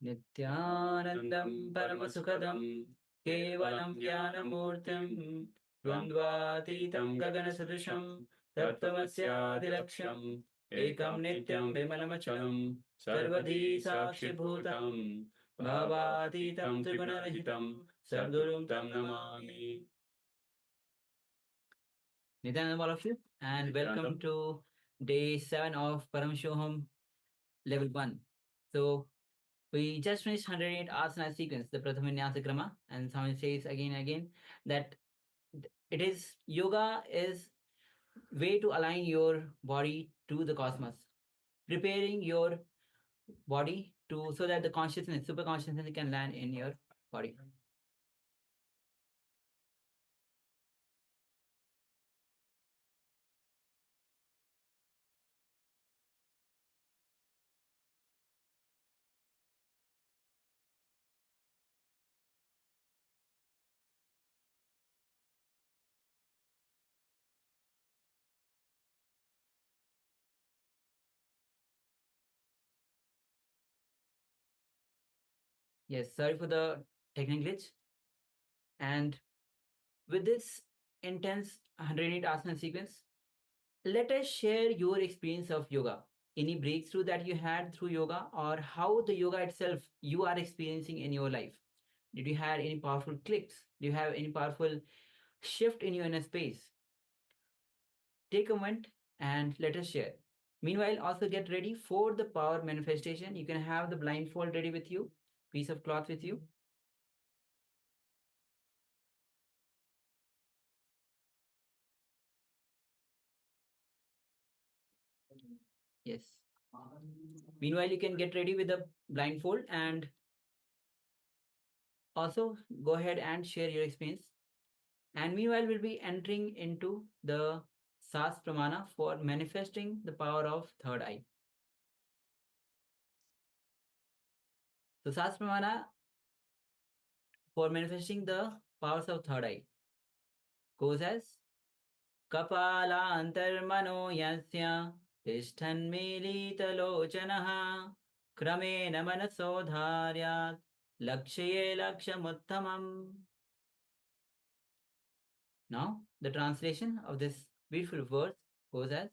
Nityanandam Paramasukhadam Kevalam Jnanamurtim Dvandvatitam Gaganasudrusham Tattvamasyaadilaksham Ekam Nityam Vimalamachalam Sarvadhi Sakshibhutam Bhavatitam Trigunarahitam Sadgurum Tam Namami. Nityanandam, all of you, and welcome to day 7 of Paramashivoham Level 1. So, we just finished 108 asana sequence, the Prathama Krama, and Swami says again and again that it is yoga is way to align your body to the cosmos, preparing your body to so that the consciousness, super consciousness, can land in your body. Yes, sorry for the technical glitch. And with this intense 108 asana sequence, let us share your experience of yoga. Any breakthrough that you had through yoga, or how the yoga itself you are experiencing in your life. Did you have any powerful clicks? Do you have any powerful shift in your inner space? Take a moment and let us share. Meanwhile, also get ready for the power manifestation. You can have the blindfold ready with you, piece of cloth with you. Yes. Meanwhile, you can get ready with the blindfold and also go ahead and share your experience. And meanwhile, we'll be entering into the SAS Pramana for manifesting the power of third eye. So SAS Pramana for manifesting the powers of third eye goes as Kapala antarmano yasya tishthanmilitalochanaha kramena manaso dharyat lakshaye lakshamuttamam. Now, the translation of this beautiful verse goes as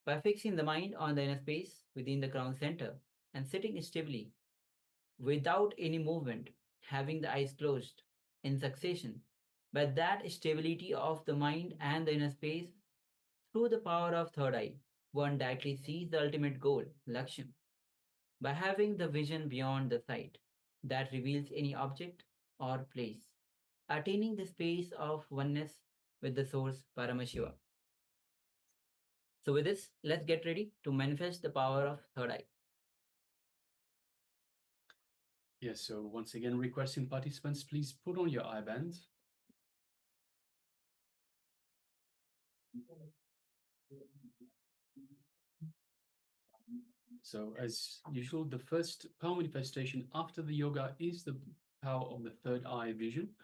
by fixing the mind on the inner space within the crown center and sitting stably without any movement, having the eyes closed in succession. By that stability of the mind and the inner space, through the power of third eye, one directly sees the ultimate goal, Laksham, by having the vision beyond the sight that reveals any object or place, attaining the space of oneness with the source Paramashiva. So with this, let's get ready to manifest the power of third eye. Yes, so once again, requesting participants, please put on your eye bands. So as usual, the first power manifestation after the yoga is the power of the third eye vision,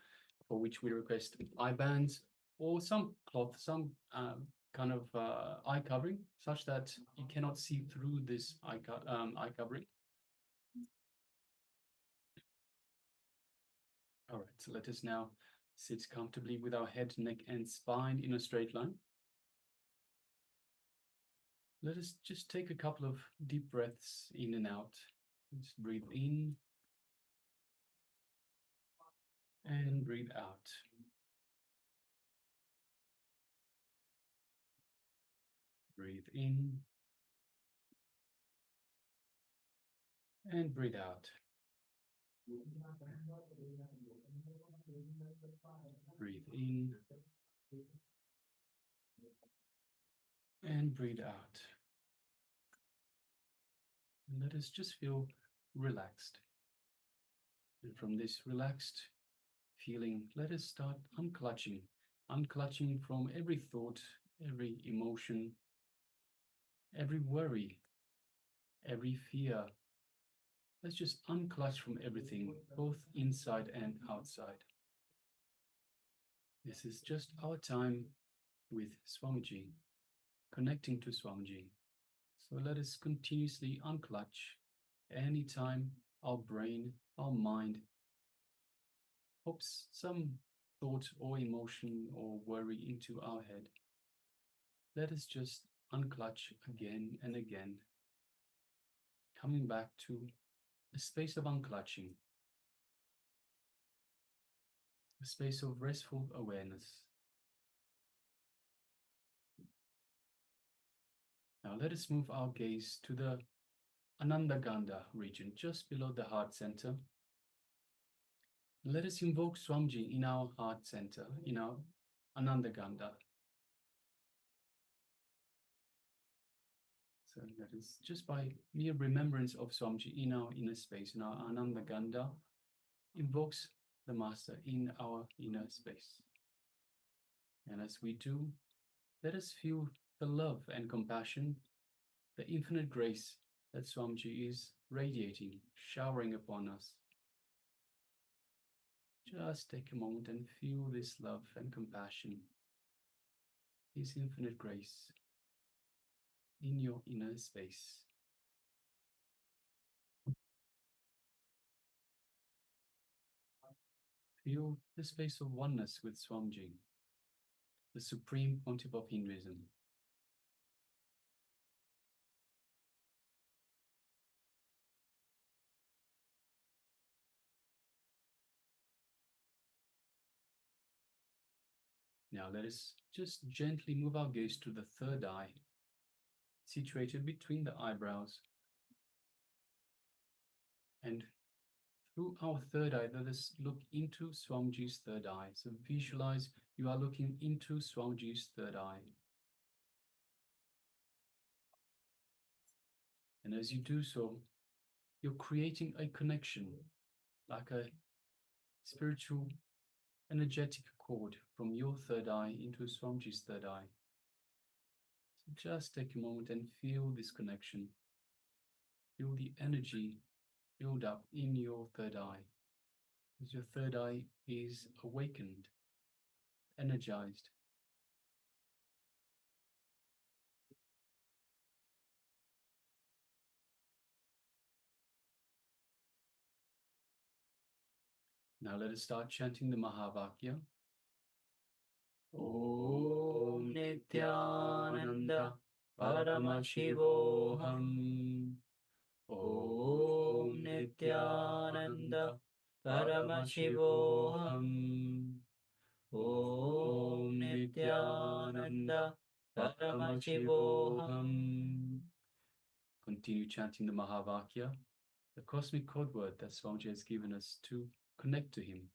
for which we request eye bands or some cloth, some kind of eye covering, such that you cannot see through this eye covering. All right, so let us now sit comfortably with our head, neck, and spine in a straight line. Let us just take a couple of deep breaths in and out. Just breathe in and breathe out. Breathe in and breathe out. Breathe in and breathe out. And let us just feel relaxed. And from this relaxed feeling, let us start unclutching from every thought, every emotion, every worry, every fear. Let's just unclutch from everything, both inside and outside. This is just our time with Swamiji, connecting to Swamiji. So let us continuously unclutch Anytime our brain, our mind pops some thought or emotion or worry into our head, let us just unclutch again and again, coming back to a space of unclutching, a space of restful awareness. Now let us move our gaze to the Anandagandha region, just below the heart center. Let us invoke Swamiji in our heart center, in our Anandagandha. So that is just by mere remembrance of Swamiji in our inner space, in our Anandagandha, invokes the Master in our inner space. And as we do, let us feel the love and compassion, the infinite grace that Swamiji is radiating, showering upon us. Just take a moment and feel this love and compassion, His infinite grace in your inner space. Feel the space of oneness with Swamiji, the Supreme Pontiff of Hinduism. Now let us just gently move our gaze to the third eye, situated between the eyebrows. And through our third eye, let us look into Swamiji's third eye. So visualize you are looking into Swamiji's third eye. And as you do so, you're creating a connection, like a spiritual, energetic cord from your third eye into Swamiji's third eye. So just take a moment and feel this connection. Feel the energy build up in your third eye, as your third eye is awakened, energized. Now let us start chanting the Mahavakya. Om Nityananda Paramashivoham. Om Nityananda Paramashivoham. Om Nityananda Paramashivoham. Continue chanting the Mahavakya, the cosmic code word that Swamiji has given us to connect to him.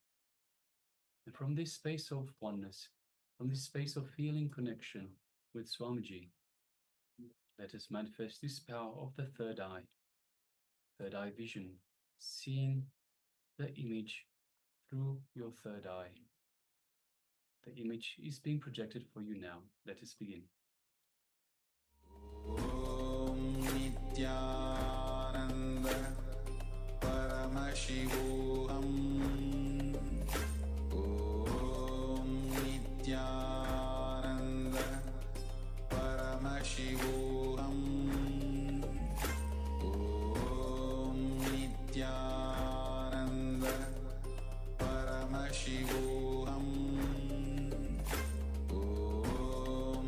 And from this space of oneness, from this space of feeling connection with Swamiji, let us manifest this power of the third eye vision, seeing the image through your third eye. The image is being projected for you now. Let us begin. Om Nityananda Paramashivoham. Om Nityananda Paramashivoham. Om Nityananda Paramashivoham. Om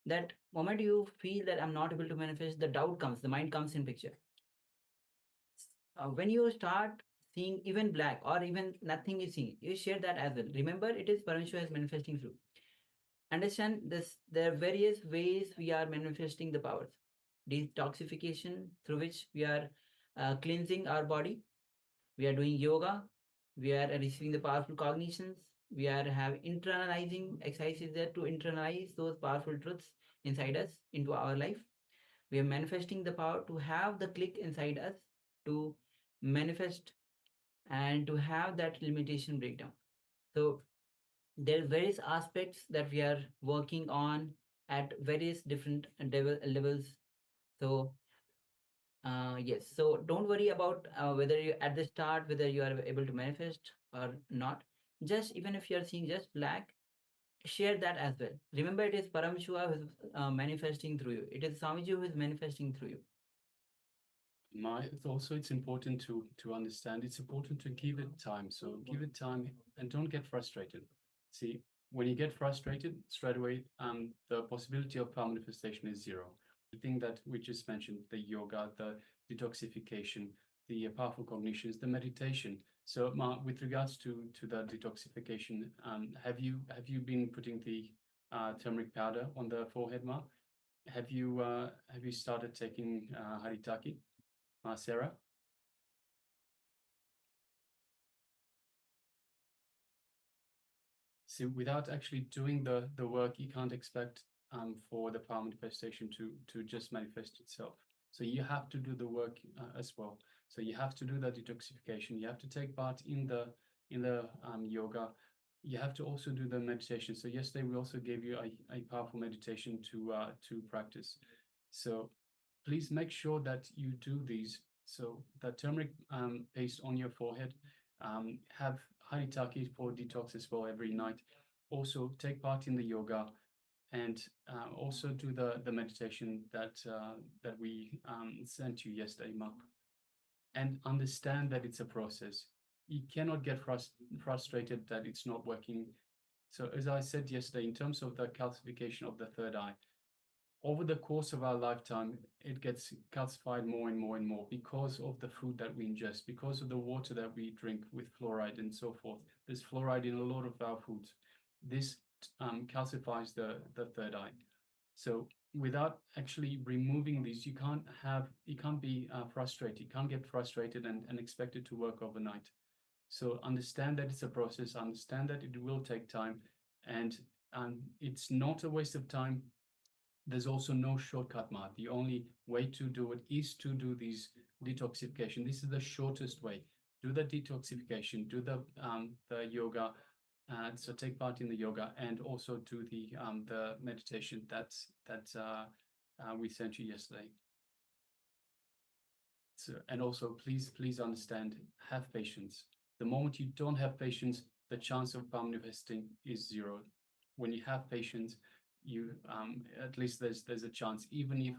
That moment you feel that I'm not able to manifest, the doubt comes, the mind comes in picture. When you start seeing even black or even nothing is seen, you share that as well. Remember, it is Paramashiva is manifesting through. Understand this, there are various ways we are manifesting the powers. Detoxification, through which we are cleansing our body. We are doing yoga. We are receiving the powerful cognitions. We are have internalizing exercises there to internalize those powerful truths inside us into our life. We are manifesting the power to have the click inside us to manifest and to have that limitation breakdown. So there are various aspects that we are working on at various different levels. So yes, so don't worry about whether you at the start whether you are able to manifest or not. Just even if you are seeing just black, share that as well. Remember, it is Paramshua who is manifesting through you. It is Swamiji who is manifesting through you. Also, it's important to understand. It's important to give it time. So give it time and don't get frustrated. See, when you get frustrated straight away, the possibility of power manifestation is zero. The thing that we just mentioned, the yoga, the detoxification, the powerful cognitions, the meditation. So, with regards to the detoxification, have you been putting the turmeric powder on the forehead, Ma? Have you started taking haritaki? Sarah? See, without actually doing the work, you can't expect for the power manifestation to just manifest itself. So you have to do the work as well. So you have to do the detoxification. You have to take part in the yoga. You have to also do the meditation. So yesterday we also gave you a powerful meditation to practice. So please make sure that you do these. So the turmeric paste on your forehead, have haritaki for detox as well every night. Also take part in the yoga and also do the meditation that we sent you yesterday, Mark. And understand that it's a process. You cannot get frustrated that it's not working. So as I said yesterday, in terms of the calcification of the third eye, over the course of our lifetime, it gets calcified more and more and more because of the food that we ingest, because of the water that we drink with fluoride and so forth. There's fluoride in a lot of our foods. This calcifies the third eye. So without actually removing these, you can't be frustrated. You can't get frustrated and expect it to work overnight. So understand that it's a process, understand that it will take time, and it's not a waste of time. There's also no shortcut, Matt. The only way to do it is to do these detoxification. This is the shortest way. Do the detoxification, do the yoga, so take part in the yoga, and also do the meditation that we sent you yesterday. So, and also please understand, have patience. The moment you don't have patience, the chance of power manifesting is zero. When you have patience, you at least there's a chance, even if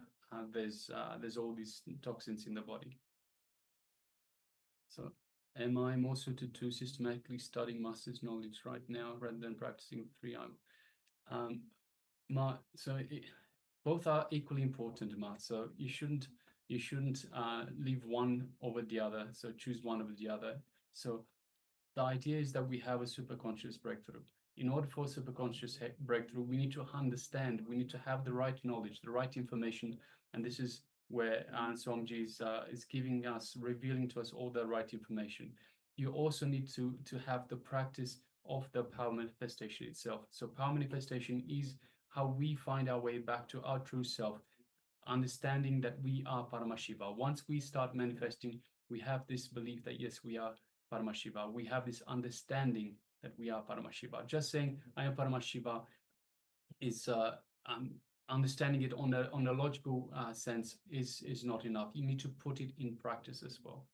there's all these toxins in the body. So, am I more suited to systematically studying master's knowledge right now rather than practicing 3 so both are equally important, Ma. So you shouldn't leave one over the other. So choose one over the other. So the idea is that we have a superconscious breakthrough. In order for a superconscious breakthrough, we need to understand, we need to have the right knowledge, the right information, and this is where Swamiji is giving us, revealing to us all the right information. You also need to have the practice of the power manifestation itself. So power manifestation is how we find our way back to our true self, understanding that we are Paramashiva. Once we start manifesting, we have this belief that yes, we are Paramashiva. We have this understanding that we are Paramashiva. Just saying I am Paramashiva is understanding it on a logical sense is not enough. You need to put it in practice as well.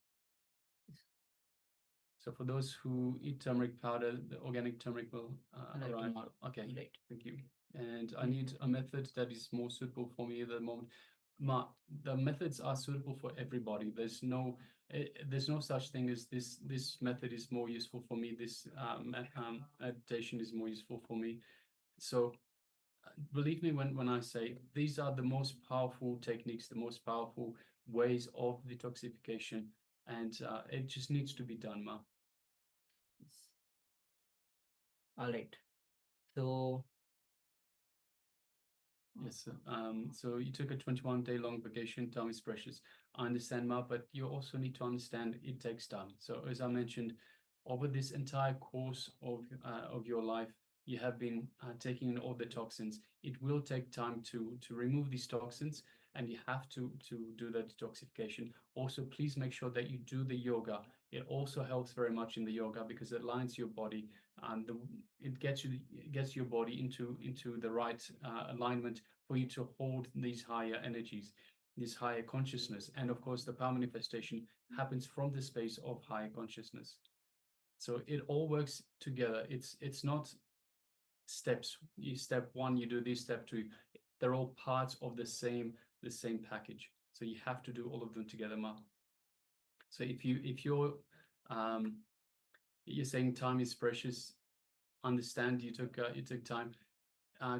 So for those who eat turmeric powder, the organic turmeric will arrive. Okay, right. Thank you. And I need a method that is more suitable for me at the moment. The methods are suitable for everybody. There's no such thing as this method is more useful for me. This meditation is more useful for me. So believe me when I say these are the most powerful techniques, the most powerful ways of detoxification, and it just needs to be done, Ma. Yes. All right. So, Yes. So you took a 21-day long vacation. Time is precious. I understand, Ma, but you also need to understand it takes time. So as I mentioned, over this entire course of your life, you have been taking in all the toxins. It will take time to remove these toxins, and you have to do the detoxification. Also, please make sure that you do the yoga. It also helps very much in the yoga because it aligns your body, and it gets your body into the right alignment for you to hold these higher energies, this higher consciousness. And of course, the power manifestation happens from the space of higher consciousness. So it all works together. It's not steps. Step one, you do this. Step two, they're all parts of the same package. So you have to do all of them together, Ma. So you're saying time is precious, understand you took time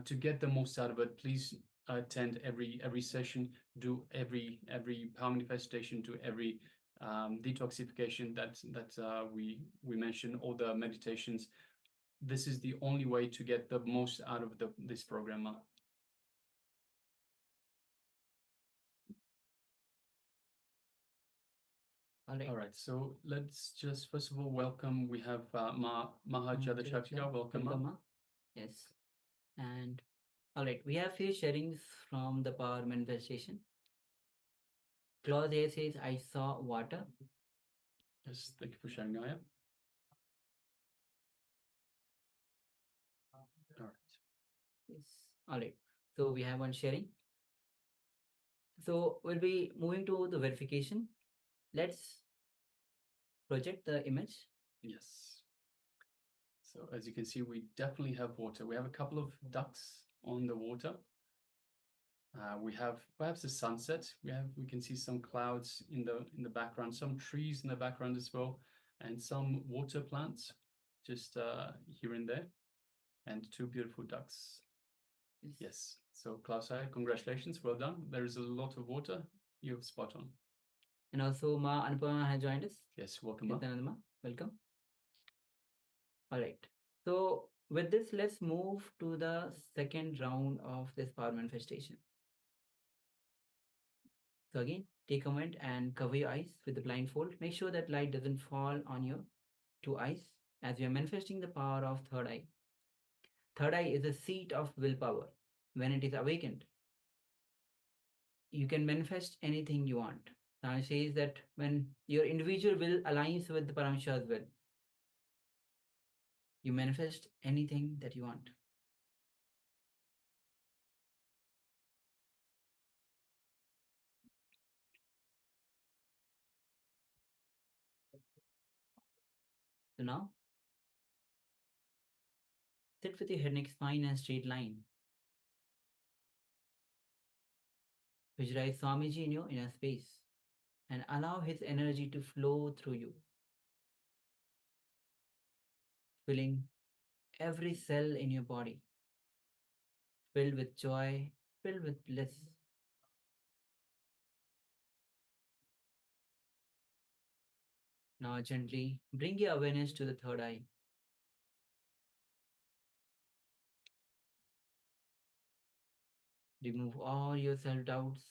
to get the most out of it. Please attend every session, do every power manifestation, do every detoxification that we mentioned, all the meditations. This is the only way to get the most out of this program. All right, so let's just first of all welcome. We have Mahajadachakya. Welcome, Ma. Ma. Yes. And all right, we have few sharings from the power manifestation. Clause A says, I saw water. Yes, thank you for sharing, Aya. All right. Yes. All right. So we have one sharing. So we'll be moving to the verification. Let's project the image. Yes. So as you can see, we definitely have water. We have a couple of ducks on the water. We have perhaps a sunset. We can see some clouds in the background, some trees in the background as well, and some water plants just here and there, and two beautiful ducks. Yes. So Klaus, congratulations, well done. There is a lot of water. You're spot on. And also Ma Anupama has joined us. Yes, welcome. Ma. Nityananda Ma, welcome. All right. So with this, let's move to the second round of this power manifestation. So again, take a moment and cover your eyes with the blindfold. Make sure that light doesn't fall on your two eyes as we are manifesting the power of third eye. Third eye is the seat of willpower. When it is awakened, you can manifest anything you want. Now says that when your individual will aligns with the Paramashiva's will, you manifest anything that you want. So now, sit with your head, neck, spine, and straight line. Visualize Swamiji in your inner space and allow his energy to flow through you, filling every cell in your body, filled with joy, filled with bliss. Now gently bring your awareness to the third eye. Remove all your self-doubts.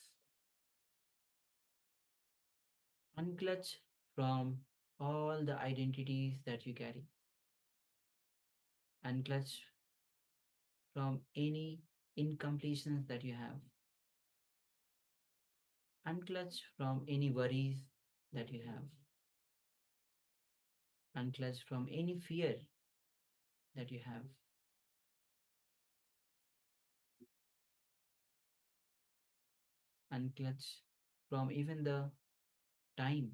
Unclutch from all the identities that you carry. Unclutch from any incompletions that you have. Unclutch from any worries that you have. Unclutch from any fear that you have. Unclutch from even the time.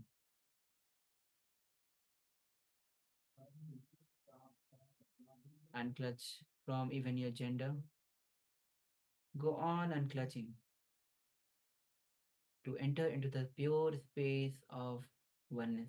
Unclutch from even your gender. Go on unclutching to enter into the pure space of oneness.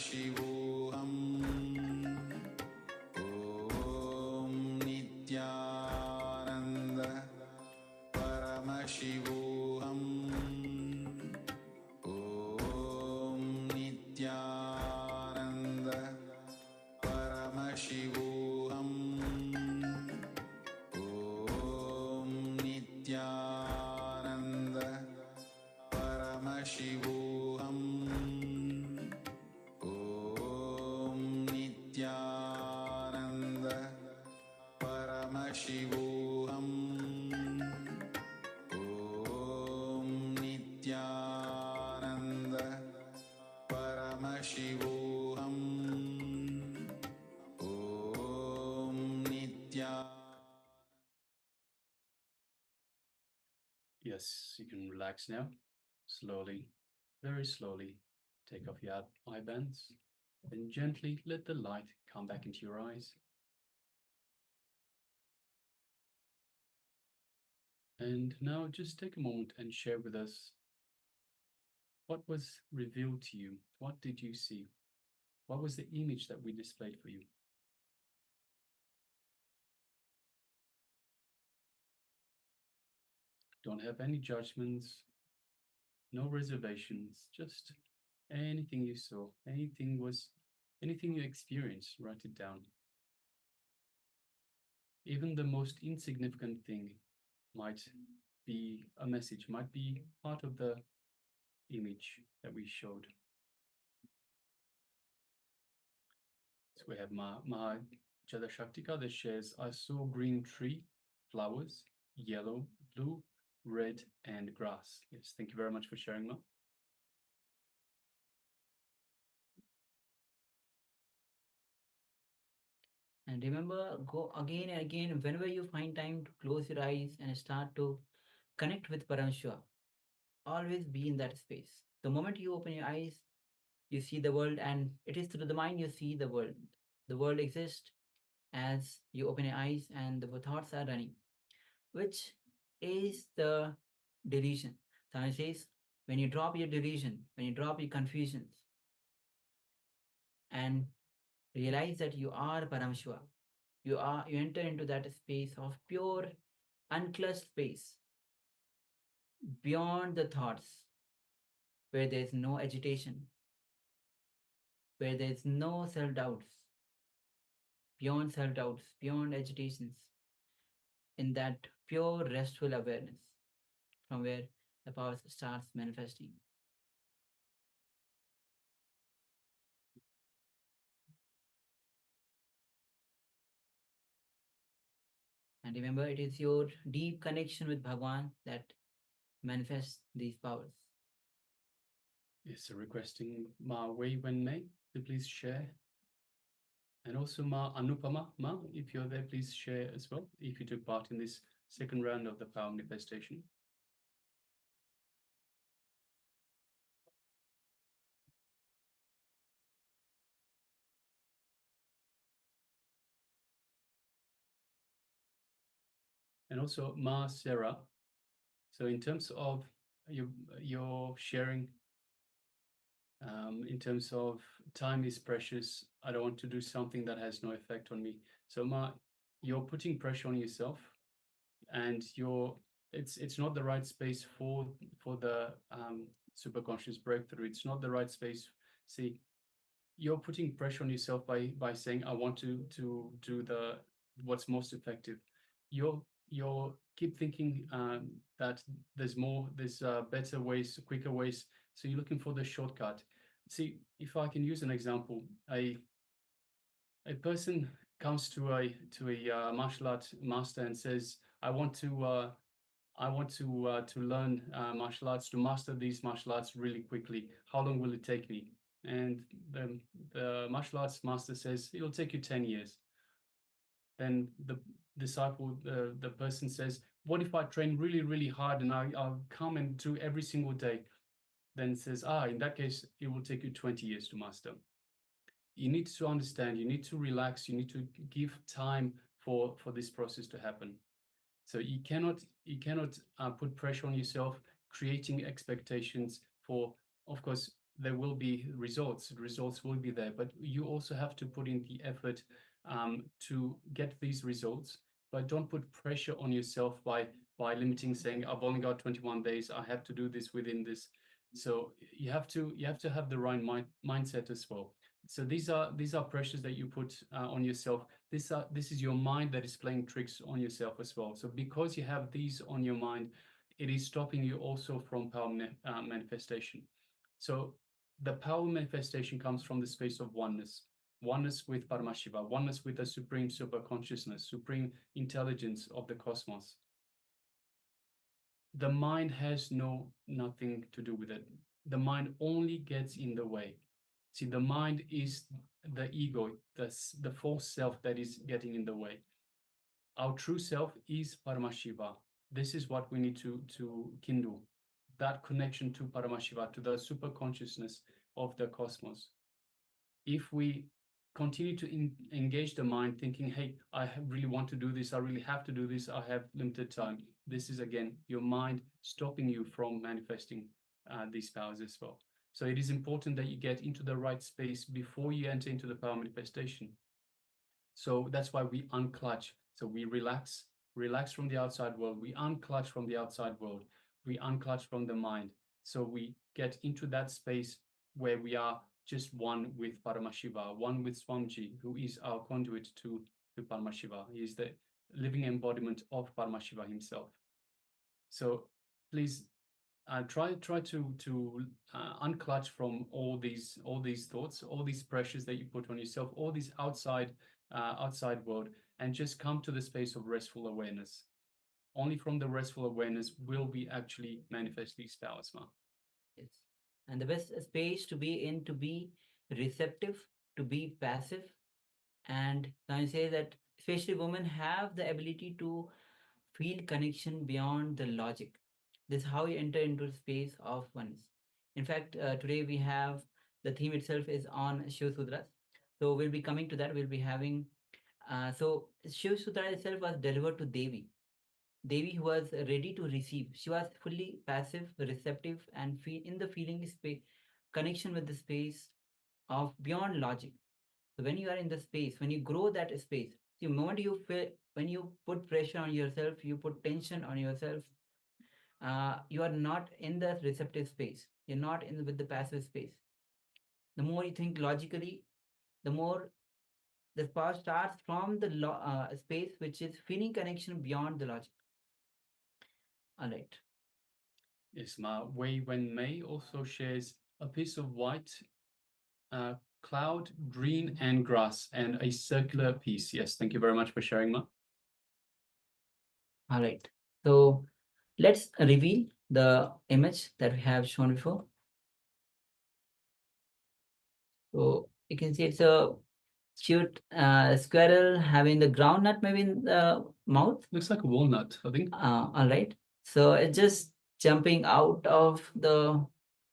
Paramashivoham Om Nityananda Paramashivoham Om Nityananda Paramashivoham Om Nityananda Paramashivoham Om Nityananda Paramashivoham Om Nityananda Paramashivoham Om Nityananda. Yes, you can relax now. Slowly, very slowly, take off your eye bands. Then gently let the light come back into your eyes. And now just take a moment and share with us what was revealed to you. What did you see? What was the image that we displayed for you? Don't have any judgments, no reservations, just anything you saw, anything you experienced, write it down. Even the most insignificant thing might be a message, might be part of the image that we showed. So we have Mahajada Shaktika that shares, I saw green tree, flowers, yellow, blue, red, and grass. Yes, thank you very much for sharing, Ma. And remember, go again and again whenever you find time to close your eyes and start to connect with Paramashiva. Always be in that space. The moment you open your eyes, you see the world, and it is through the mind you see the world. The world exists as you open your eyes, and the thoughts are running, which is the delusion. Swami says, when you drop your delusion, when you drop your confusions, and realize that you are Paramashiva, you enter into that space of pure, unclutched space, beyond the thoughts, where there is no agitation, where there is no self-doubts, beyond agitations, in that pure restful awareness from where the power starts manifesting. And remember, it is your deep connection with Bhagwan that manifests these powers. Yes, so requesting Ma Wei Wen Mei to please share. And also Ma Anupama, Ma, if you're there, please share as well, if you took part in this second round of the power manifestation. And also Ma Sarah. So in terms of your sharing, in terms of time is precious, I don't want to do something that has no effect on me. So Ma, you're putting pressure on yourself, and it's not the right space for the superconscious breakthrough. It's not the right space. See, you're putting pressure on yourself by saying, I want to do the what's most effective. You're keep thinking that there's better ways, quicker ways. So you're looking for the shortcut. See, if I can use an example, a person comes to a martial art master and says, I want to learn martial arts, to master these martial arts really quickly. How long will it take me? And the martial arts master says, it'll take you 10 years. Then the disciple, the person says, what if I train really, really hard and I'll come and do every single day? Then says, in that case, it will take you 20 years to master. You need to understand, you need to relax, you need to give time for this process to happen. So you cannot put pressure on yourself, creating expectations for, of course, there will be results. Results will be there, but you also have to put in the effort to get these results. But don't put pressure on yourself by limiting, saying, I've only got 21 days, I have to do this within this. So you have to have the right mindset as well. So these are pressures that you put on yourself. This is your mind that is playing tricks on yourself as well. So because you have these on your mind, it is stopping you also from power manifestation. So the power manifestation comes from the space of oneness, oneness with Paramashiva, oneness with the supreme super consciousness, supreme intelligence of the cosmos. The mind has nothing to do with it. The mind only gets in the way. See, the mind is the ego, the false self that is getting in the way. Our true self is Paramashiva. This is what we need to kindle, that connection to Paramashiva, to the super consciousness of the cosmos. If we continue to engage the mind thinking, hey, I really want to do this, I really have to do this, I have limited time, this is again your mind stopping you from manifesting these powers as well. So it is important that you get into the right space before you enter into the power manifestation. So that's why we unclutch. So we relax from the outside world. We unclutch from the outside world. We unclutch from the mind. So we get into that space where we are just one with Paramashiva, one with Swamiji, who is our conduit to Paramashiva. He is the living embodiment of Paramashiva himself. So please try to unclutch from all these thoughts, all these pressures that you put on yourself, all these outside world, and just come to the space of restful awareness. Only from the restful awareness will we actually manifest these powers, Ma. Yes. And the best space to be in, to be receptive, to be passive. And can I say that especially women have the ability to feel connection beyond the logic. This is how you enter into the space of oneness. In fact, today we have the theme itself is on Shiva Sutras. So we'll be coming to that. We'll be having so Shiva Sutra itself was delivered to Devi. Devi was ready to receive. She was fully passive, receptive, and in the feeling space, connection with the space of beyond logic. So when you are in the space, when you grow that space, the moment you feel, when you put pressure on yourself, you put tension on yourself, you are not in the receptive space. You're not in with the passive space. The more you think logically, the more the power starts from the space which is feeling connection beyond the logic. All right. Yes, Ma. Wei Wen Mei also shares a piece of white cloud, green, and grass, and a circular piece. Yes, thank you very much for sharing, Ma. All right. So let's reveal the image that we have shown before. So you can see it's a cute squirrel having the groundnut maybe in the mouth. Looks like a walnut, I think. All right. So it's just jumping out of the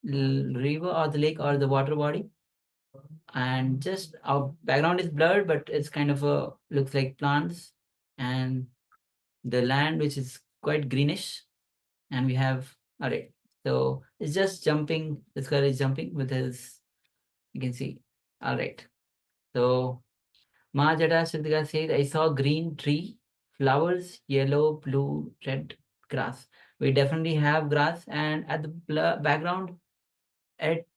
river or the lake or the water body. And just our background is blurred, but it's kind of a looks like plants and the land which is quite greenish. And we have all right. So it's just jumping. The squirrel is jumping with his. You can see. All right. So Mahajata Shaktika says, I saw green tree, flowers, yellow, blue, red grass. We definitely have grass, and at the background, it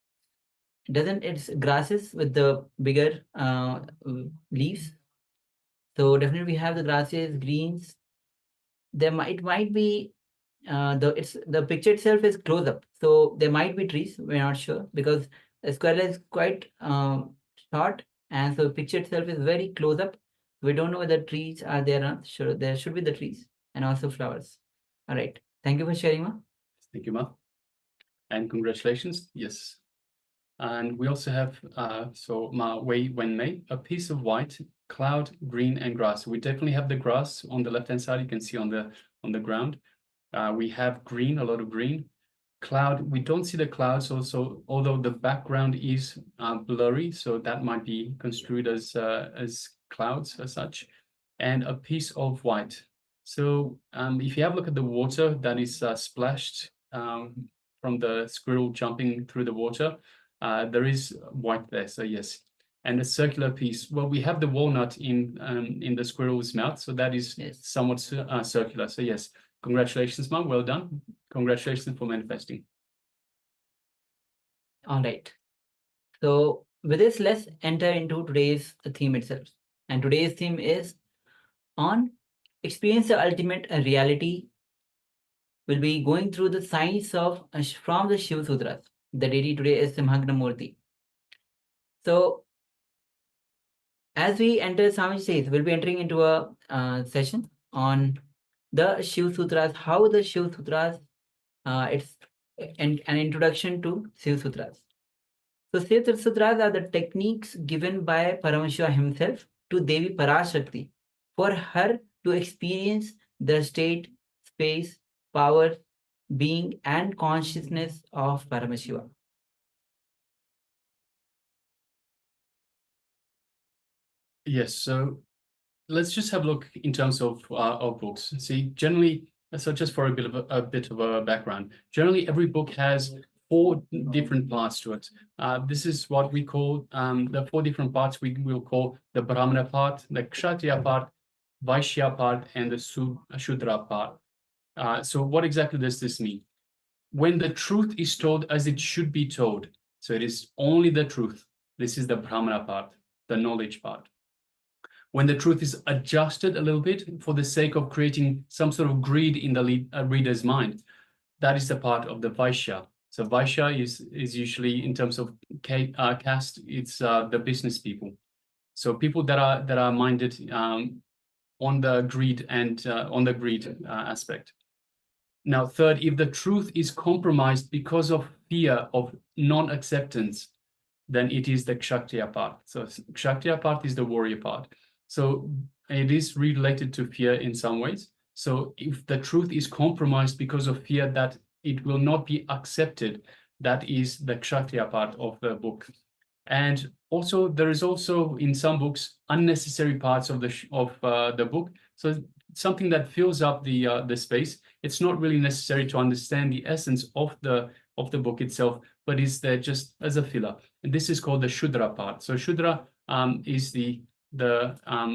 doesn't it's grasses with the bigger leaves. So definitely we have the grasses, greens. There might be the picture itself is close up, so there might be trees. We're not sure because the square is quite short, and so the picture itself is very close up. We don't know whether trees are there or not. Sure, there should be the trees and also flowers. All right. Thank you for sharing, Ma. Thank you, Ma. And congratulations. Yes. And we also have, so Ma Wei Wen Mei, a piece of white, cloud, green, and grass. We definitely have the grass on the left-hand side. You can see on the ground. We have green, a lot of green. Cloud, we don't see the clouds also, although the background is blurry, so that might be construed as clouds as such. And a piece of white. So if you have a look at the water that is splashed from the squirrel jumping through the water, There is white there, so yes. And the circular piece, well, we have the walnut in the squirrel's mouth, so that is somewhat circular. So yes, congratulations, Mom. Well done. Congratulations for manifesting. All right. So with this, let's enter into today's theme itself. And today's theme is on experience the ultimate reality. We'll be going through the science of from the Shiva Sutras. The deity today is Simhagramurti. So as we enter, Swami says, we'll be entering into a session on the Shiva Sutras, how the Shiva Sutras, it's an introduction to Shiva Sutras. So Shiva Sutras are the techniques given by Paramashiva himself to Devi Parashakti for her to experience the state, space, power, being and consciousness of Paramashiva. Yes, so let's just have a look in terms of books. See, generally, so just for a bit of a background, generally every book has 4 different parts to it. This is what we call the 4 different parts we will call the Brahmana part, the Kshatriya part, Vaishya part, and the Shudra part. So what exactly does this mean? When the truth is told as it should be told, so it is only the truth. This is the Brahmana part, the knowledge part. When the truth is adjusted a little bit for the sake of creating some sort of greed in the reader's mind, that is the part of the Vaishya. So Vaishya is usually, in terms of caste, it's the business people. So people that are minded on the greed and on the greed aspect. Now, third, if the truth is compromised because of fear of non-acceptance, then it is the Kshatriya part. So Kshatriya part is the warrior part. So it is related to fear in some ways. So if the truth is compromised because of fear that it will not be accepted, that is the Kshatriya part of the book. And also there is also in some books unnecessary parts of the book. So something that fills up the space. It's not really necessary to understand the essence of the book itself, but is there just as a filler. And this is called the Shudra part. So Shudra is the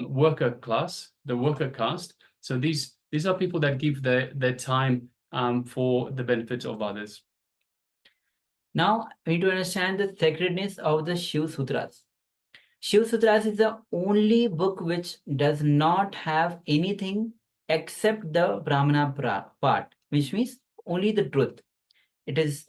worker class, the worker caste. So these are people that give their time for the benefit of others. Now we need to understand the sacredness of the Shiva Sutras. Shiva Sutras is the only book which does not have anything except the Brahmana part, which means only the truth. It is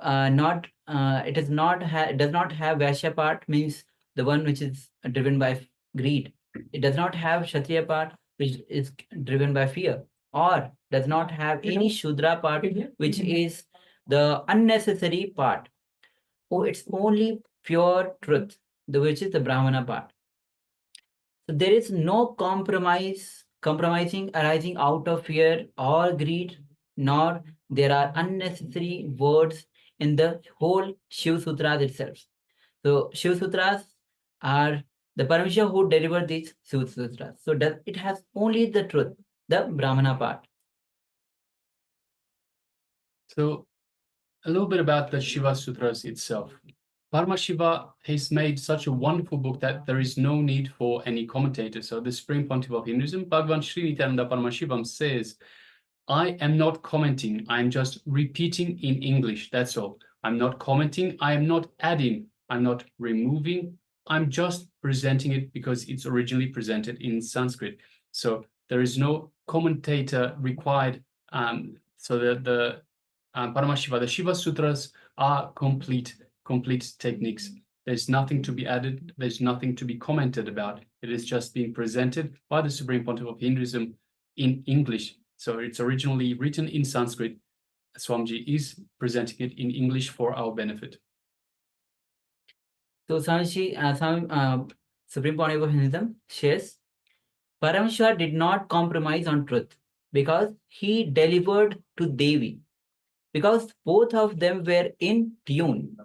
not. It does not have Vaishya part, means the one which is driven by greed. It does not have Kshatriya part, which is driven by fear, or does not have any Shudra part, which is the unnecessary part. Oh, it's only pure truth, which is the Brahmana part. So there is no compromising arising out of fear or greed, nor there are unnecessary words in the whole Shiva Sutras itself. So Shiva Sutras are the Paramashiva who delivered these Shiva Sutras. So that it has only the truth, the Brahmana part. So a little bit about the Shiva Sutras itself. Paramashiva has made such a wonderful book that there is no need for any commentator. So the Supreme Pontiff of Hinduism, Bhagavan Sri Nithyanaanda Paramashivham, says, I am not commenting, I am just repeating in English, that's all. I'm not commenting, I am not adding, I'm not removing, I'm just presenting it because it's originally presented in Sanskrit. So there is no commentator required. So the Paramashiva, the Shiva Sutras are complete techniques. There's nothing to be added. There's nothing to be commented about. It is just being presented by the Supreme Pontiff of Hinduism in English. So it's originally written in Sanskrit. Swamiji is presenting it in English for our benefit. So Supreme Pontiff of Hinduism shares, Paramashiva did not compromise on truth because he delivered to Devi. Because both of them were in tune.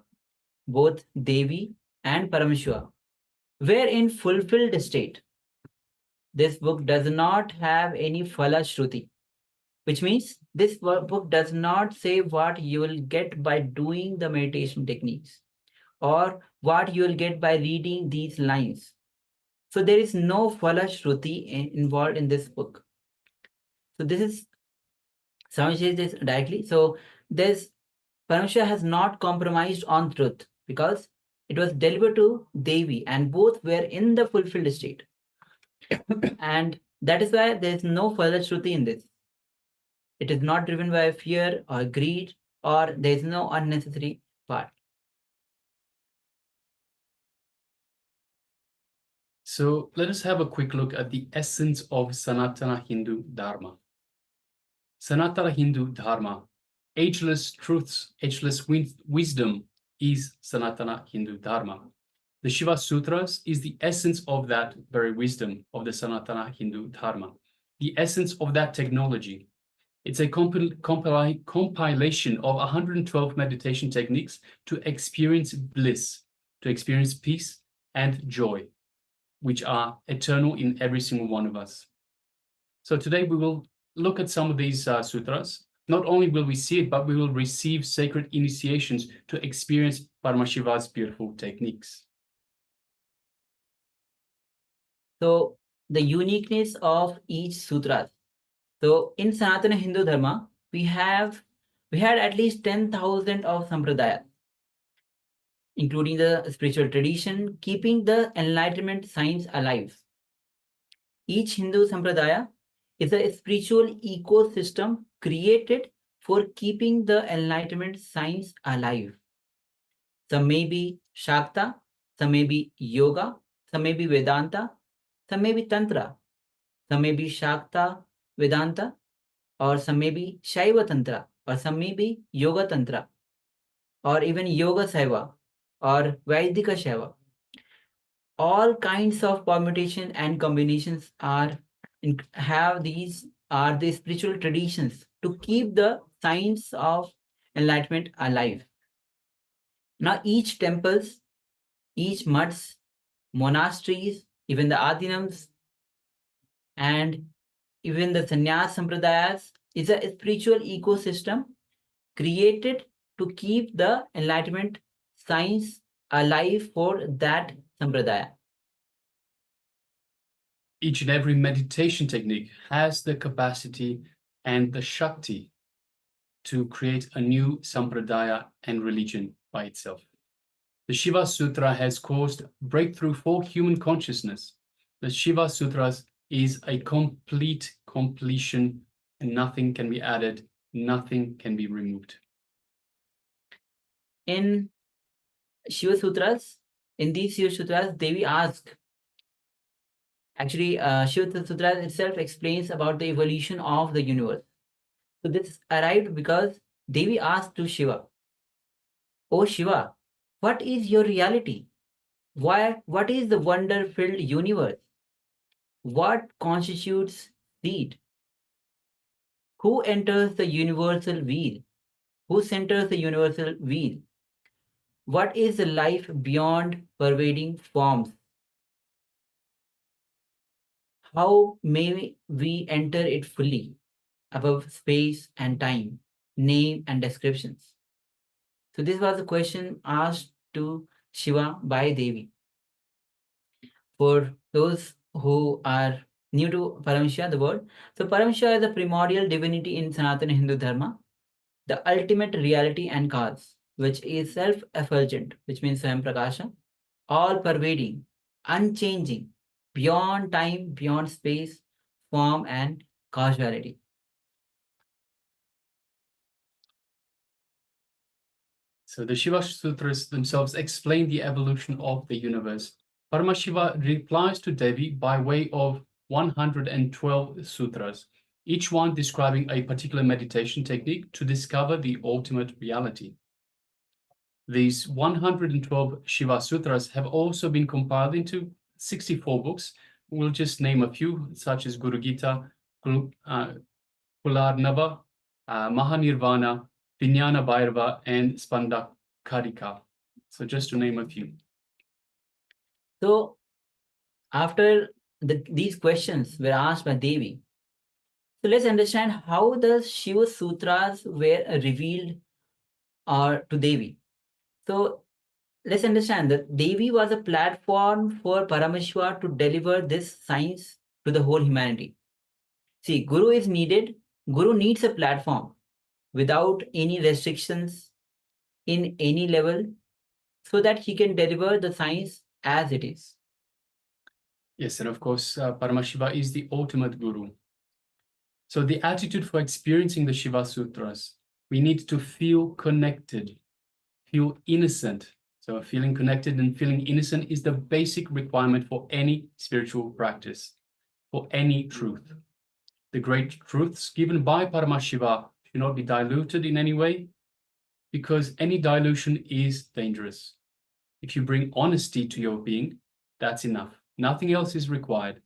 Both Devi and Paramashiva were in fulfilled state. This book does not have any Phala Shruti, which means this book does not say what you will get by doing the meditation techniques or what you will get by reading these lines. So there is no Phala Shruti involved in this book. So this is, Swami says this directly. So this Paramashiva has not compromised on truth because it was delivered to Devi and both were in the fulfilled state. And that is why there is no further Shruti in this. It is not driven by fear or greed, or there is no unnecessary part. So let us have a quick look at the essence of Sanatana Hindu Dharma. Sanatana Hindu Dharma, ageless truths, ageless wisdom is Sanatana Hindu Dharma. The Shiva Sutras is the essence of that very wisdom of the Sanatana Hindu Dharma, the essence of that technology. It's a compilation of 112 meditation techniques to experience bliss, to experience peace and joy, which are eternal in every single one of us. So today we will look at some of these sutras. Not only will we see it, but we will receive sacred initiations to experience Paramashiva's beautiful techniques. So the uniqueness of each sutra. So in Sanatana Hindu Dharma, we had at least 10,000 of sampradayas, including the spiritual tradition, keeping the enlightenment science alive. Each Hindu sampradaya is a spiritual ecosystem created for keeping the enlightenment science alive. Some may be Shakta, some may be Yoga, some may be Vedanta, some may be Tantra, some may be Shakta, Vedanta, or some may be Shaiva Tantra, or some may be Yoga Tantra, or even Yoga Saiva, or Vaidika Shaiva. All kinds of permutation and combinations have these are the spiritual traditions to keep the science of enlightenment alive. Now each temples, each mutts, monasteries, even the adinams, and even the sannyas sampradayas is a spiritual ecosystem created to keep the enlightenment science alive for that sampradaya. Each and every meditation technique has the capacity and the Shakti to create a new sampradaya and religion by itself. The Shiva Sutra has caused breakthrough for human consciousness. The Shiva Sutras is a complete completion, and nothing can be added, nothing can be removed. In Shiva Sutras, in these Shiva Sutras, Devi asked, actually, Shiva Sutras itself explains about the evolution of the universe. So this arrived because Devi asked to Shiva, "Oh Shiva, what is your reality? What is the wonder-filled universe? What constitutes seed? Who enters the universal wheel? Who centers the universal wheel? What is the life beyond pervading forms? How may we enter it fully, above space and time, name and descriptions?" So this was the question asked to Shiva by Devi. For those who are new to Paramashiva, the word. So Paramashiva is the primordial divinity in Sanatana Hindu Dharma, the ultimate reality and cause, which is self-effulgent, which means Swayam Prakasha, all-pervading, unchanging, beyond time, beyond space, form, and causality. So the Shiva Sutras themselves explain the evolution of the universe. Paramashiva replies to Devi by way of 112 sutras, each one describing a particular meditation technique to discover the ultimate reality. These 112 Shiva Sutras have also been compiled into 64 books. We'll just name a few, such as Guru Gita, Kularnava, Mahanirvana, Vijnana Bhairava, and Spandakarika. So just to name a few. So after these questions were asked by Devi, so let's understand how the Shiva Sutras were revealed to Devi. So let's understand that Devi was a platform for Paramashiva to deliver this science to the whole humanity. See, Guru is needed. Guru needs a platform without any restrictions in any level so that he can deliver the science as it is. Yes, and of course, Paramashiva is the ultimate guru. So the attitude for experiencing the Shiva Sutras, we need to feel connected, feel innocent. So feeling connected and feeling innocent is the basic requirement for any spiritual practice, for any truth. The great truths given by Paramashiva should not be diluted in any way, because any dilution is dangerous. If you bring honesty to your being, that's enough. Nothing else is required.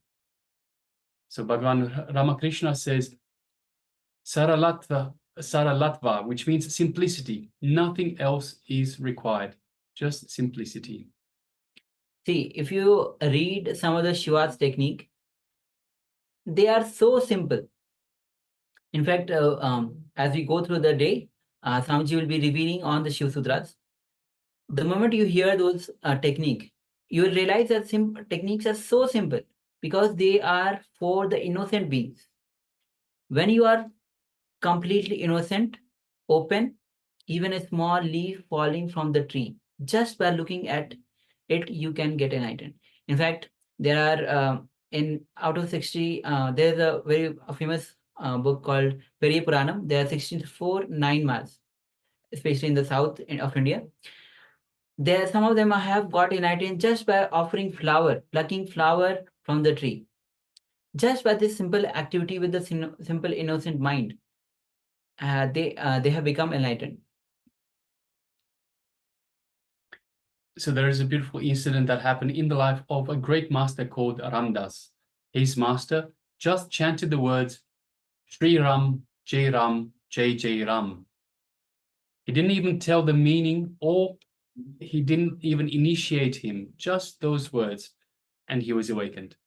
So Bhagavan Ramakrishna says, Saralatva, which means simplicity. Nothing else is required, just simplicity. See, if you read some of the Shiva's technique, they are so simple. In fact, as we go through the day, Swamiji will be revealing on the Shiva Sutras. The moment you hear those technique, you will realize that techniques are so simple because they are for the innocent beings. When you are completely innocent, open, even a small leaf falling from the tree, just by looking at it, you can get enlightened. In fact, there are in out of 60, there's a very famous book called Puranam. There are 64 9 mass, especially in the south of India. There, some of them have got enlightened just by offering flower, plucking flower from the tree. Just by this simple activity with the simple innocent mind, they have become enlightened. So there is a beautiful incident that happened in the life of a great master called Ramdas. His master just chanted the words Sri Ram, Jai Ram, Jai Jai Ram. He didn't even tell the meaning, or he didn't even initiate him, just those words, and he was awakened.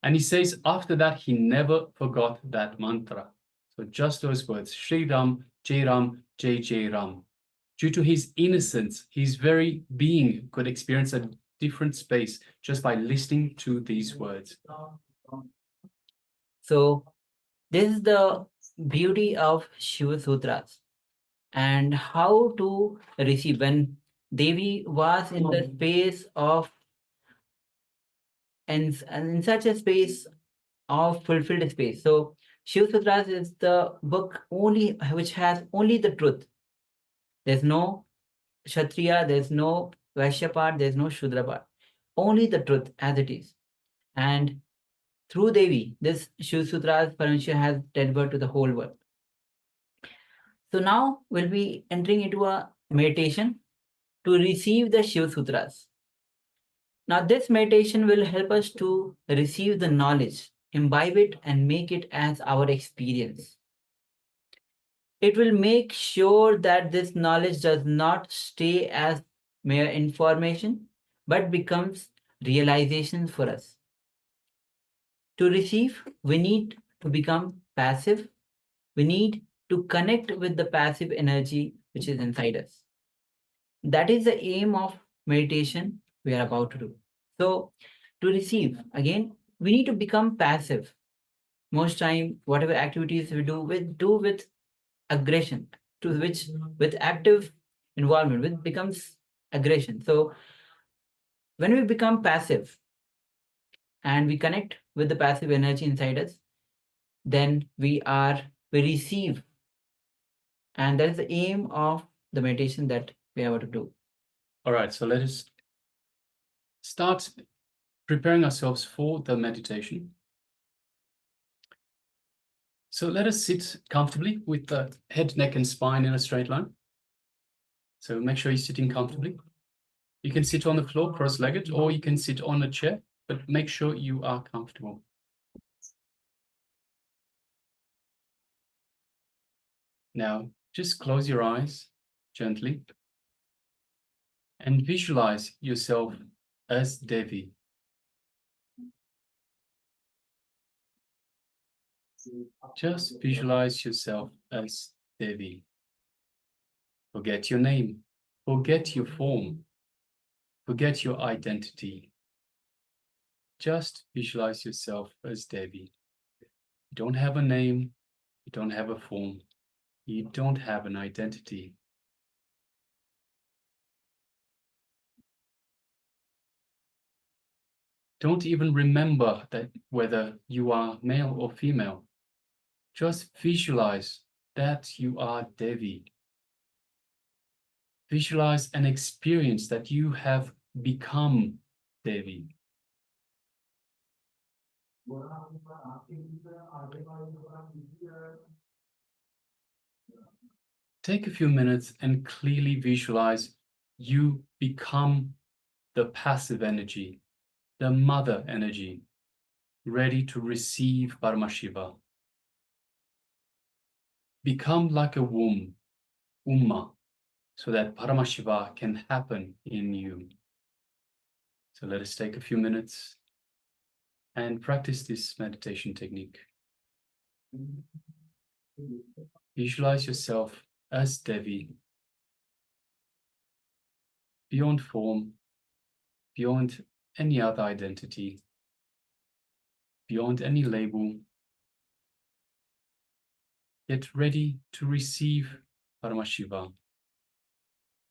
And he says after that, he never forgot that mantra. So just those words, Sri Ram, Jai Ram, Jai Jai Ram. Due to his innocence, his very being could experience a different space just by listening to these words. So this is the beauty of Shiva Sutras and how to receive when Devi was in the space of and in such a space of fulfilled space. So Shiva Sutras is the book only which has only the truth. There's no Kshatriya, there's no Vaishya part, there's no Shudra part. Only the truth as it is. And through Devi, this Shiva Sutras Paramashiva has delivered to the whole world. So now we'll be entering into a meditation to receive the Shiva Sutras. Now this meditation will help us to receive the knowledge, imbibe it and make it as our experience. It will make sure that this knowledge does not stay as mere information, but becomes realization for us. To receive, we need to become passive. We need to connect with the passive energy which is inside us. That is the aim of meditation we are about to do. So, to receive, again, we need to become passive. Most time, whatever activities we do with aggression, to which with active involvement, which becomes aggression. So, when we become passive and we connect with the passive energy inside us, then we receive, and that is the aim of the meditation that we are about to do. All right, so let us start preparing ourselves for the meditation. So let us sit comfortably with the head, neck, and spine in a straight line. So make sure you're sitting comfortably. You can sit on the floor cross-legged, or you can sit on a chair, but make sure you are comfortable. Now, just close your eyes gently and visualize yourself as Devi. Just visualize yourself as Devi. Forget your name, forget your form. Forget your identity. Just visualize yourself as Devi. You don't have a name, you don't have a form, you don't have an identity. Don't even remember that whether you are male or female. Just visualize that you are Devi. Visualize and experience that you have become Devi. Take a few minutes and clearly visualize you become the passive energy, the mother energy, ready to receive Paramashiva. Become like a womb, Umma, so that Paramashiva can happen in you. So let us take a few minutes and practice this meditation technique. Visualize yourself as Devi, beyond form, beyond any other identity, beyond any label, yet ready to receive Paramashiva.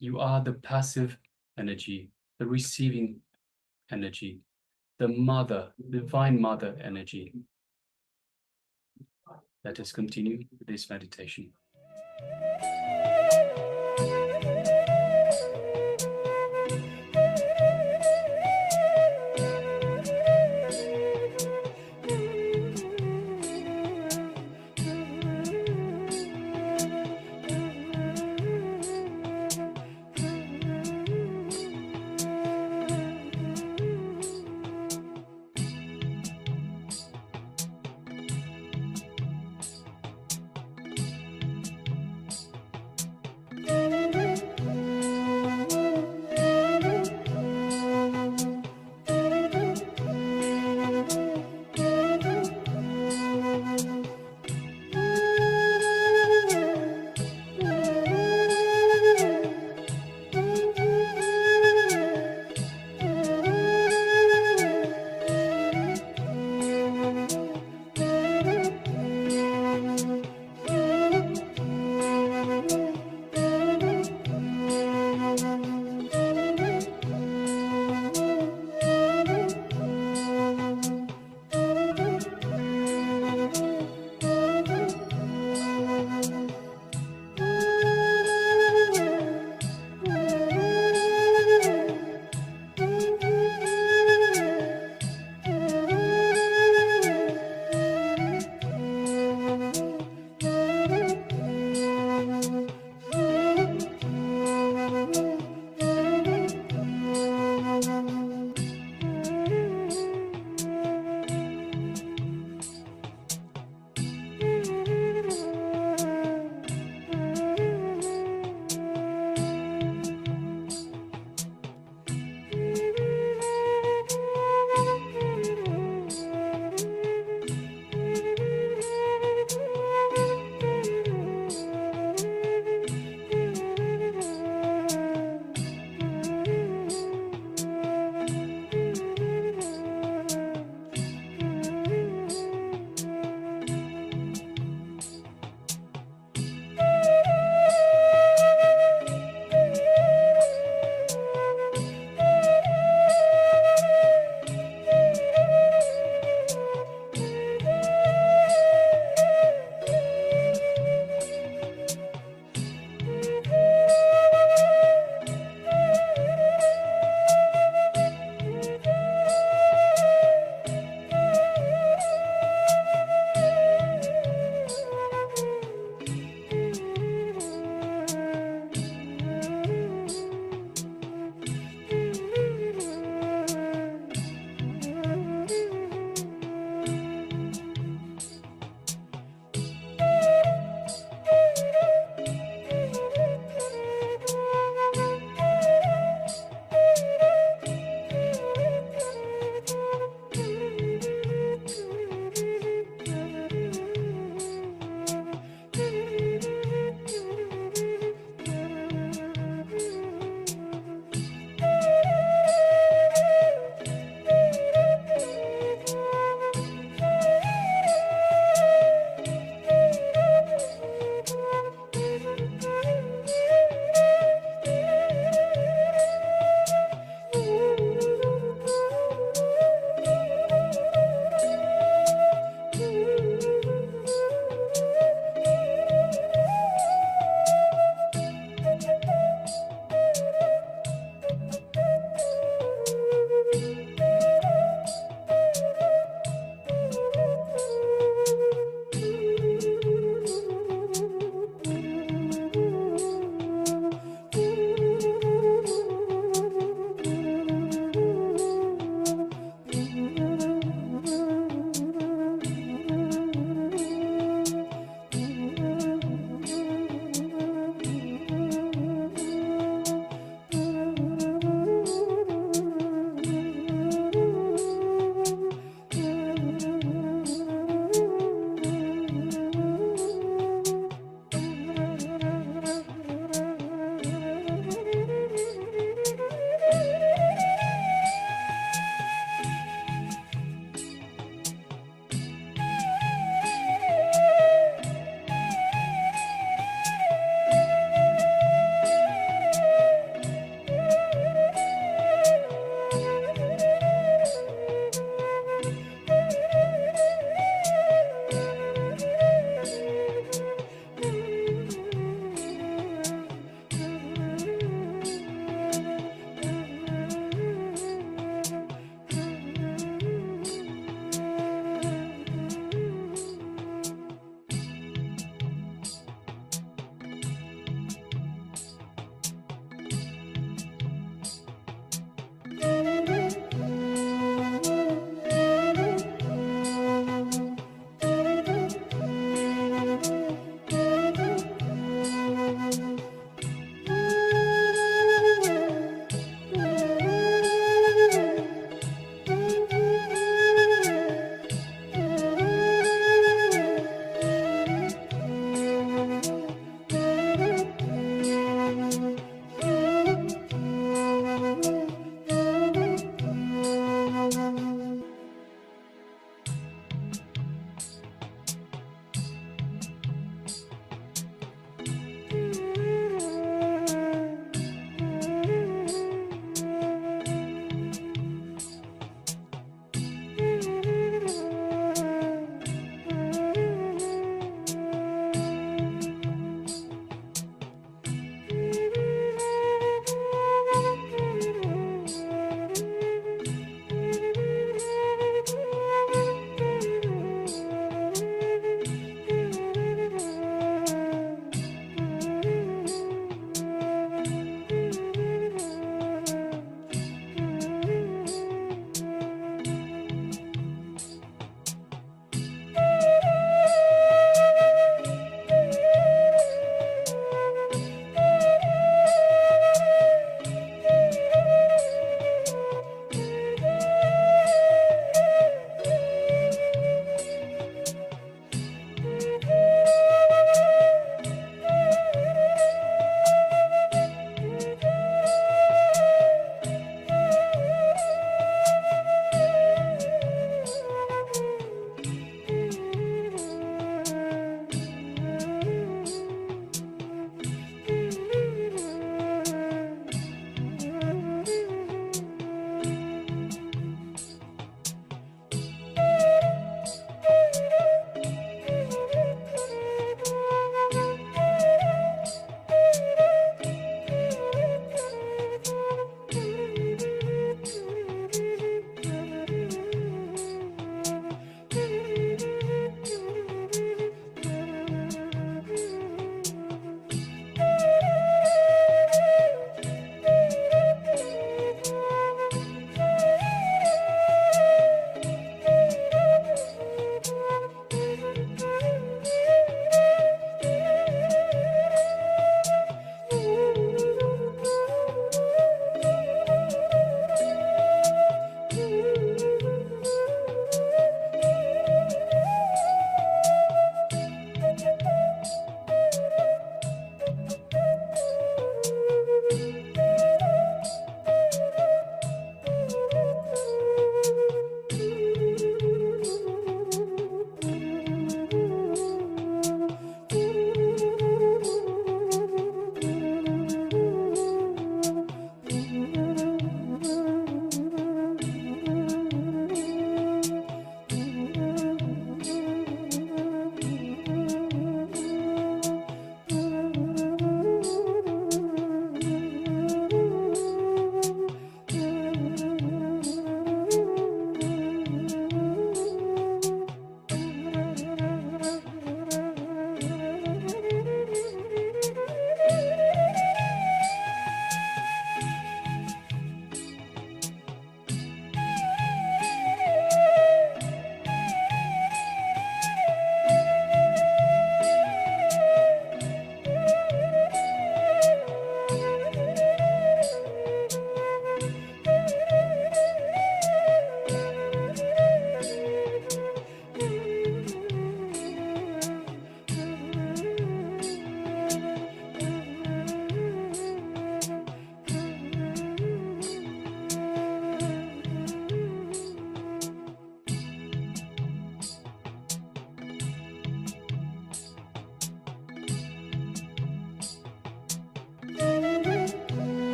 You are the passive energy, the receiving energy, the mother, divine mother energy. Let us continue with this meditation.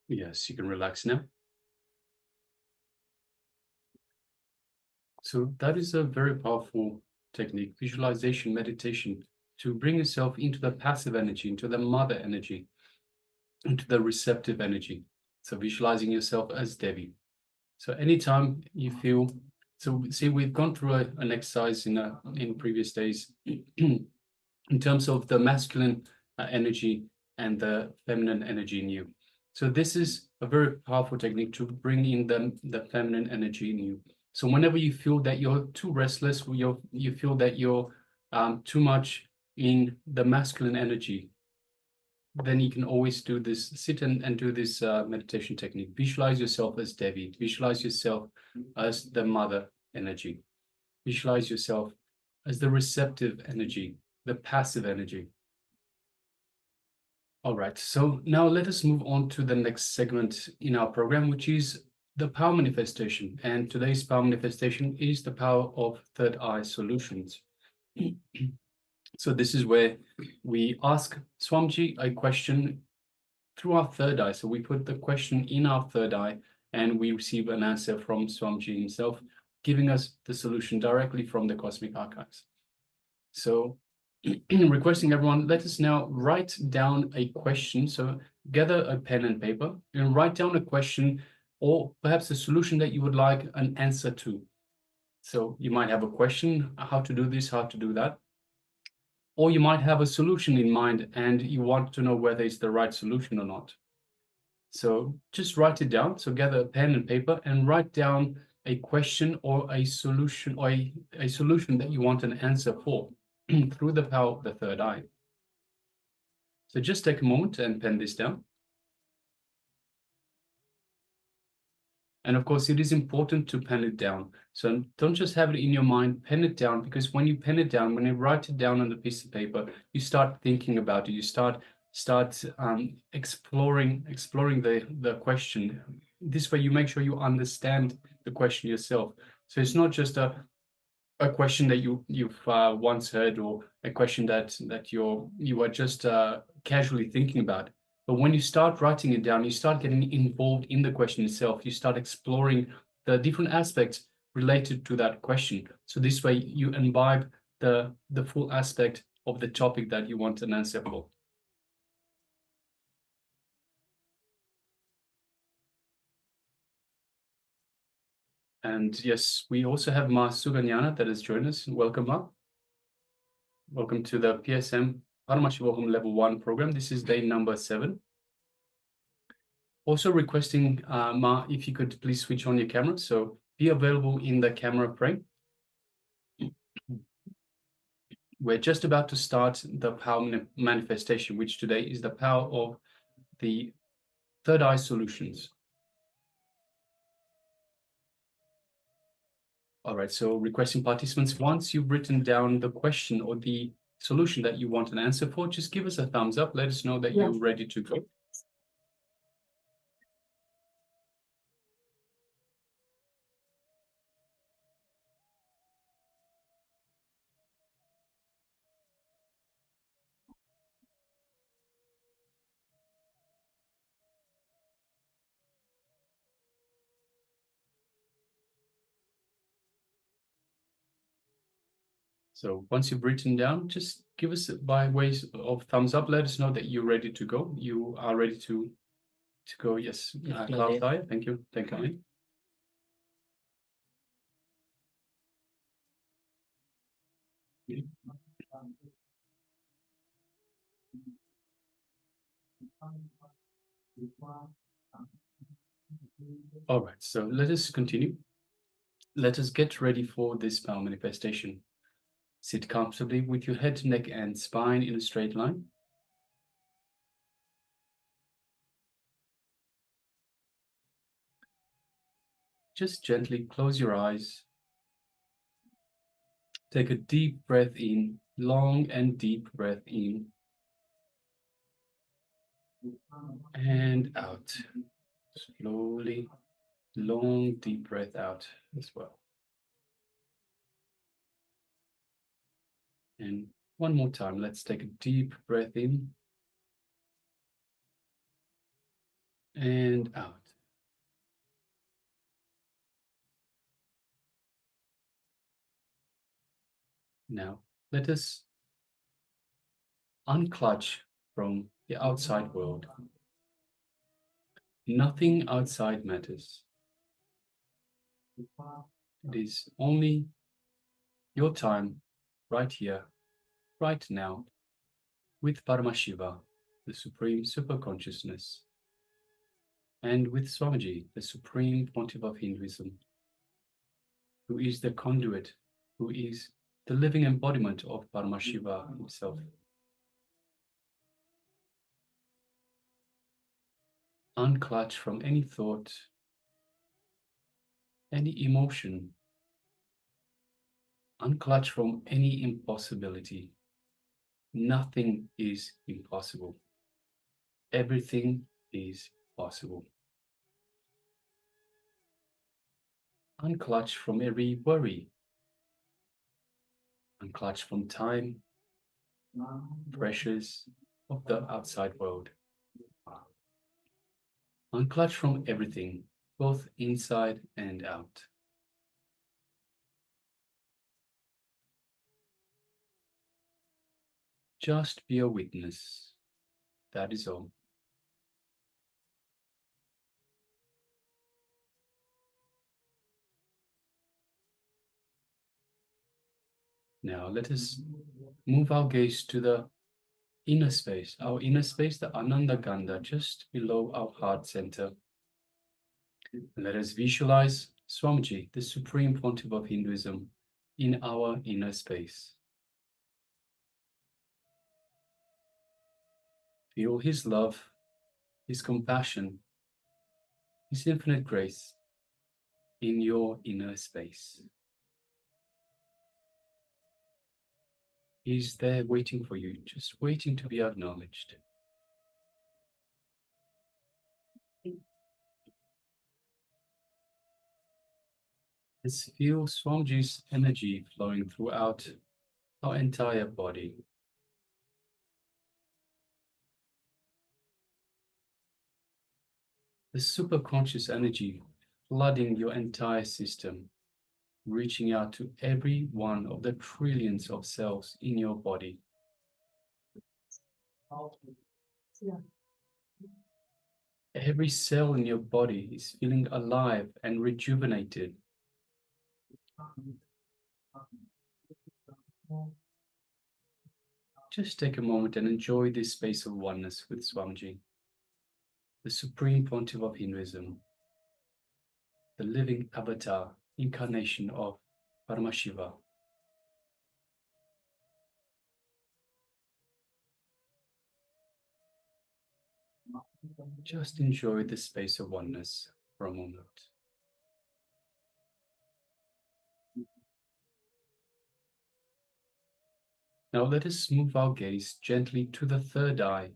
Yes, you can relax now. So that is a very powerful technique, visualization, meditation, to bring yourself into the passive energy, into the mother energy, into the receptive energy. So visualizing yourself as Devi. So anytime you feel, so see, we've gone through an exercise in previous days in terms of the masculine energy and the feminine energy in you. So this is a very powerful technique to bring in the feminine energy in you. So whenever you feel that you're too restless, or you feel that you're too much in the masculine energy, then you can always do this, sit and do this meditation technique. Visualize yourself as Devi. Visualize yourself as the mother energy. Visualize yourself as the receptive energy, the passive energy. All right, so now let us move on to the next segment in our program, which is the power manifestation. And today's power manifestation is the power of third eye solutions. So this is where we ask Swamiji a question through our third eye. So we put the question in our third eye and we receive an answer from Swamiji himself, giving us the solution directly from the cosmic archives. So requesting everyone, let us now write down a question. So gather a pen and paper and write down a question or perhaps a solution that you would like an answer to. So you might have a question, how to do this, how to do that. Or you might have a solution in mind and you want to know whether it's the right solution or not. So just write it down. So gather a pen and paper and write down a question or a solution or a solution that you want an answer for through the power of the third eye. So just take a moment and pen this down. And of course, it is important to pen it down. So don't just have it in your mind, pen it down, because when you pen it down, when you write it down on the piece of paper, you start thinking about it. You start exploring the question. This way, you make sure you understand the question yourself. So it's not just a question that you've once heard, or a question that you are just casually thinking about. But when you start writing it down, you start getting involved in the question itself. You start exploring the different aspects related to that question. So this way you imbibe the full aspect of the topic that you want an answer for. And yes, we also have Ma Suganyana that has joined us. Welcome, Ma. Welcome to the PSM Paramashivoham Level 1 program. This is day number 7. Also requesting, Ma, if you could please switch on your camera. So be available in the camera frame. We're just about to start the power manifestation, which today is the power of the third eye solutions. All right, so requesting participants, once you've written down the question or the solution that you want an answer for, just give us a thumbs up. Let us know that you're ready to go. So once you've written down, just give us by ways of thumbs up. Let us know that you're ready to go. You are ready to go. Yes, Claudia, thank you. Thank you. All right, so let us continue. Let us get ready for this power manifestation. Sit comfortably with your head, neck, and spine in a straight line. Just gently close your eyes. Take a deep breath in, long and deep breath in. And out. Slowly, long, deep breath out as well. And one more time, let's take a deep breath in. and out. Now, let us unclutch from the outside world. Nothing outside matters. It is only your time right here, right now, with Paramashiva, the Supreme Superconsciousness, and with Swamiji, the Supreme Pontiff of Hinduism, who is the conduit, who is the living embodiment of Paramashiva himself. Unclutch from any thought, any emotion, unclutch from any impossibility. Nothing is impossible. Everything is possible. Unclutch from every worry. Unclutch from time, pressures of the outside world. Unclutch from everything, both inside and out. Just be a witness. That is all. Now let us move our gaze to the inner space, our inner space, the Ananda Gandha, just below our heart center. Let us visualize Swamiji, the Supreme Pontiff of Hinduism, in our inner space. Feel his love, his compassion, his infinite grace in your inner space. He's there waiting for you, just waiting to be acknowledged. Let's feel Swamiji's energy flowing throughout our entire body. The superconscious energy flooding your entire system, reaching out to every one of the trillions of cells in your body. Every cell in your body is feeling alive and rejuvenated. Just take a moment and enjoy this space of oneness with Swamiji, the Supreme Pontiff of Hinduism, the living avatar, incarnation of Paramashiva. Just enjoy the space of oneness for a moment. Now let us move our gaze gently to the third eye,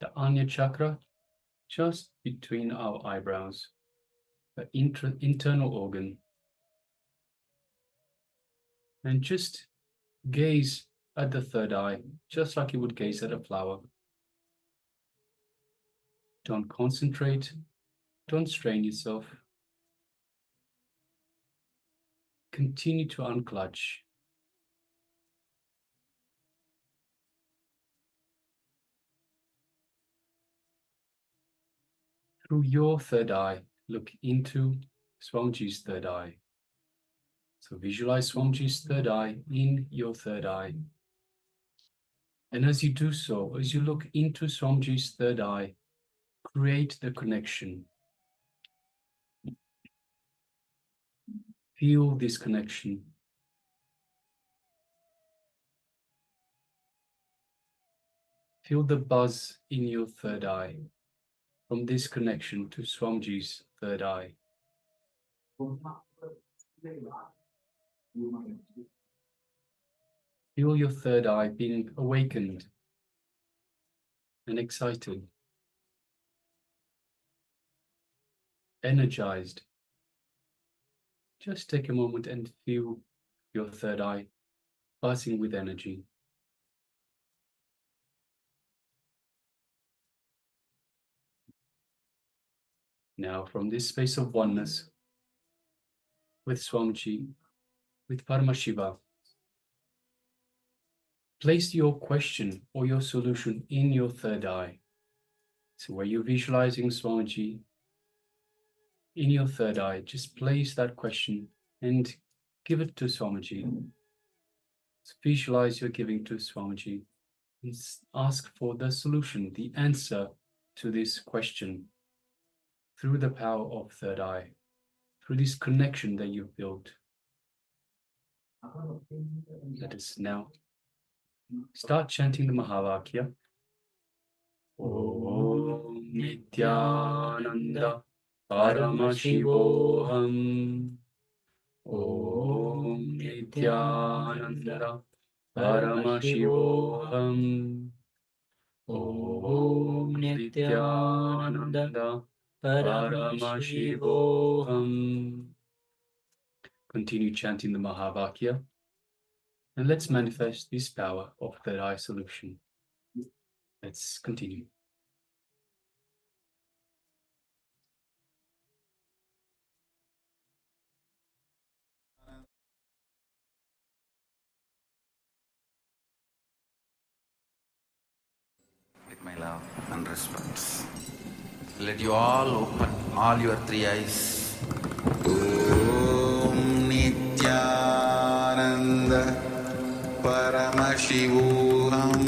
the Anya chakra, just between our eyebrows, the internal organ. And just gaze at the third eye, just like you would gaze at a flower. Don't concentrate, don't strain yourself. Continue to unclutch. Through your third eye, look into Swamiji's third eye. So visualize Swamiji's third eye in your third eye. And as you do so, as you look into Swamiji's third eye, create the connection. Feel this connection. Feel the buzz in your third eye from this connection to Swamiji's third eye. Feel your third eye being awakened and excited, energized. Just take a moment and feel your third eye buzzing with energy. Now, from this space of oneness with Swamiji, with Paramashiva, place your question or your solution in your third eye. So where you're visualizing Swamiji, in your third eye, just place that question and give it to Swamiji. So visualize you're giving to Swamiji and ask for the solution, the answer to this question through the power of third eye, through this connection that you've built. Let us now start chanting the Mahavakya. Om Nityananda Paramashivoham. Om Nityananda Paramashivoham. Om Nityananda Paramashivoham. Continue chanting the Mahavakya, and let's manifest this power of third eye solution. Let's continue. With my love and respect. Let you all open all your three eyes. Om Nityananda Paramashivoham.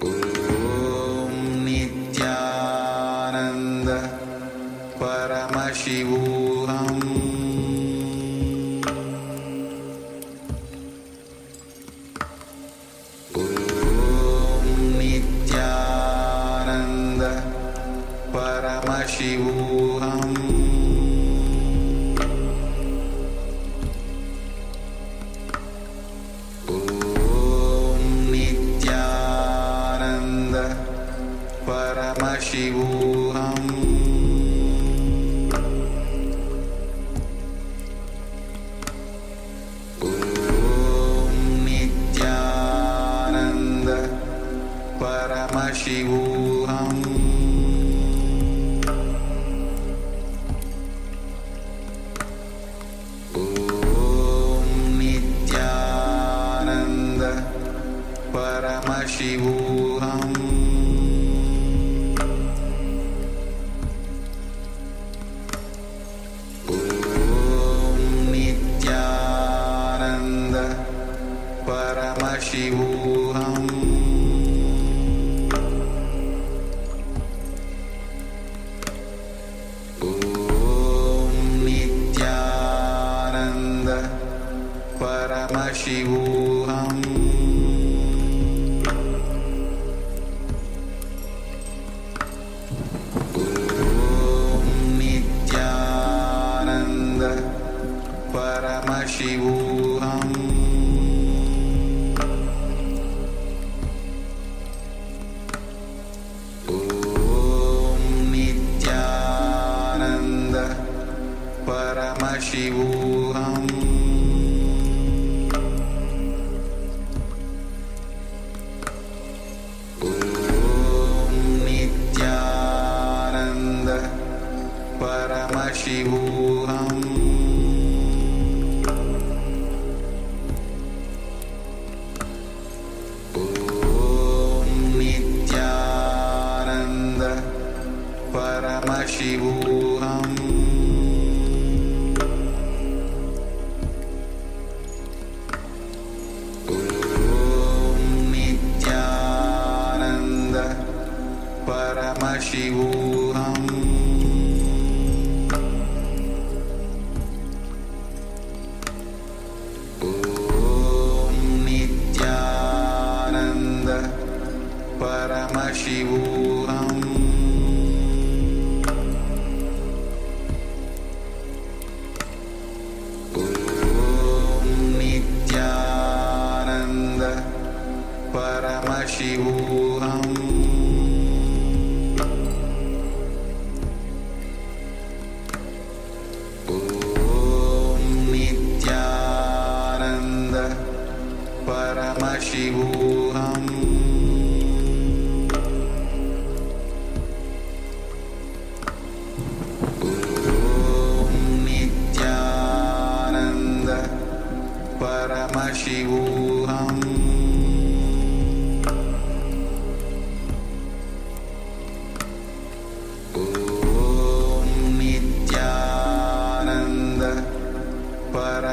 Om Nityananda Paramashivoham. Paramashivoham. Om Nityananda Paramashivoham. Om Nityananda Paramashivoham. Paramashivoham. Om Nityananda Paramashivoham. Om Nityananda Paramashivoham. Paramashivoham. Om Nityananda Paramashivoham. Om Nityananda Paramashivoham. Paramashivoham. Om Nityananda Paramashivoham. Om Nityananda Paramashivoham. Paramashivoham.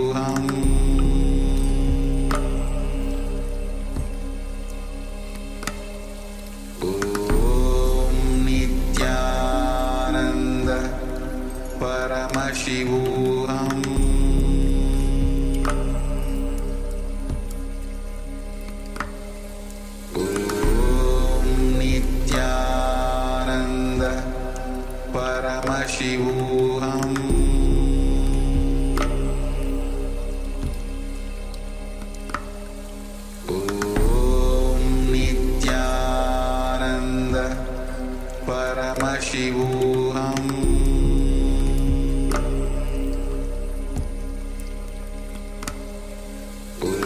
Paramashivoham Om Nityananda Paramashivoham Om Nityananda Paramashivoham Paramashivoham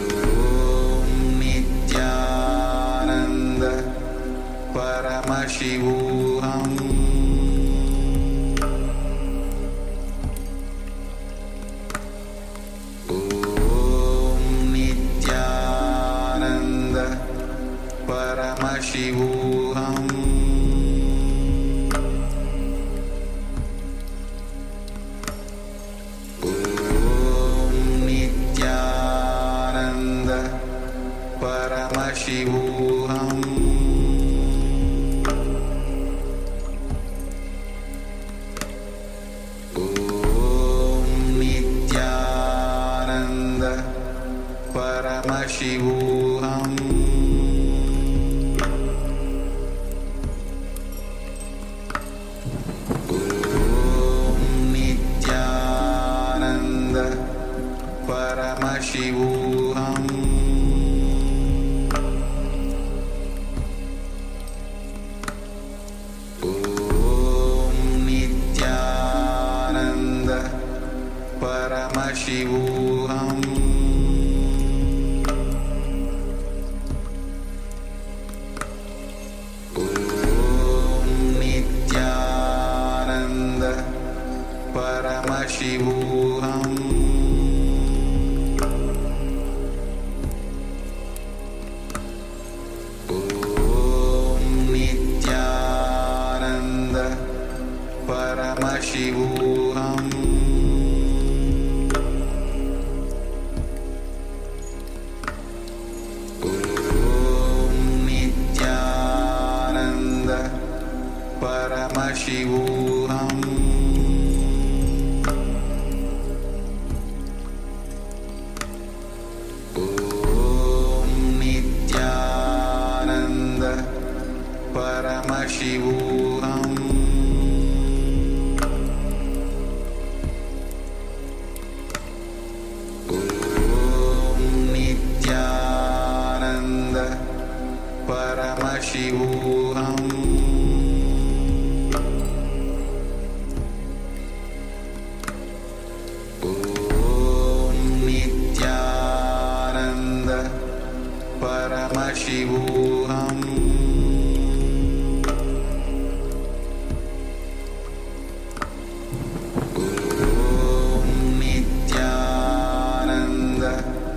Om Nityananda Paramashivoham Om Nityananda Paramashivoham Paramashivoham Om Nityananda Paramashivoham Om Nityananda Paramashivoham Paramashivoham Om Nityananda Paramashivoham Om Nityananda Paramashivoham Paramashivoham Om Nityananda Paramashivoham Om Nityananda Paramashivoham Paramashivoham Om Nityananda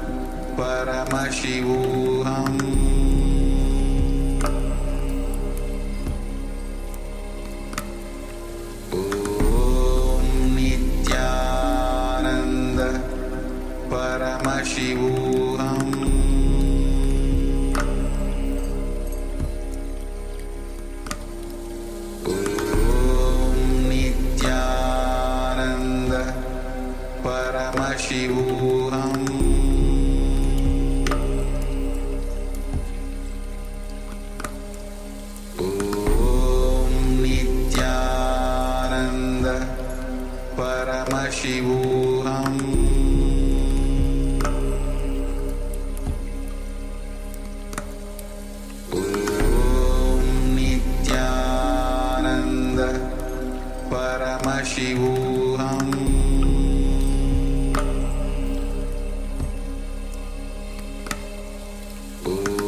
Paramashivoham Om Nityananda Paramashivoham Paramashivoham Om Nityananda Paramashivoham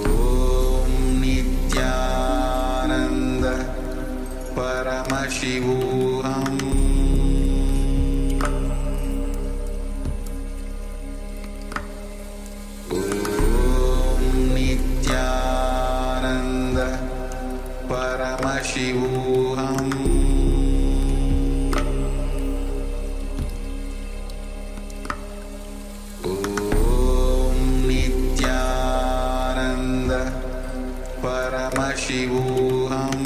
Om Nityananda Paramashivoham Paramashivoham Paramashivoham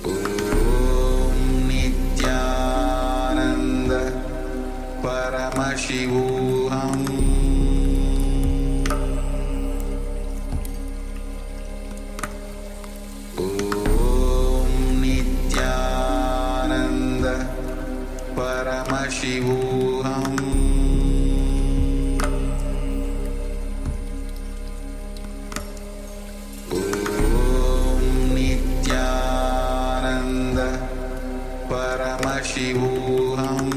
Om Nityananda Paramashivoham Om Nityananda Paramashivoham Paramashivoham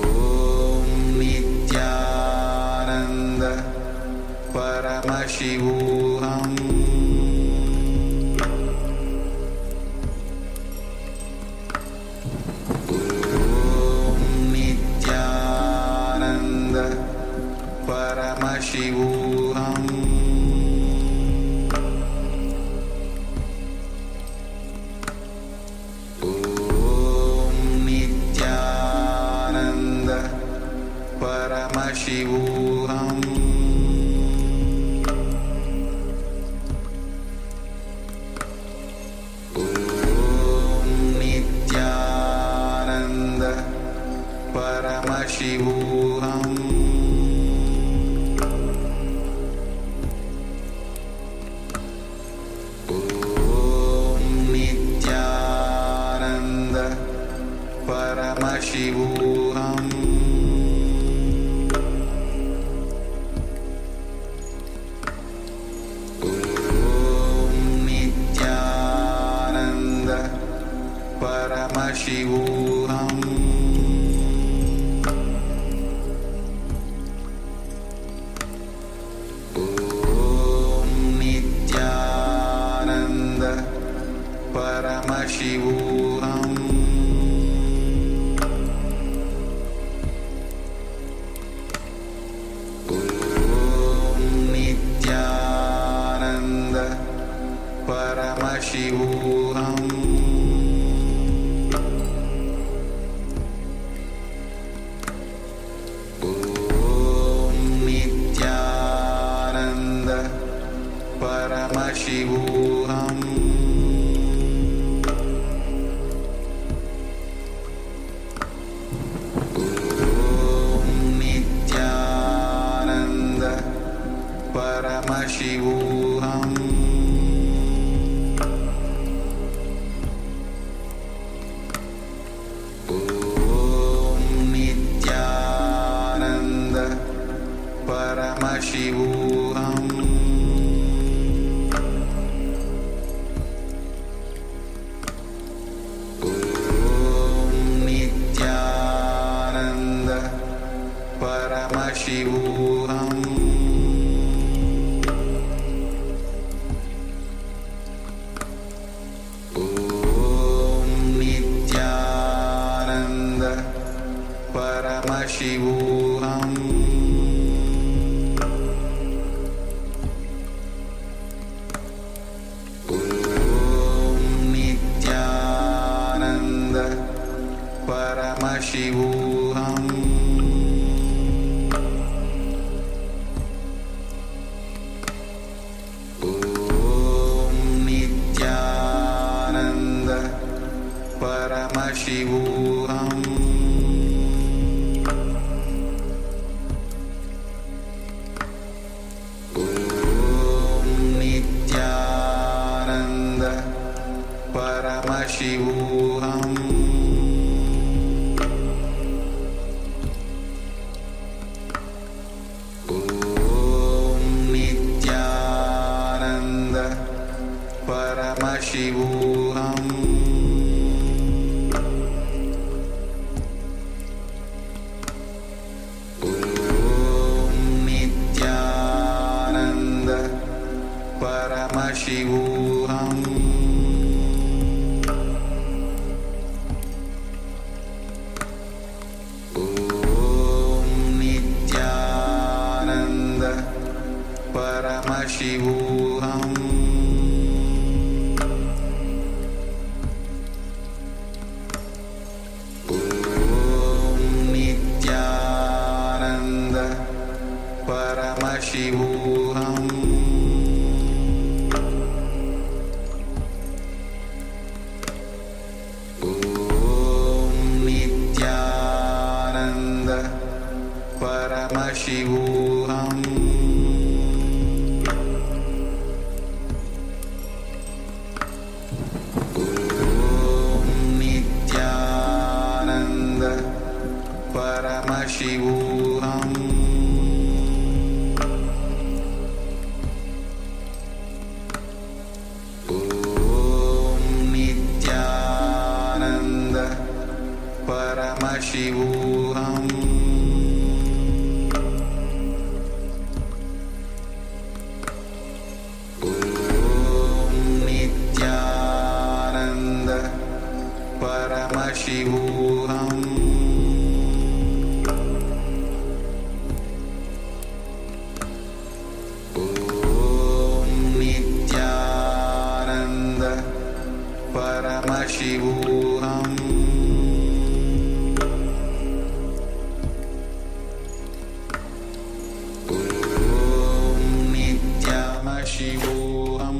Om Nityananda Paramashivoham Om Nityananda Paramashivoham Paramashivoham Om Nityananda Paramashivoham Om Nityananda Paramashivoham Paramashivoham Om Nityananda Paramashivoham Om Nityananda Paramashivoham Paramashivoham Om Nityananda Paramashivoham Om Nityananda Paramashivoham Paramashivoham Om Nityananda Paramashivoham Om Nityananda Paramashivoham Paramashivoham Om Nityananda Paramashivoham Om Nityananda Paramashivoham Paramashivoham Om Nityananda Paramashivoham Om Paramashivoham Om Nityananda Paramashivoham Om Nityananda Paramashivoham Shivoham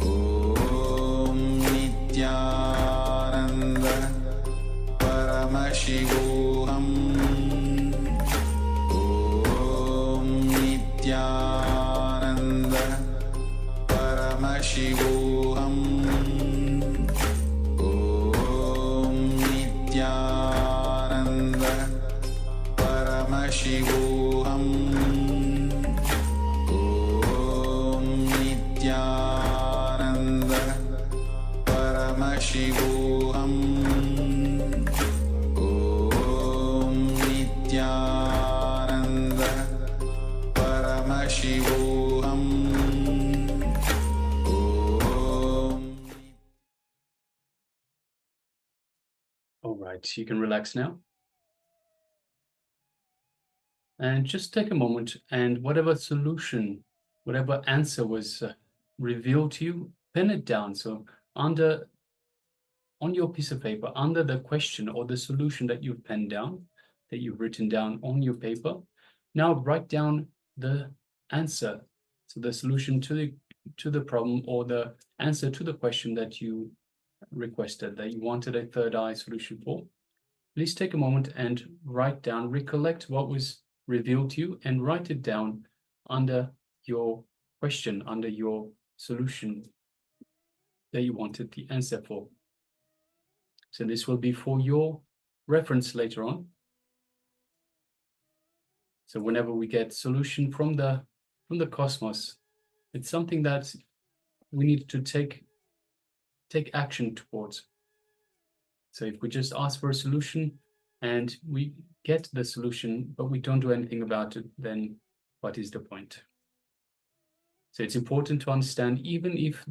Om Nityananda Paramashivoham Om Nityananda Paramashivoham Om Nityananda Paramashivoham Nityananda Paramashivoham Om Nityananda Paramashivoham Om. All right, you can relax now. And just take a moment, and whatever solution, whatever answer was revealed to you, pen it down. So on your piece of paper, under the question or the solution that you've penned down, that you've written down on your paper, now write down the answer. So the solution to the problem, or the answer to the question that you requested, that you wanted a third eye solution for. Please take a moment and write down, recollect what was revealed to you, and write it down under your question, under your solution that you wanted the answer for. So this will be for your reference later on. So whenever we get solution from the cosmos, it's something that we need to take action towards. So if we just ask for a solution and we get the solution, but we don't do anything about it, then what is the point? So it's important to understand, even if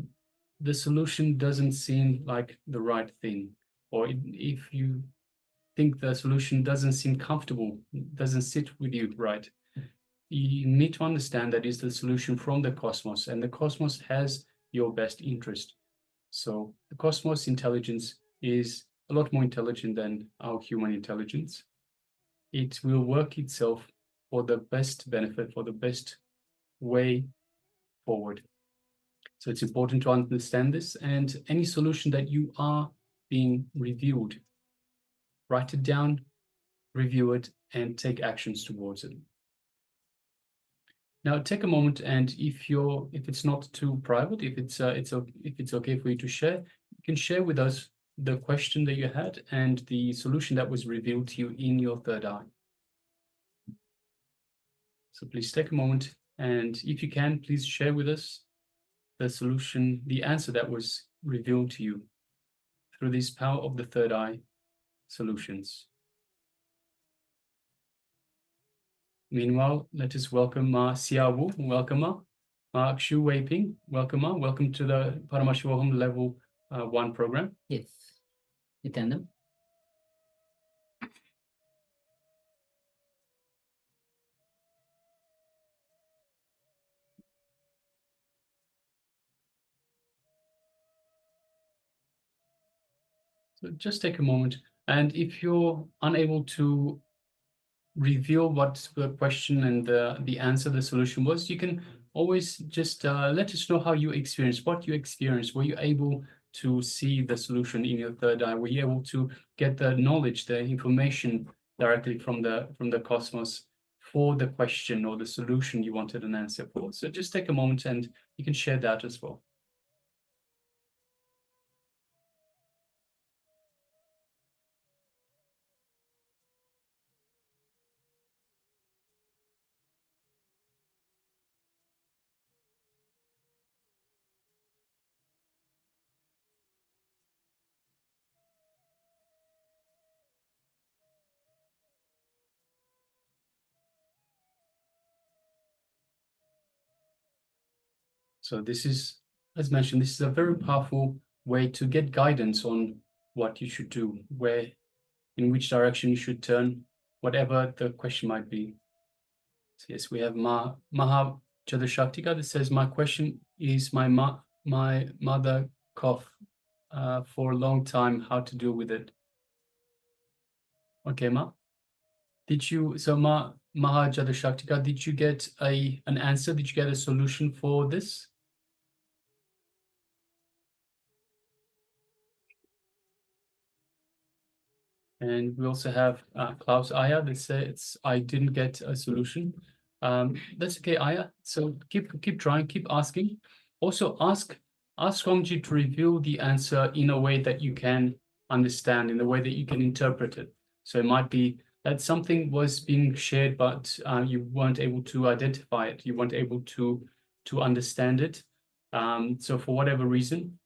the solution doesn't seem like the right thing, or if you think the solution doesn't seem comfortable, doesn't sit with you right, you need to understand that is the solution from the cosmos, and the cosmos has your best interest. So the cosmos intelligence is a lot more intelligent than our human intelligence. It will work itself for the best benefit, for the best way forward. So it's important to understand this, and any solution that you are being reviewed, write it down, review it, and take actions towards it. Now take a moment, and if it's not too private, if it's okay for you to share, you can share with us the question that you had and the solution that was revealed to you in your third eye. So please take a moment, and if you can, please share with us the solution, the answer that was revealed to you through this power of the third eye solutions. Meanwhile, let us welcome Ma Siawu, welcome Ma. Ma Kshu Weiping, welcome Ma. Welcome to the Paramashivoham Level 1 program. Yes. Nityananda. So just take a moment, and if you're unable to reveal what the question and the answer, the solution was, you can always just let us know how you experienced, what you experienced. Were you able to see the solution in your third eye? Were you able to get the knowledge, the information directly from the cosmos for the question or the solution you wanted an answer for? So just take a moment and you can share that as well. So this is, as mentioned, this is a very powerful way to get guidance on what you should do, where, in which direction you should turn, whatever the question might be. So yes, we have Maha Chadashaktika that says, my question is, my mother cough for a long time, how to deal with it? Okay, Ma. Did you, so Maha Chadashaktika, did you get an answer? Did you get a solution for this? And we also have Klaus Aya that says, I didn't get a solution. That's okay, Aya. So keep trying, keep asking. Also ask Swamiji to reveal the answer in a way that you can understand, in a way that you can interpret it. So it might be that something was being shared, but you weren't able to identify it. You weren't able to understand it. So for whatever reason.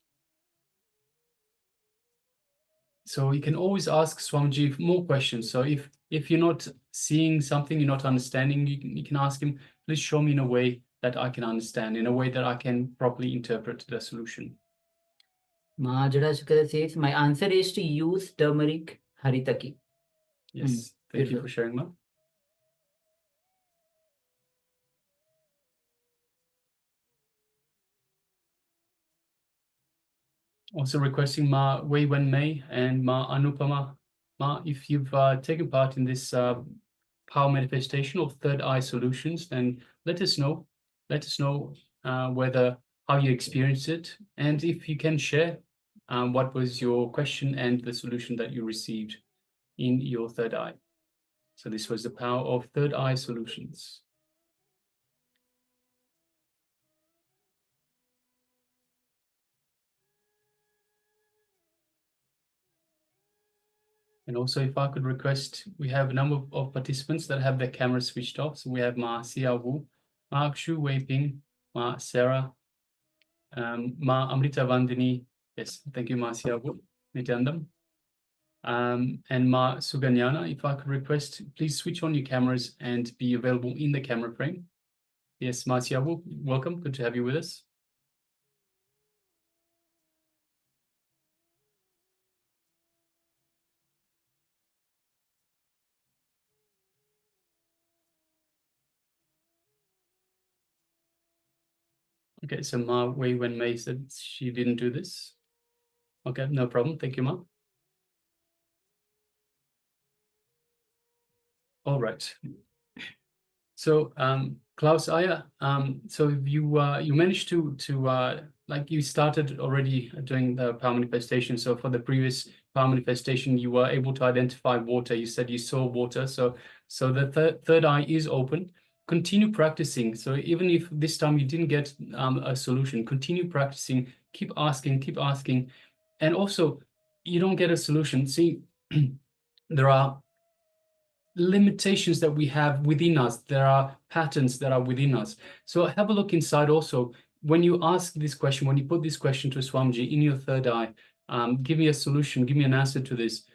So you can always ask Swamiji more questions. So if you're not seeing something, you're not understanding, you can ask him, please show me in a way that I can understand, in a way that I can properly interpret the solution. Mahajada Shukara says, my answer is to use turmeric haritaki. Yes, thank you for sharing, Ma. Also requesting Ma Wei Wen Mei and Ma Anupama. Ma, if you've taken part in this power manifestation of third eye solutions, then let us know. Let us know how you experienced it, and if you can share what was your question and the solution that you received in your third eye. So this was the power of third eye solutions. And also, if I could request, we have a number of participants that have their cameras switched off. So we have Ma Xia Wu, Ma Xu Wei Ping, Ma Sarah, Ma Amrita Vandini. Yes, thank you, Ma Xia Wu, Nityanandam. And Ma Suganyana, if I could request, please switch on your cameras and be available in the camera frame. Yes, Ma Xia Wu, welcome. Good to have you with us. Okay, so Ma Wei Wen Mei said she didn't do this. Okay, no problem. Thank you, Ma. All right. So Klaus Aya, so you managed to like you started already doing the power manifestation. So for the previous power manifestation, you were able to identify water. You said you saw water. So the third eye is open. Continue practicing. So even if this time you didn't get a solution, continue practicing. Keep asking, and also you don't get a solution. See, there are limitations that we have within us. There are patterns that are within us. So have a look inside also. When you ask this question, when you put this question to Swamiji in your third eye, give me a solution, give me an answer to this.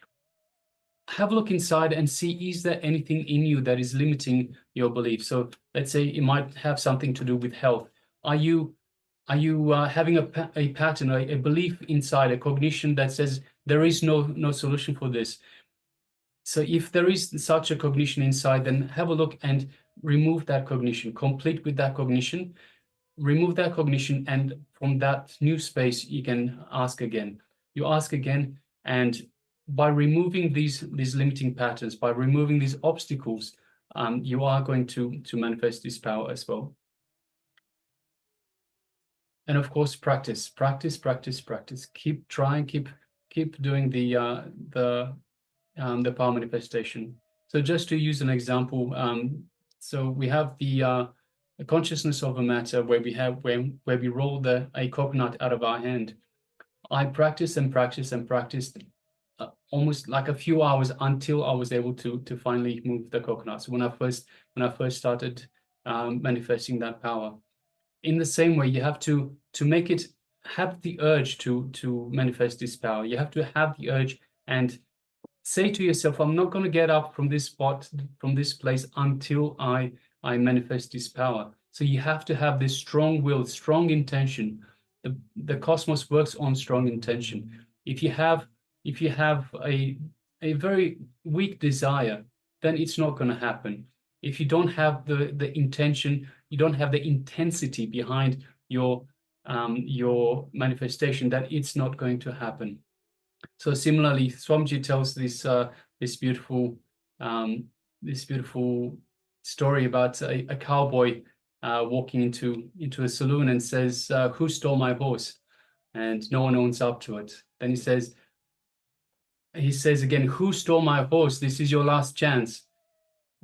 Have a look inside and see, is there anything in you that is limiting your belief? So let's say it might have something to do with health. Are you having a pattern, a belief inside, a cognition that says there is no solution for this? So if there is such a cognition inside, then have a look and remove that cognition, complete with that cognition, remove that cognition, and from that new space, you can ask again. You ask again, and by removing these limiting patterns, by removing these obstacles, you are going to manifest this power as well. And of course, practice. Keep trying, keep doing the power manifestation. So just to use an example, so we have the consciousness of a matter where we roll a coconut out of our hand. I practiced almost like a few hours until I was able to finally move the coconut. So when I first started manifesting that power. In the same way, you have to make it have the urge to manifest this power. You have to have the urge and say to yourself, I'm not going to get up from this spot, from this place, until I manifest this power. So you have to have this strong will, strong intention. The cosmos works on strong intention. If you have a very weak desire, then it's not going to happen. If you don't have the intention, you don't have the intensity behind your manifestation, that it's not going to happen. So similarly, Swamiji tells this beautiful story about a cowboy walking into a saloon and says, "Who stole my horse?" And no one owns up to it. Then he says again, "Who stole my horse? This is your last chance."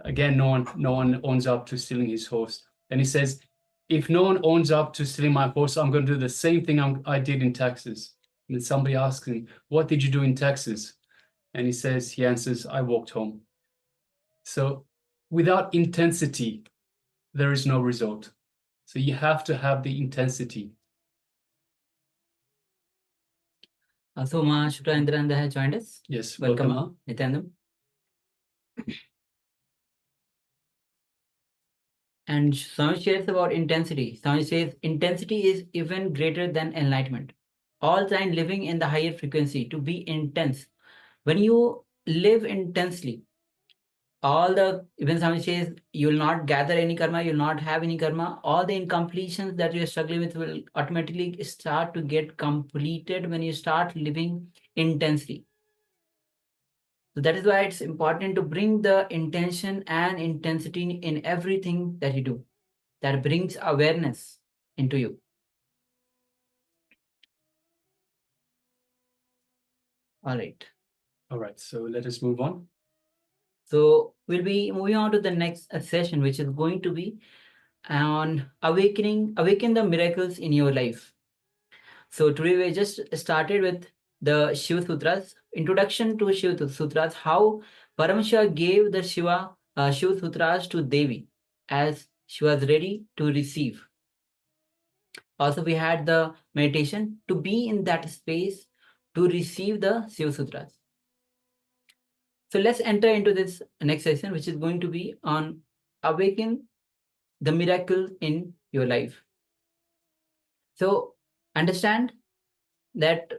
Again, no one owns up to stealing his horse. Then he says, "If no one owns up to stealing my horse, I'm going to do the same thing I did in Texas." And then somebody asks him, "What did you do in Texas?" And he answers, "I walked home." So without intensity, there is no result. So you have to have the intensity. So Ma Shukla Indrananda has joined us. Yes, Welcome, welcome. Nityanandam. And Swami shares about intensity. Swami says intensity is even greater than enlightenment. All time living in the higher frequency, to be intense. When you live intensely, even Swami says you will not gather any karma, you will not have any karma. All the incompletions that you are struggling with will automatically start to get completed when you start living intensely. So that is why it's important to bring the intention and intensity in everything that you do. That brings awareness into you. All right. So let us move on. So we'll be moving on to the next session, which is going to be on awaken the miracles in your life. So today we just started with the Shiva Sutras, introduction to Shiva Sutras, how Paramashiva gave the Shiva Sutras to Devi as she was ready to receive. Also, we had the meditation to be in that space to receive the Shiva Sutras. So let's enter into this next session, which is going to be on awaken the miracle in your life. So understand that.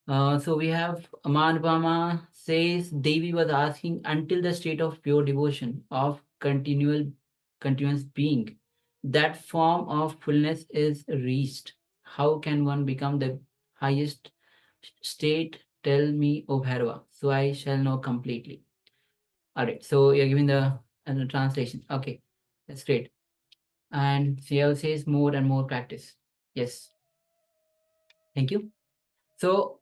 So we have Amanupama says Devi was asking until the state of pure devotion of continuous being, that form of fullness is reached. How can one become the highest state? Tell me, O Bhairava, so I shall know completely. All right, so you're giving the translation. Okay, that's great. And CL says more and more practice. Yes. Thank you. So,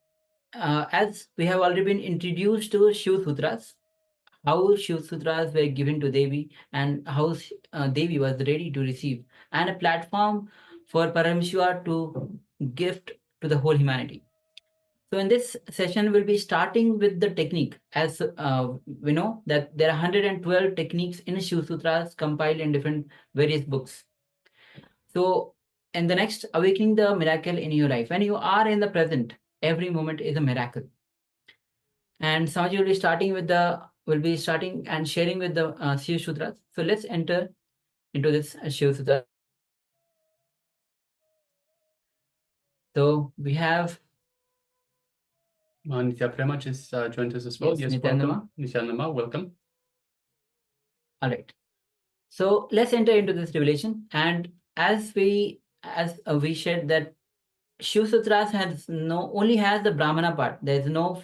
as we have already been introduced to Shiva Sutras, how Shiva Sutras were given to Devi and how Devi was ready to receive, and a platform for Paramashiva to gift to the whole humanity. So in this session, we'll be starting with the technique. As we know that there are 112 techniques in Shiva Sutras compiled in different various books. So in the next, awakening the miracle in your life. When you are in the present, every moment is a miracle. And Samaji will be starting and sharing with the Shiva Sutras. So let's enter into this Shiva Sutra. So we have Nitya Prema just joined us as well. Yes, welcome. Nityananda, welcome. All right. So let's enter into this revelation. And as we shared that Shiva Sutras only has the Brahmana part. There is no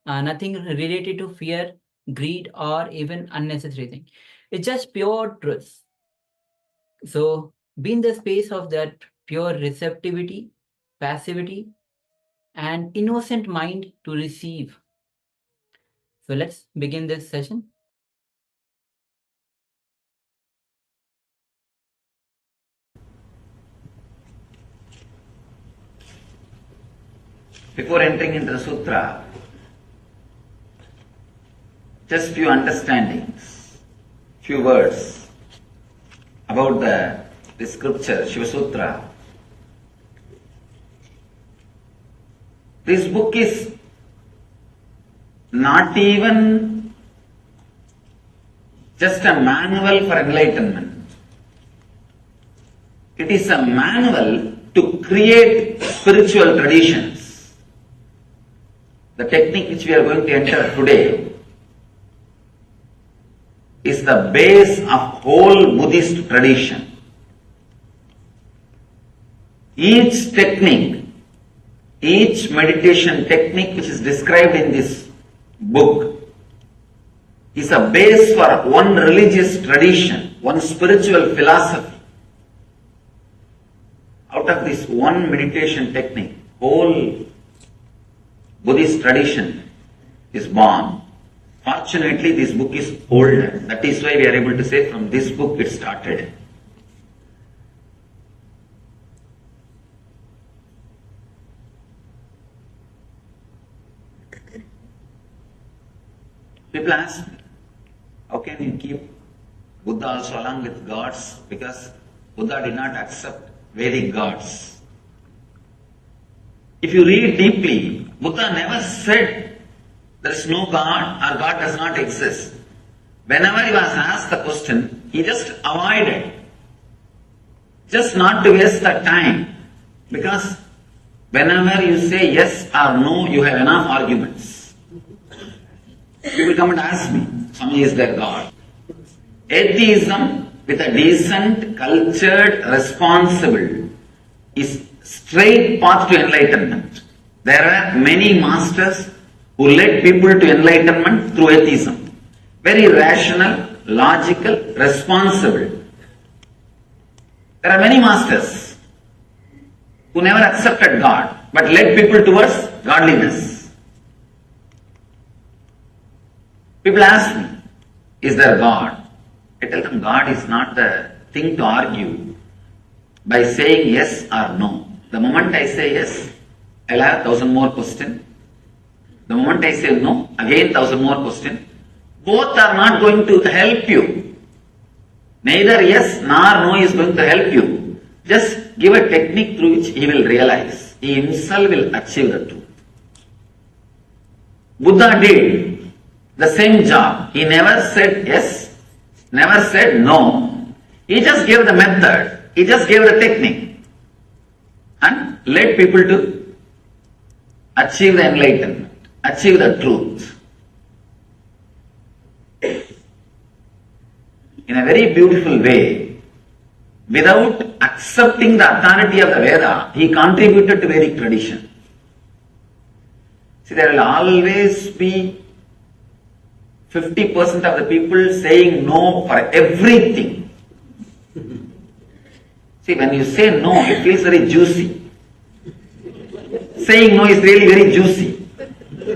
nothing related to fear, greed, or even unnecessary thing. It's just pure truth. So be in the space of that pure receptivity, passivity, and innocent mind to receive. So let's begin this session. Before entering into the sutra, just few understandings, few words about the scripture, Shiva Sutra. This book is not even just a manual for enlightenment. It is a manual to create spiritual traditions. The technique which we are going to enter today is the base of whole Buddhist tradition. Each technique, each meditation technique which is described in this book is a base for one religious tradition, one spiritual philosophy. Out of this one meditation technique, whole Buddhist tradition is born. Fortunately, this book is older. That is why we are able to say from this book it started. People ask me, how can you keep Buddha also along with gods? Because Buddha did not accept Vedic gods. If you read deeply, Buddha never said there is no God or God does not exist. Whenever he was asked the question, he just avoided. Just not to waste the time. Because whenever you say yes or no, you have enough arguments. People come and ask me, Swami, is there God? Atheism with a decent, cultured, responsible is straight path to enlightenment. There are many masters who led people to enlightenment through atheism. Very rational, logical, responsible. There are many masters who never accepted God but led people towards godliness. People ask me, is there God? I tell them God is not the thing to argue by saying yes or no. The moment I say yes, I'll have 1,000 more questions. The moment I say no, again 1,000 more questions. Both are not going to help you. Neither yes nor no is going to help you. Just give a technique through which he will realize. He himself will achieve the truth. Buddha did the same job. He never said yes, never said no. He just gave the method. He just gave the technique and led people to achieve the enlightenment, achieve the truth. In a very beautiful way, without accepting the authority of the Veda, he contributed to Vedic tradition. See, there will always be 50% of the people saying no for everything. See, when you say no, it feels very juicy. Saying no is really very juicy.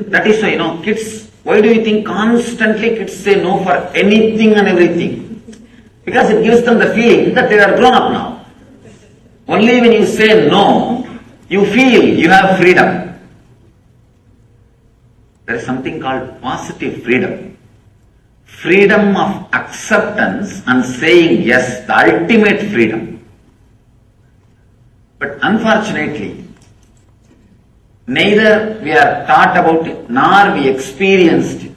That is why, kids, why do you think constantly kids say no for anything and everything? Because it gives them the feeling that they are grown up now. Only when you say no, you feel you have freedom. There is something called positive freedom. Freedom of acceptance and saying yes, the ultimate freedom. But unfortunately, neither we are taught about it, nor we experienced it.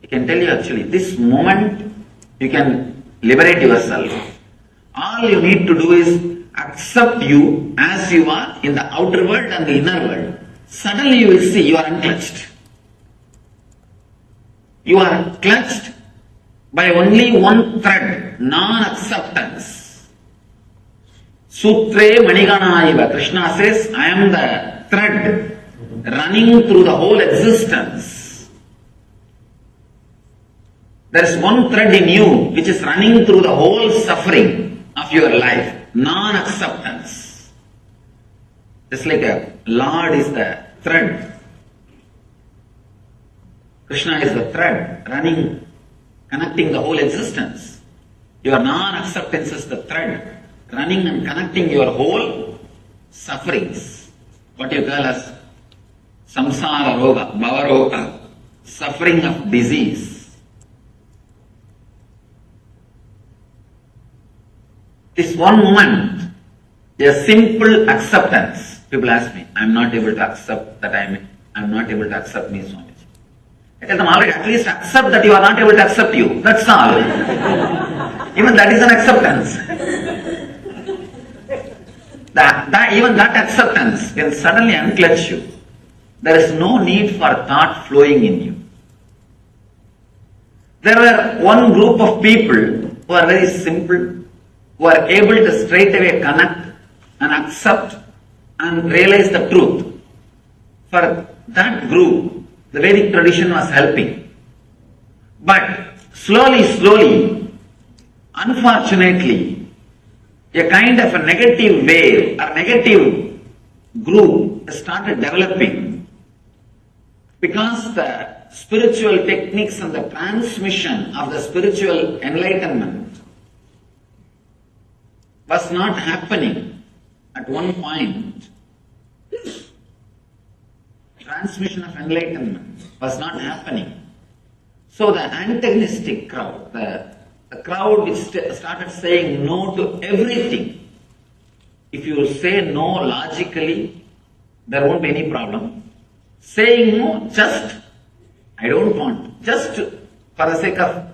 I can tell you actually, this moment you can liberate yourself. All you need to do is accept you as you are in the outer world and the inner world. Suddenly you will see you are unclutched. You are clutched by only one thread, non-acceptance. Sutre Maniganaiva. Krishna says, I am the thread running through the whole existence. There is one thread in you which is running through the whole suffering of your life. Non-acceptance. Just like a Lord is the thread. Krishna is the thread running, connecting the whole existence. Your non-acceptance is the thread running and connecting your whole sufferings. What you call as samsara roga, bhava roga, suffering of disease. This one moment, a simple acceptance. People ask me, I am not able to accept that I am not able to accept me, Swami. I tell them, already at least accept that you are not able to accept you. That's all. Even that is an acceptance. even that acceptance can suddenly unclutch you. There is no need for thought flowing in you. There were one group of people who are very simple, who are able to straight away connect and accept and realize the truth. For that group, the Vedic tradition was helping. But slowly, unfortunately, a kind of a negative wave or negative group started developing because the spiritual techniques and the transmission of the spiritual enlightenment was not happening at one point. Transmission of enlightenment was not happening. So the antagonistic crowd, the crowd which started saying no to everything. If you say no logically, there won't be any problem. Saying no, just, I don't want, just for the sake of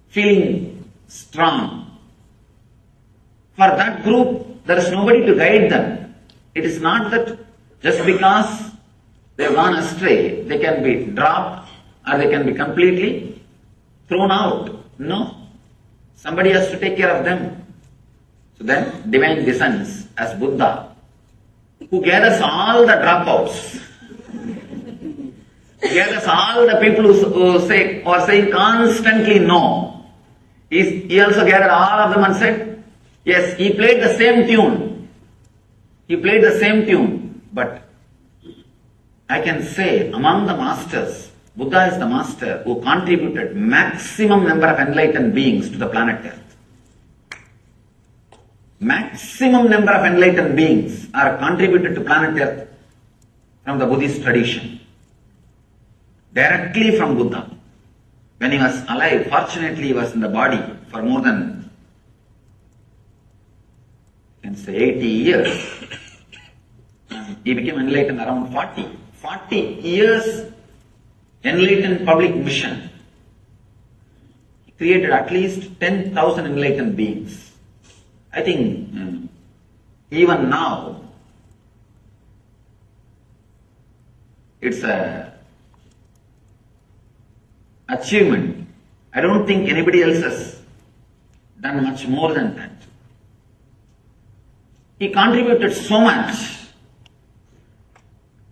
feeling strong. For that group, there is nobody to guide them. It is not that just because they have gone astray, they can be dropped or they can be completely thrown out. No. Somebody has to take care of them. So then, divine descends as Buddha, who gathers all the dropouts, gathers all the people who are saying constantly no. He also gathered all of them and said, yes, he played the same tune. He played the same tune. But I can say among the masters, Buddha is the master who contributed maximum number of enlightened beings to the planet Earth. Maximum number of enlightened beings are contributed to planet Earth from the Buddhist tradition. Directly from Buddha. When he was alive, fortunately he was in the body for more than, you can say, 80 years. He became enlightened around 40. 40 years enlightened public mission. He created at least 10,000 enlightened beings. I think even now, it's a achievement. I don't think anybody else has done much more than that. He contributed so much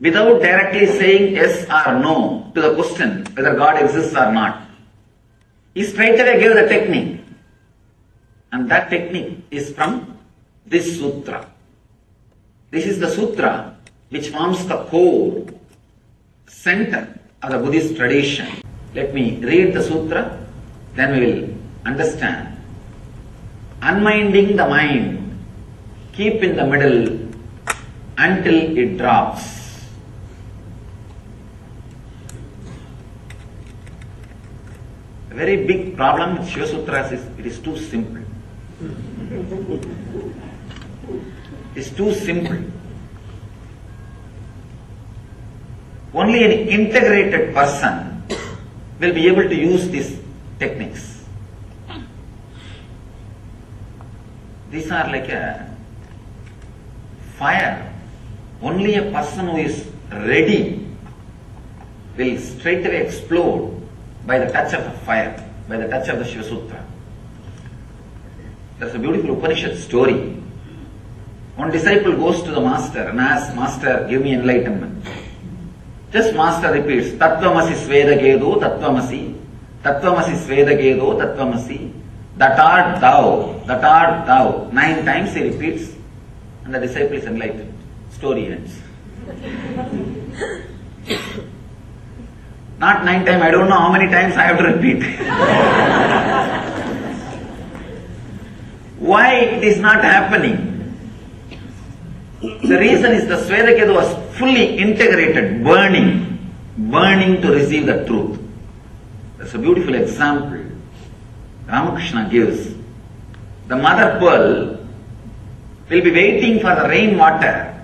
without directly saying yes or no to the question whether God exists or not. He straight away gave the technique. And that technique is from this sutra. This is the sutra which forms the core, center of the Buddhist tradition. Let me read the sutra, then we will understand. Unminding the mind, keep in the middle until it drops. A very big problem with Shiva Sutras is it is too simple. It is too simple. Only an integrated person will be able to use these techniques. These are like a fire. Only a person who is ready will straight away explode by the touch of the fire, by the touch of the Shiva Sutra. There's a beautiful Upanishad story. One disciple goes to the master and asks, Master, give me enlightenment. Just master repeats, Tattvamasi Svedagedo Tattvamasi, Tattvamasi Svedagedo Tattvamasi, that art thou, that art thou. 9 times he repeats and the disciple is enlightened. Story ends. Not 9 times, I don't know how many times I have to repeat. Why it is not happening? The reason is the Svedaketu was fully integrated, burning to receive the truth. That's a beautiful example Ramakrishna gives. The mother pearl will be waiting for the rainwater.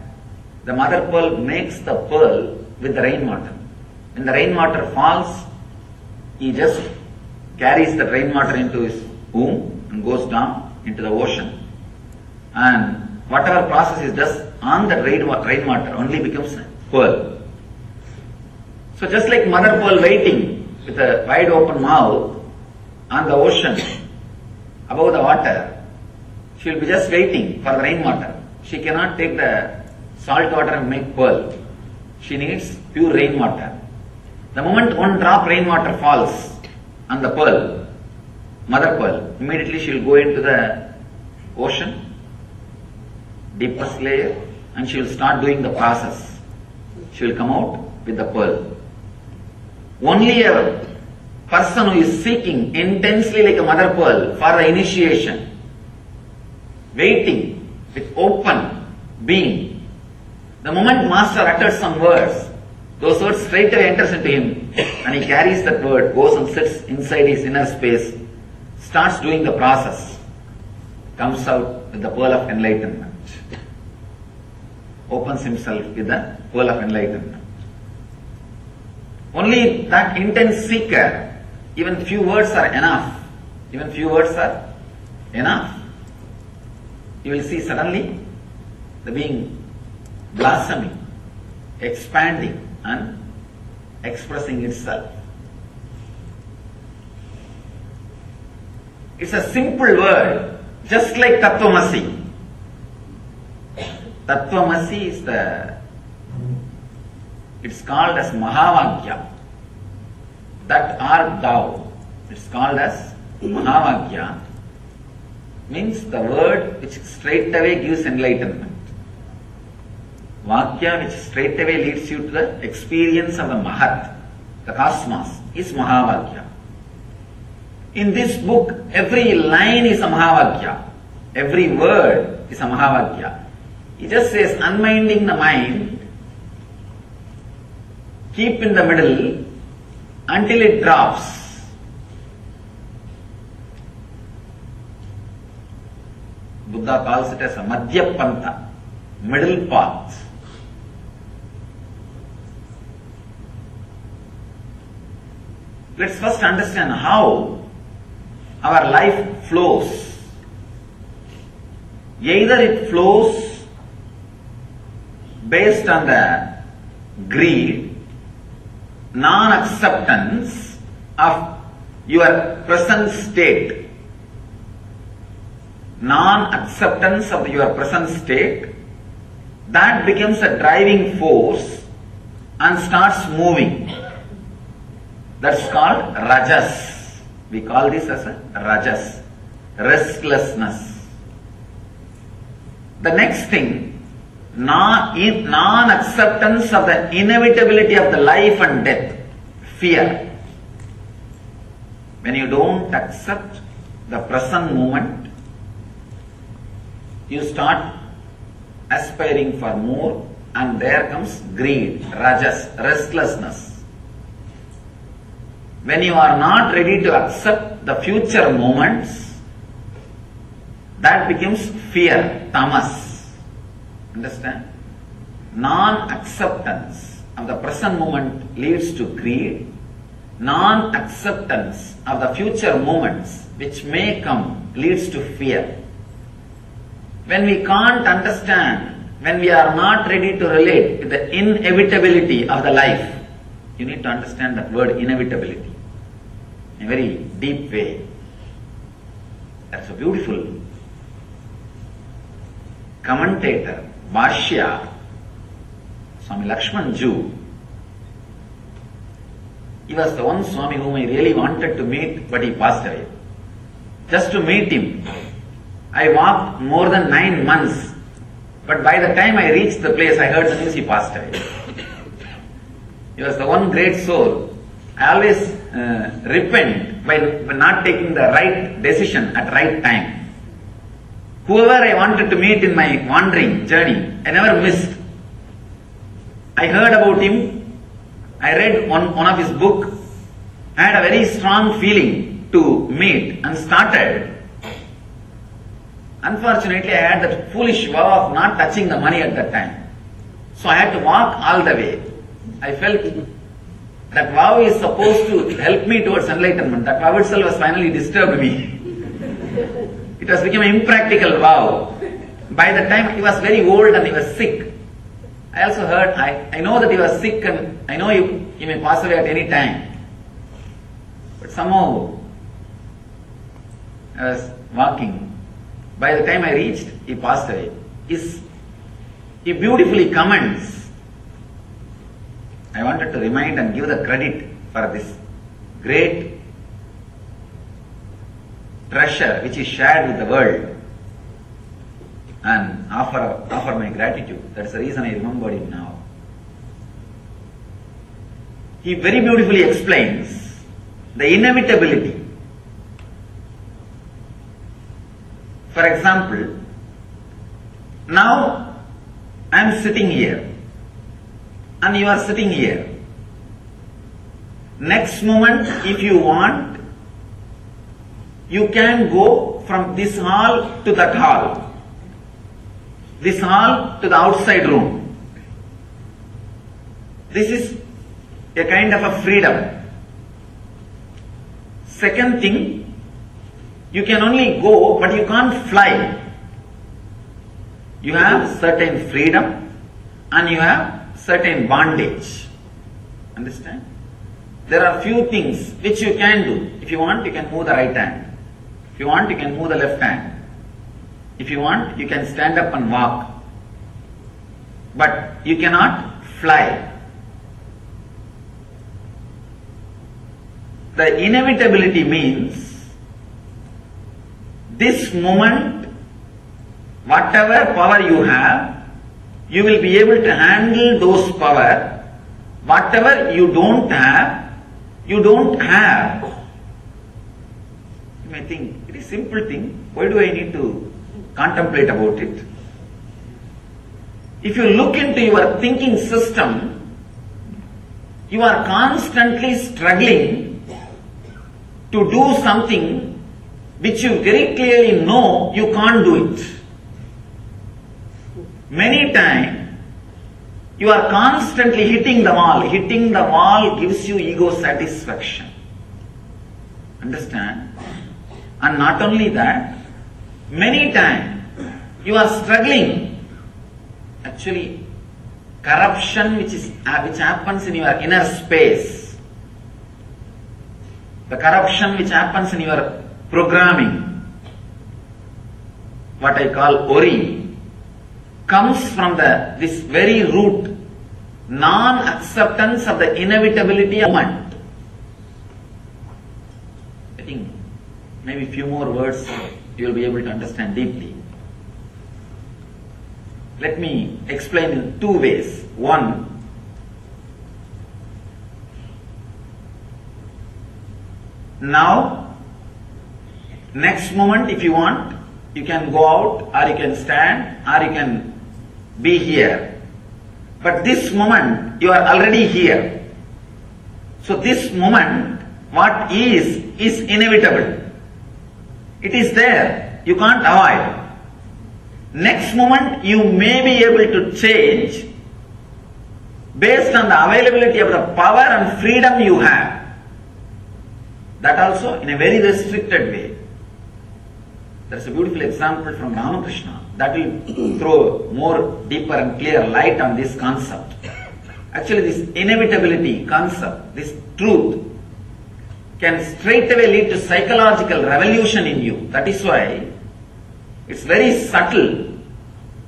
The mother pearl makes the pearl with the rainwater. When the rainwater falls, he just carries the rainwater into his womb and goes down into the ocean. And whatever process is does on the rainwater only becomes pearl. So just like mother pearl waiting with a wide open mouth on the ocean above the water, she will be just waiting for the rainwater. She cannot take the salt water and make pearl. She needs pure rainwater. The moment one drop rainwater falls on the pearl, mother pearl, immediately she will go into the ocean, deepest layer, and she will start doing the process. She will come out with the pearl. Only a person who is seeking intensely like a mother pearl for the initiation, waiting with open being, the moment master utters some words, those words straight away enters into him and he carries that word, goes and sits inside his inner space, starts doing the process, comes out with the pearl of enlightenment, opens himself with the pearl of enlightenment. Only that intense seeker, even few words are enough. Even few words are enough. You will see suddenly the being blossoming, expanding and expressing itself. It's a simple word, just like Tattvamasi. Tattvamasi is it's called as Mahavagya. That art thou, it's called as Mahavagya, means the word which straight away gives enlightenment. Vakya, which straight away leads you to the experience of the Mahat, the cosmos, is Mahavagya. In this book, every line is a Mahavagya. Every word is a Mahavagya. He just says, unminding the mind, keep in the middle until it drops. Buddha calls it as a Madhyapanta, middle path. Let's first understand how our life flows. Either it flows based on the greed, non-acceptance of your present state, non-acceptance of your present state, that becomes a driving force and starts moving. That's called rajas. We call this as a rajas, restlessness. The next thing, non-acceptance of the inevitability of the life and death, fear. When you don't accept the present moment, you start aspiring for more, and there comes greed, rajas, restlessness. When you are not ready to accept the future moments, that becomes fear, tamas. Understand? Non-acceptance of the present moment leads to greed. Non-acceptance of the future moments which may come leads to fear. When we can't understand, when we are not ready to relate to the inevitability of the life, you need to understand that word inevitability in a very deep way. That's a beautiful commentator, Bhashya, Swami Lakshman Ju. He was the one Swami whom I really wanted to meet, but he passed away. Just to meet him, I walked more than 9 months, but by the time I reached the place, I heard the news he passed away. He was the one great soul. I always repent by not taking the right decision at right time. Whoever I wanted to meet in my wandering journey, I never missed. I heard about him, I read one of his book, I had a very strong feeling to meet and started. Unfortunately, I had that foolish vow of not touching the money at that time. So I had to walk all the way. I felt that vow is supposed to help me towards enlightenment. That vow itself has finally disturbed me. It has become an impractical vow. by the time he was very old and he was sick. I also heard, I know that he was sick and I know he may pass away at any time. But somehow I was walking. By the time I reached, he passed away. He beautifully comments. I wanted to remind and give the credit for this great treasure which is shared with the world, and offer my gratitude. That's the reason I remembered him now. He very beautifully explains the inevitability. For example, now I am sitting here and you are sitting here. Next moment, if you want, you can go from this hall to that hall, this hall to the outside room. This is a kind of a freedom. Second thing, you can only go, but you can't fly. You have certain freedom and you have certain bondage. Understand? There are few things which you can do. If you want, you can move the right hand. If you want, you can move the left hand. If you want, you can stand up and walk. But you cannot fly. The inevitability means this moment, whatever power you have, you will be able to handle those power. Whatever you don't have, you don't have. You may think, it is a simple thing. Why do I need to contemplate about it? If you look into your thinking system, you are constantly struggling to do something which you very clearly know you can't do it. Many times, you are constantly hitting the wall. Hitting the wall gives you ego satisfaction. Understand? And not only that, many times you are struggling. Actually, corruption which happens in your inner space, the corruption which happens in your programming, what I call ori, comes from this very root, non-acceptance of the inevitability of moment. I think maybe few more words you will be able to understand deeply. Let me explain in two ways. One, now, next moment if you want, you can go out or you can stand or you can be here. But this moment, you are already here. So this moment, what is inevitable. It is there. You can't avoid. Next moment, you may be able to change based on the availability of the power and freedom you have. That also in a very restricted way. There is a beautiful example from Ramakrishna that will throw more deeper and clear light on this concept. Actually, this inevitability concept, this truth, can straightaway lead to psychological revolution in you. That is why it's very subtle,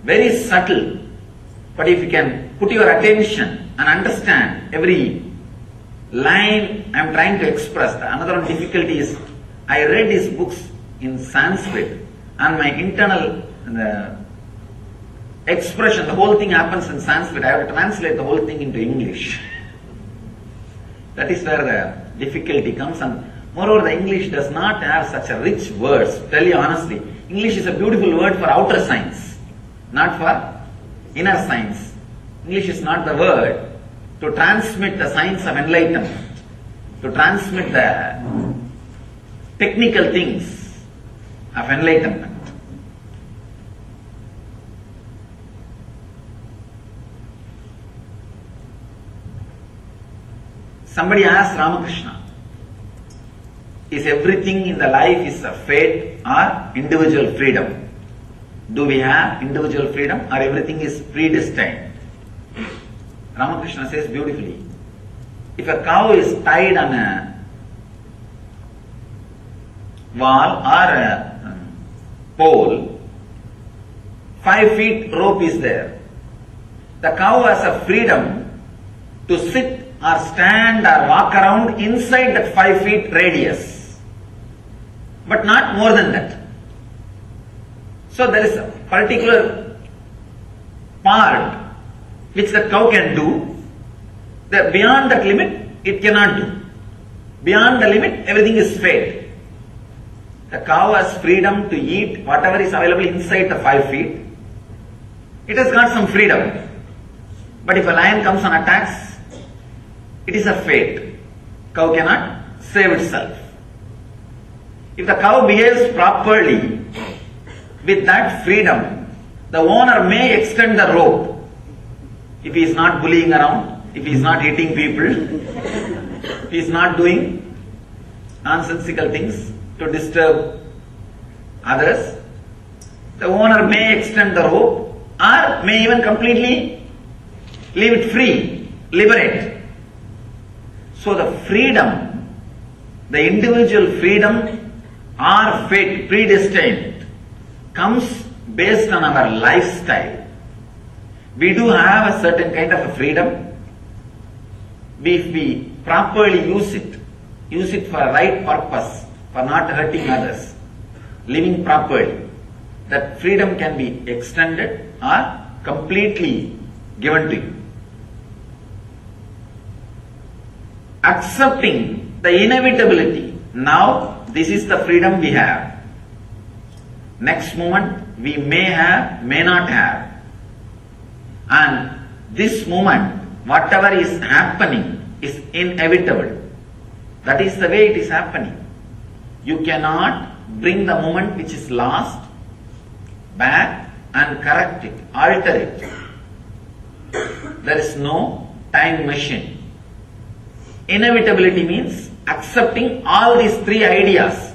but if you can put your attention and understand every line I am trying to express. Another difficulty is, I read his books in Sanskrit and my internal expression, the whole thing happens in Sanskrit. I have to translate the whole thing into English. That is where the difficulty comes, and moreover the English does not have such a rich words. Tell you honestly, English is a beautiful word for outer science, not for inner science. English is not the word to transmit the science of enlightenment, to transmit the technical things of enlightenment. Somebody asked Ramakrishna, is everything in the life is a fate or individual freedom? Do we have individual freedom or everything is predestined? Ramakrishna says beautifully, if a cow is tied on a wall or a pole, 5 feet rope is there. The cow has a freedom to sit or stand or walk around inside that 5 feet radius, but not more than that. So there is a particular part which the cow can do. That beyond that limit, it cannot do. Beyond the limit, everything is fate. The cow has freedom to eat whatever is available inside the 5 feet. It has got some freedom. But if a lion comes and attacks, it is a fate. Cow cannot save itself. If the cow behaves properly, with that freedom, the owner may extend the rope. If he is not bullying around, if he is not hitting people, if he is not doing nonsensical things to disturb others, the owner may extend the rope or may even completely leave it free, liberate. So the freedom, the individual freedom or fate, predestined, comes based on our lifestyle. We do have a certain kind of a freedom if we properly use it for a right purpose, for not hurting others, living properly. That freedom can be extended or completely given to you. Accepting the inevitability. Now, this is the freedom we have. Next moment, we may have, may not have. And this moment, whatever is happening is inevitable. That is the way it is happening. You cannot bring the moment which is lost back and correct it, alter it. There is no time machine. Inevitability means accepting all these 3 ideas.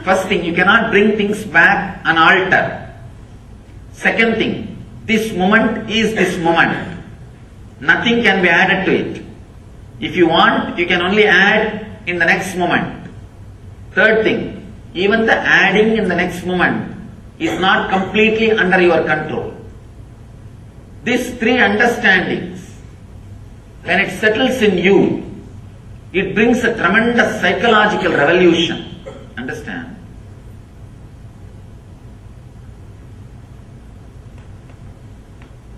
First thing, you cannot bring things back and alter. Second thing, this moment is this moment. Nothing can be added to it. If you want, you can only add in the next moment. Third thing, even the adding in the next moment is not completely under your control. These 3 understandings, when it settles in you, it brings a tremendous psychological revolution. Understand?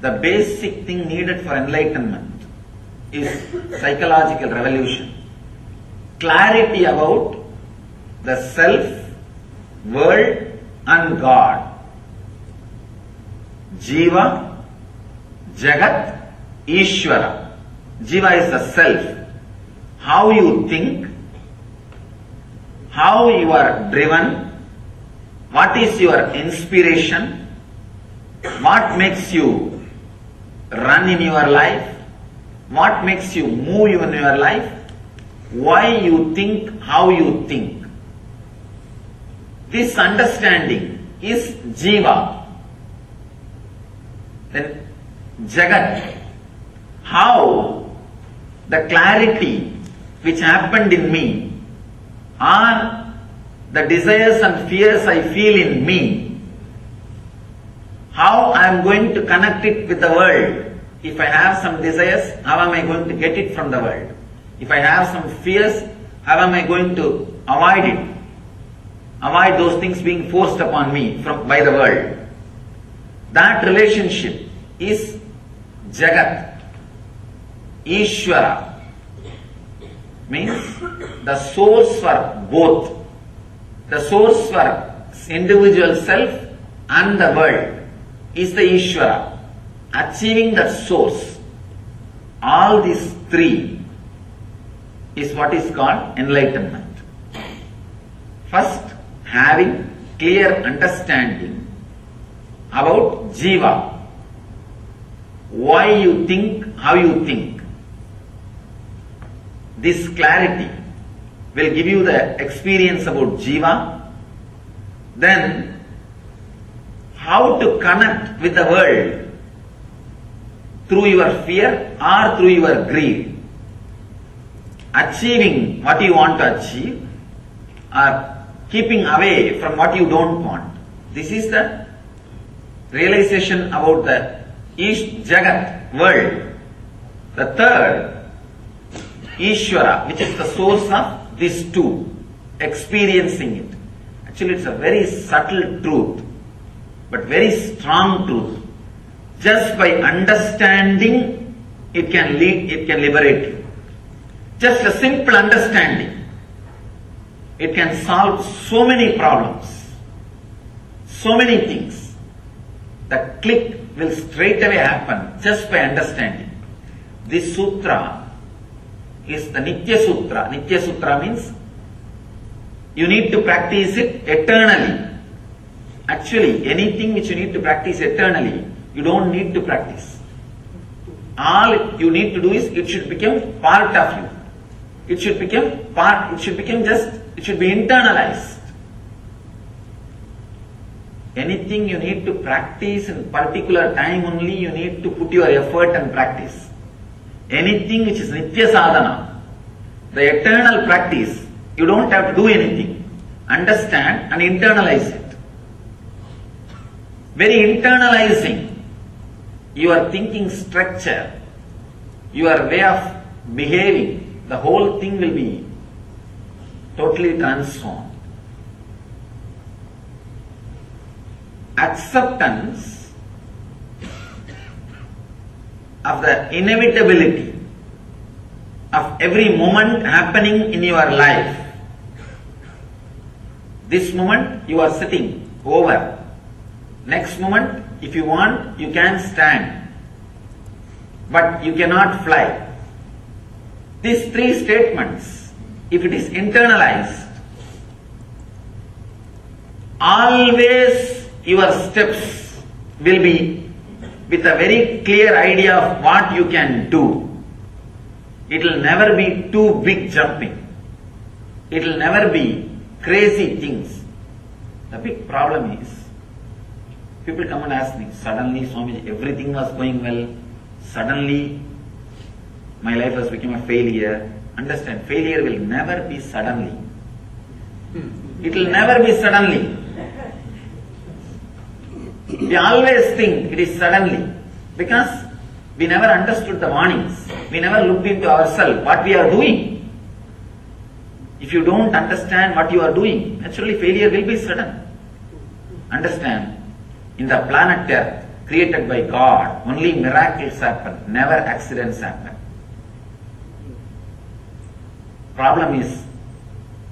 The basic thing needed for enlightenment is psychological revolution. Clarity about the self, world and God. Jiva, Jagat, Ishvara. Jiva is the self. How you think, how you are driven, what is your inspiration, what makes you run in your life, what makes you move in your life, why you think, how you think. This understanding is Jiva. Then Jagat, how the clarity which happened in me or the desires and fears I feel in me, how I am going to connect it with the world. If I have some desires, how am I going to get it from the world? If I have some fears, how am I going to avoid it? Avoid those things being forced upon me by the world. That relationship is Jagat. Ishvara means the source for both. The source for individual self and the world is the Ishvara. Achieving that source, all these 3 is what is called enlightenment. First, having clear understanding about Jiva. Why you think, how you think. This clarity will give you the experience about Jiva. Then, how to connect with the world through your fear or through your greed. Achieving what you want to achieve or keeping away from what you don't want. This is the realization about the Ish Jagat world. The third, Ishvara, which is the source of these two, experiencing it. Actually, it's a very subtle truth, but very strong truth. Just by understanding, it can liberate you. Just a simple understanding, it can solve so many problems, so many things. The click will straight away happen just by understanding. This sutra is the Nitya Sutra. Nitya Sutra means you need to practice it eternally. Actually, anything which you need to practice eternally, you don't need to practice. All you need to do is it should become part of you. It should be internalized. Anything you need to practice in particular time only, you need to put your effort and practice. Anything which is Nitya Sadhana, the eternal practice, you don't have to do anything. Understand and internalize it. Very internalizing your thinking structure, your way of behaving, the whole thing will be totally transformed. Acceptance of the inevitability of every moment happening in your life. This moment you are sitting over. Next moment, if you want, you can stand. But you cannot fly. These three statements, if it is internalized, always your steps will be with a very clear idea of what you can do. It will never be too big jumping. It will never be crazy things. The big problem is, people come and ask me, suddenly Swami, everything was going well, suddenly my life has become a failure. Understand, failure will never be suddenly. It will never be suddenly. We always think it is suddenly because we never understood the warnings. We never looked into ourselves, what we are doing. If you don't understand what you are doing, naturally failure will be sudden. Understand, in the planet Earth, created by God, only miracles happen, never accidents happen. Problem is,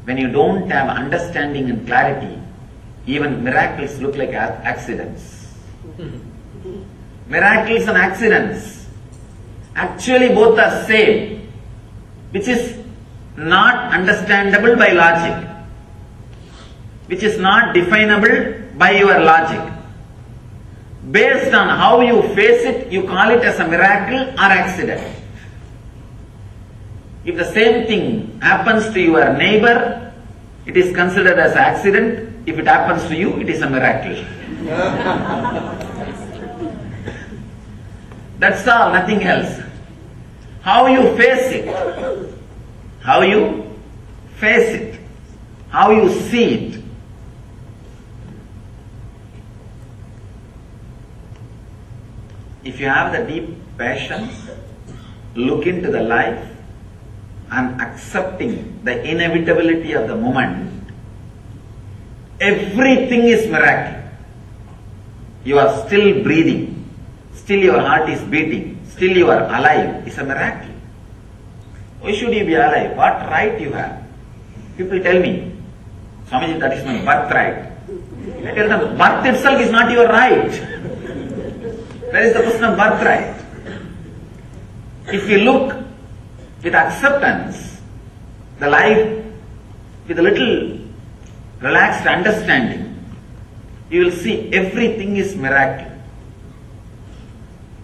when you don't have understanding and clarity, even miracles look like accidents. Miracles and accidents, actually both are same, which is not understandable by logic, which is not definable by your logic. Based on how you face it, you call it as a miracle or accident. If the same thing happens to your neighbor, it is considered as accident. If it happens to you, it is a miracle. That's all, nothing else. How you face it, how you face it, how you see it. If you have the deep passion, look into the life and accepting the inevitability of the moment, everything is miracle. You are still breathing, still your heart is beating, still you are alive. It's a miracle. Why should you be alive? What right you have? People tell me, Swamiji, that is my birthright. I tell them, birth itself is not your right. Where is the question of birthright? If you look with acceptance, the life with a little relaxed understanding, you will see everything is miracle.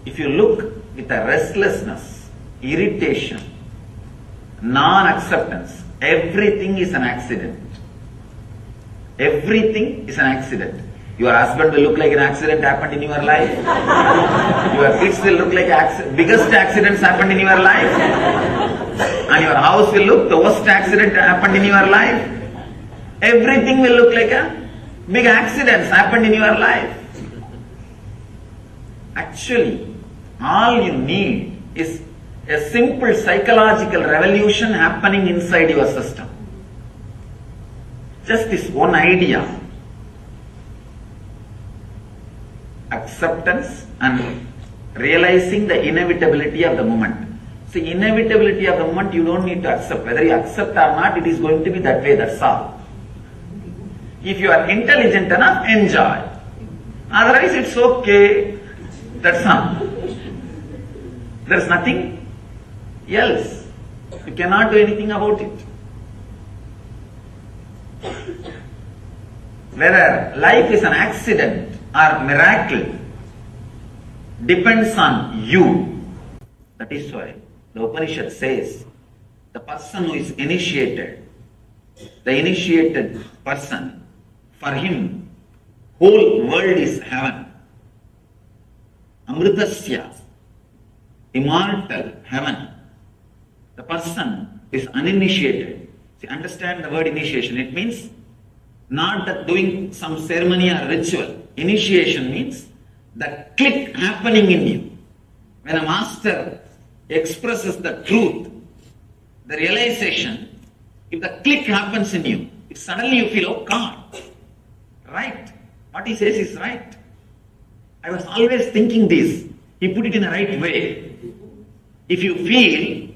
If you look with a restlessness, irritation, non-acceptance, everything is an accident. Everything is an accident. Your husband will look like an accident happened in your life. Your kids will look like biggest accidents happened in your life. And your house will look the worst accident happened in your life. Everything will look like a big accidents happened in your life. Actually, all you need is a simple psychological revolution happening inside your system. Just this one idea. Acceptance and realizing the inevitability of the moment. See, inevitability of the moment you don't need to accept. Whether you accept or not, it is going to be that way, that's all. If you are intelligent enough, enjoy. Otherwise, it's okay. That's all. There's nothing else. You cannot do anything about it. Whether life is an accident or miracle depends on you. That is why the Upanishad says the person who is initiated, the initiated person, for him whole world is heaven. Amritasya, immortal heaven. The person is uninitiated. See, understand the word initiation. It means not that doing some ceremony or ritual. Initiation means the click happening in you. When a master expresses the truth, the realization, if the click happens in you, suddenly you feel, oh God, right. What he says is right. I was always thinking this. He put it in the right way. If you feel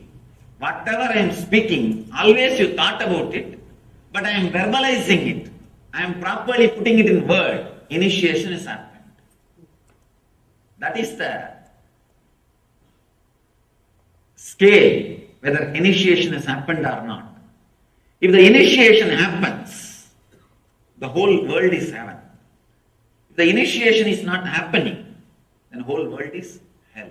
whatever I am speaking, always you thought about it, but I am verbalizing it. I am properly putting it in word. Initiation is happened. That is the scale, whether initiation has happened or not. If the initiation happens, the whole world is heaven. If the initiation is not happening, then the whole world is hell.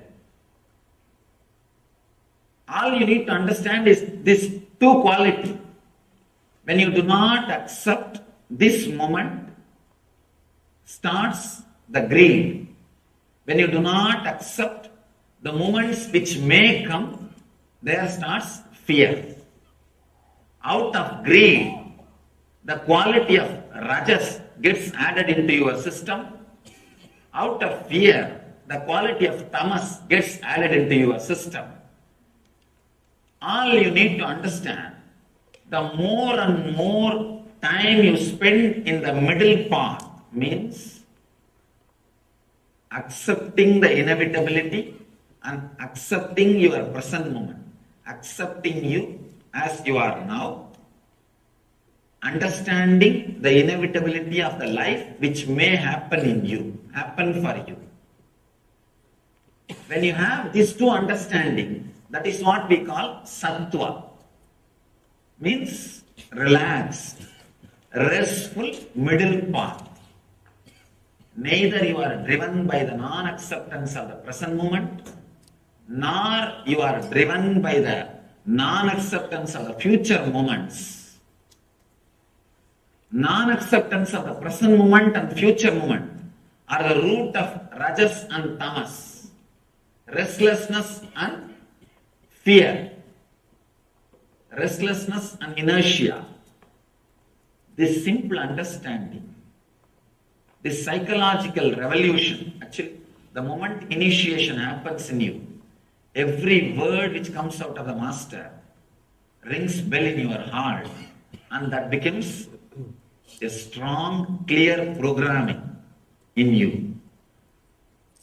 All you need to understand is this two quality. When you do not accept this moment, starts the greed. When you do not accept the moments which may come, there starts fear. Out of greed, the quality of rajas gets added into your system. Out of fear, the quality of tamas gets added into your system. All you need to understand, the more and more time you spend in the middle path means accepting the inevitability and accepting your present moment, accepting you as you are now, understanding the inevitability of the life which may happen in you, happen for you. When you have these two understanding, that is what we call sattva, means relaxed, restful middle path. Neither you are driven by the non-acceptance of the present moment, nor you are driven by the non-acceptance of the future moments. Non-acceptance of the present moment and future moment are the root of rajas and tamas, restlessness and fear, restlessness and inertia. This simple understanding, this psychological revolution, actually, the moment initiation happens in you, every word which comes out of the master rings bell in your heart, and that becomes a strong, clear programming in you.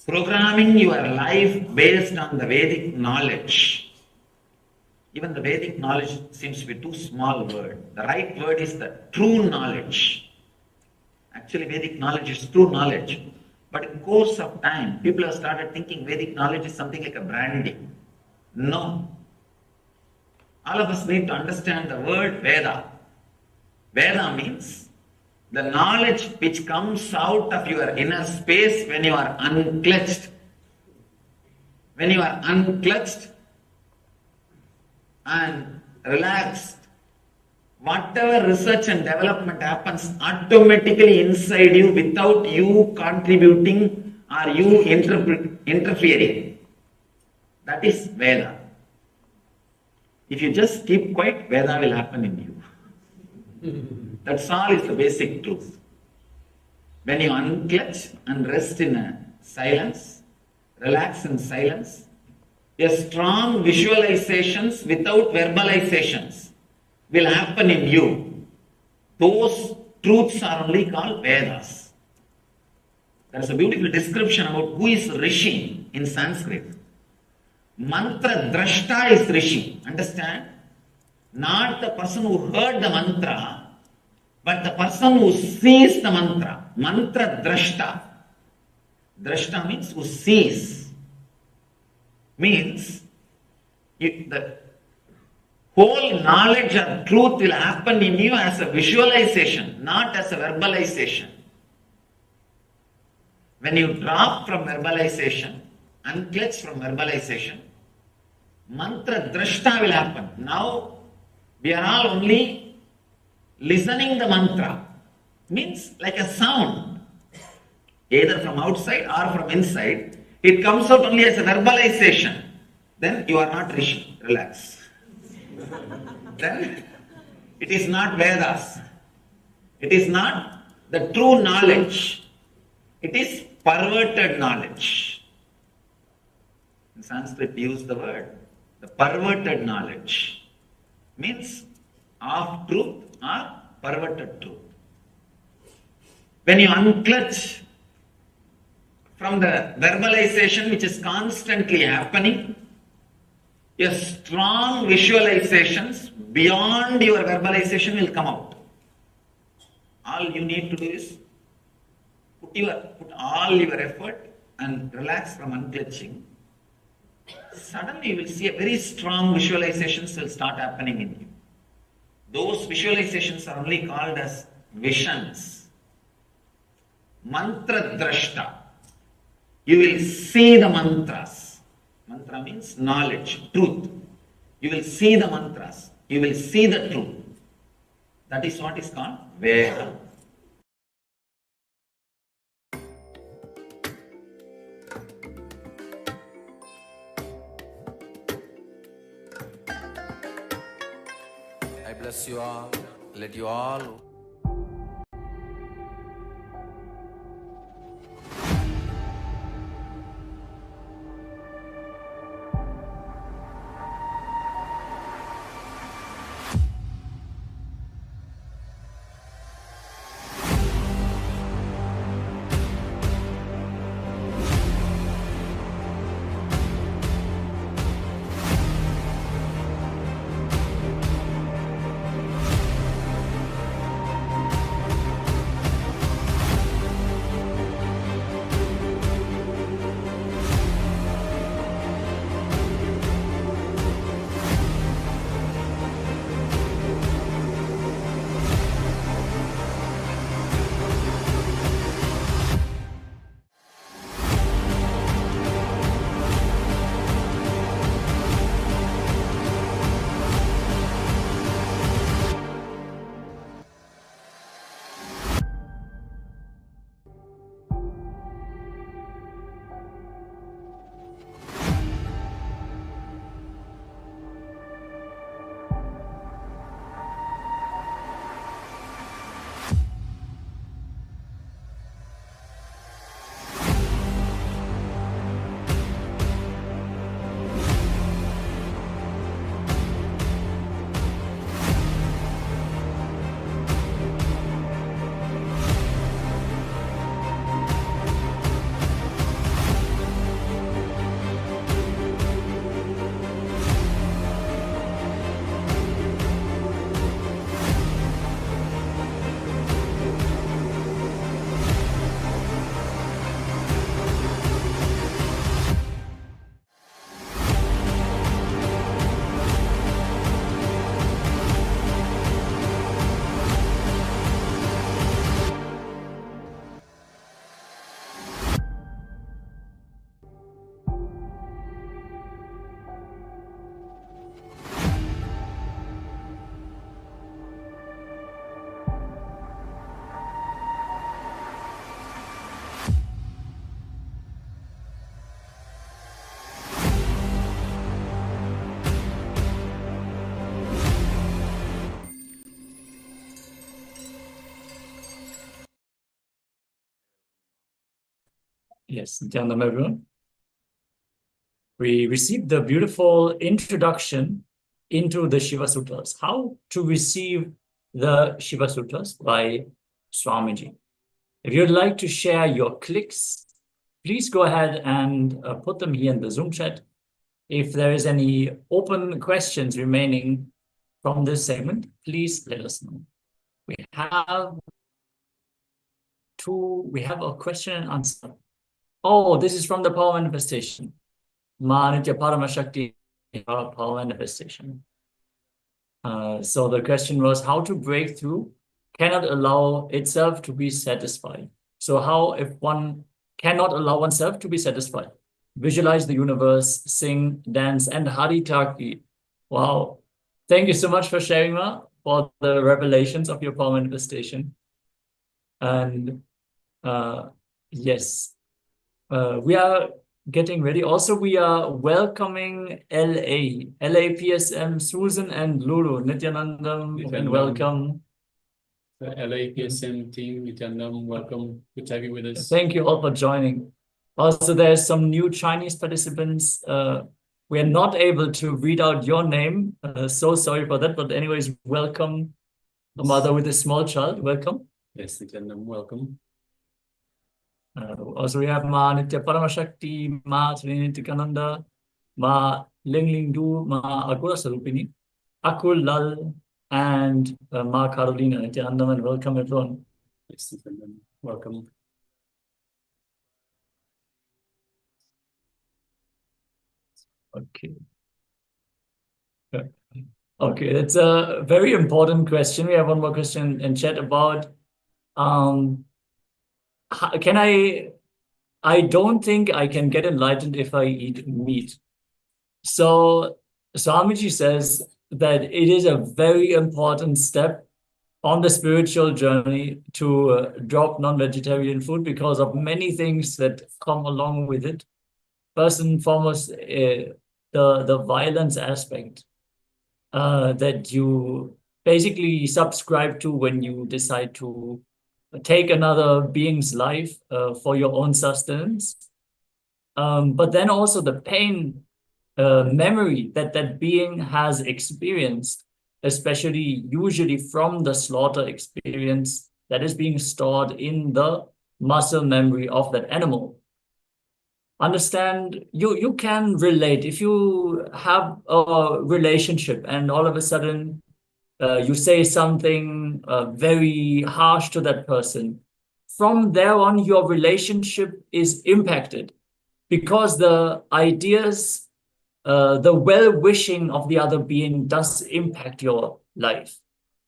Programming your life based on the Vedic knowledge. Even the Vedic knowledge seems to be too small word. The right word is the true knowledge. Actually, Vedic knowledge is true knowledge. But in course of time, people have started thinking Vedic knowledge is something like a branding. No. All of us need to understand the word Veda. Veda means the knowledge which comes out of your inner space when you are unclutched. When you are unclutched and relaxed, whatever research and development happens automatically inside you without you contributing or you interfering. That is Veda. If you just keep quiet, Veda will happen in you. That's all is the basic truth. When you unclutch and rest in a silence, relax in silence, a strong visualizations without verbalizations will happen in you. Those truths are only called Vedas. There is a beautiful description about who is Rishi in Sanskrit. Mantra drashta is Rishi. Understand? Not the person who heard the mantra, but the person who sees the mantra. Mantra drashta. Drashta means who sees. Means the whole knowledge or truth will happen in you as a visualization, not as a verbalization. When you drop from verbalization, unclutch from verbalization, mantra drashta will happen. Now we are all only listening the mantra. Means like a sound, either from outside or from inside. It comes out only as a verbalization. Then you are not Rishi. Relax. Then it is not Vedas. It is not the true knowledge. It is perverted knowledge. In Sanskrit, we use the word. The perverted knowledge means half truth or perverted truth. When you unclutch from the verbalization which is constantly happening, a strong visualizations beyond your verbalization will come out. All you need to do is put all your effort and relax from unclutching. Suddenly you will see a very strong visualizations will start happening in you. Those visualizations are only called as visions. Mantra drashta. You will see the mantras. Mantra means knowledge, truth. You will see the mantras. You will see the truth. That is what is called Veda. I bless you all. Let you all Yes, Nityanandam, everyone. We received the beautiful introduction into the Shiva Sutras. How to receive the Shiva Sutras by Swamiji. If you'd like to share your clicks, please go ahead and put them here in the Zoom chat. If there is any open questions remaining from this segment, please let us know. We have a question and answer. Oh, this is from the power manifestation. Manitya Paramashakti power manifestation. So the question was how to break through cannot allow itself to be satisfied. So how if one cannot allow oneself to be satisfied? Visualize the universe, sing, dance, and Haritaki. Wow. Thank you so much for sharing, Ma, for the revelations of your power manifestation. And yes, we are getting ready. Also, we are welcoming LA PSM, Susan and Lulu. Nityanandam, and welcome. The LA PSM team, Nityanandam, welcome. Good to have you with us. Thank you all for joining. Also, there's some new Chinese participants. We are not able to read out your name. So sorry for that. But anyways, welcome. A mother with a small child, welcome. Yes, Nityanandam, welcome. Also, we have Ma Nitya Paramashakti, Ma Sri Nityananda, Ma Ling Du, Ma Agura Sarupini, Akul Lal, and Ma Carolina Nityanandam, and welcome everyone. Yes, Nityanandam, welcome. Okay. Okay, that's a very important question. We have one more question in chat about I don't think I can get enlightened if I eat meat. So Swamiji says that it is a very important step on the spiritual journey to drop non-vegetarian food because of many things that come along with it. First and foremost, the violence aspect that you basically subscribe to when you decide to take another being's life for your own sustenance. But then also the pain memory that that being has experienced, especially usually from the slaughter experience that is being stored in the muscle memory of that animal. Understand, you can relate if you have a relationship and all of a sudden you say something very harsh to that person. From there on, your relationship is impacted because the ideas, the well-wishing of the other being does impact your life.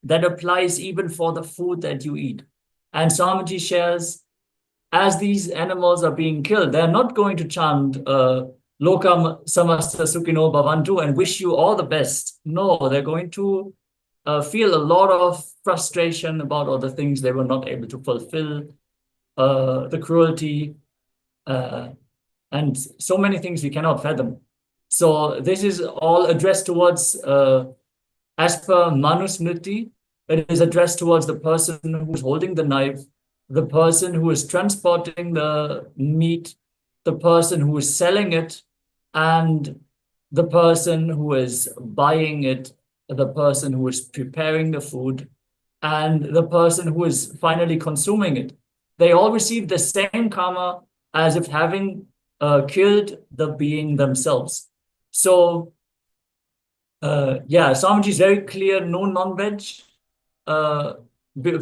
That applies even for the food that you eat. And Swamiji shares, as these animals are being killed, they're not going to chant Lokam Samasta Sukhino Bhavantu and wish you all the best. No, they're going to feel a lot of frustration about all the things they were not able to fulfill, the cruelty, and so many things we cannot fathom. So this is all addressed towards, as per Manusmriti, it is addressed towards the person who is holding the knife, the person who is transporting the meat, the person who is selling it, and the person who is buying it, the person who is preparing the food, and the person who is finally consuming it. They all receive the same karma as if having killed the being themselves. So, yeah, Swamiji is very clear, no non-veg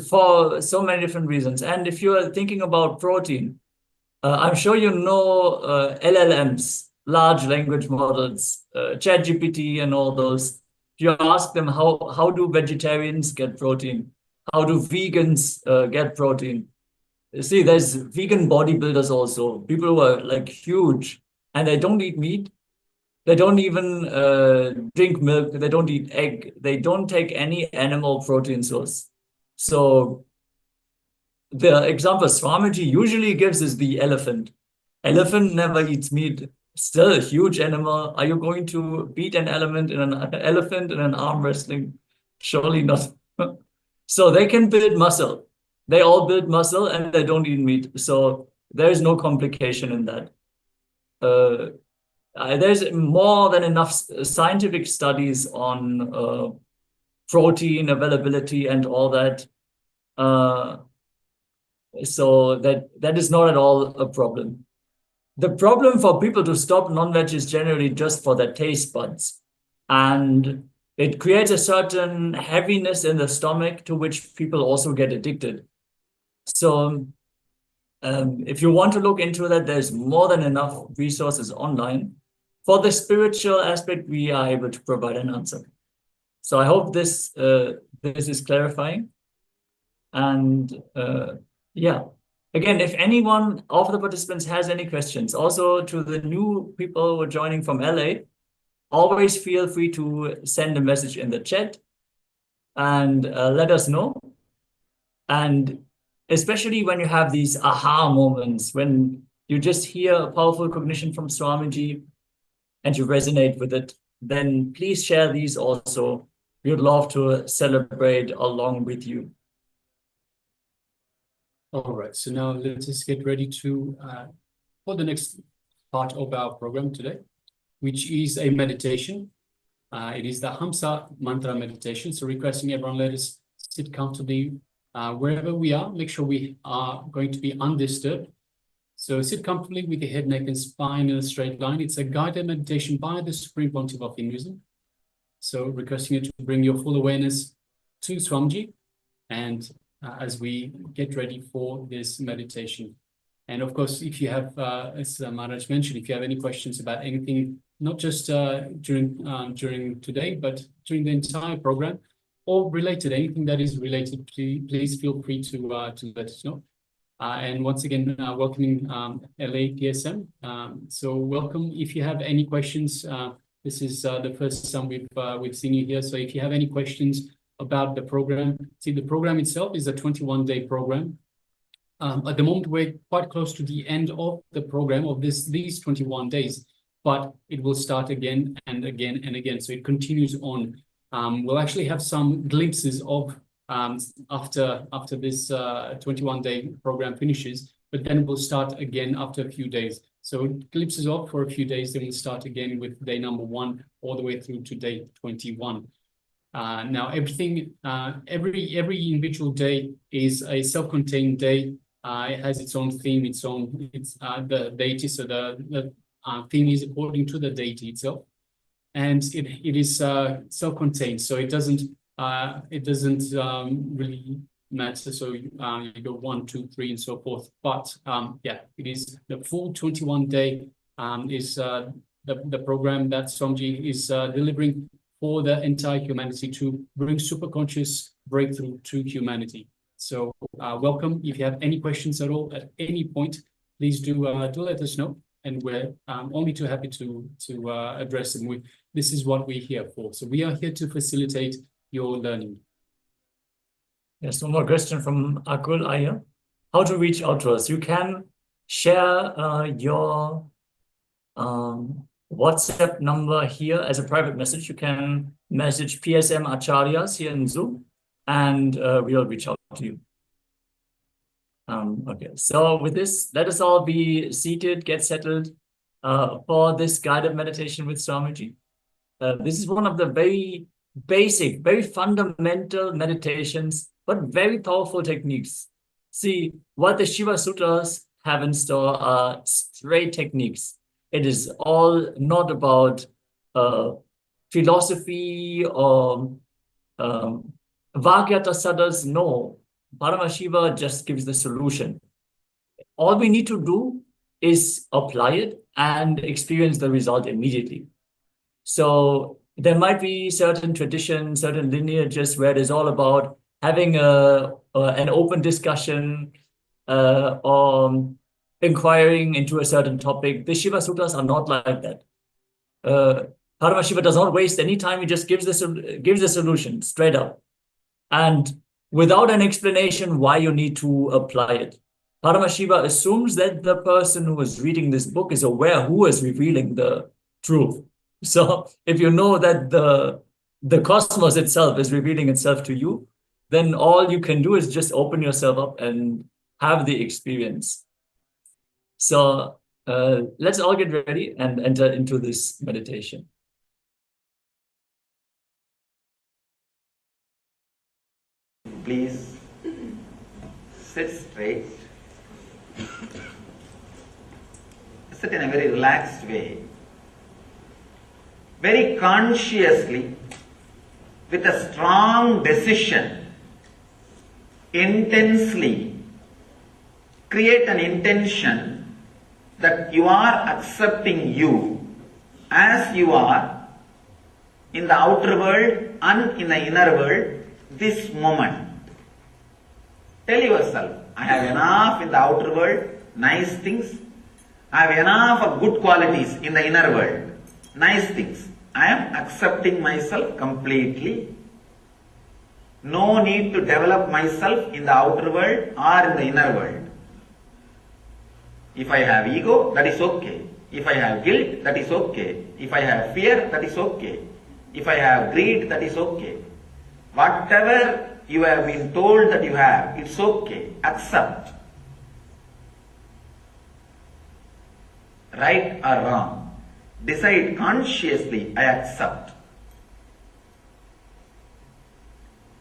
for so many different reasons. And if you are thinking about protein, I'm sure you know LLMs, large language models, ChatGPT and all those. You ask them how do vegetarians get protein? How do vegans get protein? You see, there's vegan bodybuilders also, people who are like huge and they don't eat meat. They don't even drink milk. They don't eat egg. They don't take any animal protein source. So the example Swamiji usually gives is the elephant. Elephant never eats meat. Still a huge animal. Are you going to beat an elephant in an arm wrestling? Surely not. So they can build muscle. They all build muscle and they don't eat meat. So There is no complication in that. There's more than enough scientific studies on protein availability and all that. So that is not at all a problem. The problem for people to stop non-veg is generally just for their taste buds. And it creates a certain heaviness in the stomach to which people also get addicted. So if you want to look into that, there's more than enough resources online. For the spiritual aspect, we are able to provide an answer. So I hope this is clarifying. And yeah, again, if anyone of the participants has any questions, also to the new people who are joining from LA, always feel free to send a message in the chat and let us know. And especially when you have these aha moments, when you just hear a powerful cognition from Swamiji and you resonate with it, then please share these also. We would love to celebrate along with you. All right, so now let us get ready to for the next part of our program today, which is a meditation. It is the Hamsa mantra meditation. So requesting everyone, let us sit comfortably wherever we are. Make sure we are going to be undisturbed. So sit comfortably with the head, neck, and spine in a straight line. It's a guided meditation by the Supreme Pontiff of Hinduism. So requesting you to bring your full awareness to Swamiji and as we get ready for this meditation. And of course, if you have, as Maharaj mentioned, if you have any questions about anything, not just during today, but during the entire program, or related, anything that is related, please feel free to let us know. And once again, welcoming LA PSM. So welcome. If you have any questions, this is the first time we've seen you here. So if you have any questions about the program, see, the program itself is a 21-day program. At the moment, we're quite close to the end of the program of these 21 days, but it will start again and again and again. So it continues on. We'll actually have some glimpses of after this 21-day program finishes, but then we'll start again after a few days. So glimpses off for a few days, then we'll start again with day number 1 all the way through to day 21. Now, everything, every individual day is a self-contained day. It has its own theme, the deity. So the theme is according to the deity itself, and it is self-contained. So it doesn't really matter. So you go 1, 2, 3, and so forth. But yeah, it is the full 21-day is the program that Swamiji is delivering for the entire humanity to bring superconscious breakthrough to humanity. So welcome. If you have any questions at all at any point, please do let us know, and we're only too happy to address them. This is what we're here for. So we are here to facilitate your learning. Yes, one more question from Akul Iyer. How to reach out to us? You can share your WhatsApp number here as a private message. You can message PSM Acharyas here in Zoom, and we'll reach out to you. Okay, so with this, let us all be seated, get settled for this guided meditation with Swamiji. This is one of the very basic, very fundamental meditations, but very powerful techniques. See, what the Shiva Sutras have in store are straight techniques. It is all not about philosophy or Vakyata Sadhas. No, Paramashiva just gives the solution. All we need to do is apply it and experience the result immediately. So there might be certain traditions, certain lineages where it is all about having an open discussion or inquiring into a certain topic. The Shiva Sutras are not like that. Paramashiva does not waste any time. He just gives the solution straight up, and without an explanation why you need to apply it. Paramashiva assumes that the person who is reading this book is aware who is revealing the truth. So if you know that the cosmos itself is revealing itself to you, then all you can do is just open yourself up and have the experience. So let's all get ready and enter into this meditation. Please sit straight. Sit in a very relaxed way. Very consciously, with a strong decision, intensely create an intention that you are accepting you as you are in the outer world and in the inner world this moment. Tell yourself, I have enough in the outer world, nice things. I have enough of good qualities in the inner world, nice things. I am accepting myself completely. No need to develop myself in the outer world or in the inner world. If I have ego, that is okay. If I have guilt, that is okay. If I have fear, that is okay. If I have greed, that is okay. Whatever you have been told that you have, it's okay. Accept. Right or wrong. Decide consciously, I accept.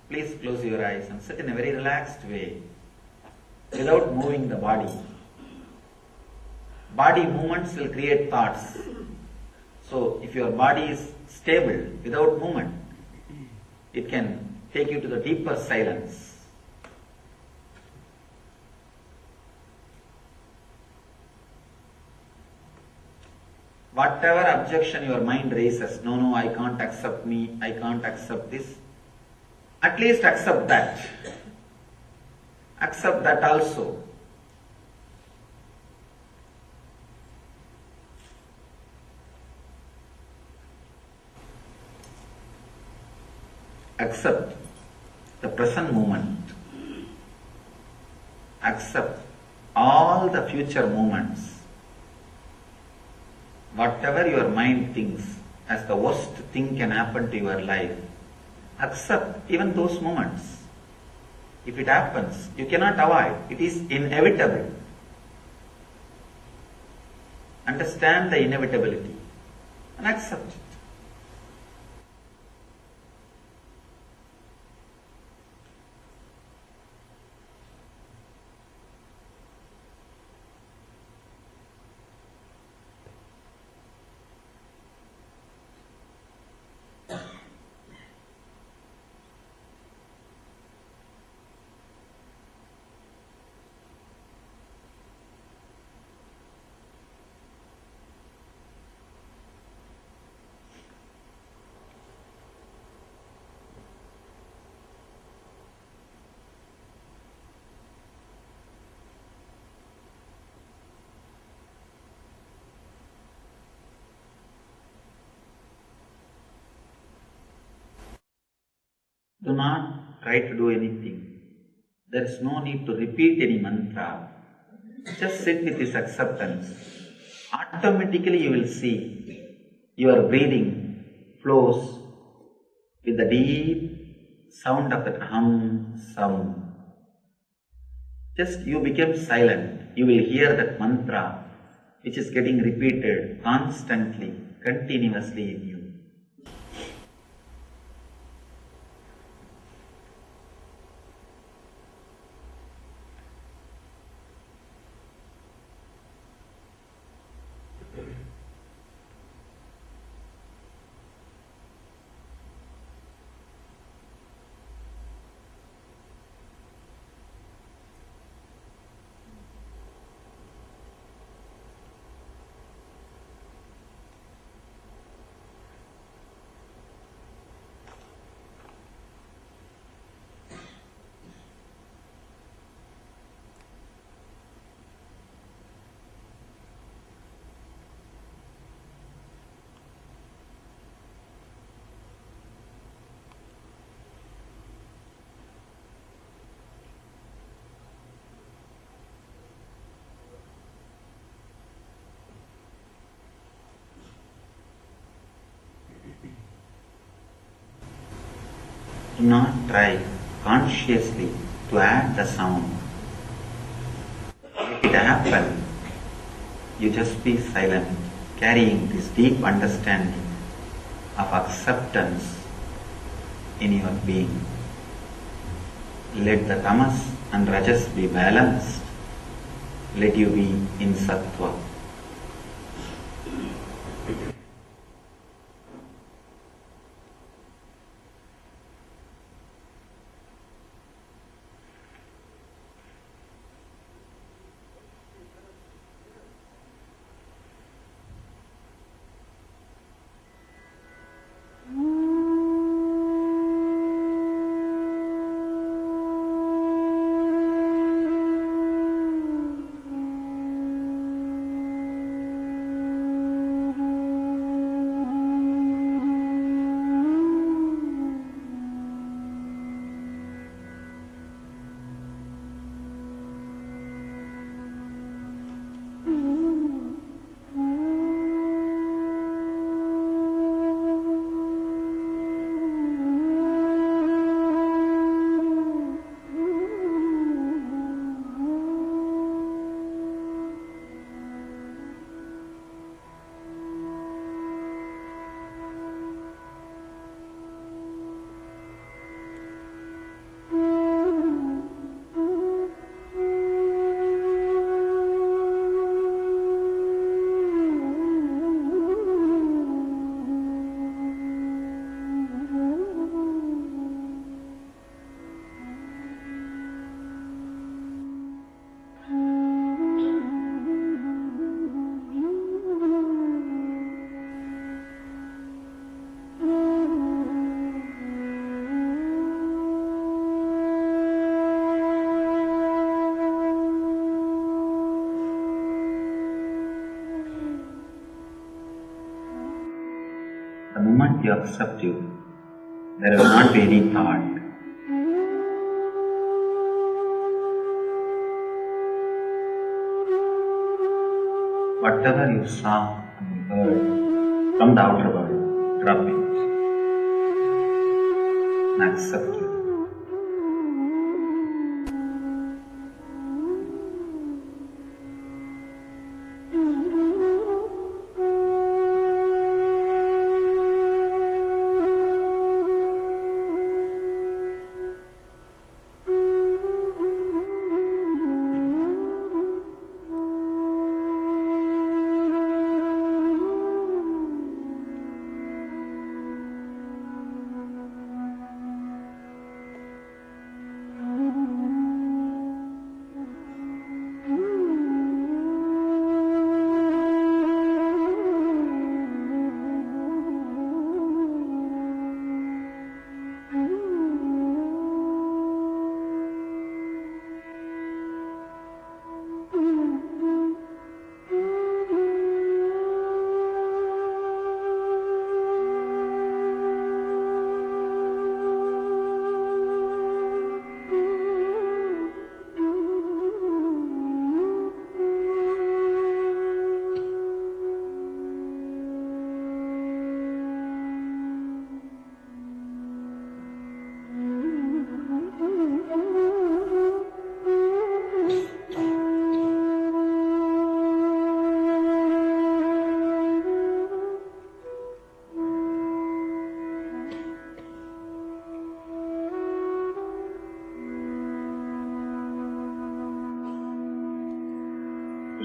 Please close your eyes and sit in a very relaxed way without moving the body. Body movements will create thoughts. So if your body is stable without movement, it can take you to the deeper silence. Whatever objection your mind raises, no, I can't accept me, I can't accept this, at least accept that. Accept that also. Accept the present moment. Accept all the future moments. Whatever your mind thinks as the worst thing can happen to your life, accept even those moments. If it happens, you cannot avoid. It is inevitable. Understand the inevitability and accept it. Do not try to do anything. There is no need to repeat any mantra. Just sit with this acceptance. Automatically you will see your breathing flows with the deep sound of that hum sound. Just you become silent. You will hear that mantra which is getting repeated constantly, continuously in you. Do not try consciously to add the sound. Let it happen you just be silent, carrying this deep understanding of acceptance in your being. Let the tamas and rajas be balanced. Let you be in sattva. The moment you accept you, there will not be any thought. Whatever you saw and heard from the outer world, drop it and accept it.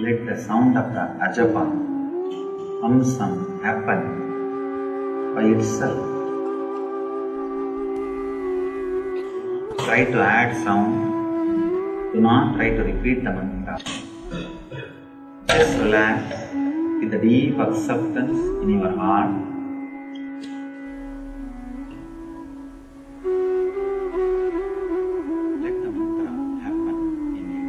Let the sound of the ajapa, happen by itself. Try to add sound. Do not try to repeat the mantra. Just relax with the deep acceptance in your heart. Let the mantra happen in you.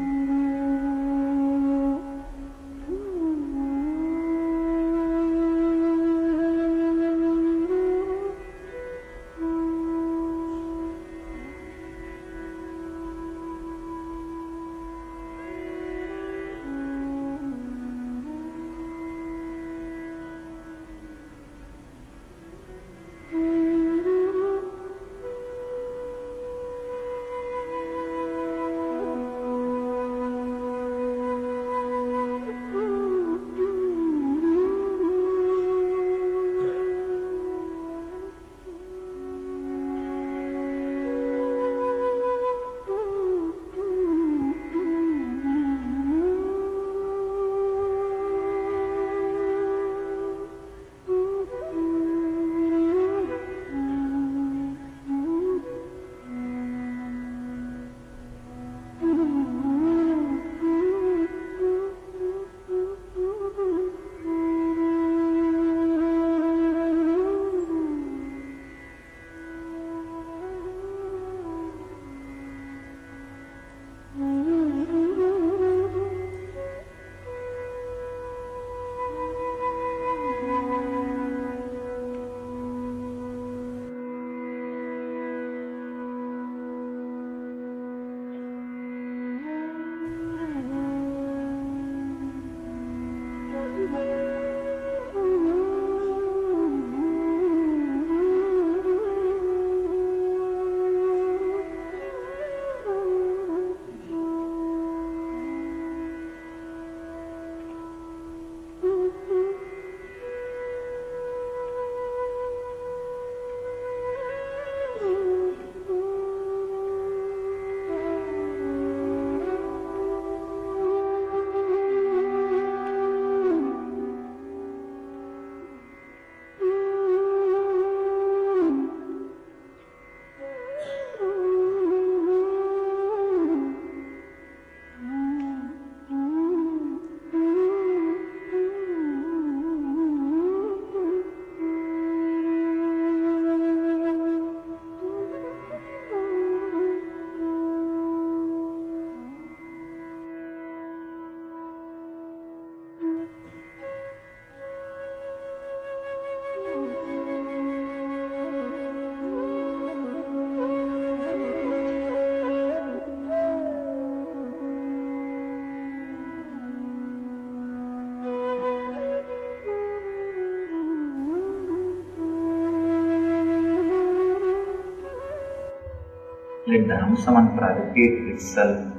Let the Hamsa mantra repeat itself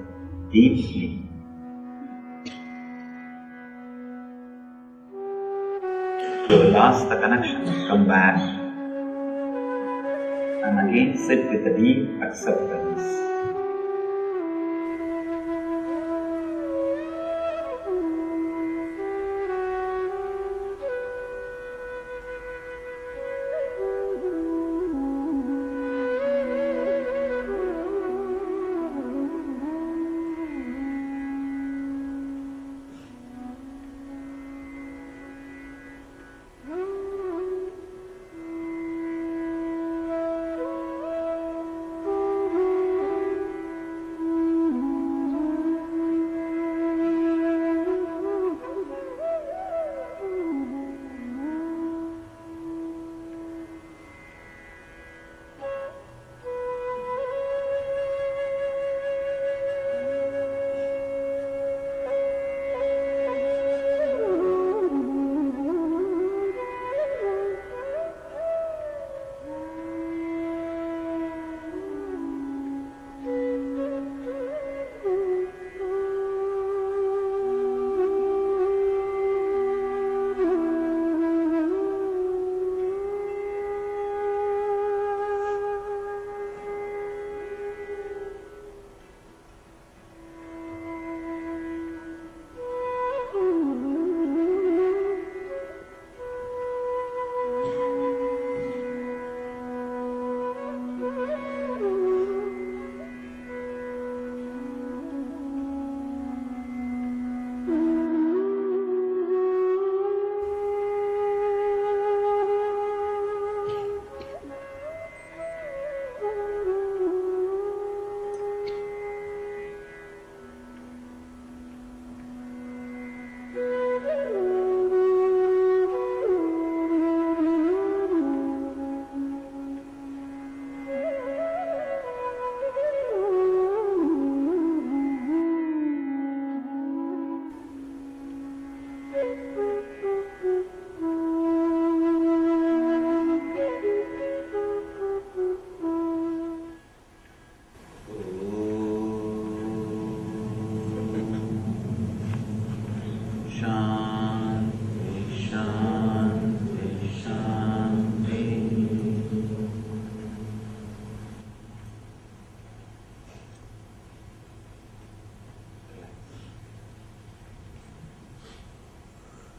deeply. You have lost the connection, come back and again sit with a deep acceptance.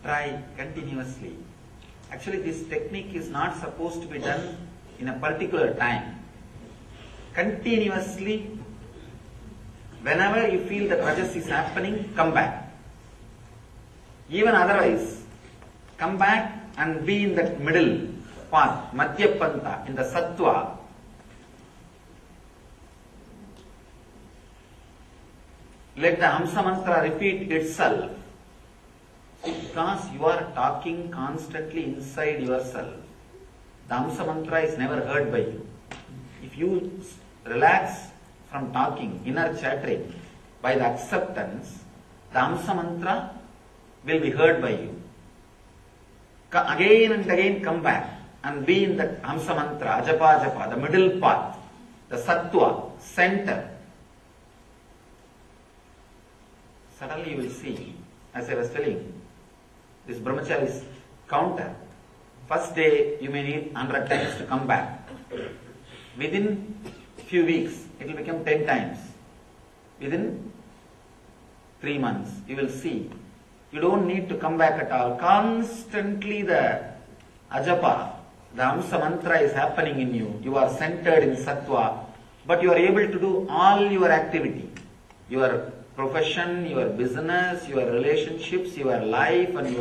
Try continuously. Actually, this technique is not supposed to be done in a particular time. Continuously, whenever you feel the rajas is happening, come back. Even otherwise, come back and be in that middle path, Madhya Pantha, in the Sattva. Let the Hamsa mantra repeat itself. Because you are talking constantly inside yourself, the Hamsa mantra is never heard by you. If you relax from talking, inner chattering, by the acceptance, the Hamsa mantra will be heard by you. Again and again come back and be in the Hamsa mantra, Ajapa Japa, the middle path, the Sattva, center. Suddenly you will see, as I was telling, this brahmachari's counter. First day you may need 100 times to come back. Within few weeks it will become 10 times. Within 3 months you will see. You don't need to come back at all. Constantly the ajapa, the Hamsa mantra is happening in you. You are centered in Sattva, but you are able to do all your activity. Your profession, your business, your relationships, your life, and you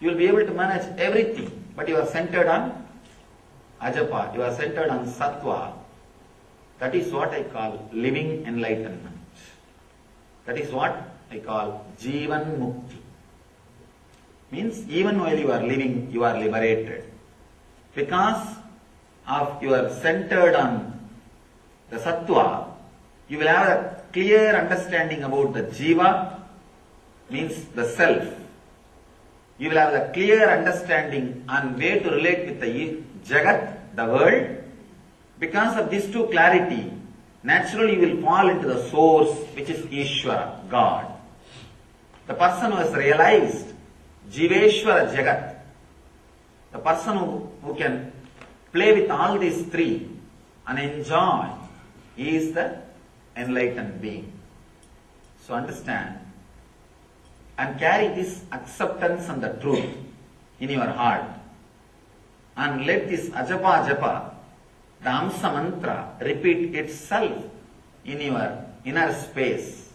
will be able to manage everything, but you are centered on ajapa, you are centered on Sattva. That is what I call living enlightenment. That is what I call Jivan Mukti. Means even while you are living, you are liberated. Because of you are centered on the Sattva, you will have a clear understanding about the Jiva, means the self. You will have a clear understanding on way to relate with the Jagat, the world. Because of these two clarity, naturally you will fall into the source, which is Ishvara, God. The person who has realized Jiveshwara Jagat, the person who can play with all these three and enjoy, he is the enlightened being. So understand and carry this acceptance and the truth in your heart, and let this ajapa japa, the Amsa mantra, repeat itself in your inner space,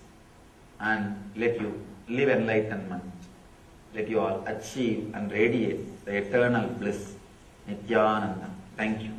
and let you live enlightenment. Let you all achieve and radiate the eternal bliss. Nithyananda. Thank you.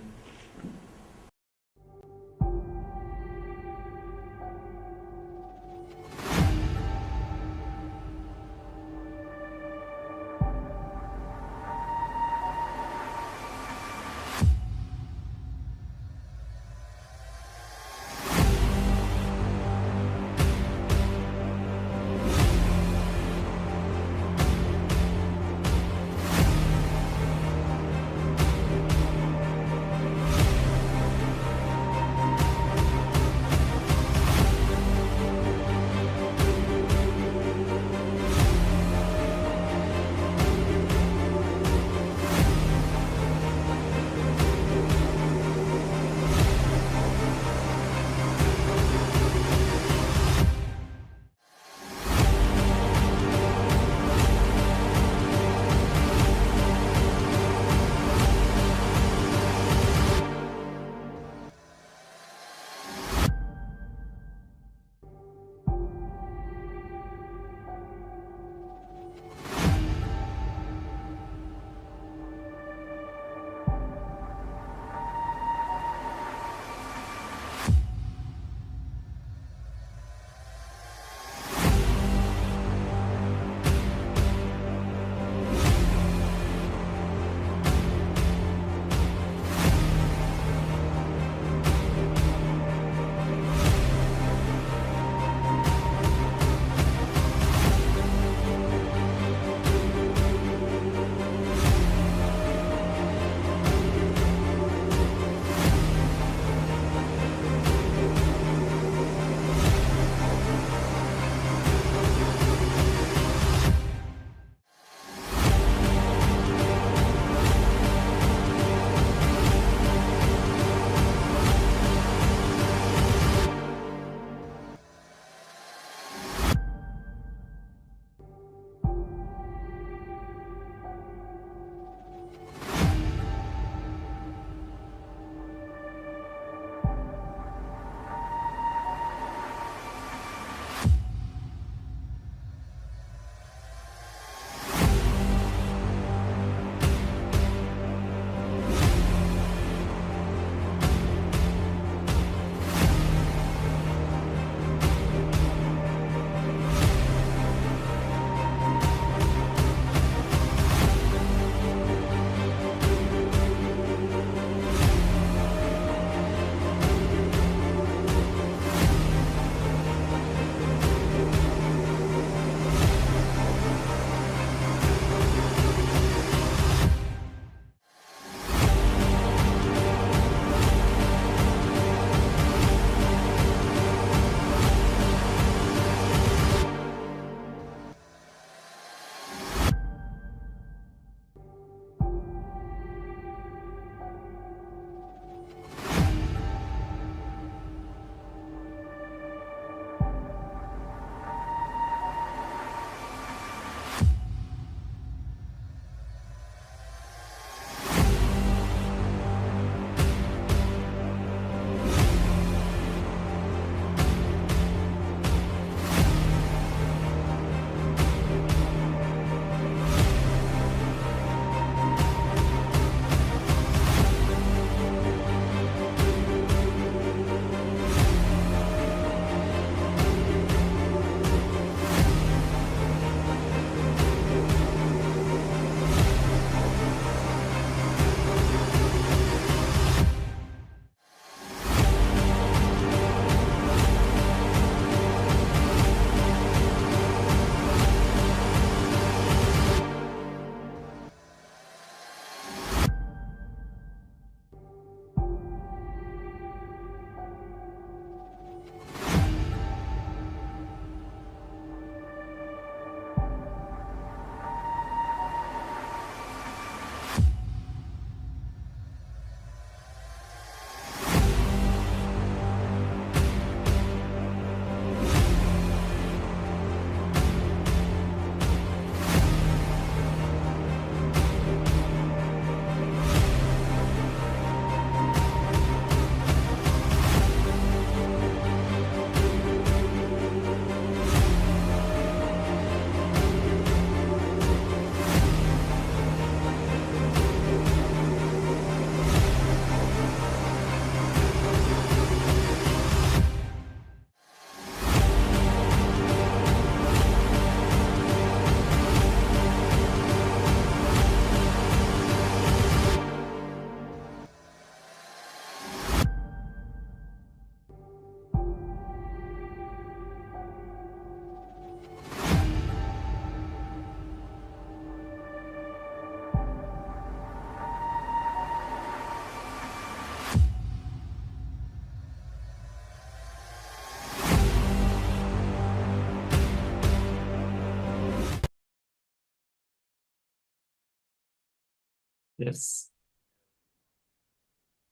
Yes.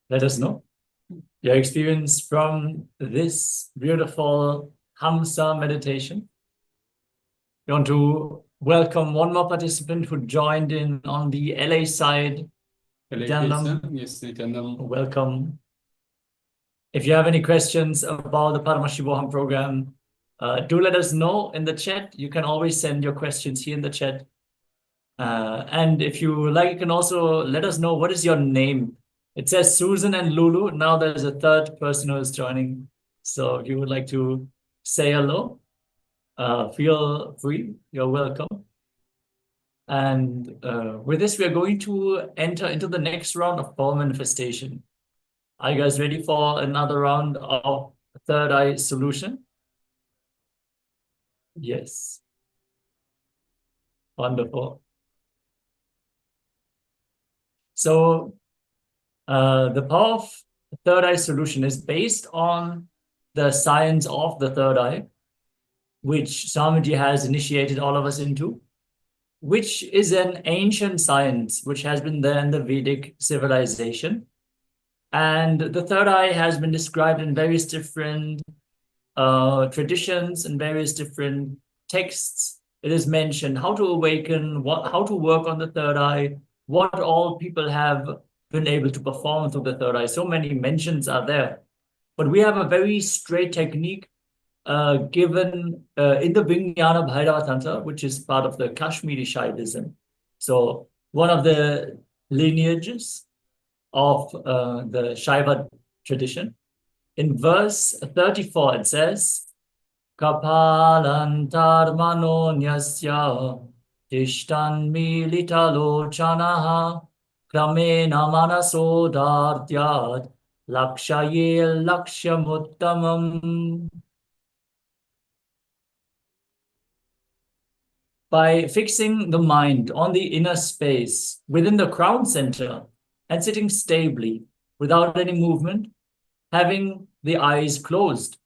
Let us know your experience from this beautiful Hamsa meditation. We want to welcome one more participant who joined in on the LA side. Nityanandam. Yes, Nityanandam. Welcome. If you have any questions about the Paramashivoham program, do let us know in the chat. You can always send your questions here in the chat. And if you like, you can also let us know what is your name. It says Susan and Lulu. Now there's a third person who is joining. So if you would like to say hello, feel free. You're welcome. And with this, we are going to enter into the next round of power manifestation. Are you guys ready for another round of third eye solution? Yes. Wonderful. So the power of third eye solution is based on the science of the third eye, which Swamiji has initiated all of us into, which is an ancient science which has been there in the Vedic civilization. And the third eye has been described in various different traditions and various different texts. It is mentioned how to awaken, how to work on the third eye, what all people have been able to perform through the third eye. So many mentions are there. But we have a very straight technique given in the Vijnana Bhairava Tantra, which is part of the Kashmiri Shaivism. So one of the lineages of the Shaiva tradition. In verse 34, it says, Kapalantar manonyasya tishtan militalochanaha kramena manasodartyad lakshaye lakshamuttamam. By fixing the mind on the inner space within the crown center and sitting stably without any movement, having the eyes closed,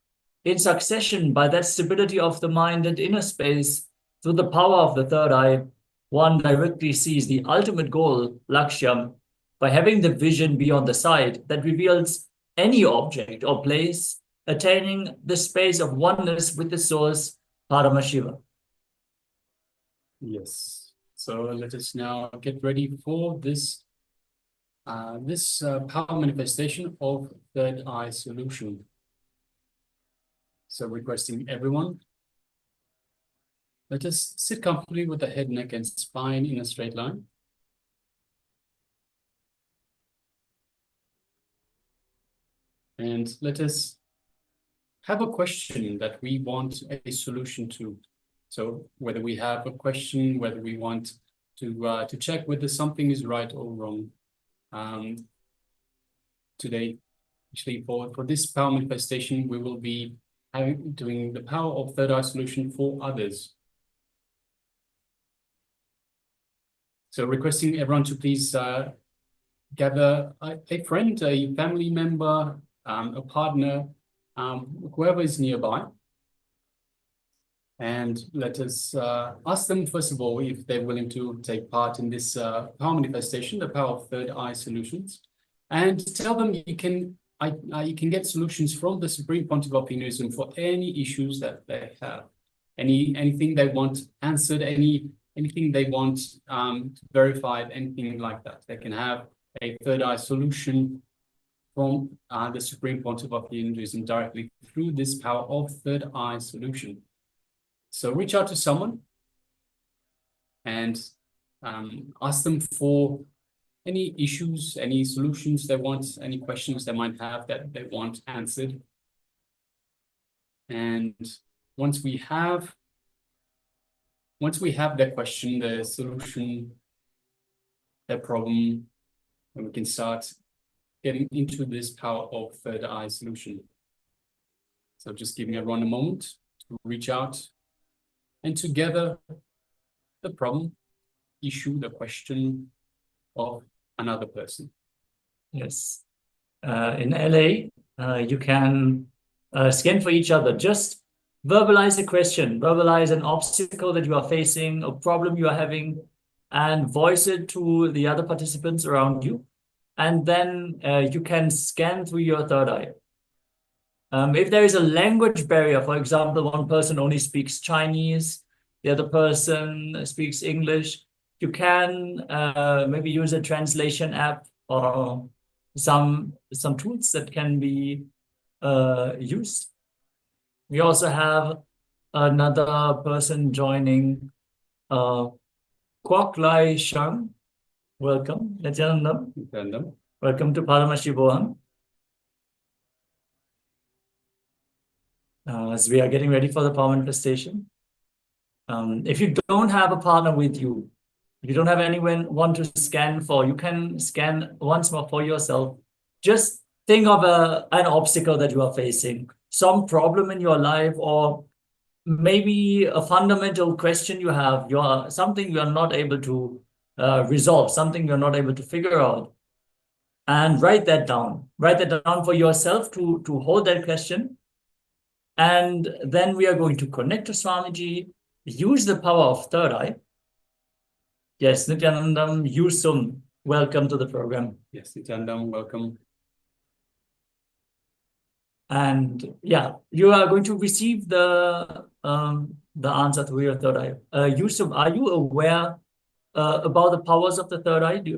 in succession by that stability of the mind and inner space, through the power of the third eye, one directly sees the ultimate goal, Lakshyam, by having the vision beyond the sight that reveals any object or place, attaining the space of oneness with the source, Paramashiva. Yes. So let us now get ready for this power manifestation of third eye solution. So requesting everyone, let us sit comfortably with the head, neck, and spine in a straight line. And let us have a question that we want a solution to. So whether we have a question, whether we want to check whether something is right or wrong. Today, actually for this power manifestation, we will be doing the power of third eye solution for others. So requesting everyone to please gather a friend, a family member, a partner, whoever is nearby. And let us ask them, first of all, if they're willing to take part in this power manifestation, the power of third eye solutions. And tell them you can get solutions from the Supreme Pontiff of Hinduism for any issues that they have, anything they want answered, anything they want verified, anything like that. They can have a third eye solution from the Supreme Pontiff of Hinduism directly through this power of third eye solution. So reach out to someone and ask them for any issues, any solutions they want, any questions they might have that they want answered. And once we have their question, their solution, their problem, then we can start getting into this power of third eye solution. So just giving everyone a moment to reach out and to gather the problem, issue, the question of another person. Yes. In LA, you can scan for each other. Just verbalize a question, verbalize an obstacle that you are facing, a problem you are having, and voice it to the other participants around you. And then you can scan through your third eye. If there is a language barrier, for example, one person only speaks Chinese, the other person speaks English, you can maybe use a translation app or some tools that can be used. We also have another person joining, Kwok Lai Shang. Welcome, Nityananda. Random. Welcome to Paramashivoham. As we are getting ready for the power manifestation. If you don't have a partner with you, if you don't have anyone to scan for, you can scan once more for yourself. Just think of an obstacle that you are facing, some problem in your life, or maybe a fundamental question you have, something you are not able to resolve, something you're not able to figure out. And write that down. Write that down for yourself to hold that question. And then we are going to connect to Swamiji, use the power of third eye. Yes, Nityanandam Yusum, welcome to the program. Yes, Nityanandam, welcome. And yeah, you are going to receive the answer through your third eye. Yusum, are you aware about the powers of the third eye? Do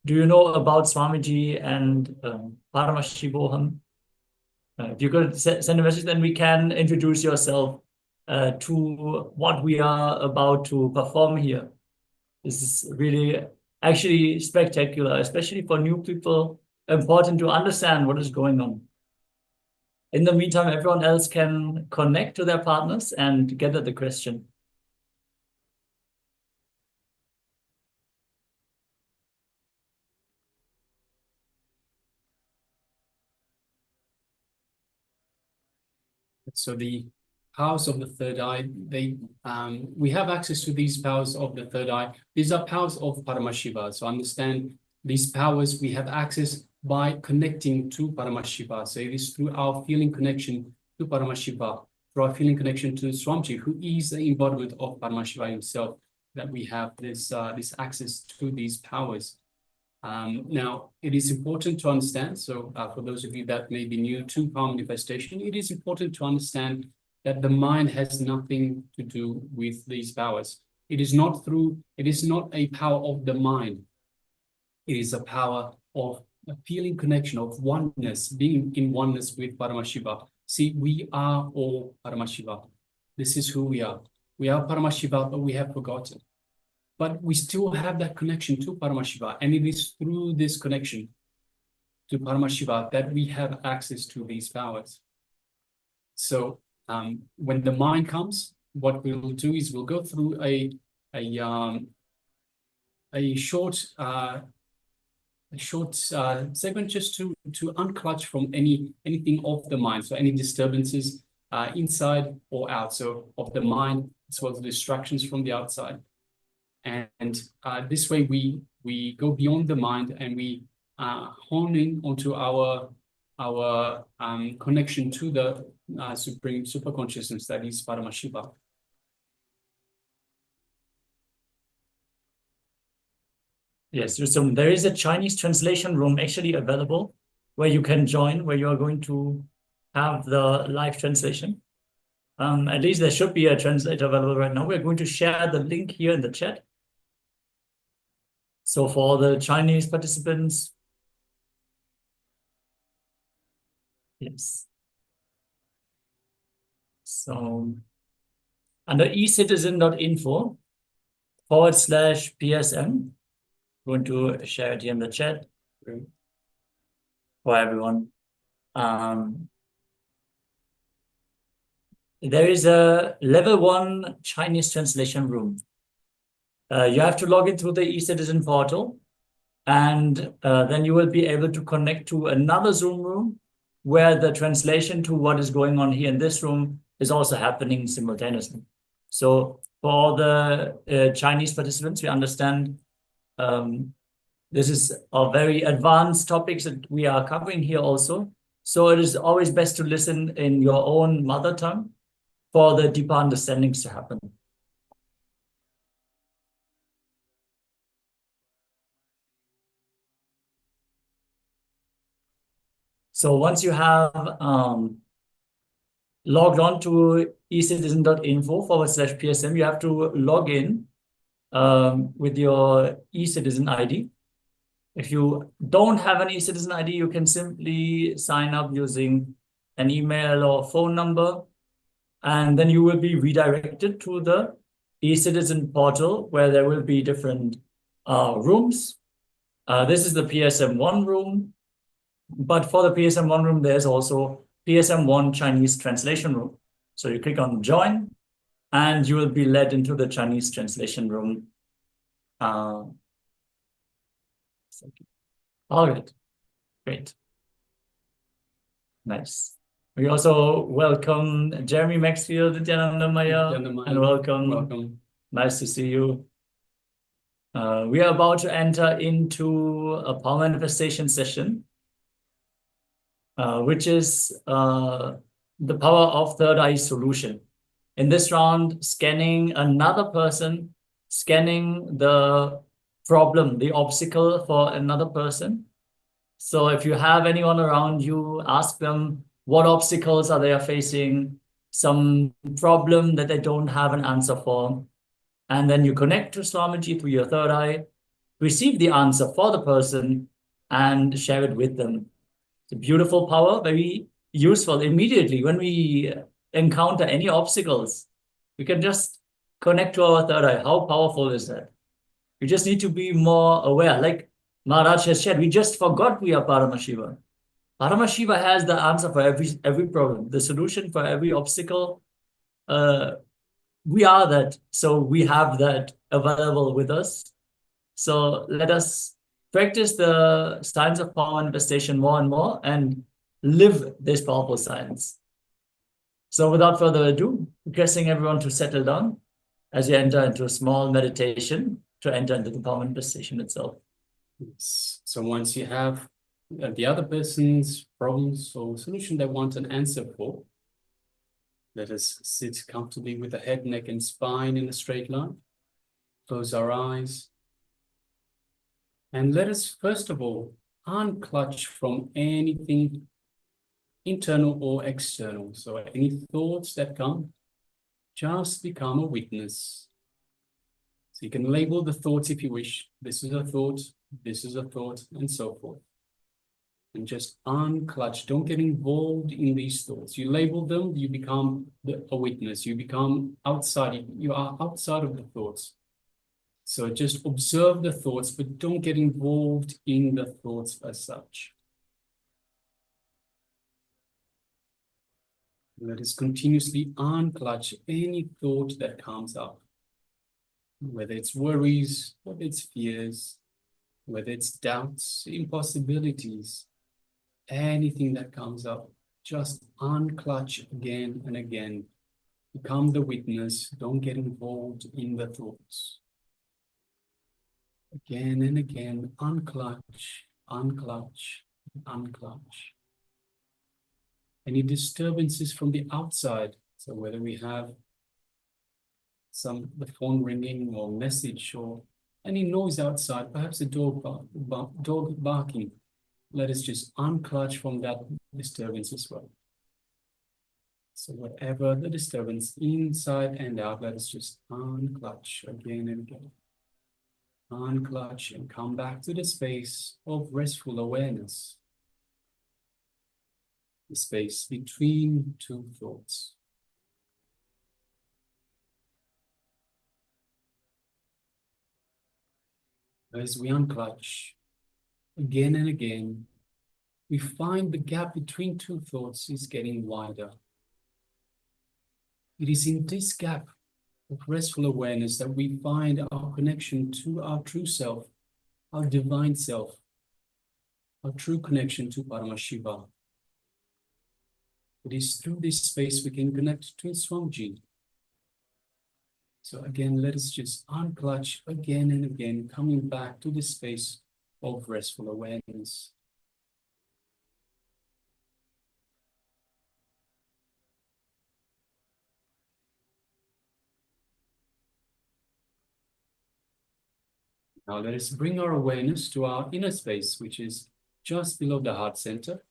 you know about Swamiji and Paramashivoham? If you could send a message, then we can introduce yourself to what we are about to perform here. This is really actually spectacular, especially for new people, important to understand what is going on. In the meantime, everyone else can connect to their partners and get at the question. So the powers of the third eye, we have access to these powers of the third eye. These are powers of Paramashiva. So understand these powers we have access by connecting to Paramashiva. So it is through our feeling connection to Paramashiva, through our feeling connection to Swamiji, who is the embodiment of Paramashiva himself, that we have this access to these powers. Now, it is important to understand, so for those of you that may be new to power manifestation, it is important to understand that the mind has nothing to do with these powers. It is not a power of the mind. It is a power of a feeling connection, of oneness, being in oneness with Paramashiva. See, we are all Paramashiva. This is who we are. We are Paramashiva, but we have forgotten. But we still have that connection to Paramashiva, and it is through this connection to Paramashiva that we have access to these powers. So when the mind comes, what we will do is we'll go through a short segment just to unclutch from anything of the mind, so any disturbances inside or out, so of the mind as well as distractions from the outside. And this way we go beyond the mind and we hone in onto our connection to the supreme super consciousness that is Paramashiva. Yes, so there is a Chinese translation room actually available where you can join, where you are going to have the live translation. At least there should be a translator available right now. We're going to share the link here in the chat. So for the Chinese participants, yes. So under ecitizen.info/PSM, going to share it here in the chat for everyone. There is a level 1 Chinese translation room. You have to log in through the eCitizen portal, and then you will be able to connect to another Zoom room where the translation to what is going on here in this room is also happening simultaneously. So for the Chinese participants, we understand this is a very advanced topics that we are covering here also. So it is always best to listen in your own mother tongue for the deeper understandings to happen. So once you have logged on to ecitizen.info/PSM, you have to log in with your eCitizen ID. If you don't have an eCitizen ID, you can simply sign up using an email or phone number, and then you will be redirected to the eCitizen portal where there will be different rooms. This is the PSM1 room, but for the PSM1 room, there's also PSM1 Chinese translation room. So you click on join, and you will be led into the Chinese translation room. All right, great. Nice. We also welcome Jeremy Maxfield, Nithyananda Maya, and welcome. Welcome. Nice to see you. We are about to enter into a power manifestation session, which is the power of third eye solution. In this round, scanning another person, scanning the problem, the obstacle for another person. So if you have anyone around you, ask them what obstacles are they facing, some problem that they don't have an answer for. And then you connect to Swamiji through your third eye, receive the answer for the person, and share it with them. It's a beautiful power, very useful. Immediately when we encounter any obstacles, we can just connect to our third eye. How powerful is that? You just need to be more aware. Like Maharaj has shared, we just forgot we are Paramashiva. Paramashiva has the answer for every problem, the solution for every obstacle. We are that, so we have that available with us. So let us practice the science of power manifestation more and more and live this powerful science. So without further ado, requesting everyone to settle down as you enter into a small meditation to enter into the power manifestation itself. So once you have the other person's problems or solution they want an answer for, let us sit comfortably with the head, neck, and spine in a straight line. Close our eyes. And let us, first of all, unclutch from anything internal or external. So any thoughts that come, just become a witness. So you can label the thoughts if you wish. This is a thought, this is a thought, and so forth. And just unclutch. Don't get involved in these thoughts. You label them, you become a witness. You become outside. You are outside of the thoughts. So just observe the thoughts, but don't get involved in the thoughts as such. Let us continuously unclutch any thought that comes up, whether it's worries, whether it's fears, whether it's doubts, impossibilities, anything that comes up, just unclutch again and again. Become the witness. Don't get involved in the thoughts. Again and again, unclutch, unclutch, unclutch. Any disturbances from the outside, so whether we have the phone ringing or message or any noise outside, perhaps a dog barking, let us just unclutch from that disturbance as well. So whatever the disturbance inside and out, let us just unclutch again and again. Unclutch and come back to the space of restful awareness. The space between two thoughts. As we unclutch again and again, we find the gap between two thoughts is getting wider. It is in this gap of restful awareness that we find our connection to our true self, our divine self, our true connection to Paramashiva. It is through this space we can connect to Swamiji. So again, let us just unclutch again and again, coming back to this space of restful awareness. Now let us bring our awareness to our inner space, which is just below the heart center.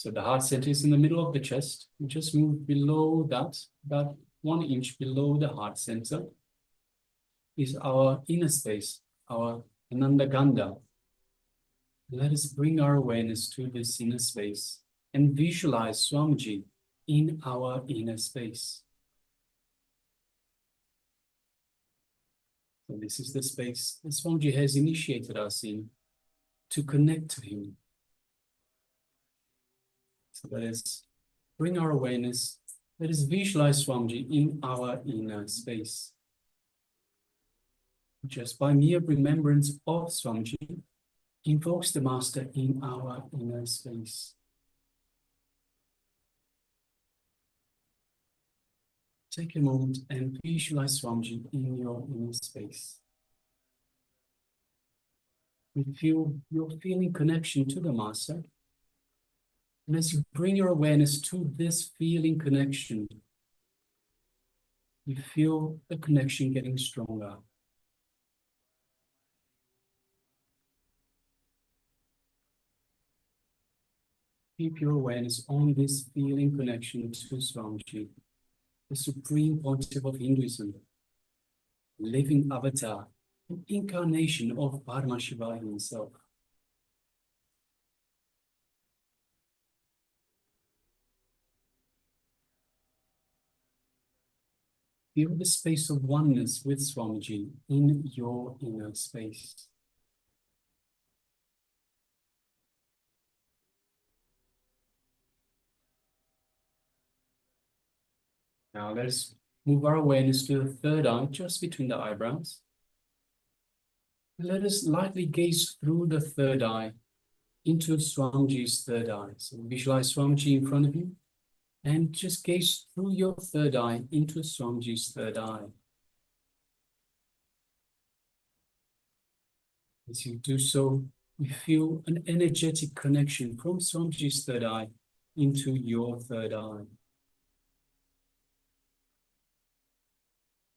So the heart center is in the middle of the chest. We just move below that, about 1 inch below the heart center is our inner space, our Ananda Gandha. Let us bring our awareness to this inner space and visualize Swamiji in our inner space. So this is the space that Swamiji has initiated us in to connect to him. So let us bring our awareness, let us visualize Swamiji in our inner space. Just by mere remembrance of Swamiji, invokes the Master in our inner space. Take a moment and visualize Swamiji in your inner space. You're feeling connection to the Master. And as you bring your awareness to this feeling connection, you feel the connection getting stronger. Keep your awareness on this feeling connection to Swamiji, the Supreme Pontiff of Hinduism, living avatar, an incarnation of Paramashivoham himself. Feel the space of oneness with Swamiji in your inner space. Now let's move our awareness to the third eye, just between the eyebrows. Let us lightly gaze through the third eye into Swamiji's third eye. So visualize Swamiji in front of you and just gaze through your third eye into Swamiji's third eye. As you do so, you feel an energetic connection from Swamiji's third eye into your third eye.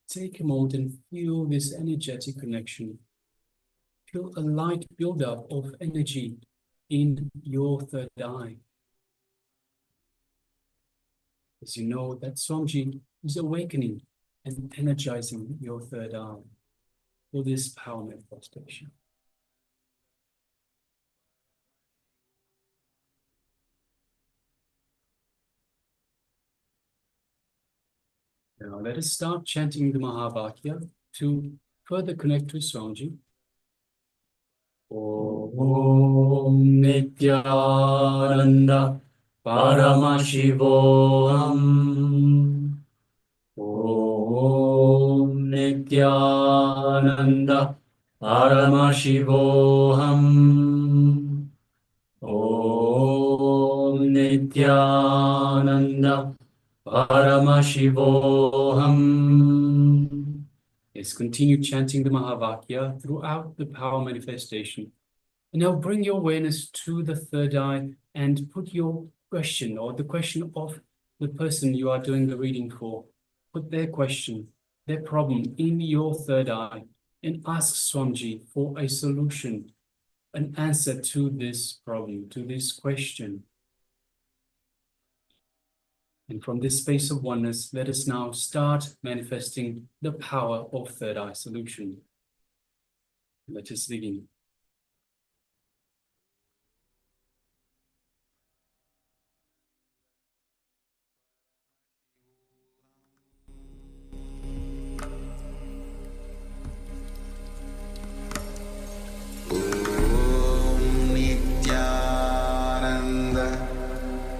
Take a moment and feel this energetic connection. Feel a light buildup of energy in your third eye. As you know that Swamiji is awakening and energizing your third eye for this power manifestation. Now let us start chanting the Mahavakya to further connect to Swamiji. Om Nityananda Paramashivoham. Om Nityananda Paramashivoham. Om Nityananda Paramashivoham. Yes, continue chanting the Mahavakya throughout the power manifestation. And now bring your awareness to the third eye and put your question or the question of the person you are doing the reading for. Put their question, their problem in your third eye and ask Swamiji for a solution, an answer to this problem, to this question. And from this space of oneness, let us now start manifesting the power of third eye solution. Let us begin.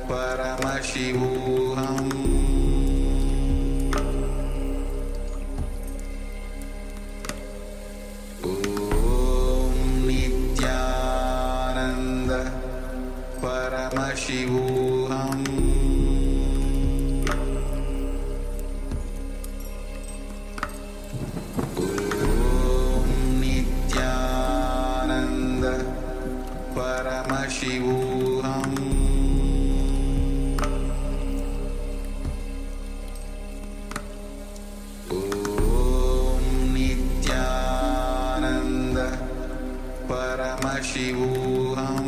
Paramashivoham. Om Nityananda Paramashivoham. Om Nityananda Paramashivoham. Paramashivoham.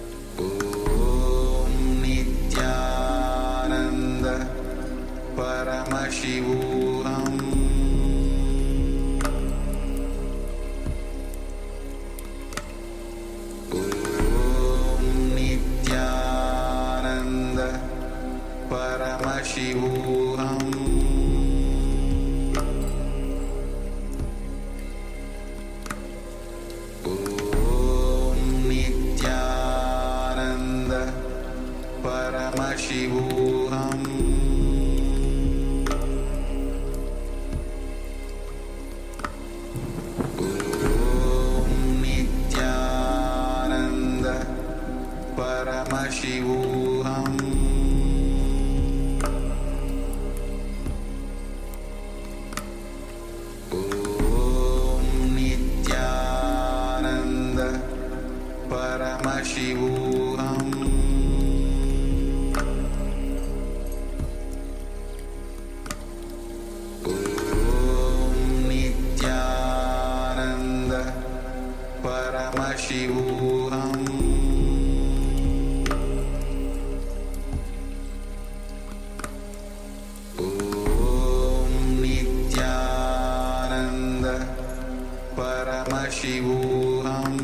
Paramashivoham Om Nityananda Paramashivoham Paramashivoham Om Nityananda Paramashivoham Om Nityananda Paramashivoham Paramashivoham Om Nityananda Paramashivoham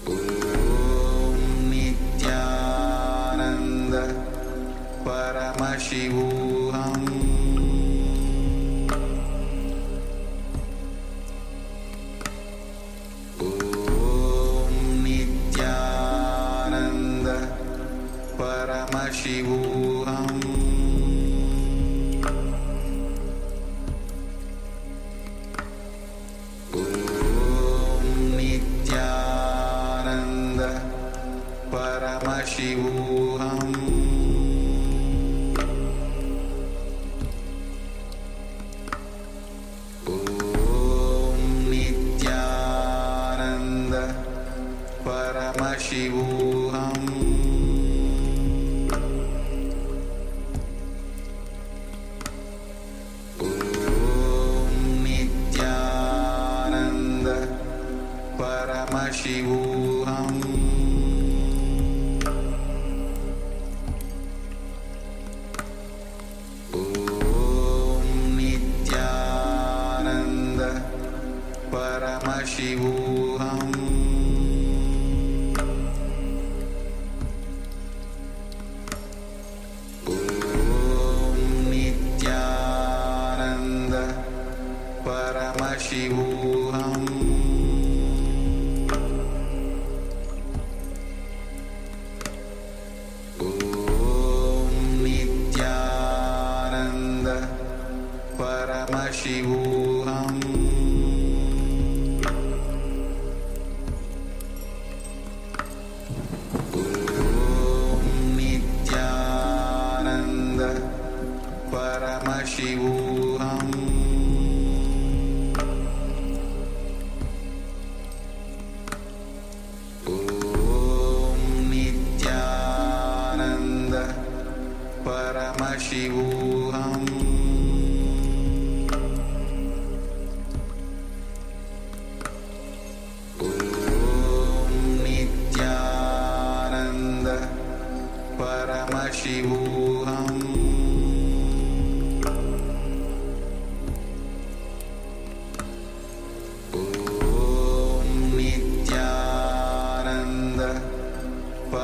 Om Nityananda Paramashivoham Paramashivoham Om Nityananda Paramashivoham Om Nityananda Paramashivoham Paramashivoham Om Nityananda Paramashivoham Om Nityananda Paramashivoham Paramashivoham Om Nityananda Paramashivoham Om Nityananda Paramashivoham Paramashivoham Om Nityananda Paramashivoham Om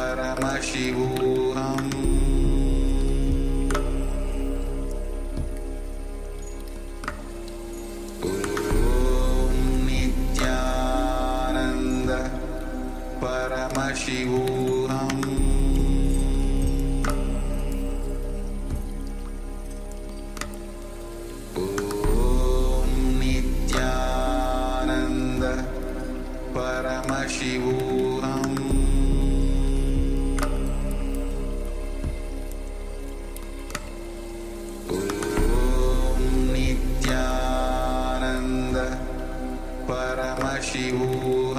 Nityananda Paramashivoham Paramashivoham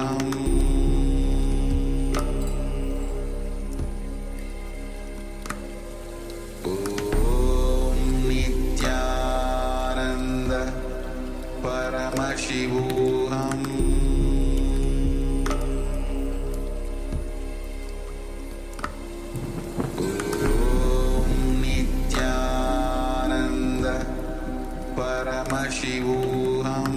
Om Nityananda Paramashivoham Om Nityananda Paramashivoham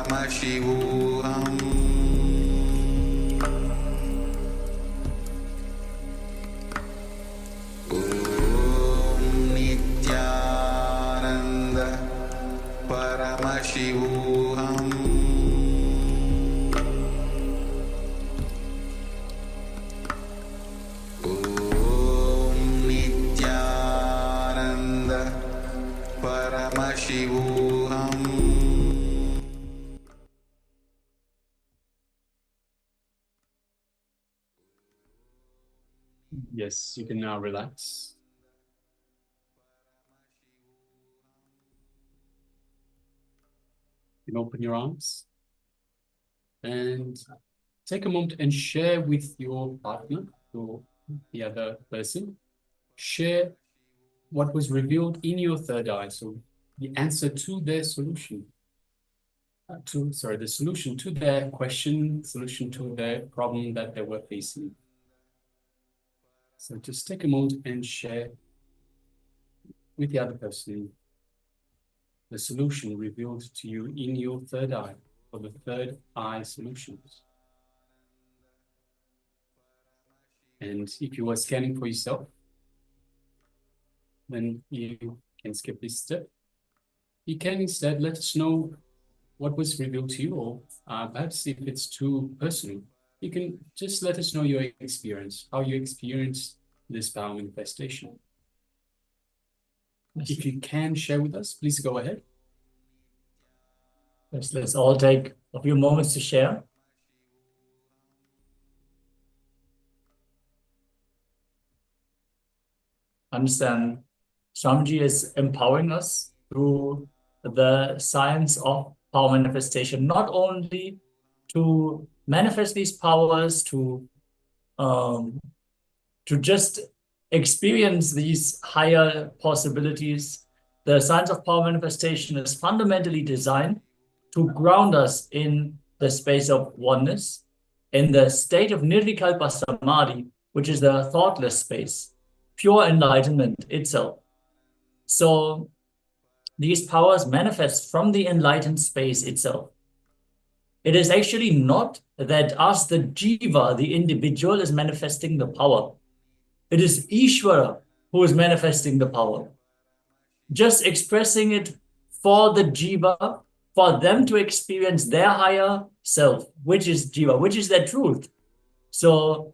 Paramashivoham Om Nityananda Paramashivoham Om Nityananda Paramashivoham. Yes, you can now relax. You can open your arms and take a moment and share with your partner or the other person. Share what was revealed in your third eye. So the answer to their solution. The solution to their question, solution to their problem that they were facing. So just take a moment and share with the other person the solution revealed to you in your third eye, or the third eye solutions. And if you are scanning for yourself, then you can skip this step. You can instead let us know what was revealed to you, or perhaps if it's too personal, you can just let us know your experience, how you experienced this power manifestation. If you can share with us, please go ahead. Let's all take a few moments to share. Understand, Swamiji is empowering us through the science of power manifestation, not only to manifest these powers, to just experience these higher possibilities. The science of power manifestation is fundamentally designed to ground us in the space of oneness, in the state of nirvikalpa samadhi, which is the thoughtless space, pure enlightenment itself. So these powers manifest from the enlightened space itself. It is actually not that us, the jiva, the individual, is manifesting the power. It is Ishvara who is manifesting the power. Just expressing it for the jiva, for them to experience their higher self, which is jiva, which is their truth. So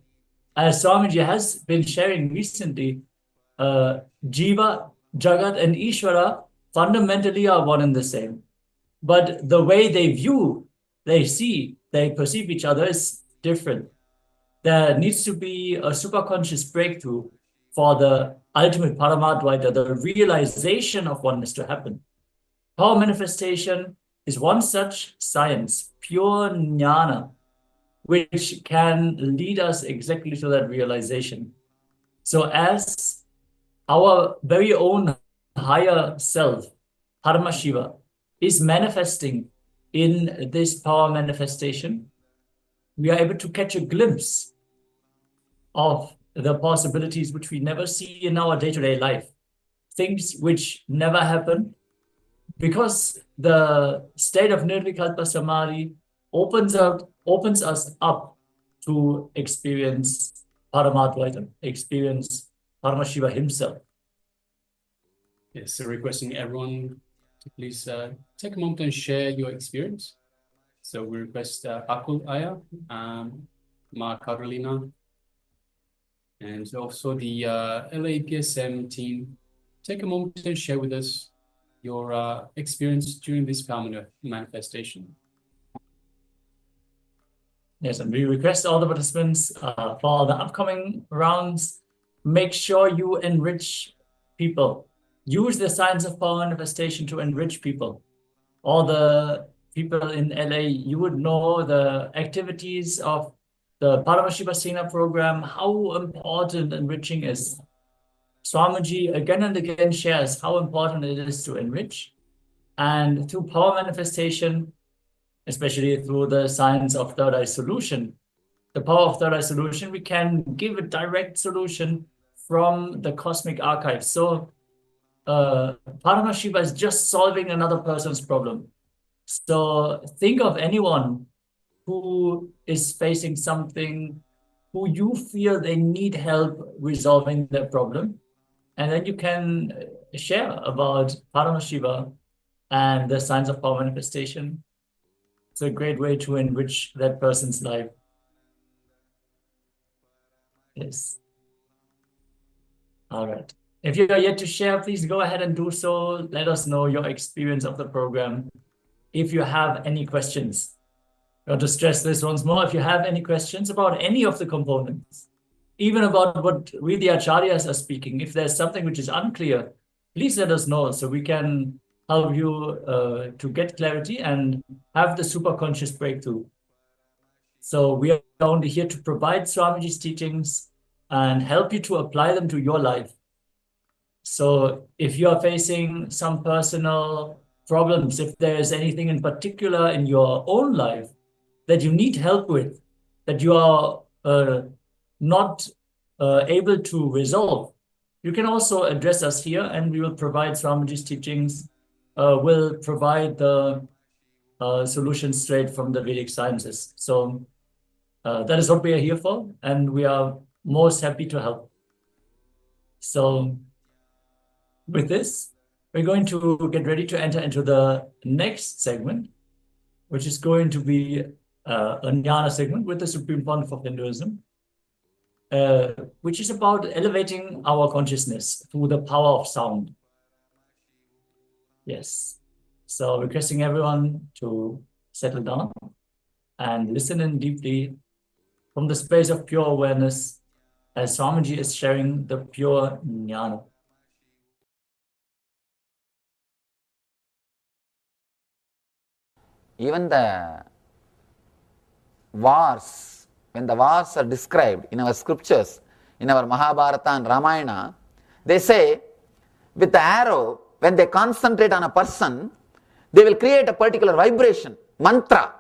as Swamiji has been sharing recently, jiva, jagat, and Ishvara fundamentally are one and the same. But the way they view, they see, they perceive each other is different. There needs to be a superconscious breakthrough for the ultimate Paramadvaita, the realization of oneness to happen. Power manifestation is one such science, pure jnana, which can lead us exactly to that realization. So as our very own higher self, Paramashiva, is manifesting in this power manifestation, we are able to catch a glimpse of the possibilities which we never see in our day-to-day life, things which never happen, because the state of nirvikalpa samadhi opens us up to experience Paramadvaita, experience Paramashiva himself. Yes, so requesting everyone to please take a moment and share your experience. So we request Akul Aya, Ma Carolina, and also the LAPSM team. Take a moment and share with us your experience during this power manifestation. Yes, and we request all the participants for the upcoming rounds, make sure you enrich people. Use the science of power manifestation to enrich people. All the people in LA, you would know the activities of the Paramashiva Sena program, how important enriching is. Swamiji again and again shares how important it is to enrich. And through power manifestation, especially through the science of third eye solution, the power of third eye solution, we can give a direct solution from the cosmic archive. So Paramashiva is just solving another person's problem. So think of anyone who is facing something, who you feel they need help resolving their problem. And then you can share about Paramashiva and the signs of power manifestation. It's a great way to enrich that person's life. Yes. All right. If you are yet to share, please go ahead and do so. Let us know your experience of the program. If you have any questions, I want to stress this once more. If you have any questions about any of the components, even about what we, the acharyas, are speaking, if there's something which is unclear, please let us know so we can help you to get clarity and have the super conscious breakthrough. So we are only here to provide Swamiji's teachings and help you to apply them to your life. So if you are facing some personal problems, if there is anything in particular in your own life that you need help with, that you are not able to resolve, you can also address us here and we will provide Swamiji's teachings, will provide the solutions straight from the Vedic sciences. So that is what we are here for, and we are most happy to help. So with this, we're going to get ready to enter into the next segment, which is going to be a jnana segment with the Supreme Pontiff of Hinduism, which is about elevating our consciousness through the power of sound. Yes. So requesting everyone to settle down and listen in deeply from the space of pure awareness as Swamiji is sharing the pure jnana. Even the wars, when the wars are described in our scriptures, in our Mahabharata and Ramayana, they say with the arrow, when they concentrate on a person, they will create a particular vibration, mantra.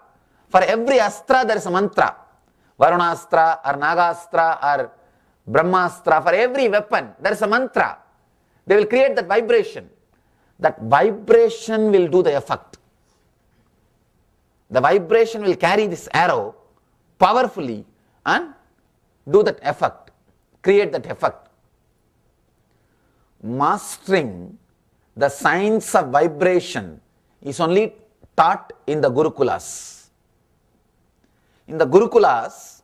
For every astra there is a mantra. Varunastra or Nagastra or Brahmastra, for every weapon there is a mantra. They will create that vibration. That vibration will do the effect. The vibration will carry this arrow powerfully and do that effect, create that effect. Mastering the science of vibration is only taught in the Gurukulas. In the Gurukulas,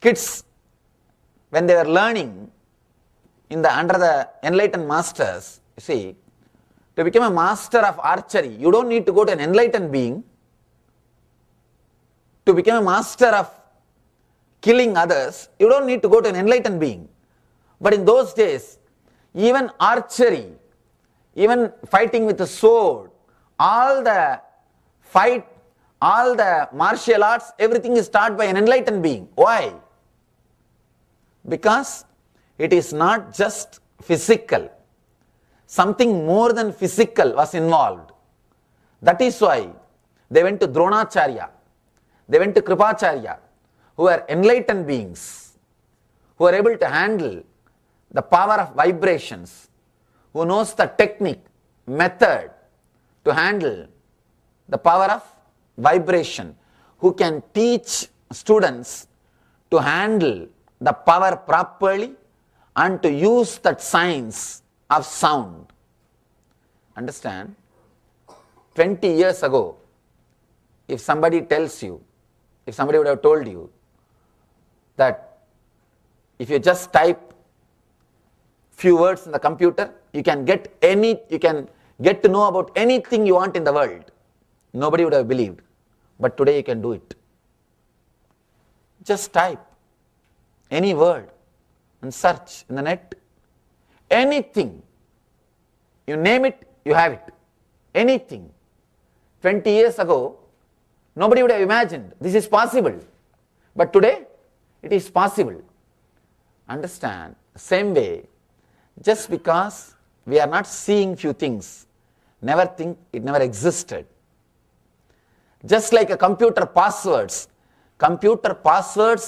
kids, when they were learning under the enlightened masters, you see, to become a master of archery, you don't need to go to an enlightened being. To become a master of killing others, you don't need to go to an enlightened being. But in those days, even archery, even fighting with a sword, all the martial arts, everything is taught by an enlightened being. Why? Because it is not just physical. Something more than physical was involved. That is why they went to Dronacharya. They went to Kripacharya, who are enlightened beings, who are able to handle the power of vibrations, who knows the technique, method to handle the power of vibration, who can teach students to handle the power properly and to use that science of sound. Understand? 20 years ago, if somebody tells you, if somebody would have told you that if you just type few words in the computer, you can get to know about anything you want in the world, nobody would have believed. But today you can do it. Just type any word and search in the net. Anything. You name it, you have it. Anything. 20 years ago, nobody would have imagined this is possible. But today, it is possible. Understand? Same way, just because we are not seeing few things, never think it never existed. Just like a computer passwords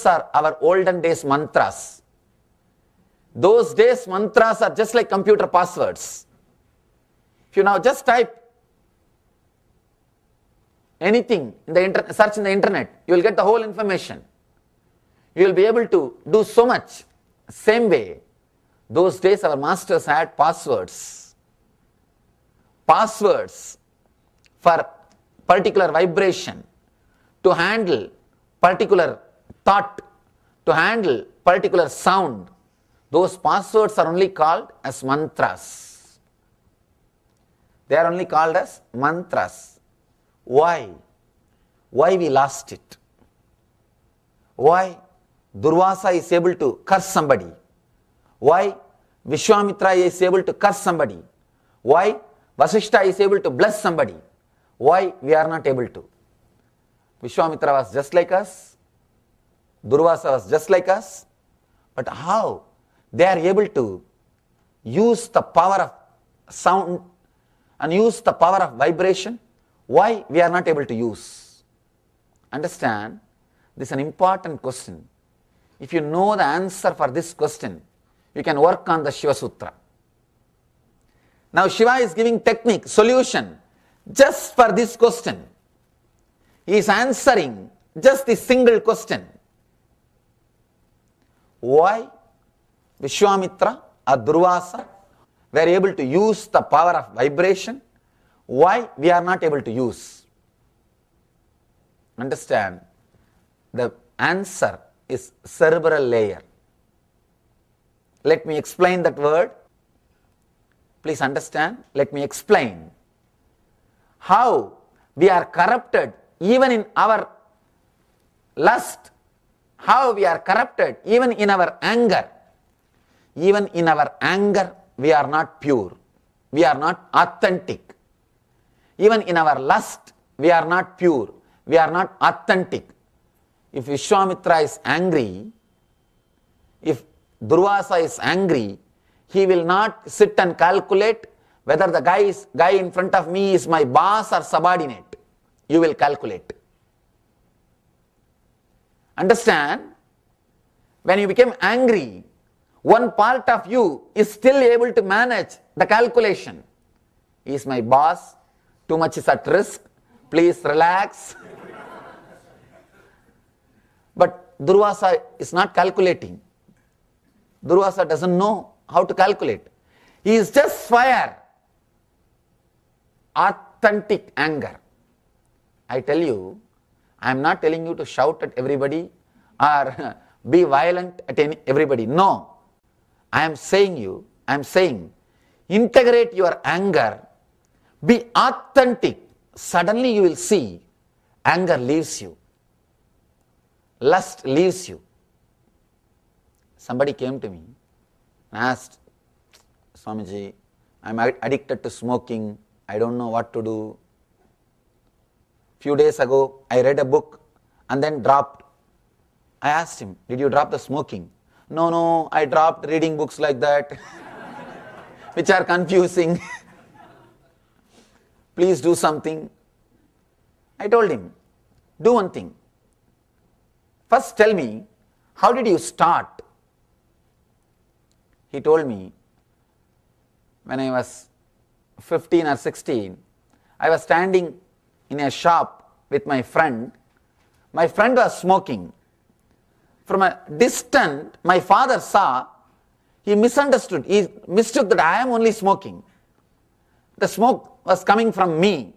are our olden days mantras. Those days mantras are just like computer passwords. If you now just type anything in the search in the internet, you will get the whole information. You will be able to do so much. Same way, those days our masters had passwords. Passwords for particular vibration, to handle particular thought, to handle particular sound. Those passwords are only called as mantras. They are only called as mantras. Why? Why we lost it? Why Durvasa is able to curse somebody? Why Vishwamitra is able to curse somebody? Why Vasishta is able to bless somebody? Why we are not able to? Vishwamitra was just like us, Durvasa was just like us, but how they are able to use the power of sound and use the power of vibration? Why we are not able to use? Understand, this is an important question. If you know the answer for this question, you can work on the Shiva Sutra. Now Shiva is giving technique, solution, just for this question. He is answering just this single question. Why Vishwamitra or Durvasa were able to use the power of vibration? Why we are not able to use? Understand, the answer is cerebral layer. Let me explain that word. Please understand, let me explain how we are corrupted even in our lust, how we are corrupted even in our anger. Even in our anger, we are not pure, we are not authentic. Even in our lust, we are not pure, we are not authentic. If Vishwamitra is angry, if Durvasa is angry, he will not sit and calculate whether the guy in front of me is my boss or subordinate. You will calculate. Understand? When you become angry, one part of you is still able to manage the calculation. He is my boss, too much is at risk, please relax. But Durvasa is not calculating. Durvasa doesn't know how to calculate. He is just fire. Authentic anger. I tell you, I am not telling you to shout at everybody or be violent at everybody. No. I am saying, integrate your anger, be authentic. Suddenly you will see anger leaves you. Lust leaves you. Somebody came to me and asked, Swamiji, I am addicted to smoking. I don't know what to do. Few days ago, I read a book and then dropped. I asked him, did you drop the smoking? No, I dropped reading books like that, which are confusing. Please do something. I told him, do one thing. First tell me, how did you start? He told me, when I was 15 or 16, I was standing in a shop with my friend. My friend was smoking. From a distance, my father saw, he misunderstood, he mistook that I am only smoking. The smoke was coming from me.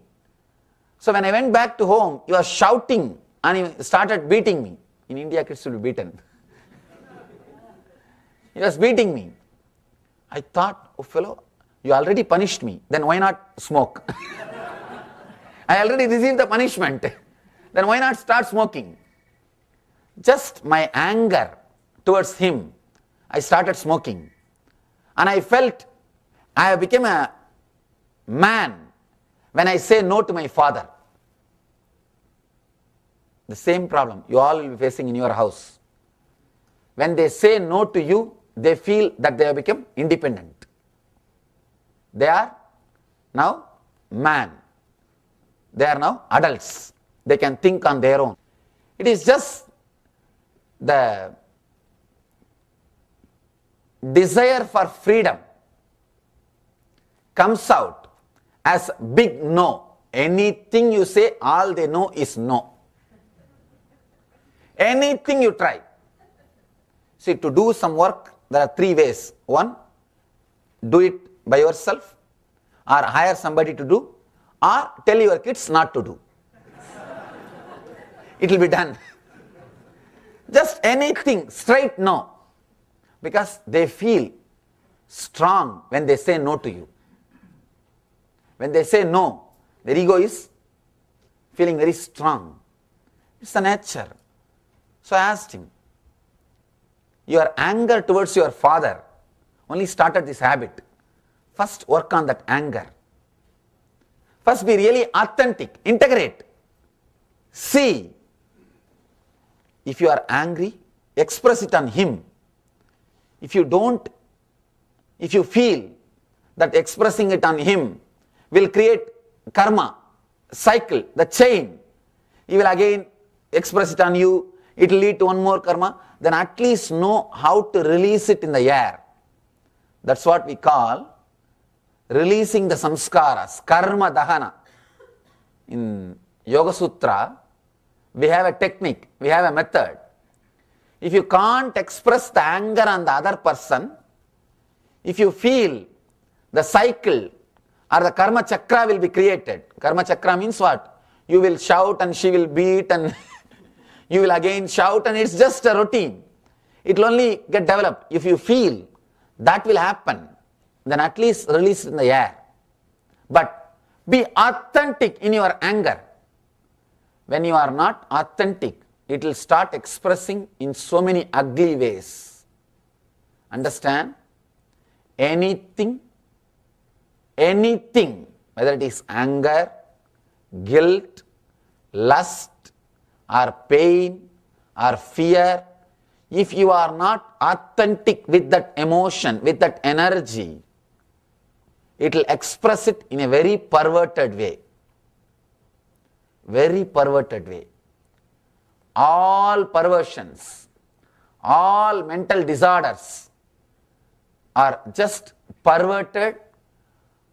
So when I went back to home, he was shouting and he started beating me. In India, kids will be beaten. He was beating me. I thought, oh fellow, you already punished me, then why not smoke? I already received the punishment, then why not start smoking? Just my anger towards him, I started smoking. And I felt I have become a man when I say no to my father. The same problem you all will be facing in your house. When they say no to you, they feel that they have become independent. They are now man. They are now adults. They can think on their own. It is just the desire for freedom comes out as big no. Anything you say, all they know is no. Anything you try. See, to do some work, there are three ways. One, do it by yourself, or hire somebody to do, or tell your kids not to do. It will be done. Just anything, straight no. Because they feel strong when they say no to you. When they say no, their ego is feeling very strong. It's the nature. So I asked him, your anger towards your father only started this habit. First work on that anger. First be really authentic, integrate. See, if you are angry, express it on him. If you feel that expressing it on him will create karma, cycle, the chain, he will again express it on you, it will lead to one more karma, then at least know how to release it in the air. That's what we call releasing the samskaras, karma dahana. In Yoga Sutra, we have a technique, we have a method. If you can't express the anger on the other person, if you feel the cycle or the karma chakra will be created. Karma chakra means what? You will shout and she will beat and you will again shout, and it's just a routine. It will only get developed. If you feel that will happen, then at least release it in the air. But be authentic in your anger. When you are not authentic, it will start expressing in so many ugly ways. Understand? Anything, whether it is anger, guilt, lust, or pain, or fear, if you are not authentic with that emotion, with that energy, it will express it in a very perverted way. Very perverted way. All perversions, all mental disorders are just perverted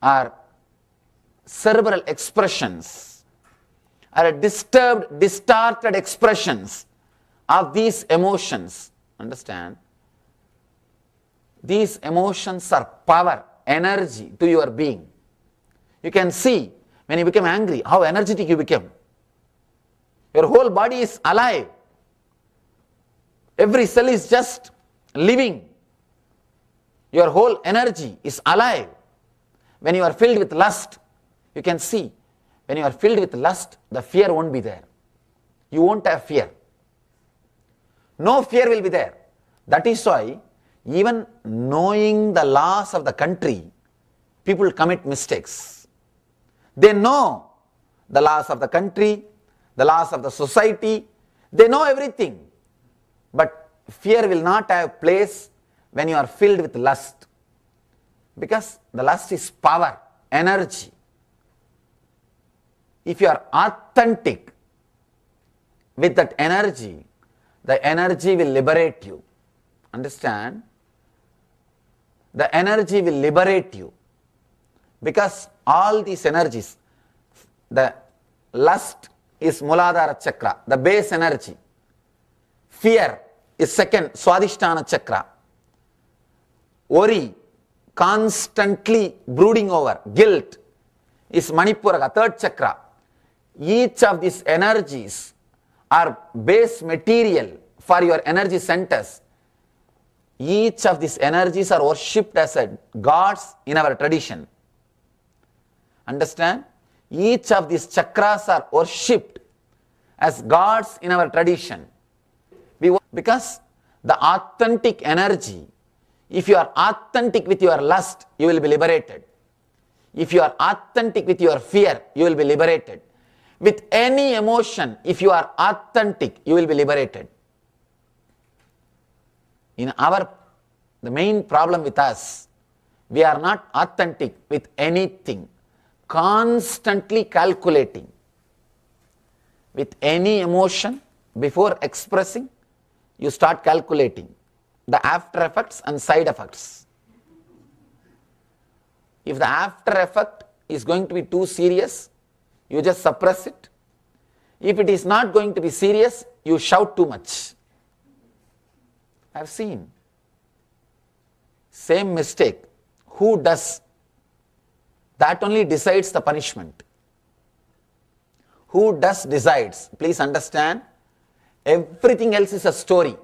or cerebral expressions, or disturbed, distorted expressions of these emotions. Understand? These emotions are power, energy to your being. You can see when you become angry, how energetic you become. Your whole body is alive. Every cell is just living. Your whole energy is alive. When you are filled with lust, you can see, when you are filled with lust, the fear won't be there. You won't have fear. No fear will be there. That is why, even knowing the laws of the country, people commit mistakes. They know the laws of the country, the laws of the society, they know everything. But fear will not have place when you are filled with lust. Because the lust is power, energy. If you are authentic with that energy, the energy will liberate you. Understand? The energy will liberate you. Because all these energies, the lust is Muladhara chakra, the base energy. Fear is second, Swadhisthana chakra. Worry, constantly brooding over, guilt is Manipura, third chakra. Each of these energies are base material for your energy centers. Each of these energies are worshipped as gods in our tradition. Understand? Each of these chakras are worshipped as gods in our tradition. Because the authentic energy, if you are authentic with your lust, you will be liberated. If you are authentic with your fear, you will be liberated. With any emotion, if you are authentic, you will be liberated. The main problem with us, we are not authentic with anything. Constantly calculating. With any emotion, before expressing, you start calculating the after effects and side effects. If the after effect is going to be too serious, you just suppress it. If it is not going to be serious, you shout too much. I have seen. Same mistake. Who does? That only decides the punishment. Who does decides. Please understand, everything else is a story.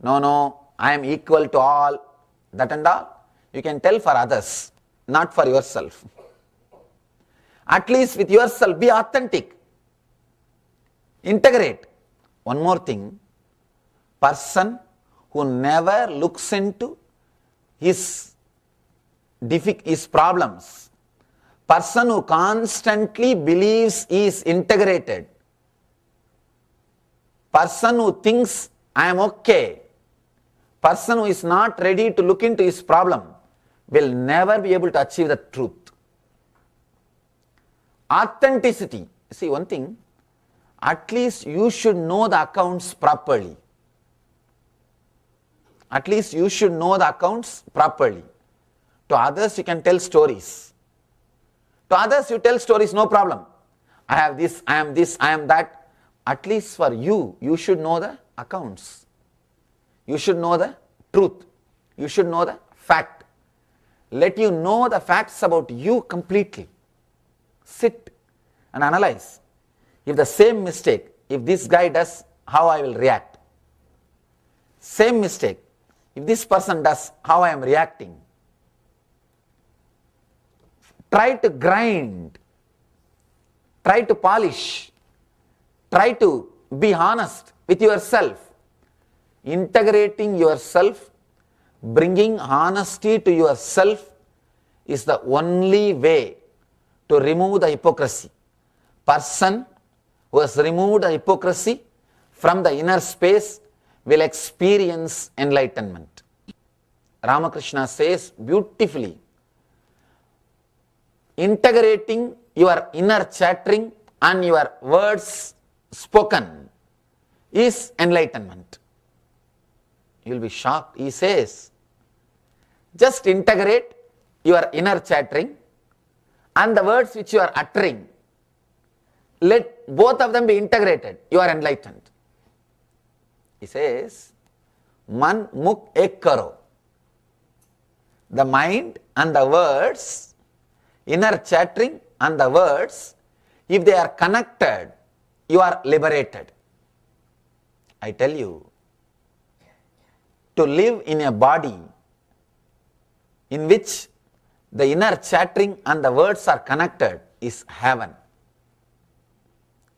No, I am equal to all, that and all. You can tell for others, not for yourself. At least with yourself, be authentic. Integrate. One more thing, person who never looks into his problems, person who constantly believes he is integrated, person who thinks I am okay, person who is not ready to look into his problem will never be able to achieve the truth. Authenticity. See, one thing, at least you should know the accounts properly. At least you should know the accounts properly. To others, you can tell stories. To others, you tell stories, no problem. I have this, I am this, I am that. At least for you, you should know the accounts. You should know the truth. You should know the fact. Let you know the facts about you completely. Sit and analyze. If the same mistake, if this guy does, how I will react. Same mistake, if this person does, how I am reacting. Try to grind. Try to polish. Try to be honest with yourself. Integrating yourself, bringing honesty to yourself is the only way to remove the hypocrisy. Person who has removed the hypocrisy from the inner space will experience enlightenment. Ramakrishna says beautifully, integrating your inner chattering and your words spoken is enlightenment. You will be shocked. He says, just integrate your inner chattering and the words which you are uttering. Let both of them be integrated. You are enlightened. He says, Man muk ek karo. The mind and the words, inner chattering and the words, if they are connected, you are liberated. I tell you, to live in a body in which the inner chattering and the words are connected is heaven.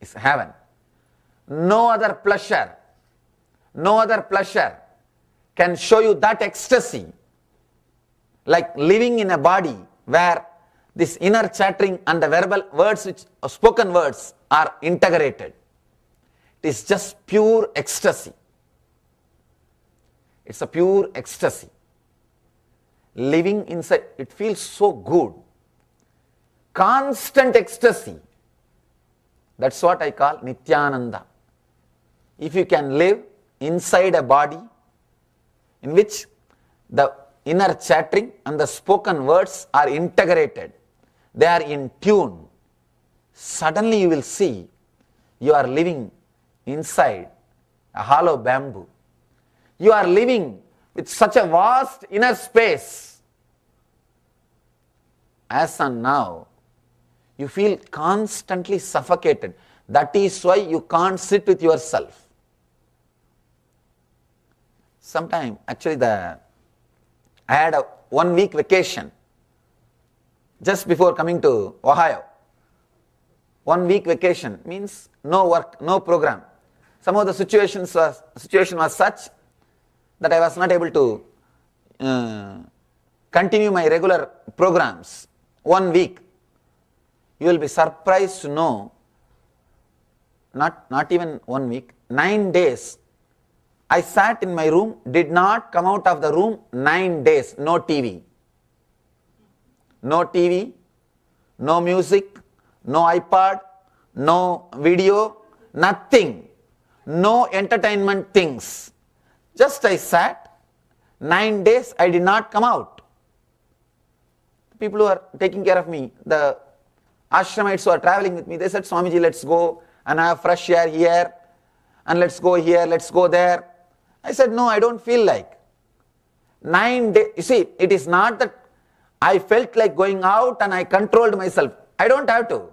Is heaven. No other pleasure can show you that ecstasy like living in a body where this inner chattering and the verbal words, which spoken words, are integrated. It is just pure ecstasy. It's a pure ecstasy. Living inside, it feels so good. Constant ecstasy. That's what I call Nithyananda. If you can live inside a body in which the inner chattering and the spoken words are integrated, they are in tune, suddenly you will see you are living inside a hollow bamboo. You are living with such a vast inner space. As and now, you feel constantly suffocated. That is why you can't sit with yourself. Sometime, actually, I had a 1 week vacation just before coming to Ohio. 1 week vacation means no work, no program. Somehow the situation was such that I was not able to continue my regular programs. 1 week. You will be surprised to know, not even 1 week, 9 days. I sat in my room, did not come out of the room 9 days, no TV. No TV, no music, no iPad, no video, nothing. No entertainment things. Just I sat, 9 days I did not come out. People who are taking care of me, the ashramites who are traveling with me, they said, Swamiji, let's go and have fresh air here, and let's go here, let's go there. I said, no, I don't feel like. 9 days, you see, it is not that I felt like going out and I controlled myself. I don't have to.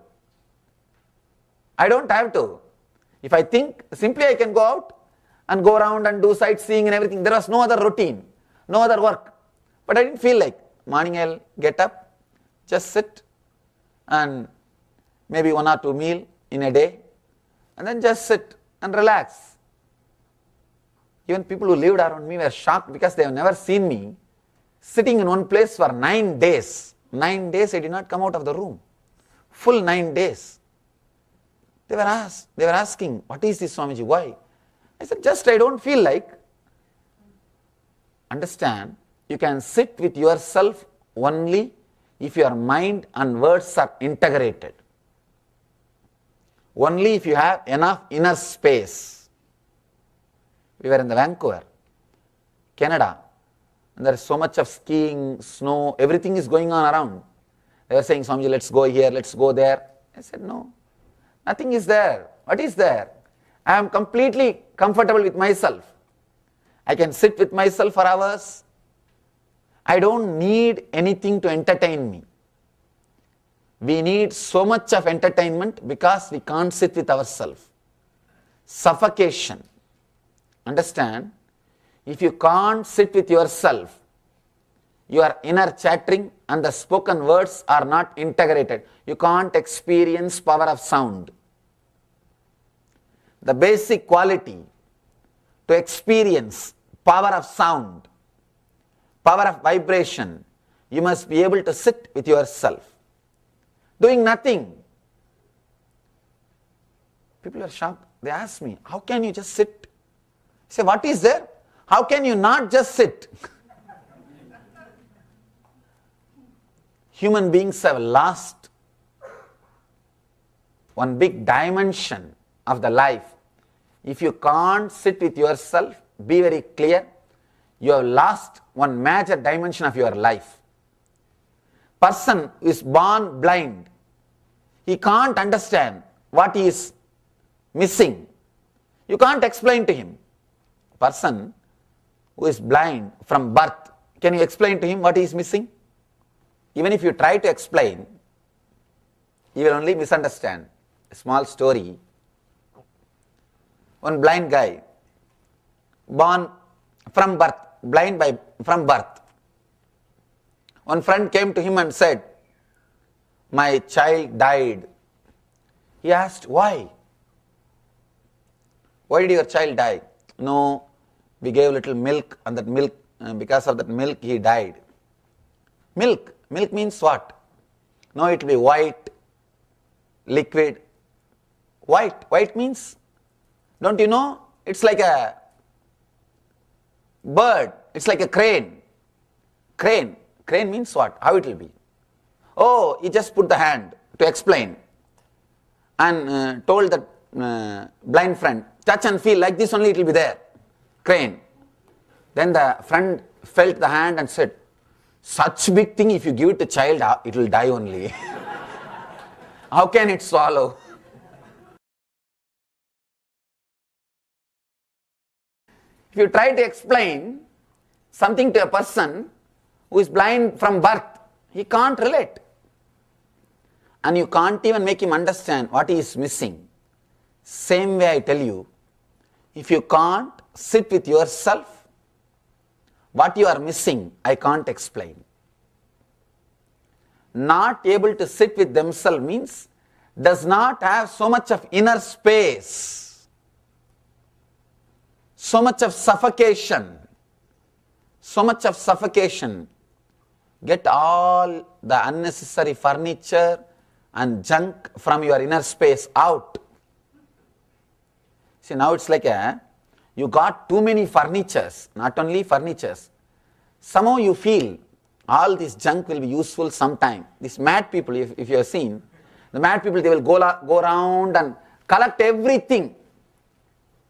I don't have to. If I think, simply I can go out and go around and do sightseeing and everything. There was no other routine, no other work. But I didn't feel like. Morning I'll get up, just sit, and maybe 1 or 2 meals in a day, and then just sit and relax. Even people who lived around me were shocked because they have never seen me sitting in one place for 9 days. 9 days I did not come out of the room. Full 9 days. They were asking, what is this, Swamiji, why? I said, just I don't feel like. Understand, you can sit with yourself only if your mind and words are integrated. Only if you have enough inner space. We were in the Vancouver, Canada, and there is so much of skiing, snow, everything is going on around. They were saying, Swamiji, let's go here, let's go there. I said, no, nothing is there. What is there? I am completely comfortable with myself. I can sit with myself for hours. I don't need anything to entertain me. We need so much of entertainment because we can't sit with ourselves. Suffocation. Understand? If you can't sit with yourself, your inner chattering and the spoken words are not integrated. You can't experience power of sound. The basic quality to experience power of sound, power of vibration, you must be able to sit with yourself, doing nothing. People are shocked. They ask me, how can you just sit? I say, what is there? How can you not just sit? Human beings have lost one big dimension of the life. If you can't sit with yourself, be very clear, you have lost one major dimension of your life. Person who is born blind, he can't understand what he is missing. You can't explain to him. Person who is blind from birth, can you explain to him what he is missing? Even if you try to explain, he will only misunderstand. A small story. One blind guy, born from birth, blind from birth. One friend came to him and said, my child died. He asked, why? Why did your child die? No, we gave little milk, and that milk, because of that milk he died. Milk means what? No, it will be white, liquid. White means, don't you know? It's like a bird, it's like a crane. Crane means what? How it will be? Oh, he just put the hand to explain and told that blind friend, touch and feel, like this only it will be there. Crane. Then the friend felt the hand and said, such big thing, if you give it to child, it will die only. How can it swallow? If you try to explain something to a person who is blind from birth, he can't relate. And you can't even make him understand what he is missing. Same way I tell you, if you can't sit with yourself, what you are missing, I can't explain. Not able to sit with themselves means does not have so much of inner space, so much of suffocation, Get all the unnecessary furniture and junk from your inner space out. See, now it's like you got too many furnitures, not only furnitures. Somehow you feel all this junk will be useful sometime. These mad people, if you have seen, the mad people, they will go around and collect everything.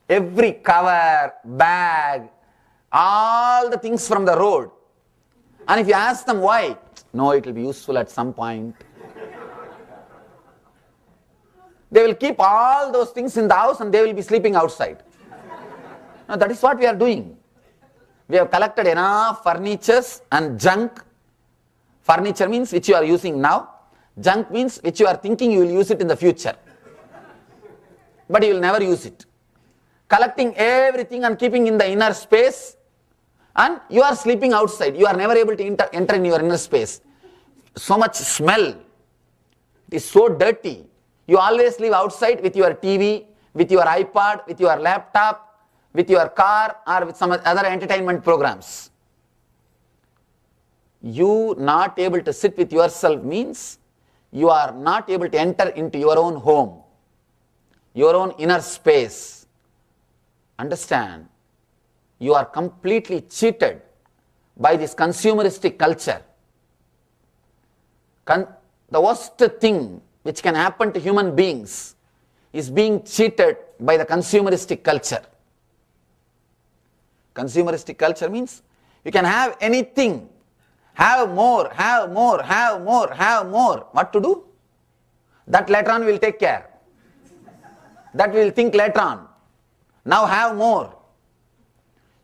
Every cover, bag, all the things from the road. And if you ask them why, no, it will be useful at some point. They will keep all those things in the house and they will be sleeping outside. Now that is what we are doing. We have collected enough furnitures and junk. Furniture means which you are using now. Junk means which you are thinking you will use it in the future. But you will never use it. Collecting everything and keeping in the inner space, and you are sleeping outside. You are never able to enter in your inner space. So much smell. It is so dirty. You always live outside with your TV, with your iPad, with your laptop, with your car, or with some other entertainment programs. You not able to sit with yourself means you are not able to enter into your own home, your own inner space. Understand? You are completely cheated by this consumeristic culture. The worst thing which can happen to human beings is being cheated by the consumeristic culture. Consumeristic culture means you can have anything, have more, have more, have more, have more. What to do? That later on will take care. That will think later on. Now have more.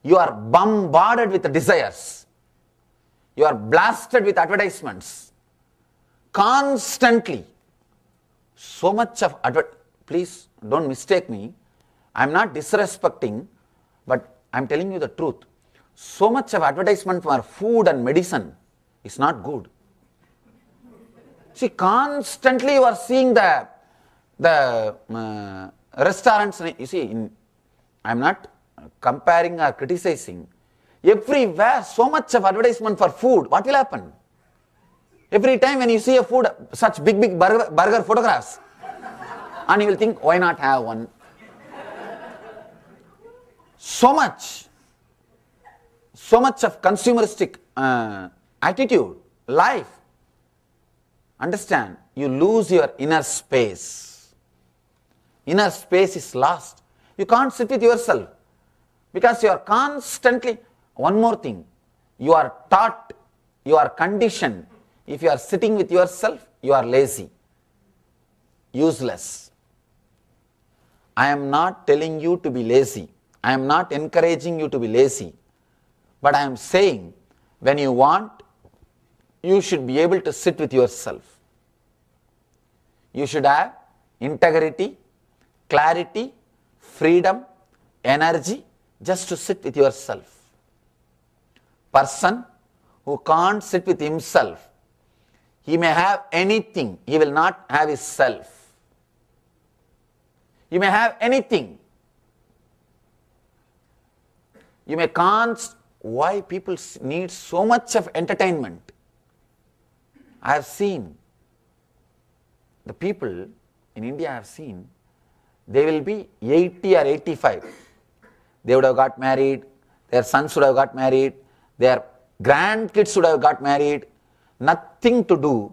You are bombarded with desires. You are blasted with advertisements. Constantly. So much of please don't mistake me. I am not disrespecting, but I am telling you the truth. So much of advertisement for food and medicine is not good. See, constantly you are seeing the restaurants. You see, I am not comparing or criticizing. Everywhere, so much of advertisement for food. What will happen? Every time when you see a food, such big burger photographs, and you will think, why not have one? So much of consumeristic attitude, life. Understand, you lose your inner space. Inner space is lost. You can't sit with yourself because you are constantly, one more thing, you are taught, you are conditioned. If you are sitting with yourself, you are lazy, useless. I am not telling you to be lazy. I am not encouraging you to be lazy. But I am saying, when you want, you should be able to sit with yourself. You should have integrity, clarity, freedom, energy, just to sit with yourself. Person who can't sit with himself, he may have anything, he will not have his self. You may have anything. You may can't. Why people need so much of entertainment? I have seen the people in India, I have seen, they will be 80 or 85. They would have got married, their sons would have got married, their grandkids would have got married, nothing to do.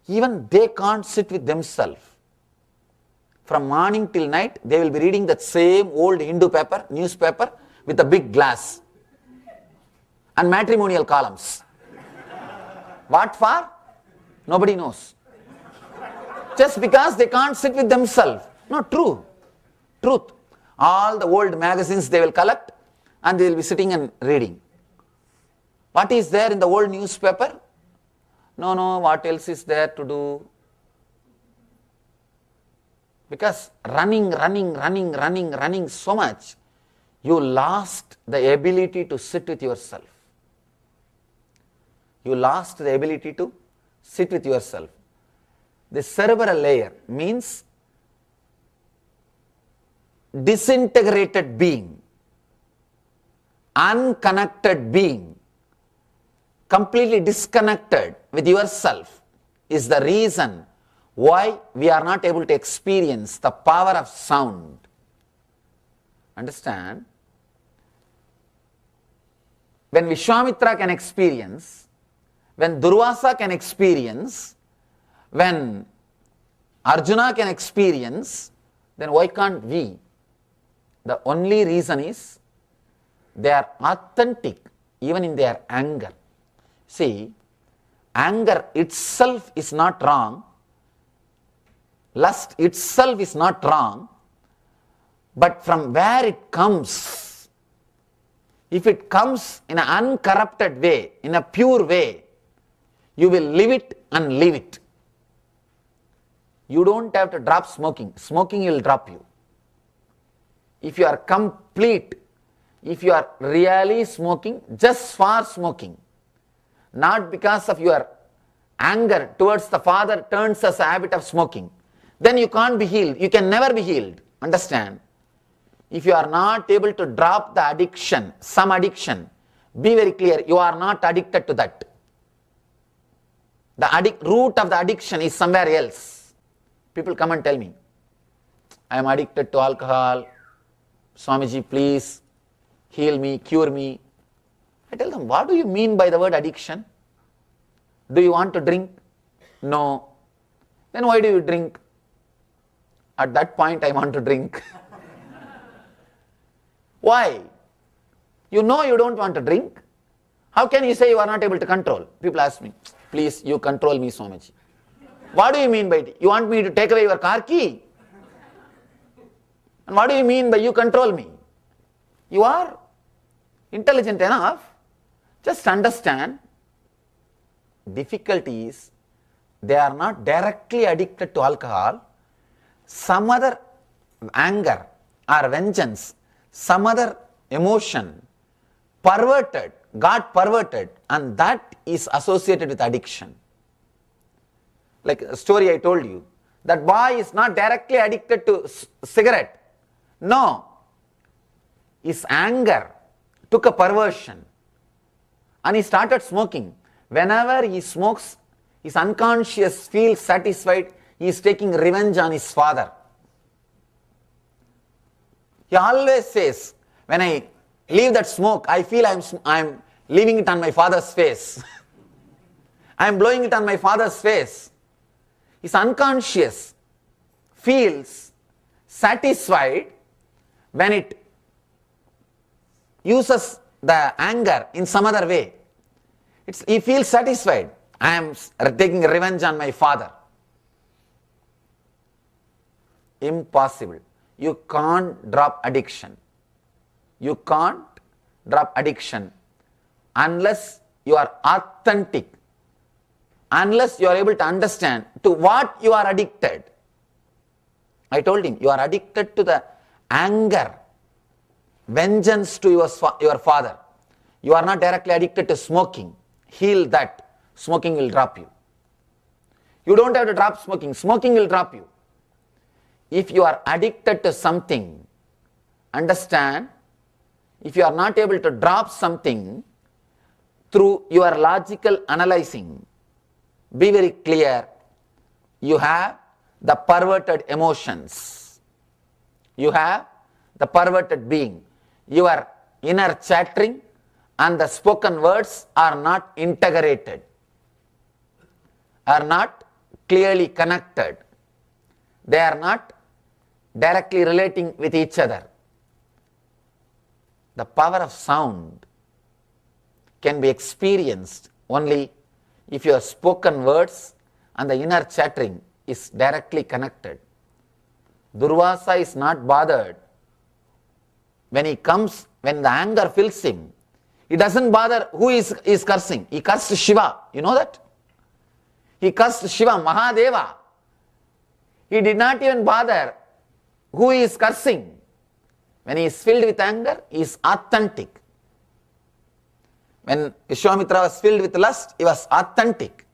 Even they can't sit with themselves. From morning till night, they will be reading that same old Hindu newspaper with a big glass and matrimonial columns. What for? Nobody knows. Just because they can't sit with themselves. No, truth. All the old magazines they will collect and they will be sitting and reading. What is there in the old newspaper? No, what else is there to do? Because running so much, you lost the ability to sit with yourself. You lost the ability to sit with yourself. The cerebral layer means disintegrated being, unconnected being, completely disconnected with yourself is the reason why we are not able to experience the power of sound. Understand? When Vishwamitra can experience, when Durvasa can experience, when Arjuna can experience, then why can't we? The only reason is they are authentic even in their anger. See, anger itself is not wrong. Lust itself is not wrong, but from where it comes. If it comes in an uncorrupted way, in a pure way, you will live it and live it. You don't have to drop smoking. Smoking will drop you. If you are complete, if you are really smoking, just for smoking, not because of your anger towards the father turns as a habit of smoking, then you can't be healed. You can never be healed. Understand? If you are not able to drop the addiction, some addiction, be very clear, you are not addicted to that. The root of the addiction is somewhere else. People come and tell me, I am addicted to alcohol. Swamiji, please heal me, cure me. I tell them, what do you mean by the word addiction? Do you want to drink? No. Then why do you drink? At that point, I want to drink. Why? You know you don't want to drink. How can you say you are not able to control? People ask me, please, you control me, Swamiji. What do you mean by it? You want me to take away your car key? And what do you mean by you control me? You are intelligent enough. Just understand, difficulty is they are not directly addicted to alcohol. Some other anger or vengeance, some other emotion perverted, got perverted, and that is associated with addiction. Like a story I told you, that boy is not directly addicted to cigarette. No. His anger took a perversion and he started smoking. Whenever he smokes, his unconscious feels satisfied. He is taking revenge on his father. He always says, when I leave that smoke, I feel I am leaving it on my father's face. I am blowing it on my father's face. His unconscious feels satisfied when it uses the anger in some other way. He feels satisfied. I am taking revenge on my father. Impossible. You can't drop addiction. You can't drop addiction unless you are authentic, unless you are able to understand to what you are addicted. I told him, you are addicted to the anger, vengeance to your father. You are not directly addicted to smoking. Heal that. Smoking will drop you. You don't have to drop smoking. Smoking will drop you. If you are addicted to something, understand, if you are not able to drop something through your logical analyzing, be very clear, you have the perverted emotions. You have the perverted being. Your inner chattering and the spoken words are not integrated, are not clearly connected. They are not directly relating with each other. The power of sound can be experienced only if your spoken words and the inner chattering is directly connected. Durvasa is not bothered when he comes, when the anger fills him. He doesn't bother who is cursing. He cursed Shiva. You know that? He cursed Shiva, Mahadeva. He did not even bother who is cursing. When he is filled with anger, he is authentic. When Vishwamitra was filled with lust, he was authentic.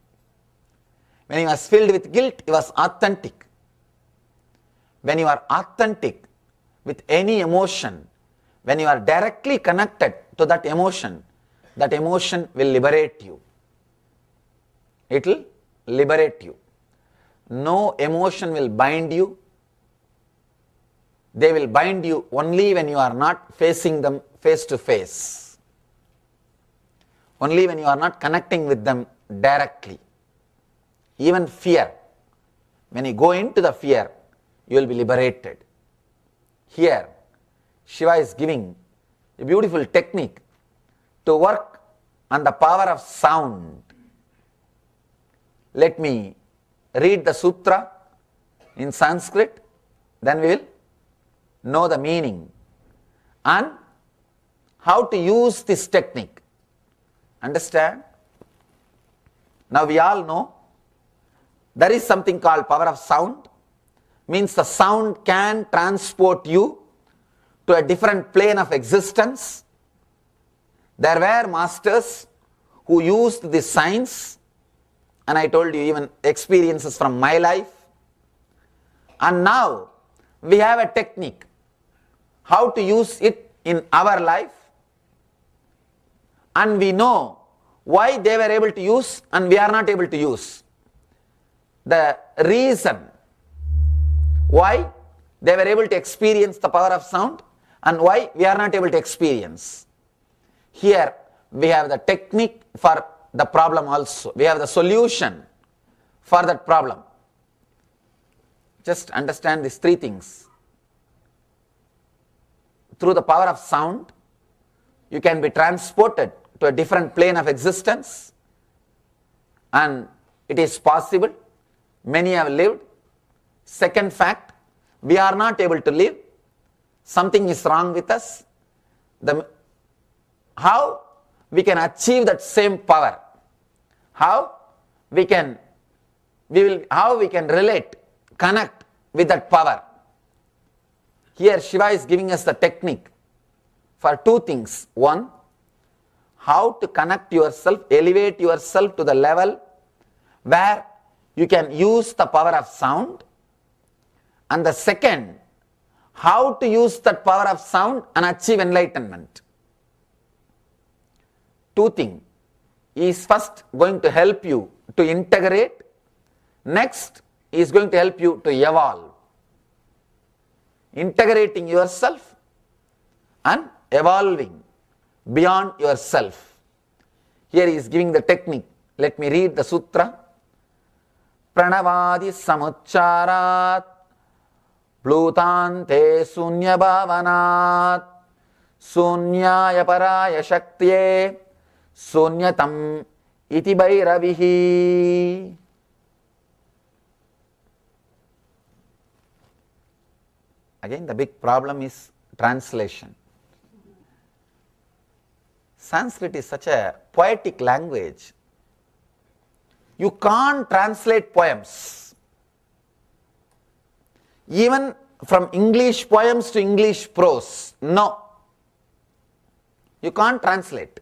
When he was filled with guilt, he was authentic. When you are authentic with any emotion, when you are directly connected to that emotion will liberate you. It will liberate you. No emotion will bind you. They will bind you only when you are not facing them face to face. Only when you are not connecting with them directly. Even fear. When you go into the fear, you will be liberated. Here, Shiva is giving a beautiful technique to work on the power of sound. Let me read the sutra in Sanskrit, then we will know the meaning and how to use this technique. Understand? Now we all know there is something called power of sound, means the sound can transport you to a different plane of existence. There were masters who used this science, and I told you even experiences from my life. And now we have a technique how to use it in our life, and we know why they were able to use and we are not able to use. The reason why they were able to experience the power of sound and why we are not able to experience. Here we have the technique for the problem also. We have the solution for that problem. Just understand these three things. Through the power of sound, you can be transported to a different plane of existence, and it is possible. Many have lived. Second fact, we are not able to live. Something is wrong with us. How we can achieve that same power? How we can relate, connect with that power? Here Shiva is giving us the technique for two things. One, how to connect yourself, elevate yourself to the level where you can use the power of sound. And the second, how to use that power of sound and achieve enlightenment. Two things. He is first going to help you to integrate. Next, he is going to help you to evolve. Integrating yourself and evolving beyond yourself. Here he is giving the technique. Let me read the sutra. Pranavadi samucharat plutante sunya bhavanat sunyaya paraya shaktye sunyatam iti bhairavihi. Again, the big problem is translation. Sanskrit is such a poetic language. You can't translate poems. Even from English poems to English prose. No. You can't translate.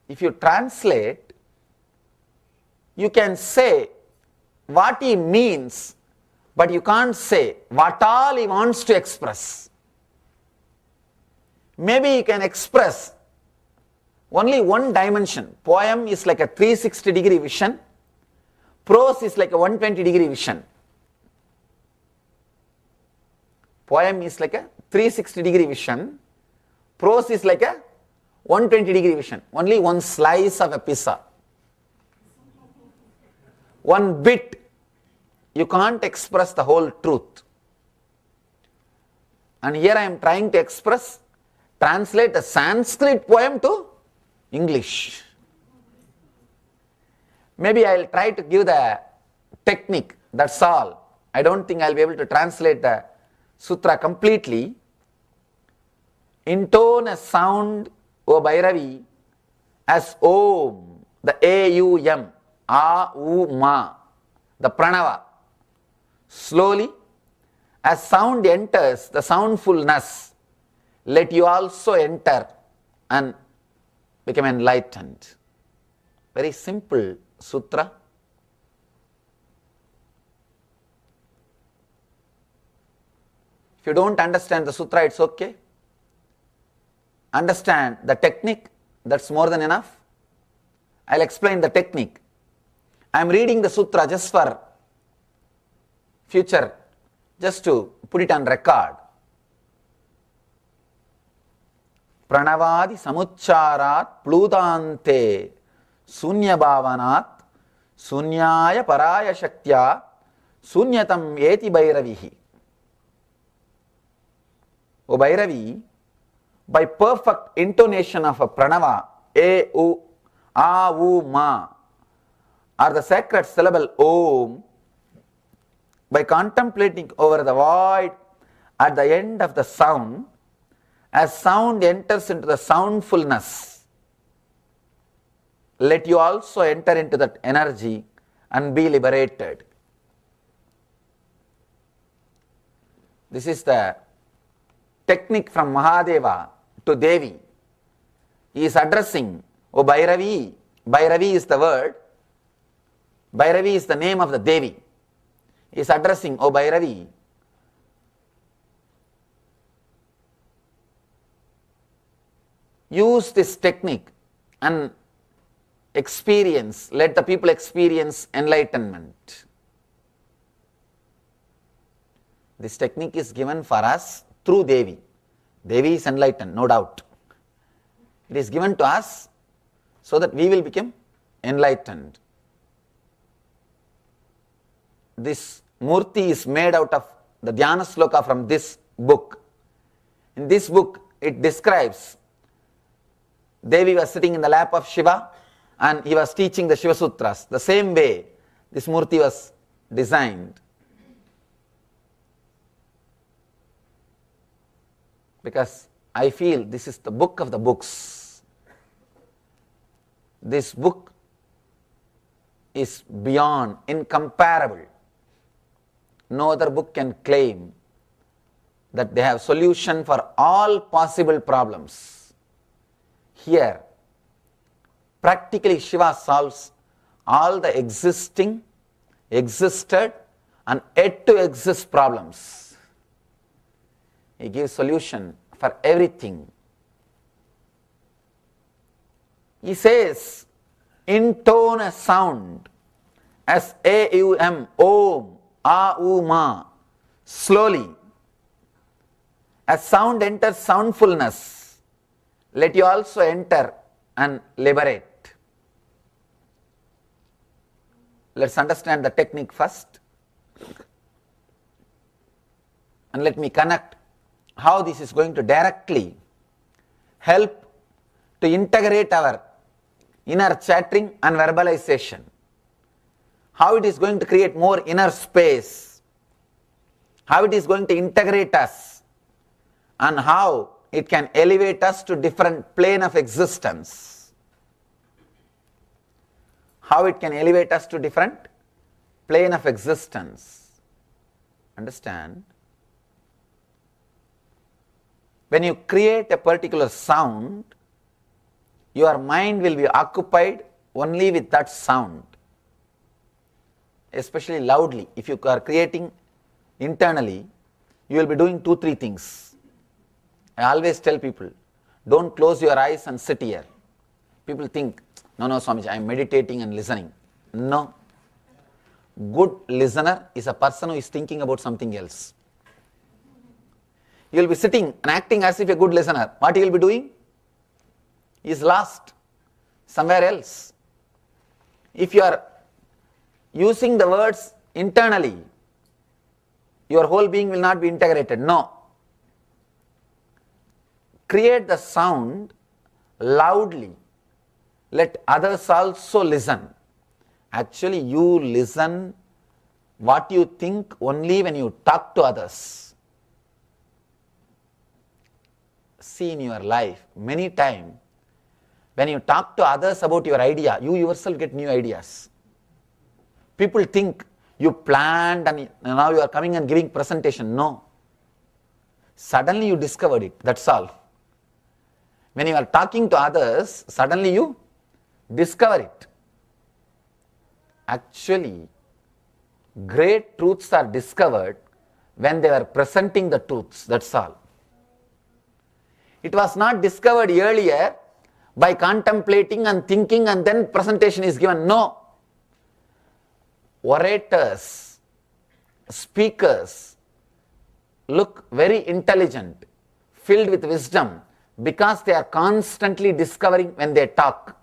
If you translate, you can say what he means, but you can't say what all he wants to express. Maybe you can express only one dimension. Poem is like a 360-degree vision. Prose is like a 120-degree vision. Poem is like a 360-degree vision. Prose is like a 120-degree vision. Only one slice of a pizza. One bit. You can't express the whole truth. And here I am trying to translate a Sanskrit poem to English. Maybe I will try to give the technique, that's all. I don't think I will be able to translate the sutra completely. Intone a sound, O Bhairavi, as Om, the A-U-M, A-U-Ma, the Pranava. Slowly, as sound enters the soundfulness, let you also enter and become enlightened. Very simple sutra. If you don't understand the sutra, it's okay. Understand the technique, that's more than enough. I'll explain the technique. I'm reading the sutra just for future, just to put it on record. Pranavadi samucharat pludante sunyabhavanat sunyaya paraya shaktya sunyatam eti bhairavihi. O Bhairavi, by perfect intonation of a pranava, A, U, A, U, Ma, or the sacred syllable Om, by contemplating over the void at the end of the sound, as sound enters into the soundfulness, let you also enter into that energy and be liberated. This is the technique from Mahadeva to Devi. He is addressing, O Bhairavi. Bhairavi is the word. Bhairavi is the name of the Devi. He is addressing, O Bhairavi, use this technique and experience, let the people experience enlightenment. This technique is given for us through Devi. Devi is enlightened, no doubt. It is given to us so that we will become enlightened. This Murti is made out of the Dhyana Sloka from this book. In this book, it describes Devi was sitting in the lap of Shiva and he was teaching the Shiva Sutras. The same way this Murti was designed. Because I feel this is the book of the books. This book is beyond, incomparable. No other book can claim that they have solution for all possible problems. Here, practically Shiva solves all the existing, existed and yet to exist problems. He gives solution for everything. He says, intone a sound as A-U-M, Om, A-U-Ma, slowly. As sound enters soundfulness, let you also enter and liberate. Let's understand the technique first. And let me connect how this is going to directly help to integrate our inner chattering and verbalization. How it is going to create more inner space. How it is going to integrate us. And how it can elevate us to different plane of existence. How it can elevate us to different plane of existence. Understand? When you create a particular sound, your mind will be occupied only with that sound. Especially loudly. If you are creating internally, you will be doing 2-3 things. I always tell people, don't close your eyes and sit here. People think, no, Swamiji, I am meditating and listening. No. Good listener is a person who is thinking about something else. You will be sitting and acting as if a good listener. What he will be doing? He is lost somewhere else. If you are using the words internally, your whole being will not be integrated. No. Create the sound loudly. Let others also listen. Actually, you listen what you think only when you talk to others. See in your life, many times, when you talk to others about your idea, you yourself get new ideas. People think you planned and now you are coming and giving presentation. No. Suddenly you discovered it, that's all. When you are talking to others, suddenly you discover it. Actually, great truths are discovered when they are presenting the truths, that's all. It was not discovered earlier by contemplating and thinking and then presentation is given. No. Orators, speakers look very intelligent, filled with wisdom because they are constantly discovering when they talk.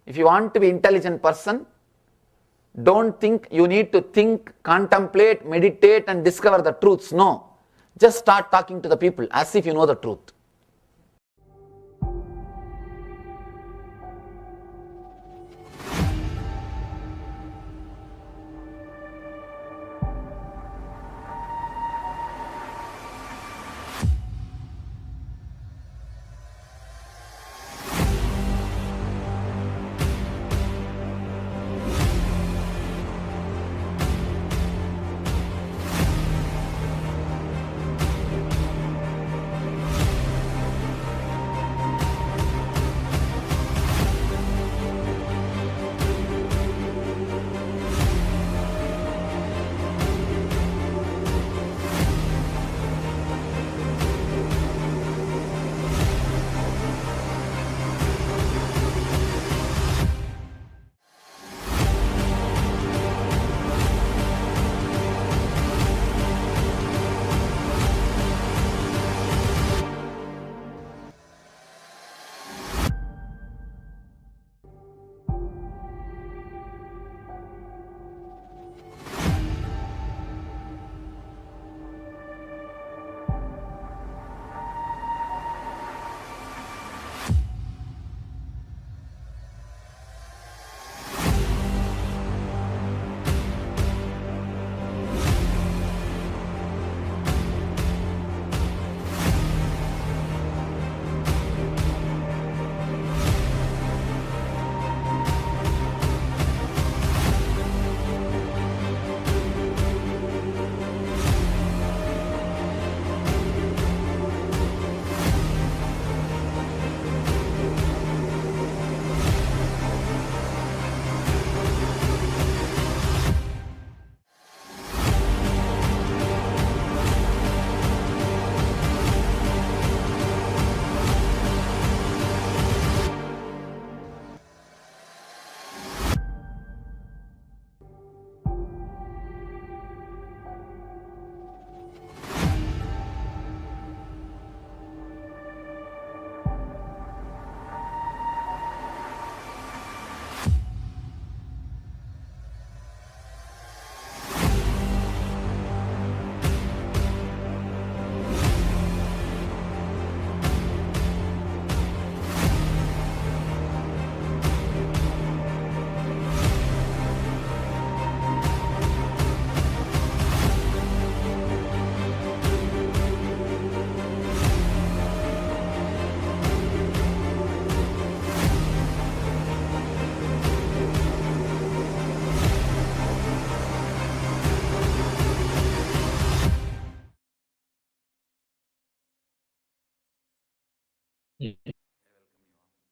If you want to be an intelligent person, don't think you need to think, contemplate, meditate and discover the truths. No. Just start talking to the people as if you know the truth.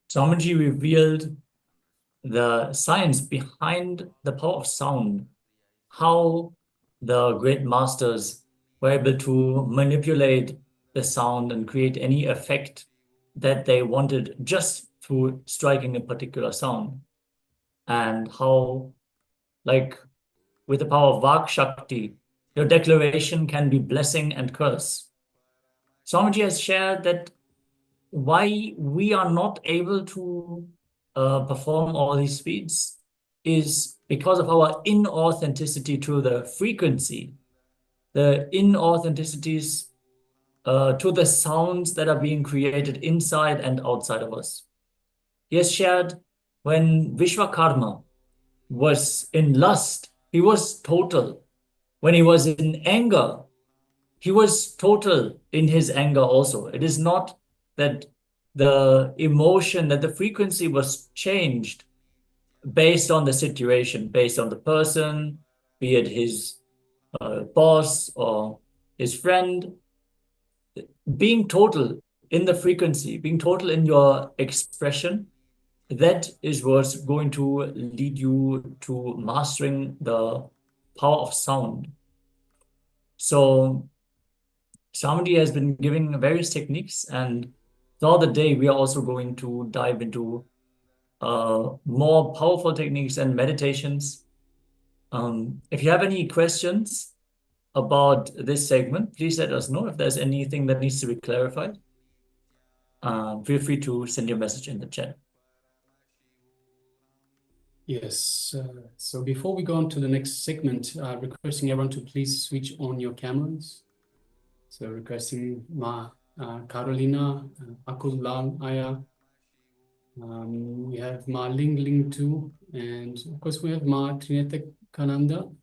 Swamiji revealed the science behind the power of sound, how the great masters were able to manipulate the sound and create any effect that they wanted just through striking a particular sound. And how, like, with the power of Vak Shakti, your declaration can be blessing and curse. Swamiji has shared that why we are not able to perform all these feats is because of our inauthenticity to the frequency, the inauthenticities to the sounds that are being created inside and outside of us. He has shared when Vishwakarma was in lust, he was total. When he was in anger, he was total in his anger also. It is not that the emotion, that the frequency was changed based on the situation, based on the person, be it his boss or his friend. Being total in the frequency, being total in your expression, that is what's going to lead you to mastering the power of sound. So Swamiji has been giving various techniques, and throughout the day, we are also going to dive into more powerful techniques and meditations. If you have any questions about this segment, please let us know. If there's anything that needs to be clarified, feel free to send your message in the chat. Yes, so before we go on to the next segment, requesting everyone to please switch on your cameras. So requesting Ma Carolina, Akul Lal Aya, we have Ma Ling Ling too, and of course we have Ma Trinityakananda.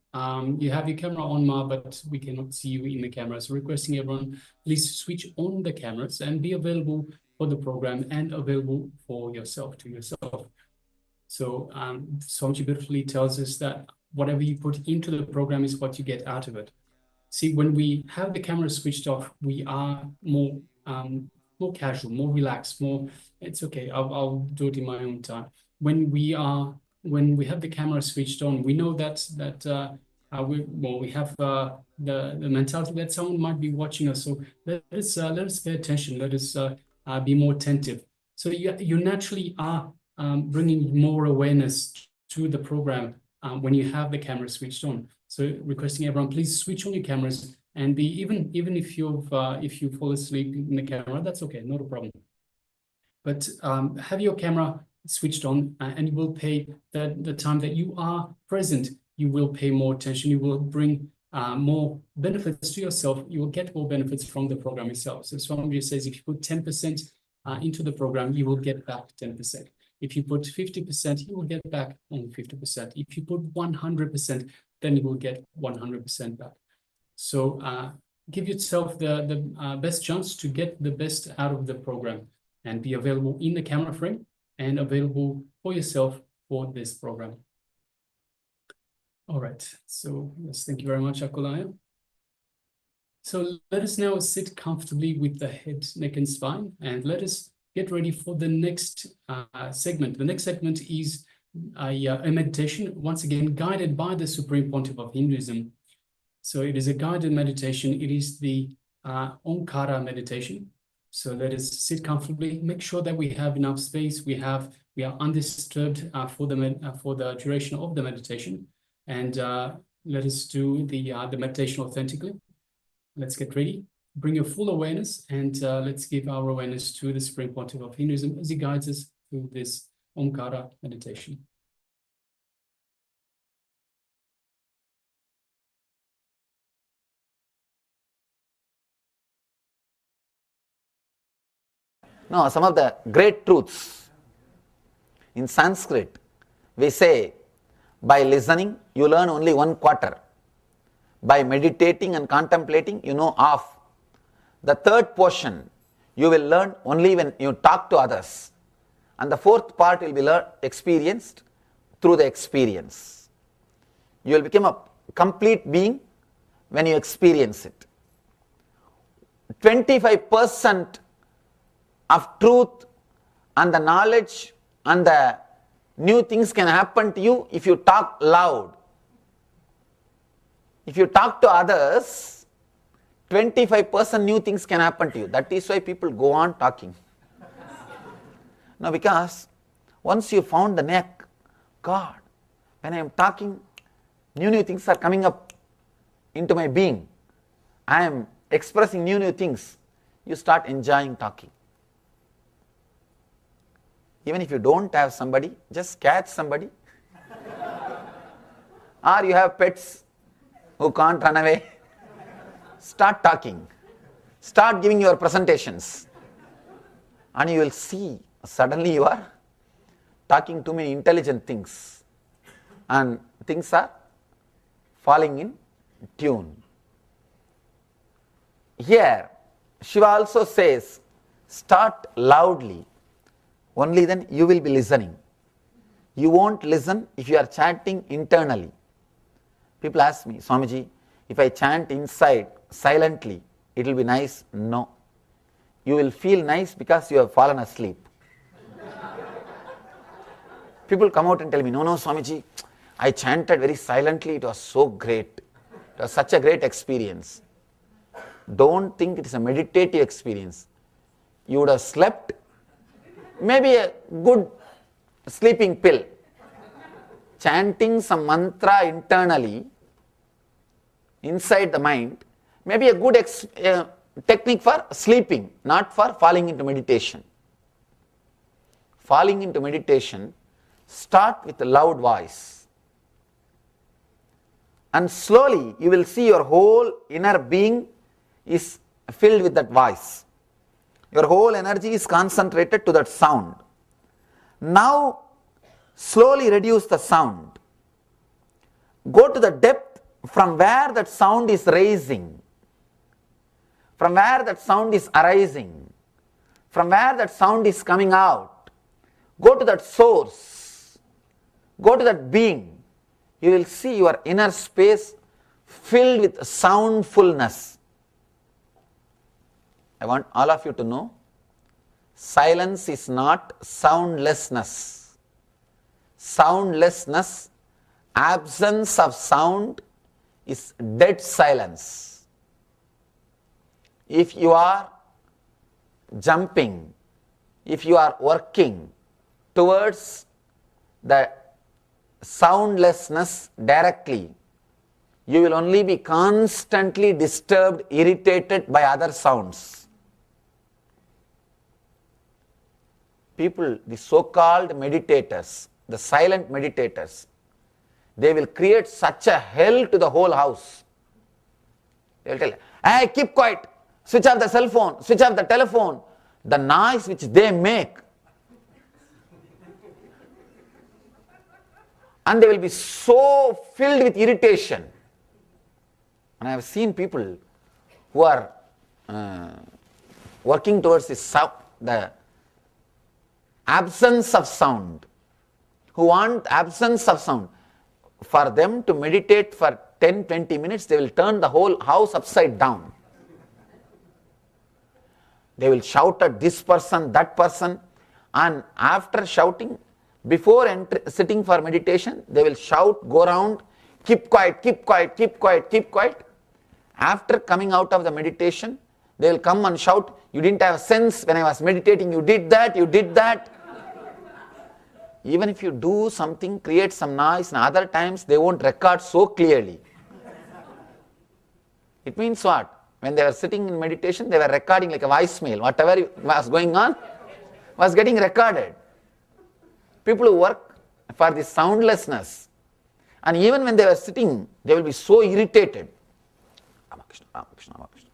You have your camera on, Ma, but we cannot see you in the camera. So requesting everyone, please switch on the cameras and be available for the program and available for yourself, to yourself. So Swamiji beautifully tells us that whatever you put into the program is what you get out of it. See, when we have the camera switched off, we are more casual, more relaxed, more, it's okay, I'll do it in my own time. When we have the camera switched on, we know that we have the mentality that someone might be watching us. So let us pay attention. Let us be more attentive. So you naturally are bringing more awareness to the program when you have the camera switched on. So requesting everyone, please switch on your cameras and be even if you fall asleep in the camera, that's okay, not a problem. But have your camera switched on, and you will pay the time that you are present. You will pay more attention. You will bring more benefits to yourself. You will get more benefits from the program itself. So Swamiji says, if you put 10% into the program, you will get back 10%. If you put 50%, you will get back only 50%. If you put 100%, then you will get 100% back. So give yourself the best chance to get the best out of the program and be available in the camera frame and available for yourself for this program. All right, so yes, thank you very much, Akulaya. So let us now sit comfortably with the head, neck, and spine, and let us get ready for the next segment. The next segment is a meditation, once again, guided by the Supreme Pontiff of Hinduism. So it is a guided meditation. It is the Omkara meditation. So let us sit comfortably, make sure that we have enough space. We are undisturbed for the duration of the meditation. And let us do the meditation authentically. Let's get ready. Bring your full awareness, and let's give our awareness to the Supreme Pontiff of Hinduism as he guides us through this Omkara meditation. No, some of the great truths in Sanskrit, we say, by listening, you learn only 1/4. By meditating and contemplating, you know half. The third portion, you will learn only when you talk to others. And the fourth part will be experienced through the experience. You will become a complete being when you experience it. 25% of truth and the knowledge and the new things can happen to you if you talk loud. If you talk to others, 25% new things can happen to you. That is why people go on talking. Now, because once you found the neck, God, when I am talking, new things are coming up into my being. I am expressing new things. You start enjoying talking. Even if you don't have somebody, just catch somebody. Or you have pets who can't run away. Start talking. Start giving your presentations. And you will see, suddenly you are talking too many intelligent things. And things are falling in tune. Here, Shiva also says, start loudly. Only then you will be listening. You won't listen if you are chanting internally. People ask me, Swamiji, if I chant inside silently, it will be nice. No. You will feel nice because you have fallen asleep. People come out and tell me, no, Swamiji, I chanted very silently. It was so great. It was such a great experience. Don't think it is a meditative experience. You would have slept, maybe a good sleeping pill. Chanting some mantra internally, inside the mind, may be a good technique for sleeping, not for falling into meditation. Falling into meditation, start with a loud voice. And slowly you will see your whole inner being is filled with that voice. Your whole energy is concentrated to that sound. Now, slowly reduce the sound. Go to the depth from where that sound is raising, from where that sound is arising, from where that sound is coming out. Go to that source. Go to that being. You will see your inner space filled with soundfulness. I want all of you to know, silence is not soundlessness. Soundlessness, absence of sound, is dead silence. If you are jumping, if you are working towards the soundlessness directly, you will only be constantly disturbed, irritated by other sounds. People, the so-called meditators, the silent meditators, they will create such a hell to the whole house. They will tell, hey, keep quiet, switch off the cell phone, switch off the telephone. The noise which they make. And they will be so filled with irritation. And I have seen people who are working towards the absence of sound, who want absence of sound. For them to meditate for 10-20 minutes, they will turn the whole house upside down. They will shout at this person, that person, and after shouting, before sitting for meditation, they will shout, go around, keep quiet, keep quiet, keep quiet, keep quiet. After coming out of the meditation, they will come and shout, you didn't have sense when I was meditating, you did that, you did that. Even if you do something, create some noise, and other times they won't record so clearly. It means what? When they were sitting in meditation, they were recording like a voicemail. Whatever was going on was getting recorded. People who work for this soundlessness, and even when they were sitting, they will be so irritated. Ramakrishna, Ramakrishna, Ramakrishna.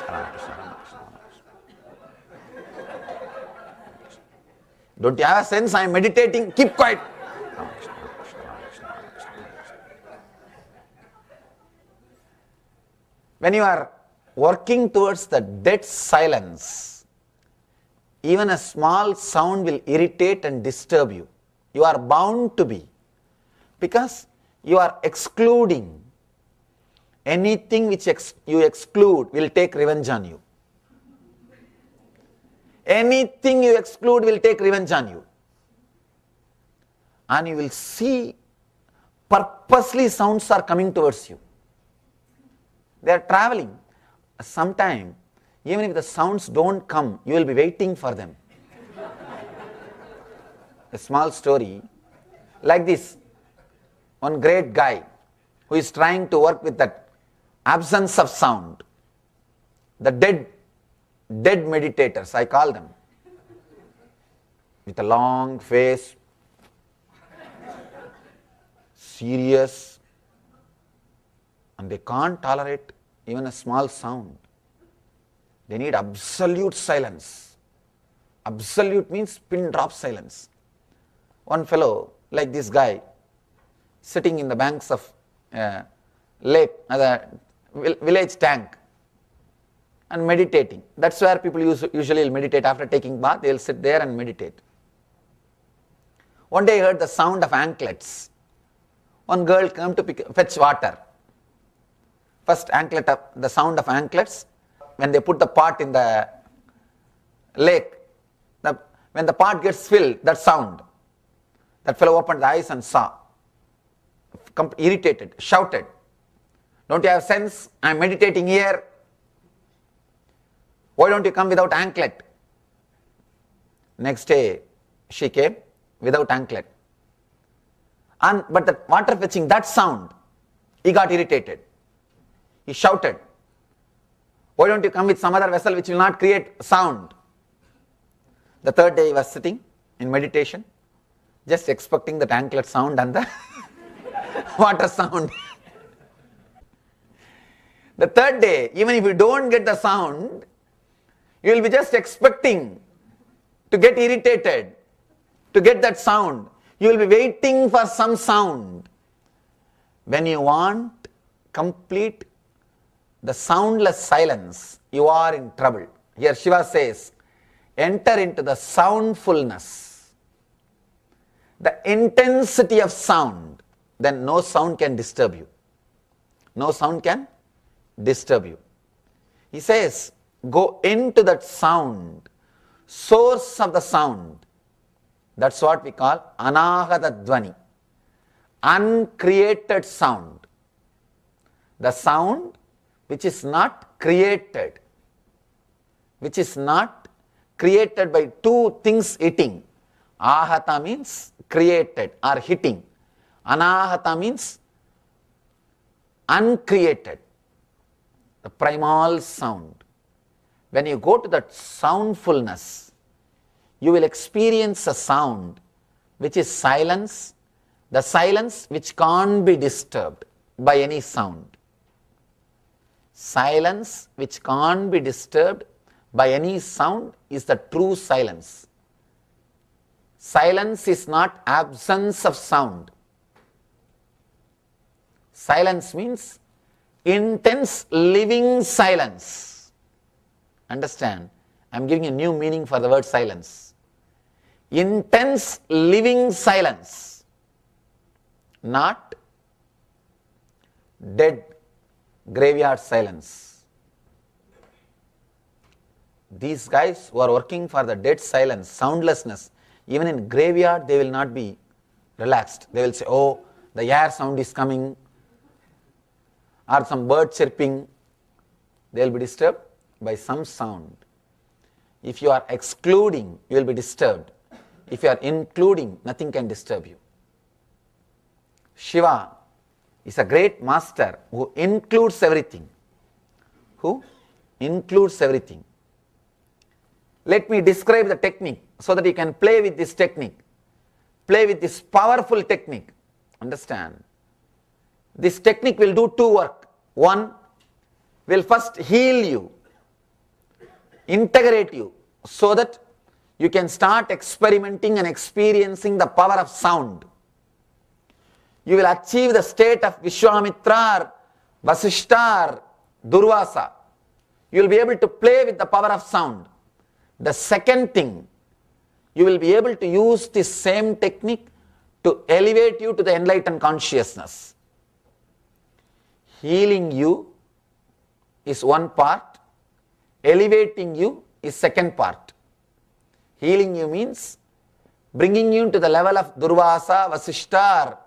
Ramakrishna, Ramakrishna, Ramakrishna. Don't you have a sense I am meditating? Keep quiet. Ramakrishna, Ramakrishna, Ramakrishna, Ramakrishna, Ramakrishna. When you are working towards the dead silence, even a small sound will irritate and disturb you. You are bound to be, because you are excluding. Anything which you exclude will take revenge on you. Anything you exclude will take revenge on you. And you will see purposely sounds are coming towards you. They are traveling. Sometime, even if the sounds don't come, you will be waiting for them. A small story like this. One great guy who is trying to work with that absence of sound. The dead meditators, I call them. With a long face, serious, and they can't tolerate even a small sound. They need absolute silence. Absolute means pin drop silence. One fellow, like this guy, sitting in the banks of lake, the village tank, and meditating. That's where people usually meditate after taking bath. They will sit there and meditate. One day he heard the sound of anklets. One girl came to fetch water. First anklet, the sound of anklets. When they put the pot in the lake, when the pot gets filled, that sound. That fellow opened the eyes and saw. Irritated, shouted, "Don't you have sense? I am meditating here. Why don't you come without anklet?" Next day, she came without anklet. But the water fetching, that sound, he got irritated. He shouted, "Why don't you come with some other vessel which will not create sound?" The third day he was sitting in meditation, just expecting that anklet sound and the water sound. The third day, even if you don't get the sound, you will be just expecting to get irritated, to get that sound. You will be waiting for some sound. When you want complete the soundless silence, you are in trouble. Here Shiva says, enter into the soundfulness, the intensity of sound. Then no sound can disturb you. No sound can disturb you. He says, go into that sound, source of the sound. That's what we call anahata dvani, uncreated sound. The sound which is not created, by two things hitting. Ahata means created or hitting. Anahata means uncreated. The primal sound. When you go to that soundfulness, you will experience a sound which is silence, the silence which can't be disturbed by any sound. Silence which can't be disturbed by any sound is the true silence. Silence is not absence of sound. Silence means intense living silence. Understand? I am giving a new meaning for the word silence. Intense living silence, not dead graveyard silence. These guys who are working for the dead silence, soundlessness, even in graveyard they will not be relaxed. They will say, oh, the air sound is coming, or some bird chirping. They will be disturbed by some sound. If you are excluding, you will be disturbed. If you are including, nothing can disturb you. Shiva is a great master who includes everything. Who includes everything. Let me describe the technique so that you can play with this technique. Play with this powerful technique. Understand? This technique will do two work. One, will first heal you, integrate you, so that you can start experimenting and experiencing the power of sound. You will achieve the state of Vishwamitra or Vasishta or Durvasa. You will be able to play with the power of sound. The second thing, you will be able to use this same technique to elevate you to the enlightened consciousness. Healing you is one part, elevating you is second part. Healing you means bringing you to the level of Durvasa, Vasishta, or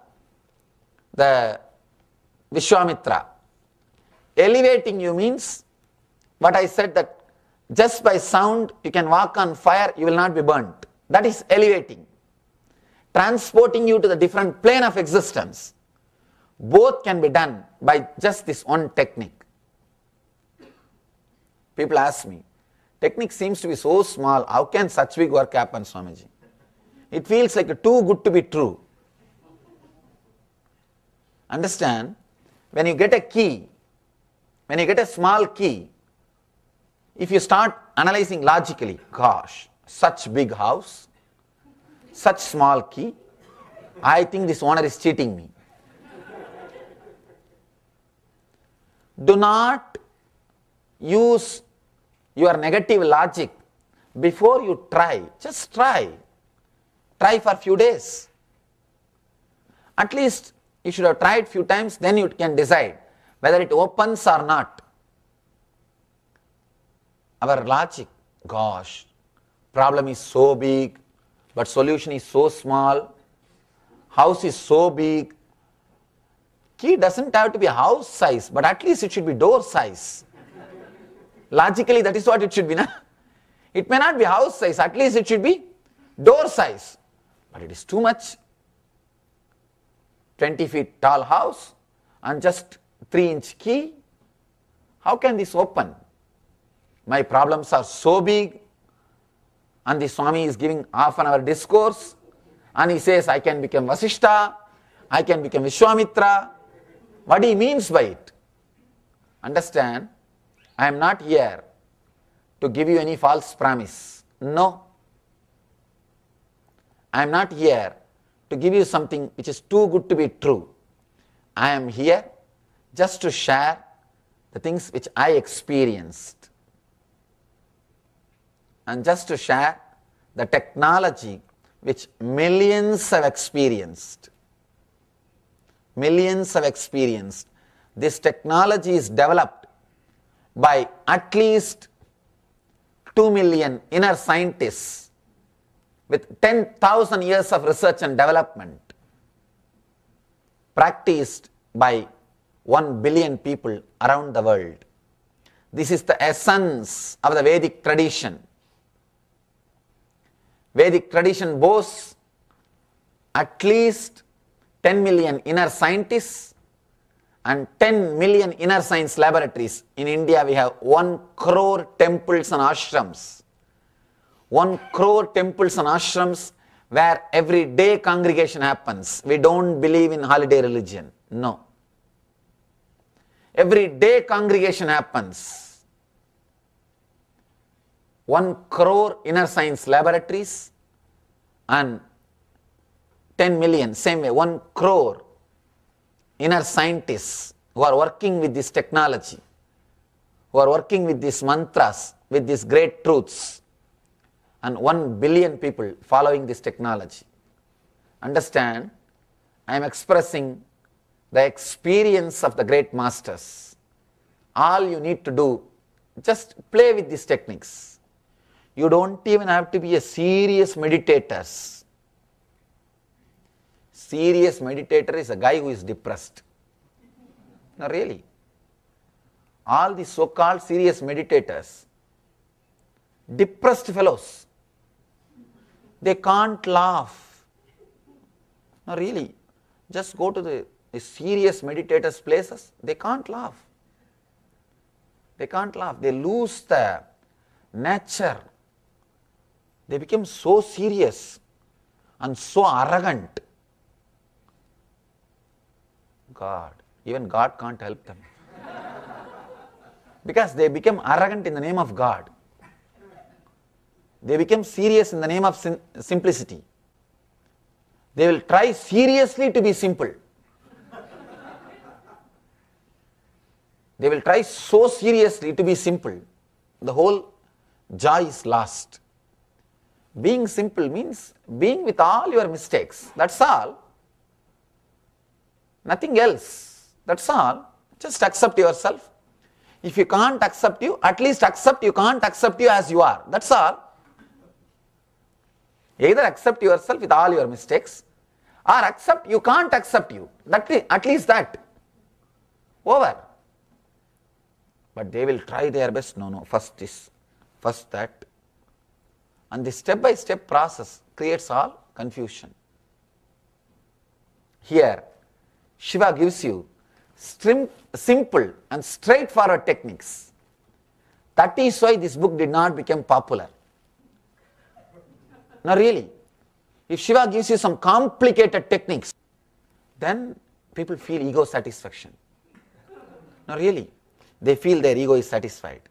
the Vishwamitra. Elevating you means what I said, that just by sound you can walk on fire, you will not be burnt. That is elevating. Transporting you to the different plane of existence. Both can be done by just this one technique. People ask me, technique seems to be so small, how can such big work happen, Swamiji? It feels like too good to be true. Understand, when you get a key, when you get a small key, if you start analyzing logically, gosh, such big house, such small key, I think this owner is cheating me. Do not use your negative logic before you try. Just try. Try for a few days. At least you should have tried few times, then you can decide whether it opens or not. Our logic, gosh, problem is so big, but solution is so small, house is so big. Key doesn't have to be house size, but at least it should be door size. Logically, that is what it should be. It may not be house size, at least it should be door size. But it is too much. 20 feet tall house and just 3-inch key. How can this open? My problems are so big, and the Swami is giving half an hour discourse, and he says, I can become Vasishta, I can become Vishwamitra. What he means by it? Understand, I am not here to give you any false promise. No. I am not here to give you something which is too good to be true. I am here just to share the things which I experienced, and just to share the technology which millions have experienced. Millions have experienced. This technology is developed by at least 2 million inner scientists with 10,000 years of research and development, practiced by 1 billion people around the world. This is the essence of the Vedic tradition. Vedic tradition boasts at least 10 million inner scientists and 10 million inner science laboratories. In India, we have 1 crore temples and ashrams. 1 crore temples and ashrams where every day congregation happens. We don't believe in holiday religion. No. Every day congregation happens. 1 crore inner science laboratories and 10 million, same way, 1 crore inner scientists who are working with this technology, who are working with these mantras, with these great truths, and 1 billion people following this technology. Understand, I am expressing the experience of the great masters. All you need to do, just play with these techniques. You don't even have to be a serious meditator. Serious meditator is a guy who is depressed. No, really. All the so-called serious meditators, depressed fellows, they can't laugh. No, really. Just go to the serious meditators' places, they can't laugh. They can't laugh. They lose the nature. They become so serious and so arrogant. God, even God can't help them. Because they become arrogant in the name of God. They become serious in the name of simplicity. They will try seriously to be simple. They will try so seriously to be simple. The whole joy is lost. Being simple means being with all your mistakes. That's all. Nothing else. That's all. Just accept yourself. If you can't accept you, at least accept you can't accept you as you are. That's all. Either accept yourself with all your mistakes, or accept you can't accept you. At least that. Over. But they will try their best. No, first this, first that. And the step-by-step process creates all confusion. Here, Shiva gives you simple and straightforward techniques. That is why this book did not become popular. No, really. If Shiva gives you some complicated techniques, then people feel ego satisfaction. No, really. They feel their ego is satisfied.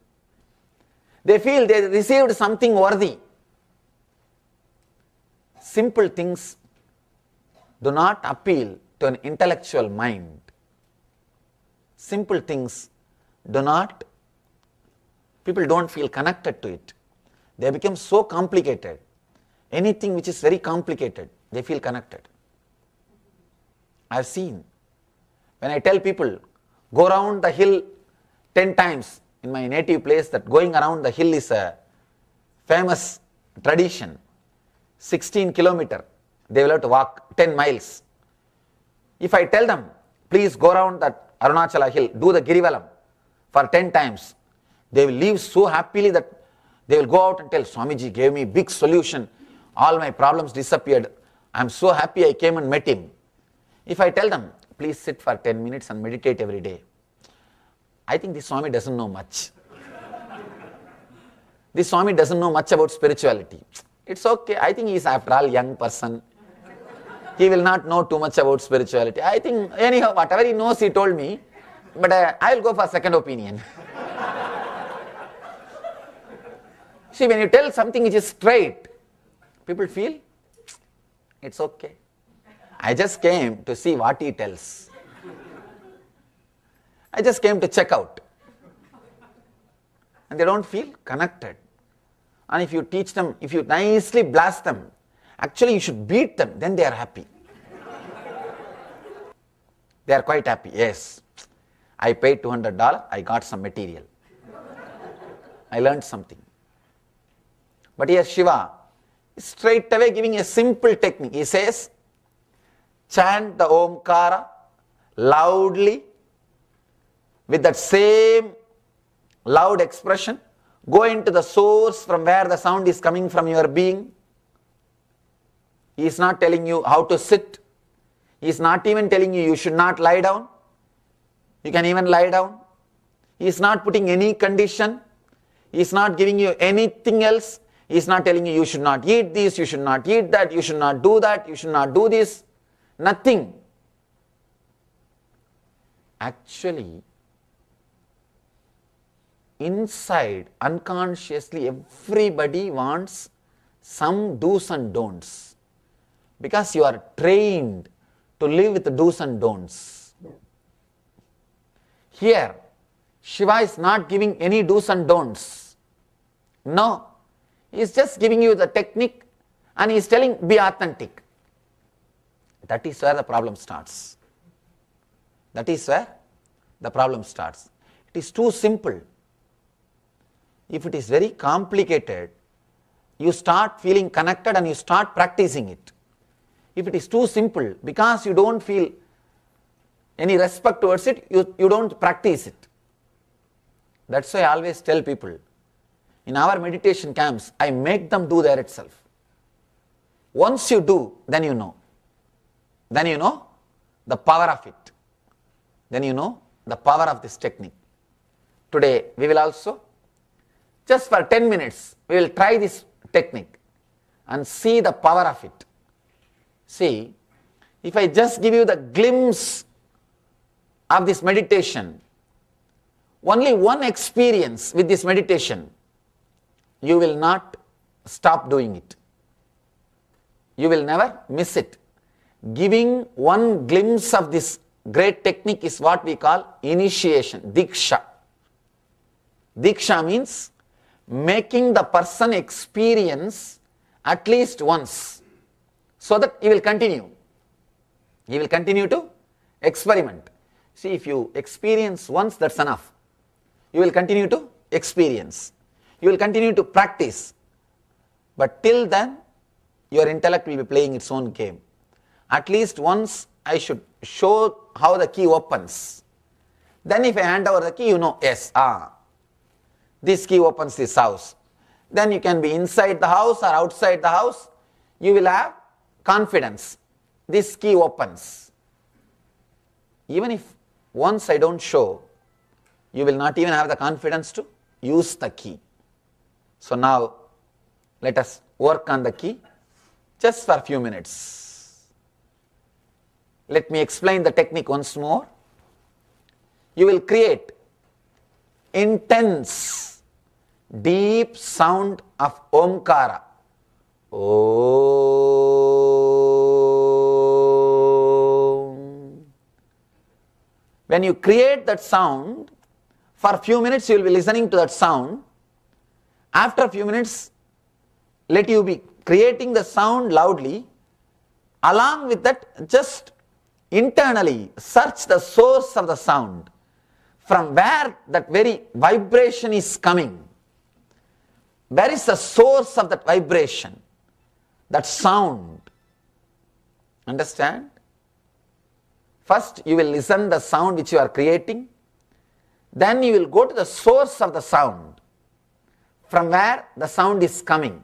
They feel they received something worthy. Simple things do not appeal to an intellectual mind. Simple things people don't feel connected to it. They become so complicated. Anything which is very complicated, they feel connected. I have seen, when I tell people, go around the hill 10 times in my native place, that going around the hill is a famous tradition. 16 kilometers, they will have to walk 10 miles. If I tell them, please go around that Arunachala hill, do the Girivalam for 10 times, they will leave so happily that they will go out and tell, Swamiji gave me big solution, all my problems disappeared, I am so happy I came and met him. If I tell them, please sit for 10 minutes and meditate every day, I think this Swami doesn't know much. This Swami doesn't know much about spirituality. It's okay, I think he is after all young person. He will not know too much about spirituality. I think anyhow, whatever he knows he told me, but I will go for second opinion. See, when you tell something which is straight, people feel, it's okay. I just came to see what he tells. I just came to check out. And they don't feel connected. And if you teach them, if you nicely blast them, actually you should beat them, then they are happy. They are quite happy. Yes, I paid $200, I got some material. I learned something. But here Shiva is straight away giving a simple technique. He says, chant the Omkara loudly with that same loud expression. Go into the source from where the sound is coming from your being. He is not telling you how to sit. He is not even telling you should not lie down. You can even lie down. He is not putting any condition. He is not giving you anything else. He is not telling you should not eat this, you should not eat that, you should not do that, you should not do this. Nothing. Actually, inside, unconsciously, everybody wants some do's and don'ts. Because you are trained to live with the do's and don'ts. Here, Shiva is not giving any do's and don'ts. No. He is just giving you the technique and he is telling, be authentic. That is where the problem starts. That is where the problem starts. It is too simple. If it is very complicated, you start feeling connected and you start practicing it. If it is too simple, because you don't feel any respect towards it, you don't practice it. That's why I always tell people, in our meditation camps, I make them do there itself. Once you do, then you know. Then you know the power of it. Then you know the power of this technique. Today, we will also, just for 10 minutes, we will try this technique and see the power of it. See, if I just give you the glimpse of this meditation, only one experience with this meditation, you will not stop doing it. You will never miss it. Giving one glimpse of this great technique is what we call initiation, diksha. Diksha means making the person experience at least once, so that he will continue. He will continue to experiment. See, if you experience once, that's enough. You will continue to experience. You will continue to practice. But till then, your intellect will be playing its own game. At least once I should show how the key opens. Then if I hand over the key, you know, yes, this key opens this house. Then you can be inside the house or outside the house. You will have confidence. This key opens. Even if once I don't show, you will not even have the confidence to use the key. So now let us work on the key just for a few minutes. Let me explain the technique once more. You will create intense, deep sound of Omkara. Om. When you create that sound, for a few minutes you will be listening to that sound. After a few minutes, let you be creating the sound loudly. Along with that, just internally search the source of the sound, from where that very vibration is coming. Where is the source of that vibration, that sound? Understand? First you will listen the sound which you are creating. Then you will go to the source of the sound, from where the sound is coming.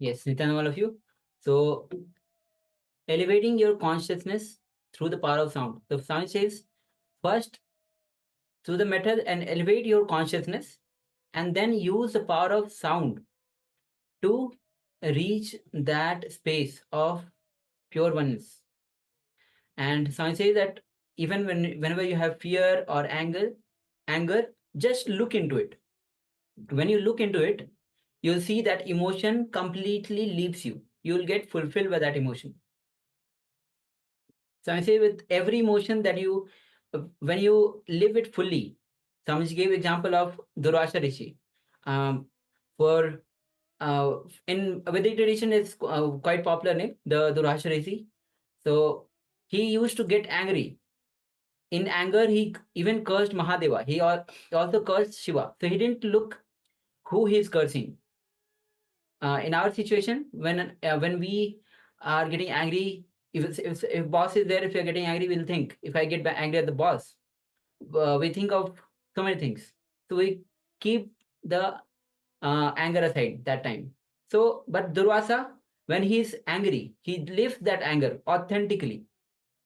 Yes, Nityananda, all of you. So, elevating your consciousness through the power of sound. The sound says, first, through the method and elevate your consciousness, and then use the power of sound to reach that space of pure oneness. And sound says that even whenever you have fear or anger, just look into it. When you look into it, you'll see that emotion completely leaves you. You'll get fulfilled by that emotion. So I say with every emotion that you, when you live it fully, Swamiji gave example of Durvasa Rishi. For in Vedic tradition, it's quite popular name, the Durvasa Rishi. So he used to get angry. In anger, he even cursed Mahadeva. He also cursed Shiva. So he didn't look who he is cursing. In our situation, when we are getting angry, if boss is there, if you're getting angry, we'll think, if I get angry at the boss, we think of so many things. So we keep the anger aside that time. So, but Durvasa, when he is angry, he lives that anger authentically.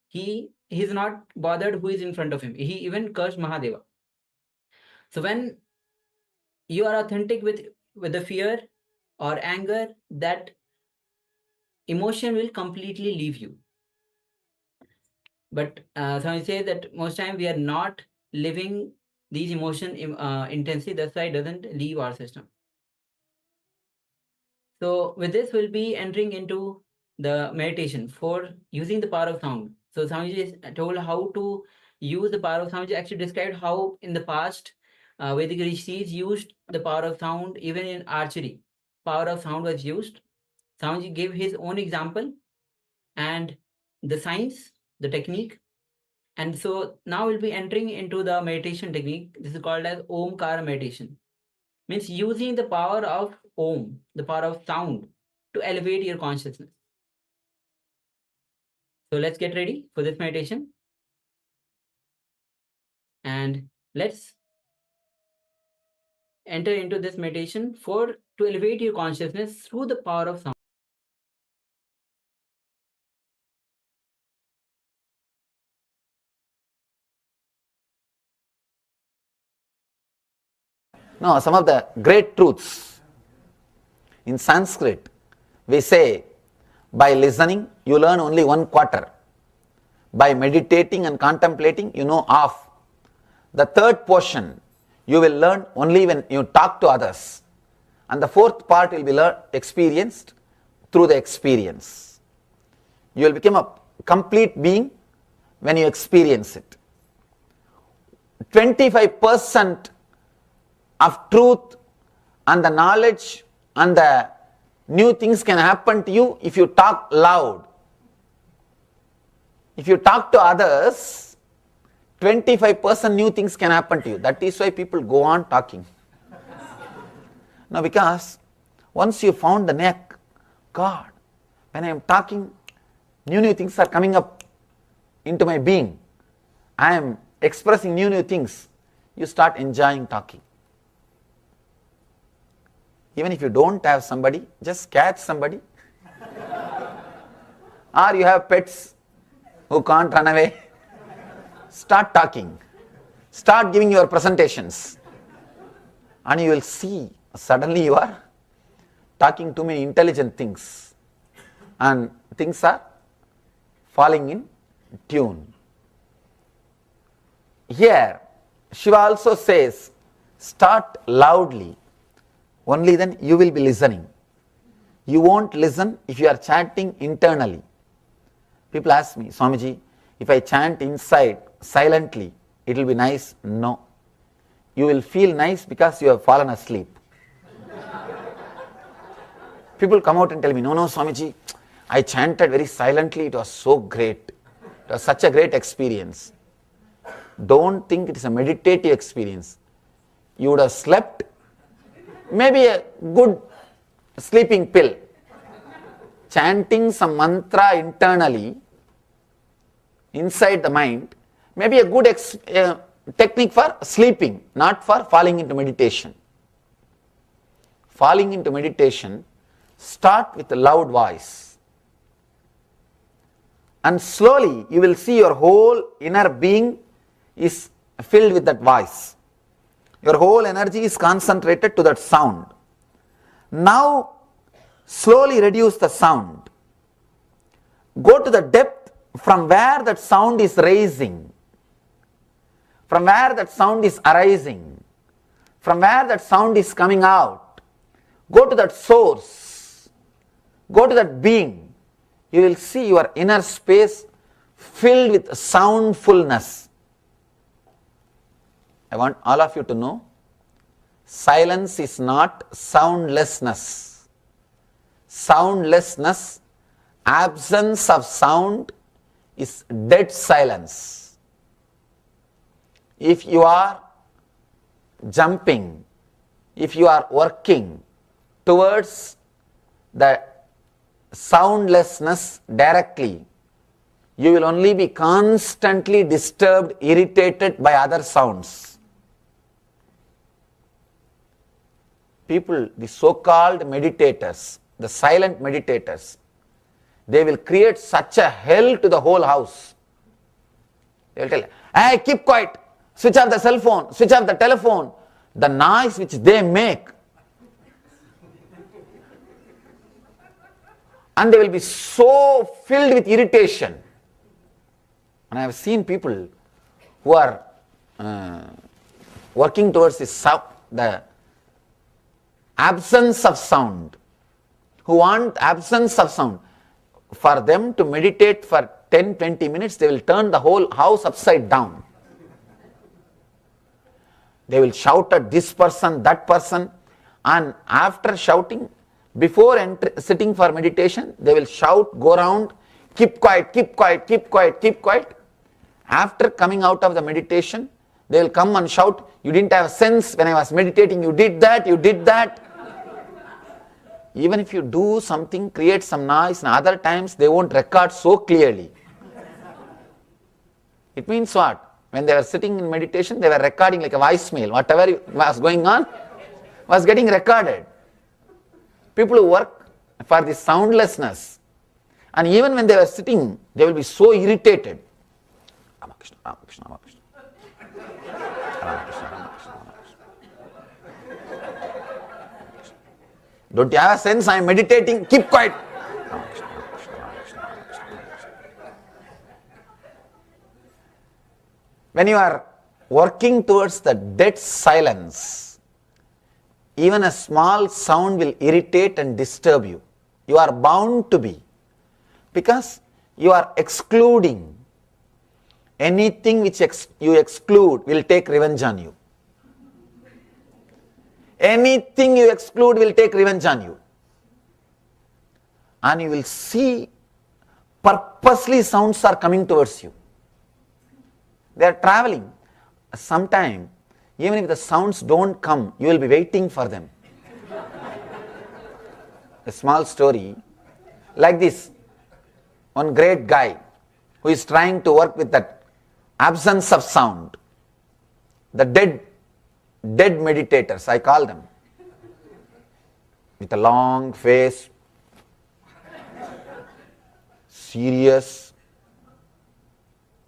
He's not bothered who is in front of him. He even cursed Mahadeva. So when you are authentic with the fear or anger, that emotion will completely leave you. But so I say that most time we are not living these emotion intensely. That's why it doesn't leave our system. So with this, we'll be entering into the meditation for using the power of sound. So Swamiji told how to use the power of sound. He actually described how in the past Vedic rishis used the power of sound. Even in archery, power of sound was used. Swamiji gave his own example and the science, the technique. And so now we'll be entering into the meditation technique. This is called as Omkara meditation. Means using the power of Om, the power of sound, to elevate your consciousness. So let's get ready for this meditation. And let's enter into this meditation to elevate your consciousness through the power of sound. No, some of the great truths. In Sanskrit, we say, by listening, you learn only 1/4. By meditating and contemplating, you know half. The third portion, you will learn only when you talk to others. And the fourth part will be experienced through the experience. You will become a complete being when you experience it. 25% of truth and the knowledge and the new things can happen to you if you talk loud. If you talk to others, 25% new things can happen to you. That is why people go on talking. Now, because once you found the neck, God, when I am talking, new things are coming up into my being. I am expressing new things. You start enjoying talking. Even if you don't have somebody, just catch somebody. Or you have pets who can't run away. Start talking. Start giving your presentations. And you will see, suddenly you are talking too many intelligent things. And things are falling in tune. Here, Shiva also says, start loudly. Only then you will be listening. You won't listen if you are chanting internally. People ask me, Swamiji, if I chant inside silently, it will be nice? No. You will feel nice because you have fallen asleep. People come out and tell me, no, Swamiji, I chanted very silently, it was so great. It was such a great experience. Don't think it is a meditative experience. You would have slept, maybe a good sleeping pill. Chanting some mantra internally, inside the mind, may be a good technique for sleeping, not for falling into meditation. Falling into meditation Start with a loud voice. And slowly you will see your whole inner being is filled with that voice. Your whole energy is concentrated to that sound. Now slowly reduce the sound. Go to the depth from where that sound is rising, from where that sound is arising, from where that sound is coming out. Go to that source. Go to that being. You will see your inner space filled with soundfulness. I want all of you to know, silence is not soundlessness. Soundlessness, absence of sound, is dead silence. If you are jumping, if you are working towards the soundlessness directly, you will only be constantly disturbed, irritated by other sounds. People, the so-called meditators, the silent meditators, they will create such a hell to the whole house. They will tell, hey, keep quiet, switch off the cell phone, switch off the telephone. The noise which they make, and they will be so filled with irritation. And I have seen people who are working towards the absence of sound, who want absence of sound. For them to meditate for 10-20 minutes, they will turn the whole house upside down. They will shout at this person, that person, and after shouting, before sitting for meditation, they will shout, go around, keep quiet, keep quiet, keep quiet, keep quiet. After coming out of the meditation, they will come and shout, you didn't have sense when I was meditating, you did that, you did that. Even if you do something, create some noise, and other times they won't record so clearly. It means what? When they were sitting in meditation, they were recording like a voicemail. Whatever was going on was getting recorded. People who work for the soundlessness, and even when they were sitting, they will be so irritated. Ramakrishna, Ramakrishna, Ramakrishna. Ramakrishna, Ramakrishna, Ramakrishna. Don't you have a sense? I am meditating. Keep quiet. Ramakrishna, Ramakrishna, Ramakrishna, Ramakrishna, Ramakrishna. When you are working towards the dead silence, even a small sound will irritate and disturb you. You are bound to be, because you are excluding. Anything which you exclude will take revenge on you. Anything you exclude will take revenge on you. And you will see purposely sounds are coming towards you. They are traveling. Sometime, even if the sounds don't come, you will be waiting for them. A small story like this. One great guy who is trying to work with that absence of sound. The dead meditators, I call them. With a long face, serious,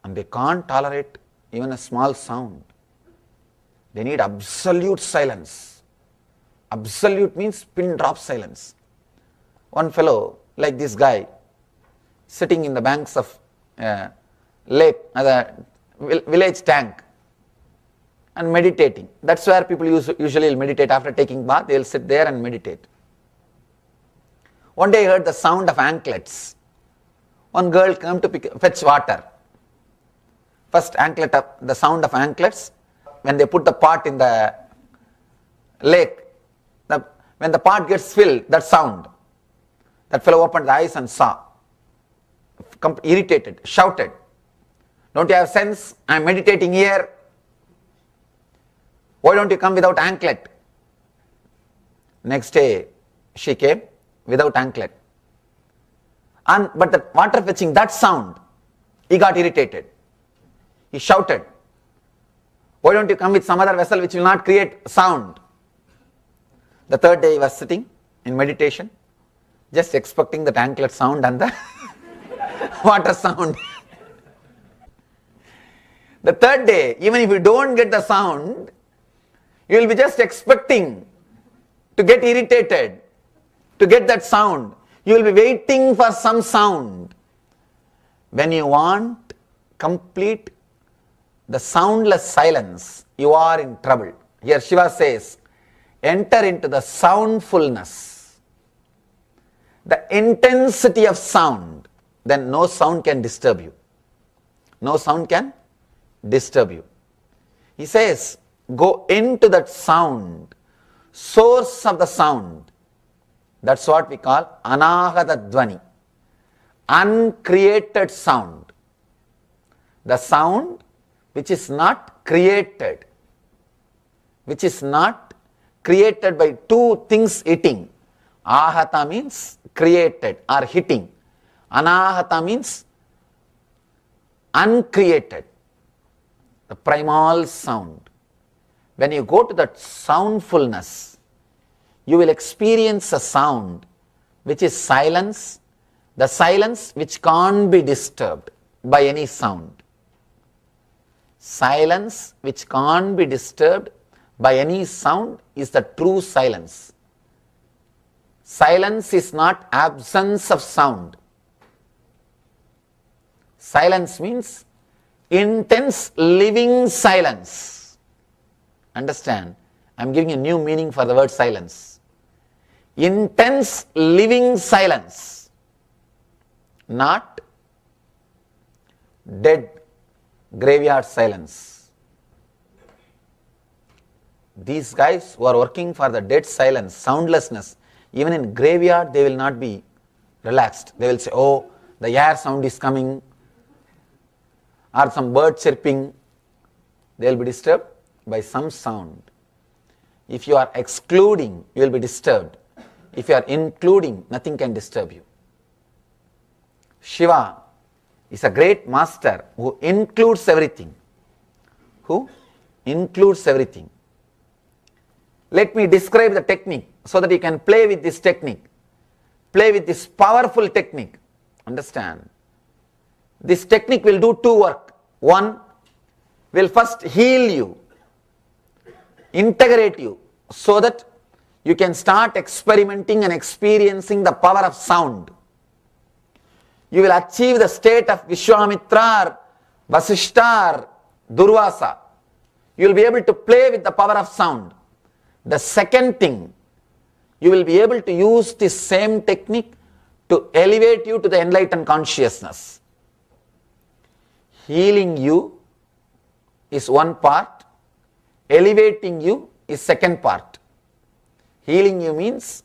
and they can't tolerate even a small sound. They need absolute silence. Absolute means pin drop silence. One fellow, like this guy, sitting in the banks of lake, the village tank, and meditating. That's where people usually meditate after taking bath. They will sit there and meditate. One day he heard the sound of anklets. One girl came to fetch water. First anklet up, the sound of anklets. When they put the pot in the lake, when the pot gets filled, that sound. That fellow opened the eyes and saw. Irritated, shouted, don't you have sense? I am meditating here. Why don't you come without anklet? Next day, she came without anklet. But the water fetching, that sound, he got irritated. He shouted, why don't you come with some other vessel which will not create sound? The third day he was sitting in meditation. just expecting the anklet sound and the water sound. The third day, even if you don't get the sound, you will be just expecting to get irritated, to get that sound. You will be waiting for some sound. When you want complete the soundless silence, you are in trouble. Here Shiva says, enter into the soundfulness, the intensity of sound, then no sound can disturb you. No sound can disturb you. He says, go into that sound, source of the sound. That's what we call anahata dvani, uncreated sound. The sound which is not created, which is not created by two things hitting. Ahata means created or hitting. Anahata means uncreated. The primal sound. When you go to that soundfulness, you will experience a sound which is silence, the silence which can't be disturbed by any sound. Silence which can't be disturbed by any sound is the true silence. Silence is not absence of sound. Silence means intense living silence. Understand? I am giving a new meaning for the word silence. Intense living silence, not dead graveyard silence. These guys who are working for the dead silence, soundlessness, even in graveyard they will not be relaxed. They will say, oh, the air sound is coming, or some bird chirping. They will be disturbed by some sound. If you are excluding, you will be disturbed. If you are including, nothing can disturb you. Shiva is a great master who includes everything. Who includes everything. Let me describe the technique so that you can play with this technique. Play with this powerful technique. Understand? This technique will do two work. One, will first heal you, integrate you, so that you can start experimenting and experiencing the power of sound. You will achieve the state of Vishwamitra, Vasishta, Durvasa. You will be able to play with the power of sound. The second thing, you will be able to use this same technique to elevate you to the enlightened consciousness. Healing you is one part, elevating you is second part. Healing you means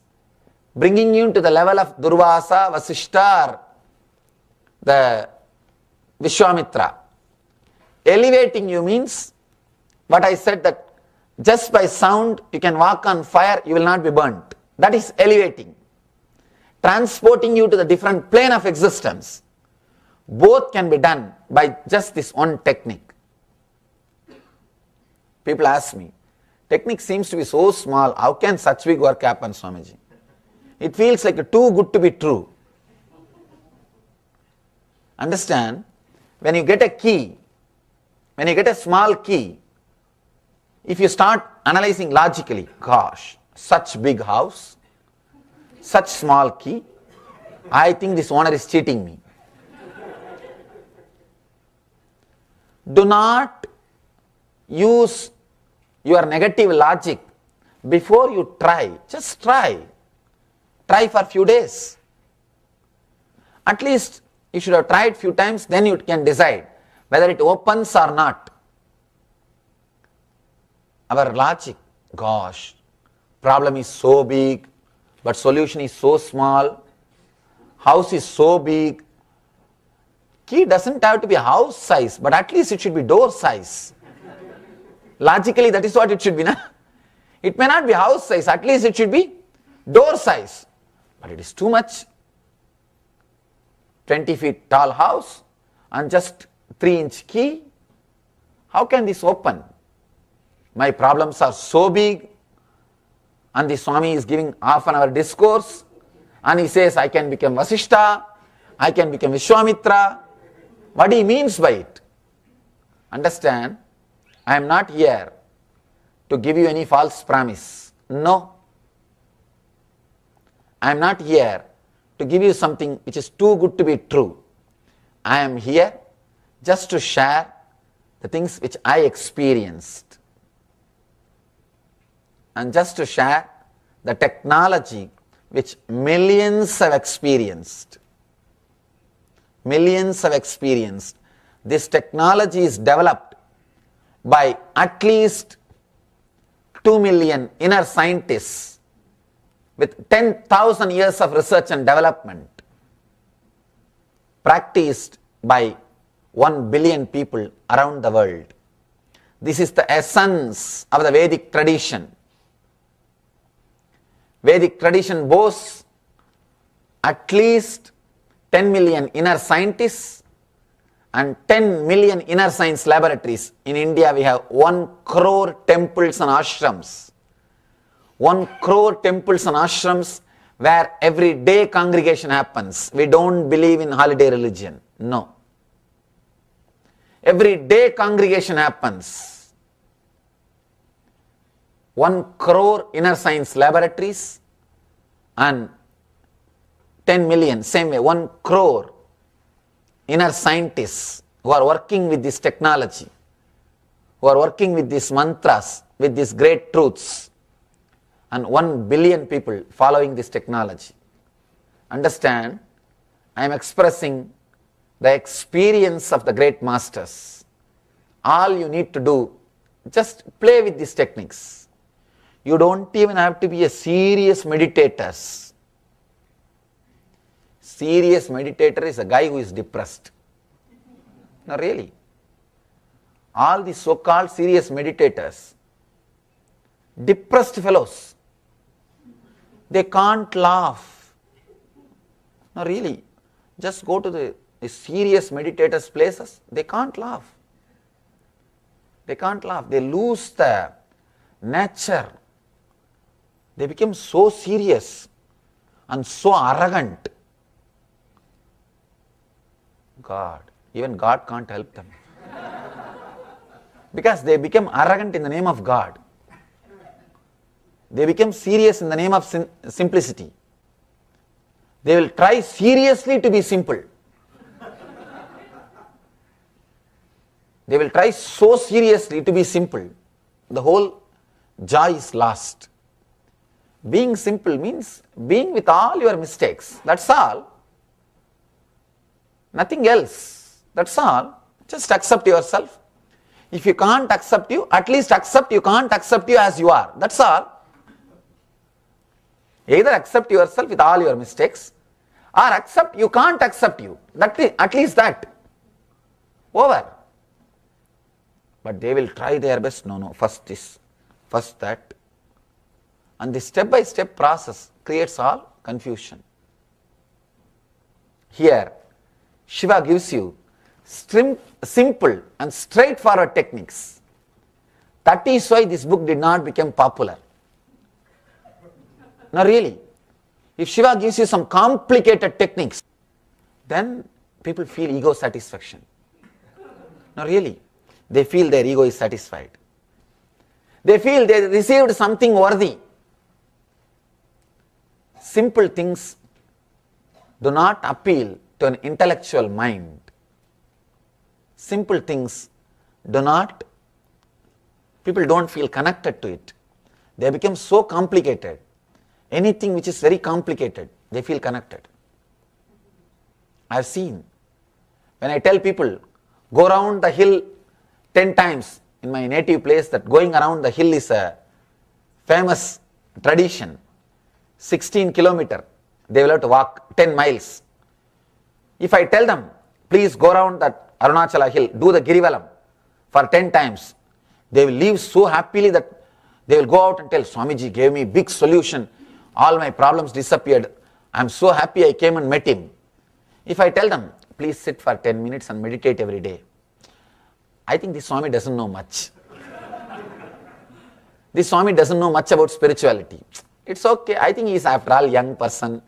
bringing you to the level of Durvasa, Vasishta, the Vishwamitra. Elevating you means what I said, that just by sound you can walk on fire, you will not be burnt. That is elevating. Transporting you to the different plane of existence. Both can be done by just this one technique. People ask me, technique seems to be so small, how can such big work happen, Swamiji? It feels like too good to be true. Understand? When you get a key, when you get a small key, if you start analyzing logically, gosh, such big house, such small key, I think this owner is cheating me. Do not use your negative logic before you try. Just try. Try for a few days. At least you should have tried few times, then you can decide whether it opens or not. Our logic, gosh, problem is so big, but solution is so small, house is so big. Key doesn't have to be house size, but at least it should be door size. Logically, that is what it should be. Na? It may not be house size, at least it should be door size. But it is too much. 20 feet tall house and just 3-inch key. How can this open? My problems are so big, and the Swami is giving half an hour discourse And he says, I can become Vasishta, I can become Vishwamitra. What he means by it? Understand, I am not here to give you any false promise. No. I am not here to give you something which is too good to be true. I am here just to share the things which I experienced, and just to share the technology which millions have experienced. Millions have experienced. This technology is developed by at least 2 million inner scientists with 10,000 years of research and development, practiced by 1 billion people around the world. This is the essence of the Vedic tradition. Vedic tradition boasts at least 10 million inner scientists and 10 million inner science laboratories. In India, we have 1 crore temples and ashrams. 1 crore temples and ashrams where every day congregation happens. We don't believe in holiday religion. No. Every day congregation happens. 1 crore inner science laboratories and 10 million, same way, 1 crore inner scientists who are working with this technology, who are working with these mantras, with these great truths, and 1 billion people following this technology. Understand, I am expressing the experience of the great masters. All you need to do, just play with these techniques. You don't even have to be a serious meditator. Serious meditator is a guy who is depressed. No, really. All the so-called serious meditators, depressed fellows, they can't laugh. No, really. Just go to the serious meditators' places, they can't laugh. They can't laugh. They lose the nature. They become so serious and so arrogant. God, even God can't help them. Because they become arrogant in the name of God. They become serious in the name of simplicity. They will try seriously to be simple. They will try so seriously to be simple. The whole joy is lost. Being simple means being with all your mistakes. That's all. Nothing else. That's all. Just accept yourself. If you can't accept you, at least accept you can't accept you as you are. That's all. Either accept yourself with all your mistakes, or accept you can't accept you. At least that. Over. But they will try their best. No, first this, first that. And this step-by-step process creates all confusion. Here, Shiva gives you simple and straightforward techniques. That is why this book did not become popular. No, really. If Shiva gives you some complicated techniques, then people feel ego satisfaction. No, really. They feel their ego is satisfied. They feel they received something worthy. Simple things do not appeal to an intellectual mind. Simple things people don't feel connected to it. They become so complicated. Anything which is very complicated, they feel connected. I have seen, when I tell people, go around the hill 10 times in my native place, that going around the hill is a famous tradition. 16 kilometers, they will have to walk 10 miles. If I tell them, please go around that Arunachala hill, do the Girivalam for 10 times, they will leave so happily that they will go out and tell, Swamiji gave me big solution, all my problems disappeared, I am so happy I came and met him. If I tell them, please sit for 10 minutes and meditate every day, I think this Swami doesn't know much. This Swami doesn't know much about spirituality. It's okay, I think he is after all young person.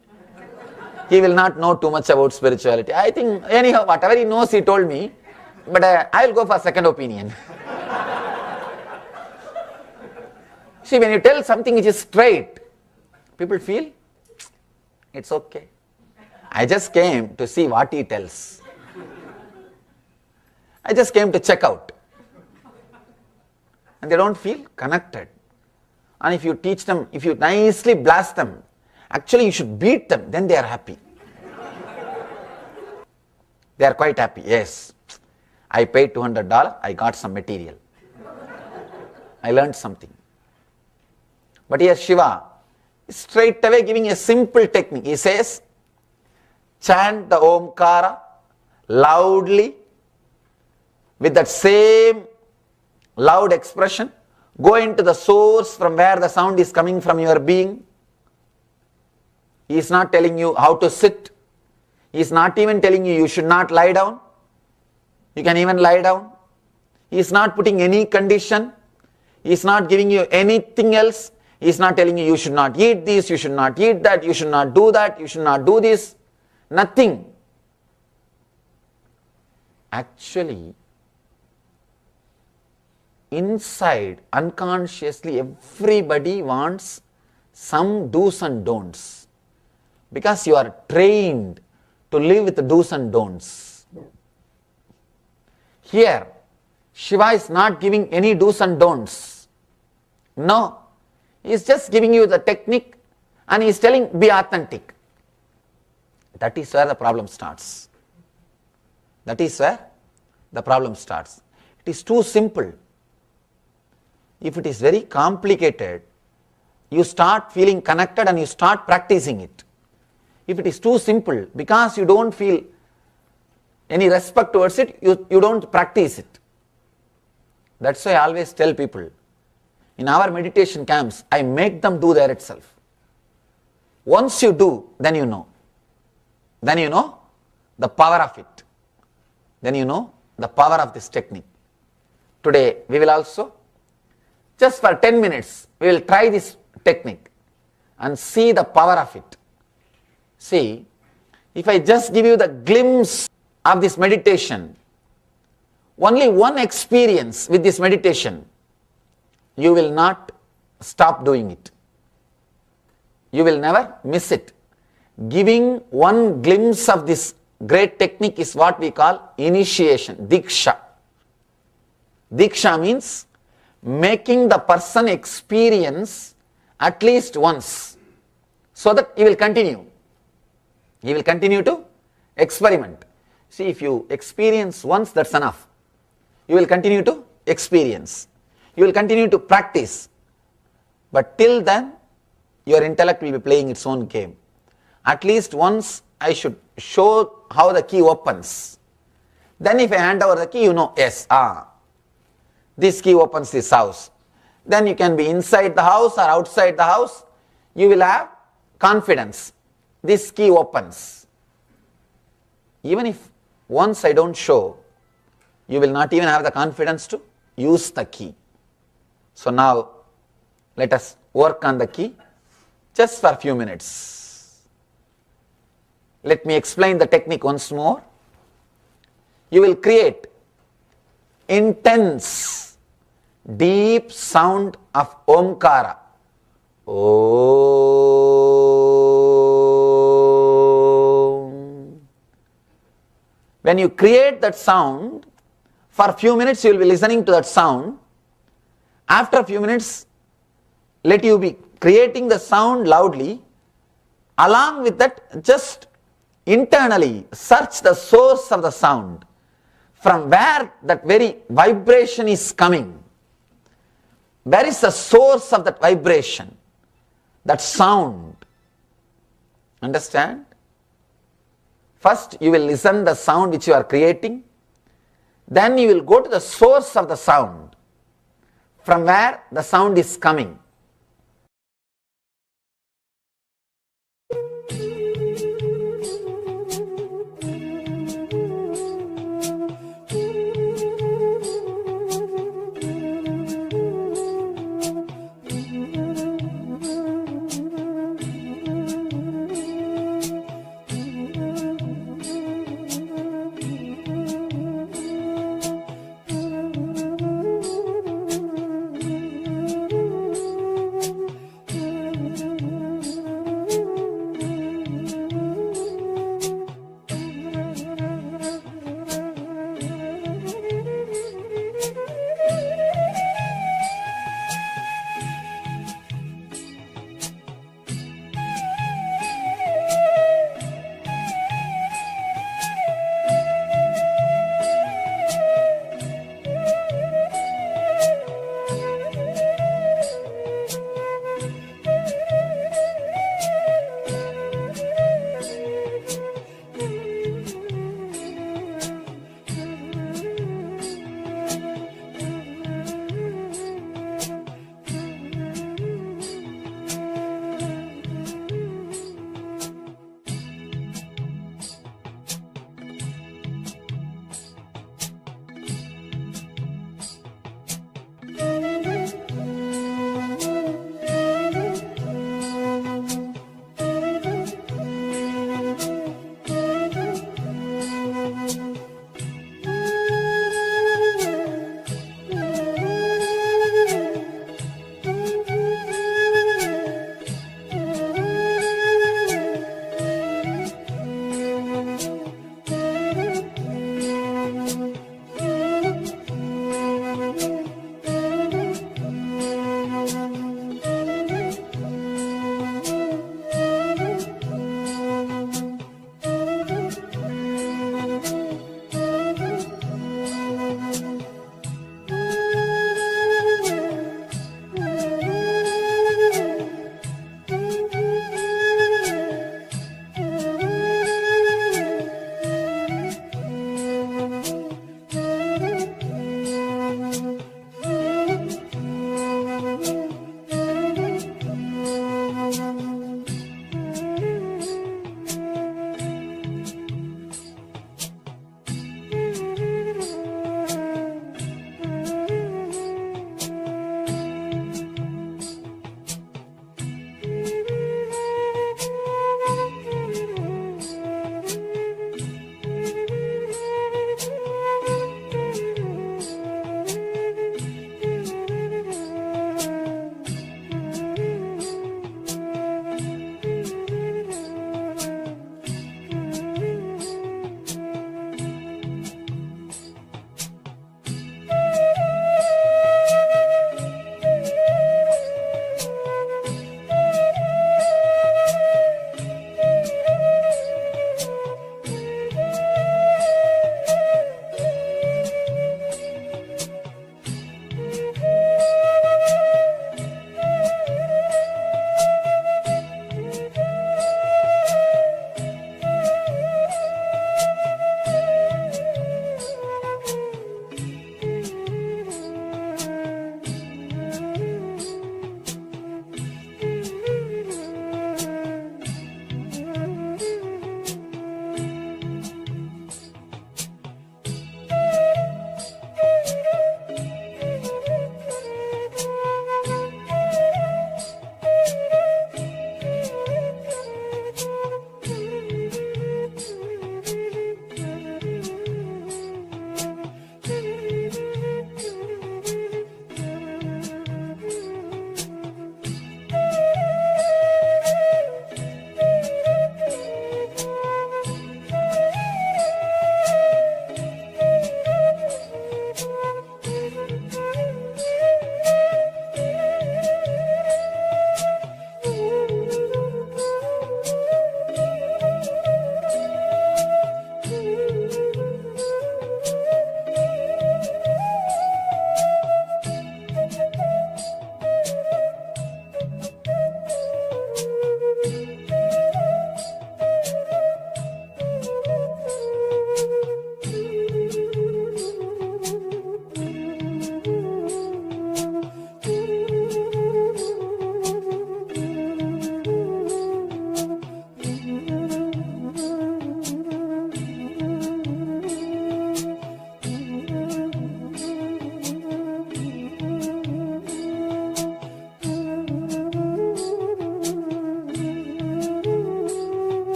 He will not know too much about spirituality. I think, anyhow, whatever he knows, he told me. But I will go for second opinion. See, when you tell something which is straight, people feel, it's okay. I just came to see what he tells. I just came to check out. And they don't feel connected. And if you teach them, if you nicely blast them, actually you should beat them, then they are happy. They are quite happy. Yes, I paid $200, I got some material. I learned something. But here Shiva is straight away giving a simple technique. He says, chant the Omkara loudly with that same loud expression. Go into the source from where the sound is coming from your being. He is not telling you how to sit. He is not even telling you you should not lie down. You can even lie down. He is not putting any condition. He is not giving you anything else. He is not telling you you should not eat this, you should not eat that, you should not do that, you should not do this. Nothing. Actually, inside, unconsciously, everybody wants some do's and don'ts. Because you are trained to live with the do's and don'ts. Here, Shiva is not giving any do's and don'ts. No. He is just giving you the technique and he is telling, be authentic. That is where the problem starts. That is where the problem starts. It is too simple. If it is very complicated, you start feeling connected and you start practicing it. If it is too simple, because you don't feel any respect towards it, you don't practice it. That's why I always tell people, in our meditation camps, I make them do there itself. Once you do, then you know. Then you know the power of it. Then you know the power of this technique. Today, we will also, just for 10 minutes, we will try this technique and see the power of it. See, if I just give you the glimpse of this meditation, only one experience with this meditation, you will not stop doing it. You will never miss it. Giving one glimpse of this great technique is what we call initiation, diksha. Diksha means making the person experience at least once, so that he will continue. He will continue to experiment. See, if you experience once, that's enough. You will continue to experience. You will continue to practice. But till then, your intellect will be playing its own game. At least once I should show how the key opens. Then if I hand over the key, you know, yes, this key opens this house. Then you can be inside the house or outside the house. You will have confidence. This key opens. Even if once I don't show, you will not even have the confidence to use the key. So now, let us work on the key just for a few minutes. Let me explain the technique once more. You will create intense, deep sound of Omkara. Om. When you create that sound, for a few minutes you will be listening to that sound. After a few minutes, let you be creating the sound loudly. Along with that, just internally search the source of the sound, from where that very vibration is coming. Where is the source of that vibration, that sound? Understand? First you will listen the sound which you are creating. Then you will go to the source of the sound, from where the sound is coming.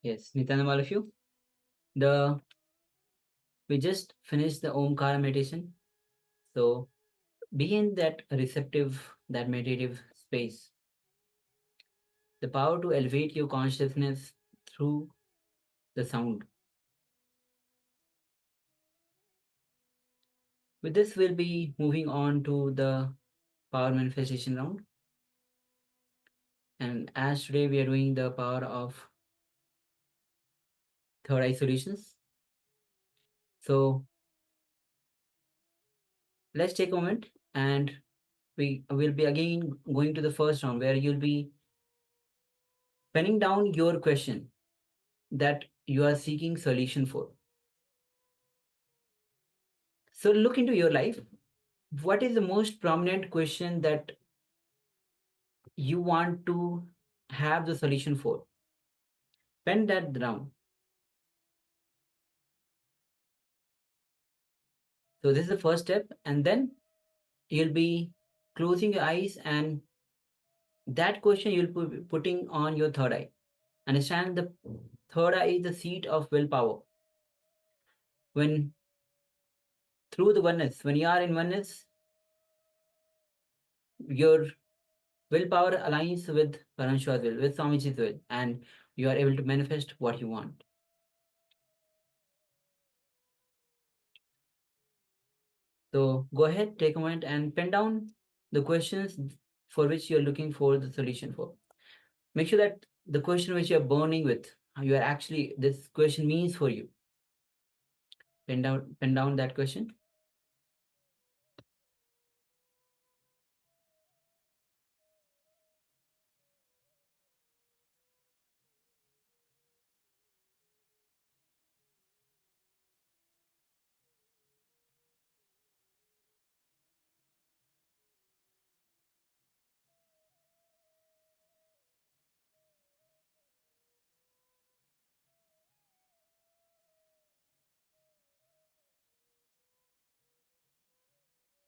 Yes, Nityananda, all of you. We just finished the Omkara meditation. So be in that receptive, that meditative space. The power to elevate your consciousness through the sound. With this, we'll be moving on to the power manifestation round. And as today we are doing the power of third eye solutions. So let's take a moment and we will be again going to the first round where you'll be penning down your question that you are seeking solution for. So look into your life. What is the most prominent question that you want to have the solution for? Pen that down. So this is the first step, and then you'll be closing your eyes and that question you'll be putting on your third eye. Understand the third eye is the seat of willpower. When through the oneness, when you are in oneness, your willpower aligns with Paramashiva's will, with Swamiji's will, and you are able to manifest what you want. So go ahead, take a moment and pen down the questions for which you're looking for the solution for. Make sure that the question which you're burning with, you are actually, this question means for you. Pen down that question.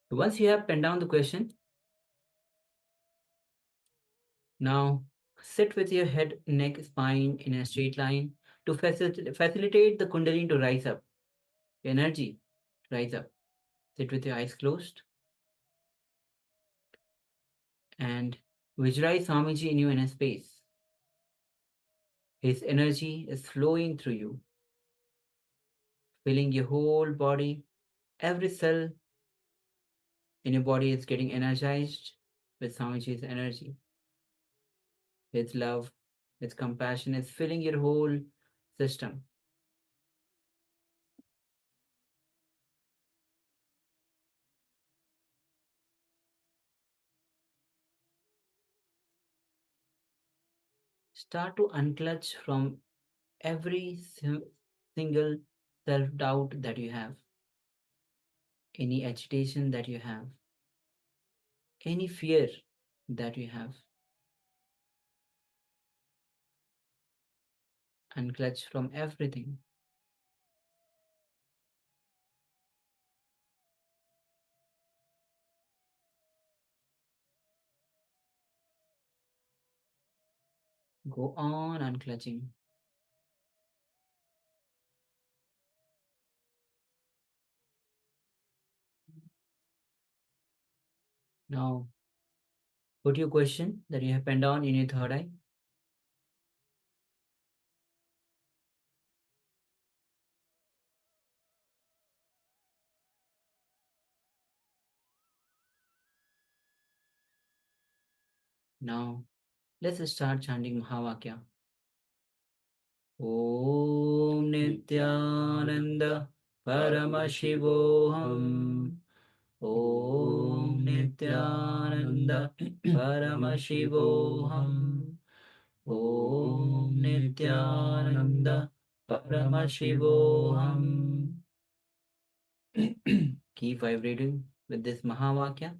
Once you have penned down the question, now sit with your head, neck, spine in a straight line to facilitate the Kundalini to rise up, energy rise up. Sit with your eyes closed and visualize Swamiji in your inner space. His energy is flowing through you, filling your whole body. Every cell in your body is getting energized with Swamiji's energy. His love, His compassion is filling your whole system. Start to unclutch from every single self-doubt that you have, any agitation that you have, any fear that you have. Unclutch from everything. Go on unclutching. Now, put your question that you have penned down in your third eye. Now, let's start chanting Mahavakya. Om Nityananda Paramashivoham. Om Nityananda Paramashivoham. Om Nityananda Paramashivoham. Keep vibrating with this Mahavakya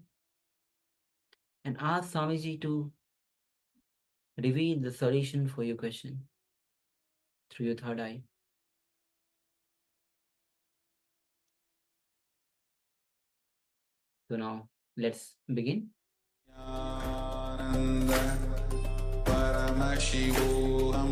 and ask Swamiji to reveal the solution for your question through your third eye. So now let's begin. Nityananda Paramashivoham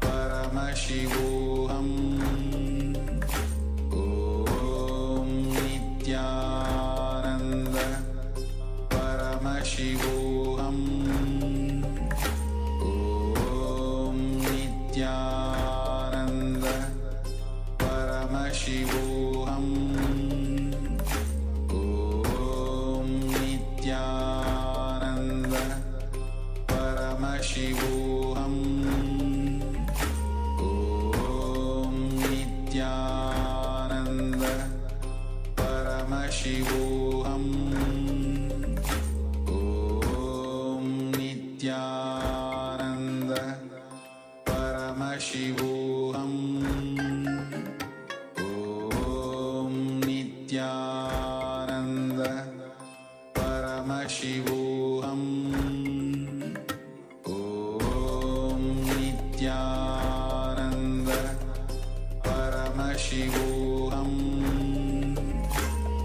Paramashivoham Om Nityananda Paramashivoham Om Nityananda Paramashivoham Om Nityananda Paramashivoham Om Nityananda Paramashivoham Om Nityananda Paramashivoham Om Nityananda Paramashivoham Om Nityananda Paramashivoham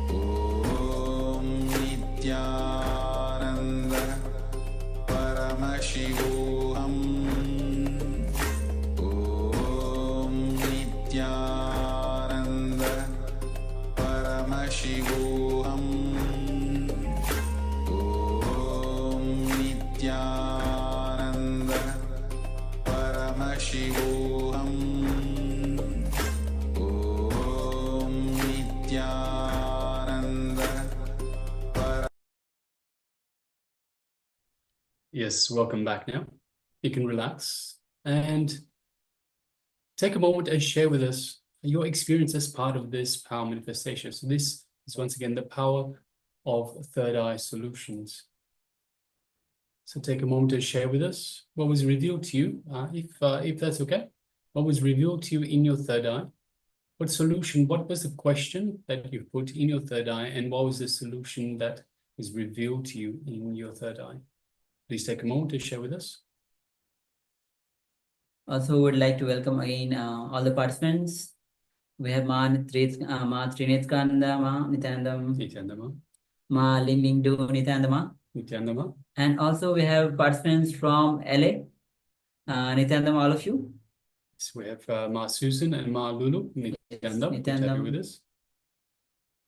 Om Nityananda Paramashivoham Om Nityananda Paramashivoham Om Nityananda Paramashivoham Om Nityananda Yes, welcome back now. You can relax and take a moment and share with us your experience as part of this power manifestation. So this is once again the power of third eye solutions. So take a moment to share with us what was revealed to you, if that's okay. What was revealed to you in your third eye? What solution, what was the question that you put in your third eye, and what was the solution that was revealed to you in your third eye? Please take a moment to share with us. Also, would like to welcome again all the participants. We have Ma Trinityananda, Ma Nityanandam, Nityananda, Ma Ling Do Nityanandama. Nityananda. And also we have participants from LA. Nityanandam, all of you. So we have Ma Susan and Ma Lulu. Nityananda, good to have you Nityanandam. with us.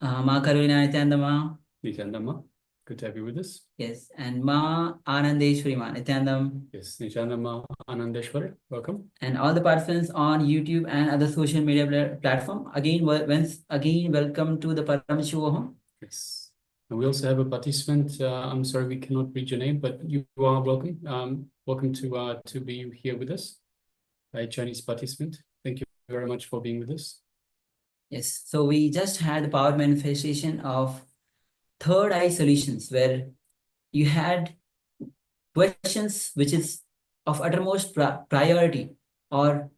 Ma Karuna Nityanandama. Nityananda, good to have you with us. Yes, and Ma Anandeshwari Ma Nityanandam. Yes, Nityananda Anandeshwari, welcome. And all the participants on YouTube and other social media platform. Again, welcome to the Paramashivoham. Yes. And we also have a participant. I'm sorry we cannot read your name, but you are welcome. Welcome to be here with us, a Chinese participant. Thank you very much for being with us. Yes, so we just had the power manifestation of third eye solutions, where you had questions which is of uttermost priority, or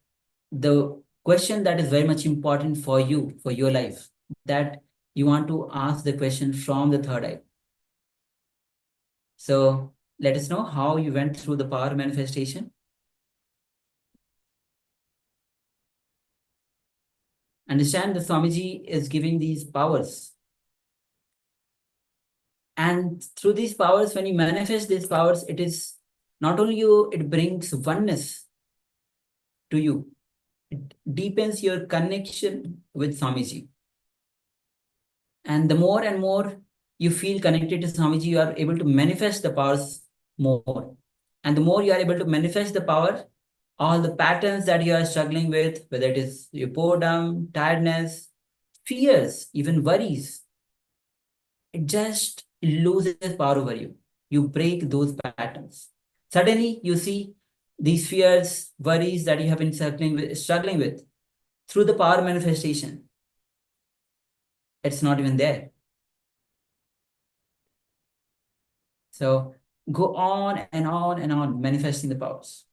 the question that is very much important for you, for your life, that you want to ask the question from the third eye. So let us know how you went through the power manifestation. Understand that Swamiji is giving these powers. And through these powers, when you manifest these powers, it is not only you, it brings oneness to you. It deepens your connection with Swamiji. And the more and more you feel connected to Swamiji, you are able to manifest the powers more. And the more you are able to manifest the power, all the patterns that you are struggling with, whether it is your boredom, tiredness, fears, even worries, it just loses power over you. You break those patterns. Suddenly, you see these fears, worries that you have been struggling with through the power manifestation. It's not even there. So go on and on and on manifesting the powers.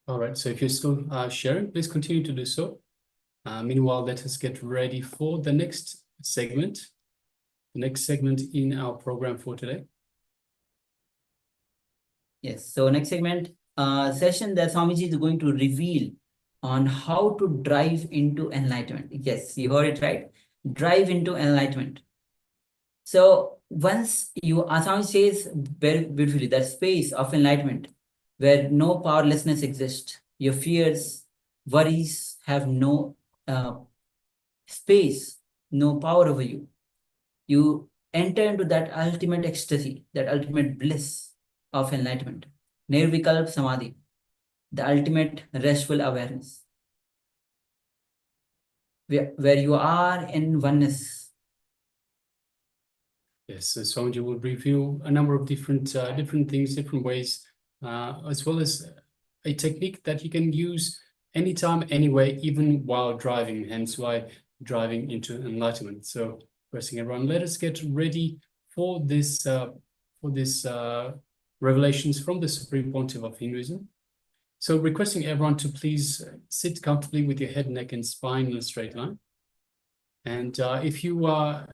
All right, so if you're still sharing, please continue to do so. Meanwhile, let us get ready for the next segment in our program for today. Yes, so next segment, session that Swamiji is going to reveal on how to drive into enlightenment. Yes, you heard it right. Drive into enlightenment. So once you, Asami says very beautifully, that space of enlightenment where no powerlessness exists, your fears, worries have no space, no power over you. You enter into that ultimate ecstasy, that ultimate bliss of enlightenment, Nirvikalp Samadhi, the ultimate restful awareness, where you are in oneness. Yes, so Swamiji will review a number of different things, different ways, as well as a technique that you can use anytime, anyway, even while driving, hence why driving into enlightenment. So, requesting everyone, let us get ready for this revelations from the Supreme Pontiff of Hinduism. So, requesting everyone to please sit comfortably with your head, neck, and spine in a straight line. And if we're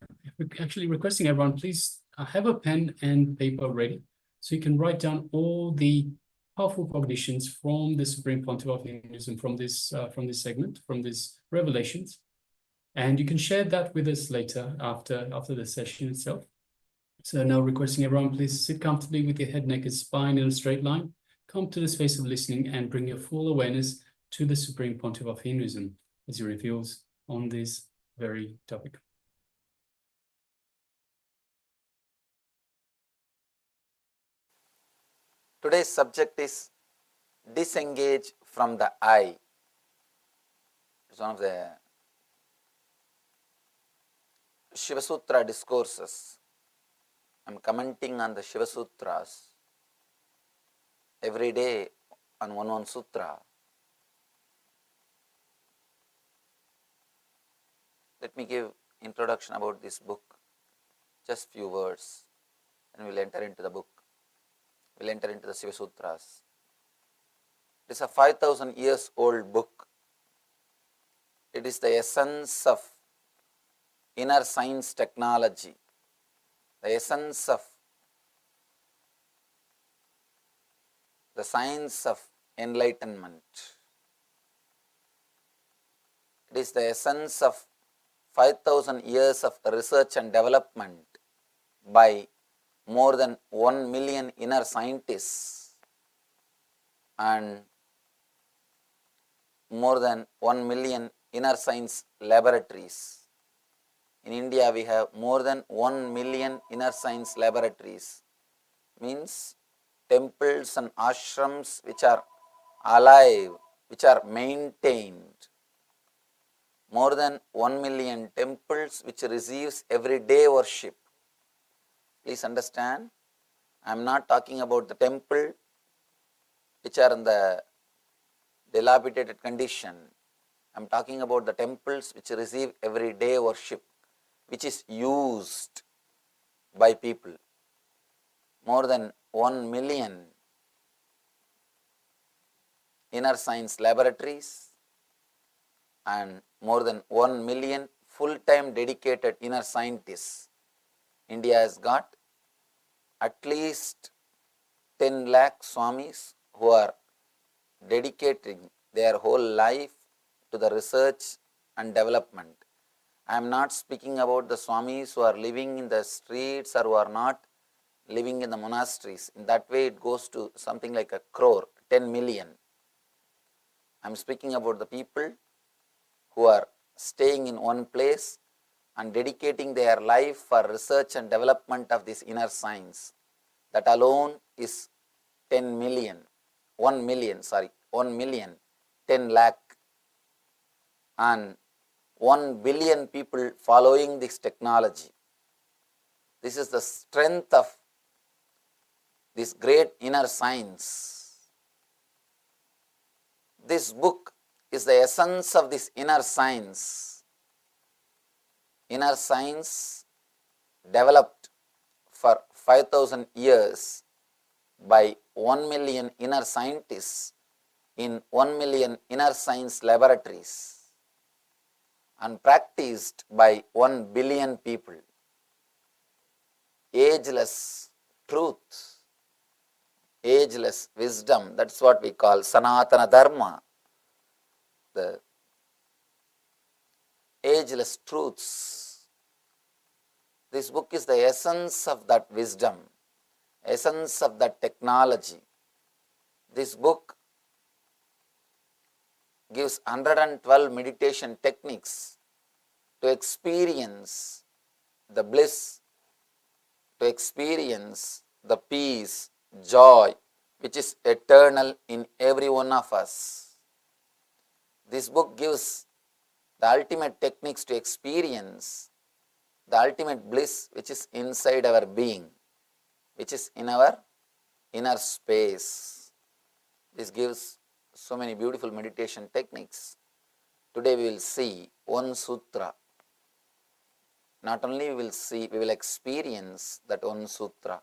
actually requesting everyone, please have a pen and paper ready so you can write down all the powerful cognitions from the Supreme Pontiff of Hinduism from this segment, from these revelations. And you can share that with us later after the session itself. So now requesting everyone, please sit comfortably with your head, neck, and spine in a straight line. Come to the space of listening and bring your full awareness to the Supreme Pontiff of Hinduism as he reveals on this very topic. Today's subject is disengage from the I. It's one of the Shiva Sutra discourses. I'm commenting on the Shiva Sutras every day on one sutra. Let me give introduction about this book, just few words, and we'll enter into the book. We'll enter into the Shiva Sutras. It is a 5,000 years old book. It is the essence of inner science technology, the essence of the science of enlightenment. It is the essence of 5,000 years of research and development by more than 1 million inner scientists and more than 1 million inner science laboratories. In India, we have more than 1 million inner science laboratories, means temples and ashrams which are alive, which are maintained. More than 1 million temples which receives everyday worship. Please understand, I am not talking about the temple which are in the dilapidated condition. I am talking about the temples which receive everyday worship, which is used by people. More than 1 million inner science laboratories and more than 1 million full-time dedicated inner scientists. India has got at least 10 lakh Swamis who are dedicating their whole life to the research and development. I am not speaking about the Swamis who are living in the streets or who are not living in the monasteries. In that way, it goes to something like a crore, 10 million. I am speaking about the people who are staying in one place and dedicating their life for research and development of this inner science. That alone is 10 million, 1 million, 10 lakh, and 1 billion people following this technology. This is the strength of this great inner science. This book is the essence of this inner science. Inner science developed for 5,000 years by 1 million inner scientists in 1 million inner science laboratories and practiced by 1 billion people. Ageless truth, ageless wisdom, that's what we call Sanatana Dharma. The ageless truths. This book is the essence of that wisdom, essence of that technology. This book gives 112 meditation techniques to experience the bliss, to experience the peace, joy, which is eternal in every one of us. This book gives the ultimate techniques to experience the ultimate bliss which is inside our being, which is in our inner space. This gives so many beautiful meditation techniques. Today we will see one sutra. Not only we will see, we will experience that one sutra,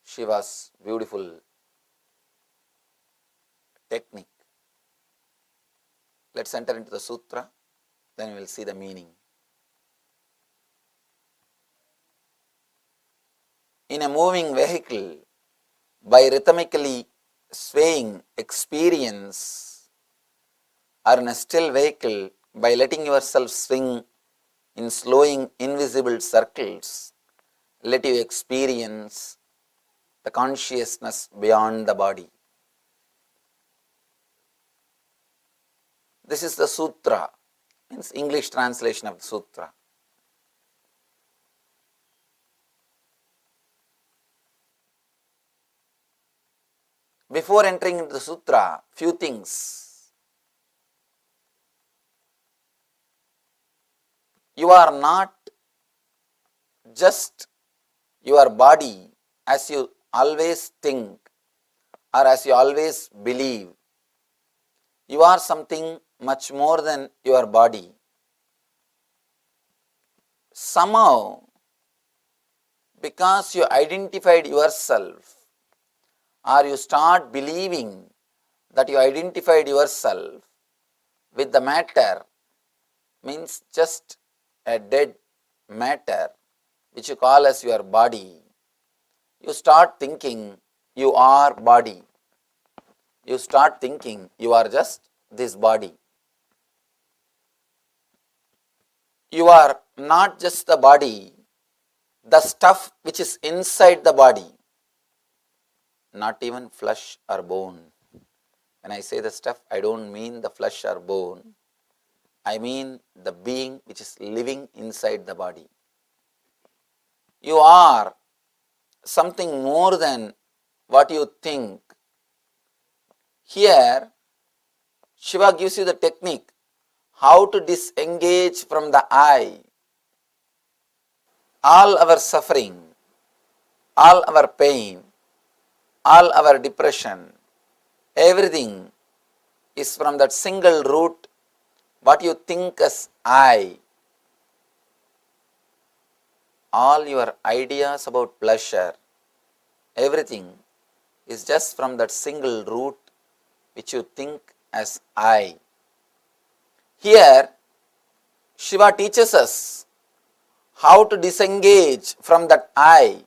Shiva's beautiful technique. Let's enter into the sutra, then we will see the meaning. In a moving vehicle, by rhythmically swaying experience, or in a still vehicle, by letting yourself swing in slowing invisible circles, let you experience the consciousness beyond the body. This is the sutra, means English translation of the sutra. Before entering into the sutra, few things. You are not just your body as you always think or as you always believe. You are something much more than your body. Somehow, because you identified yourself, or you start believing that you identified yourself with the matter, means just a dead matter which you call as your body, you start thinking you are body. You start thinking you are just this body. You are not just the body, the stuff which is inside the body, not even flesh or bone. When I say the stuff, I don't mean the flesh or bone. I mean the being which is living inside the body. You are something more than what you think. Here, Shiva gives you the technique how to disengage from the I. All our suffering, all our pain, all our depression, everything is from that single root, what you think as I. All your ideas about pleasure, everything is just from that single root which you think as I. Here, Shiva teaches us how to disengage from that I.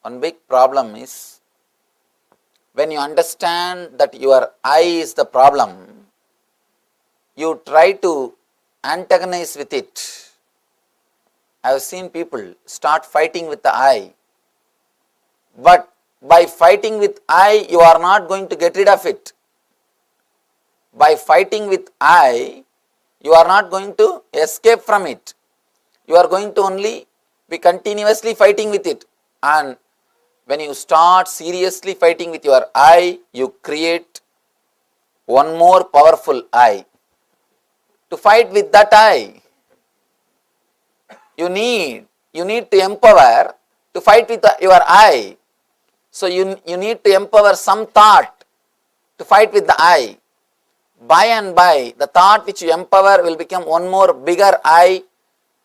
One big problem is, when you understand that your I is the problem, you try to antagonize with it. I have seen people start fighting with the I, but by fighting with I, you are not going to get rid of it. By fighting with I, you are not going to escape from it. You are going to only be continuously fighting with it. And when you start seriously fighting with your I, you create one more powerful I. To fight with that I, you need to empower to fight with your I. So you need to empower some thought to fight with the I. By and by, the thought which you empower will become one more bigger I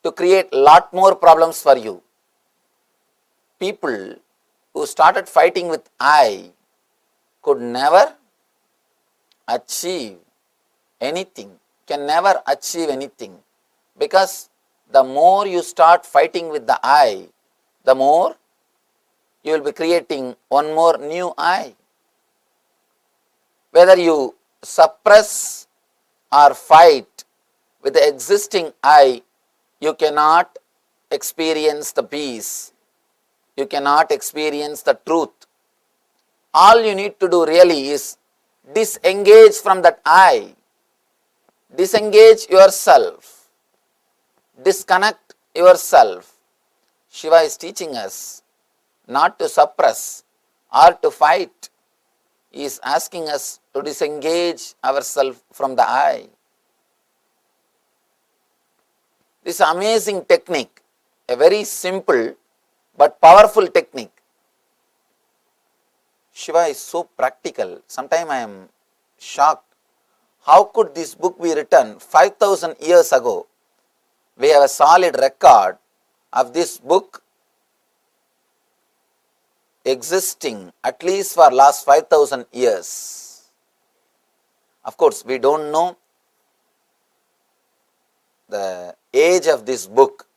to create lot more problems for you. People who started fighting with I could never achieve anything, can never achieve anything, because the more you start fighting with the I, the more you will be creating one more new I. Whether you suppress or fight with the existing I, you cannot experience the peace. You cannot experience the truth. All you need to do really is disengage from that I. Disengage yourself. Disconnect yourself. Shiva is teaching us not to suppress or to fight. He is asking us to disengage ourselves from the I. This amazing technique, a very simple but powerful technique. Shiva is so practical. Sometimes I am shocked. How could this book be written 5,000 years ago? We have a solid record of this book existing at least for last 5,000 years. Of course, we don't know the age of this book.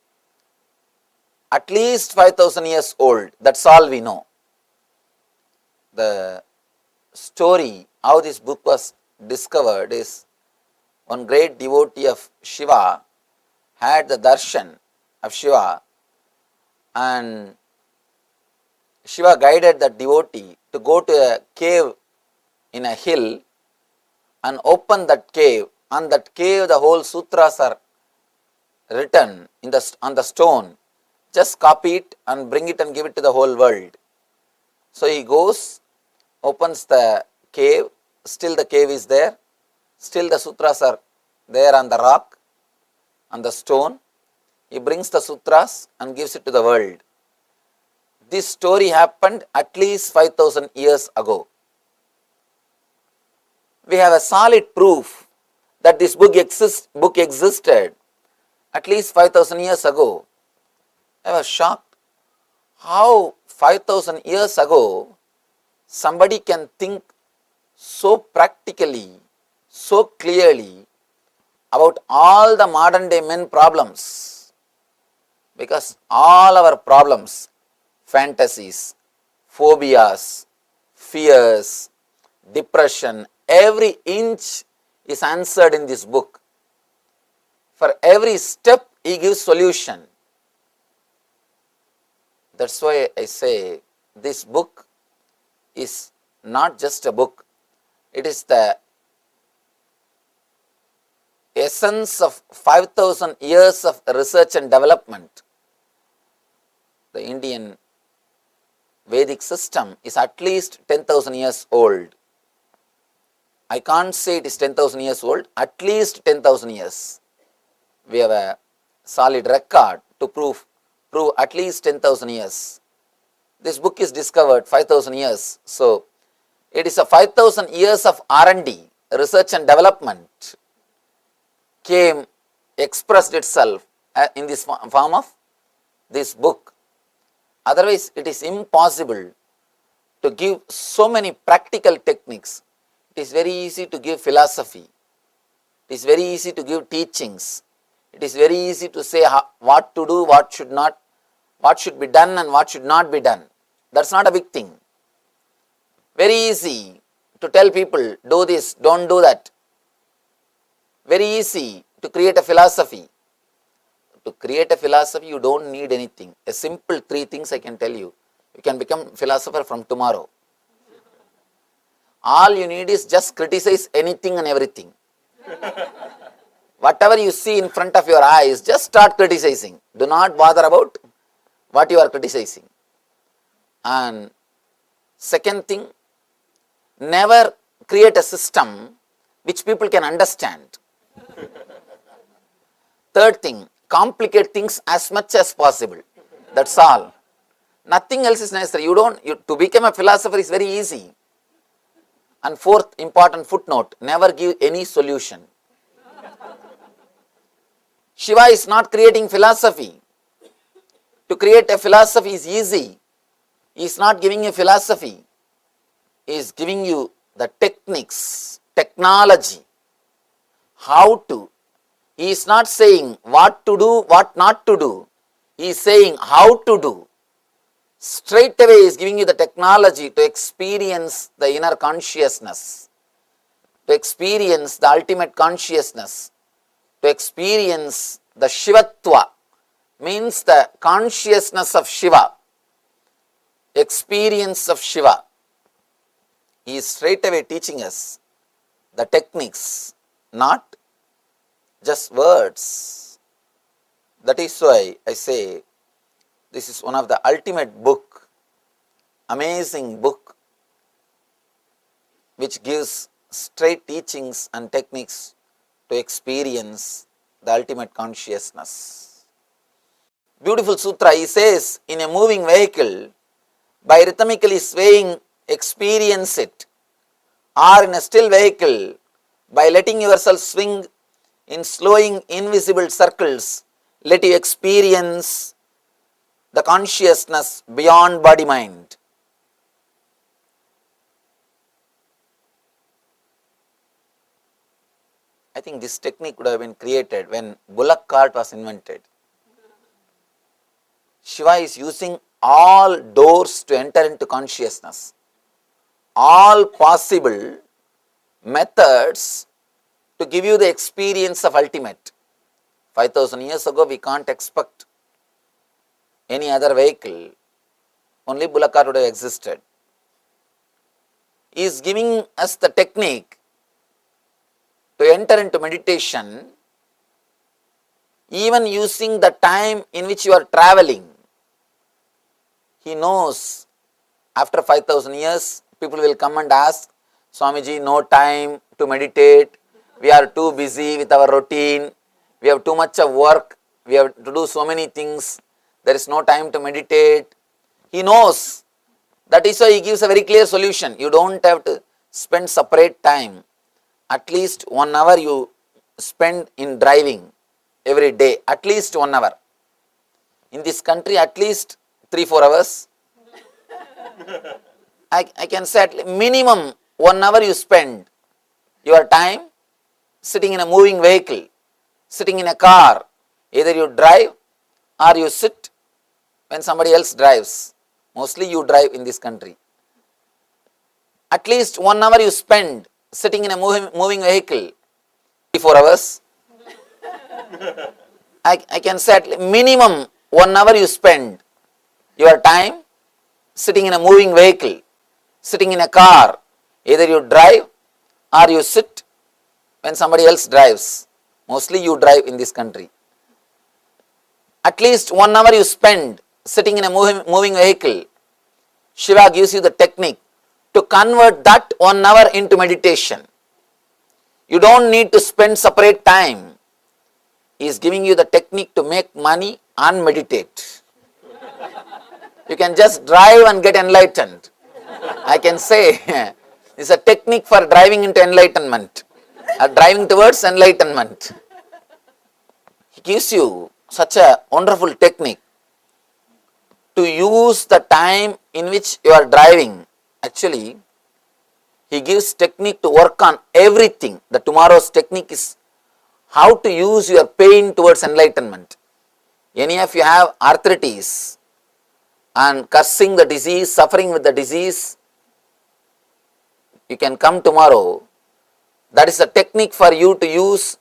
At least 5,000 years old. That's all we know. The story, how this book was discovered, is one great devotee of Shiva had the darshan of Shiva, and Shiva guided that devotee to go to a cave in a hill and open that cave. On that cave, the whole sutras are written on the stone. Just copy it and bring it and give it to the whole world. So he goes, opens the cave, still the cave is there, still the sutras are there on the rock, on the stone. He brings the sutras and gives it to the world. This story happened at least 5,000 years ago. We have a solid proof that this book existed at least 5,000 years ago. I was shocked how 5,000 years ago somebody can think so practically, so clearly about all the modern day men problems. Because all our problems, fantasies, phobias, fears, depression, every inch is answered in this book. For every step he gives solution. That's why I say this book is not just a book. It is the essence of 5,000 years of research and development. The Indian Vedic system is at least 10,000 years old. I can't say it is 10,000 years old, at least 10,000 years. We have a solid record to prove at least 10,000 years. This book is discovered 5,000 years. So, it is a 5,000 years of R&D, research and development, expressed itself in this form of this book. Otherwise, it is impossible to give so many practical techniques. It is very easy to give philosophy. It is very easy to give teachings. It is very easy to say what to do, what should not, what should be done and what should not be done. That's not a big thing. Very easy to tell people, do this, don't do that. Very easy to create a philosophy. To create a philosophy, you don't need anything. A simple 3 things I can tell you. You can become philosopher from tomorrow. All you need is just criticize anything and everything. Whatever you see in front of your eyes, just start criticizing. Do not bother about what you are criticizing. And second thing, never create a system which people can understand. Third thing, complicate things as much as possible. That's all. Nothing else is necessary. To become a philosopher is very easy. And fourth important footnote, never give any solution. Shiva is not creating philosophy. To create a philosophy is easy. He is not giving you philosophy. He is giving you the techniques, technology, how to. He is not saying what to do, what not to do. He is saying how to do. Straight away he is giving you the technology to experience the inner consciousness, to experience the ultimate consciousness, to experience the Shivatva, means the consciousness of Shiva, experience of Shiva. He is straight away teaching us the techniques, not just words. That is why I say this is one of the ultimate book, amazing book, which gives straight teachings and techniques to experience the ultimate consciousness. Beautiful sutra, he says, in a moving vehicle, by rhythmically swaying, experience it, or in a still vehicle, by letting yourself swing in slowing invisible circles, let you experience the consciousness beyond body-mind. I think this technique would have been created when bullock cart was invented. Shiva is using all doors to enter into consciousness, all possible methods to give you the experience of ultimate. 5,000 years ago, we can't expect any other vehicle, only bullock cart would have existed. He is giving us the technique to enter into meditation, even using the time in which you are traveling. He knows after 5,000 years, people will come and ask, Swamiji, no time to meditate, we are too busy with our routine, we have too much of work, we have to do so many things, there is no time to meditate. He knows. That is why he gives a very clear solution. You don't have to spend separate time. At least 1 hour you spend in driving every day, at least 1 hour. In this country, at least 3-4 hours. I can say at minimum 1 hour you spend your time sitting in a moving vehicle, sitting in a car. Either you drive or you sit when somebody else drives. Mostly you drive in this country. At least 1 hour you spend sitting in a moving vehicle, 3-4 hours. I can say at minimum 1 hour you spend your time sitting in a moving vehicle, sitting in a car. Either you drive or you sit when somebody else drives. Mostly you drive in this country. At least 1 hour you spend sitting in a moving vehicle. Shiva gives you the technique to convert that 1 hour into meditation. You don't need to spend separate time. He is giving you the technique to make money and meditate. You can just drive and get enlightened. I can say it's a technique for driving into enlightenment, or driving towards enlightenment. He gives you such a wonderful technique to use the time in which you are driving. Actually, he gives technique to work on everything. The tomorrow's technique is how to use your pain towards enlightenment. Any of you have arthritis and cursing the disease, suffering with the disease, you can come tomorrow. That is a technique for you to use,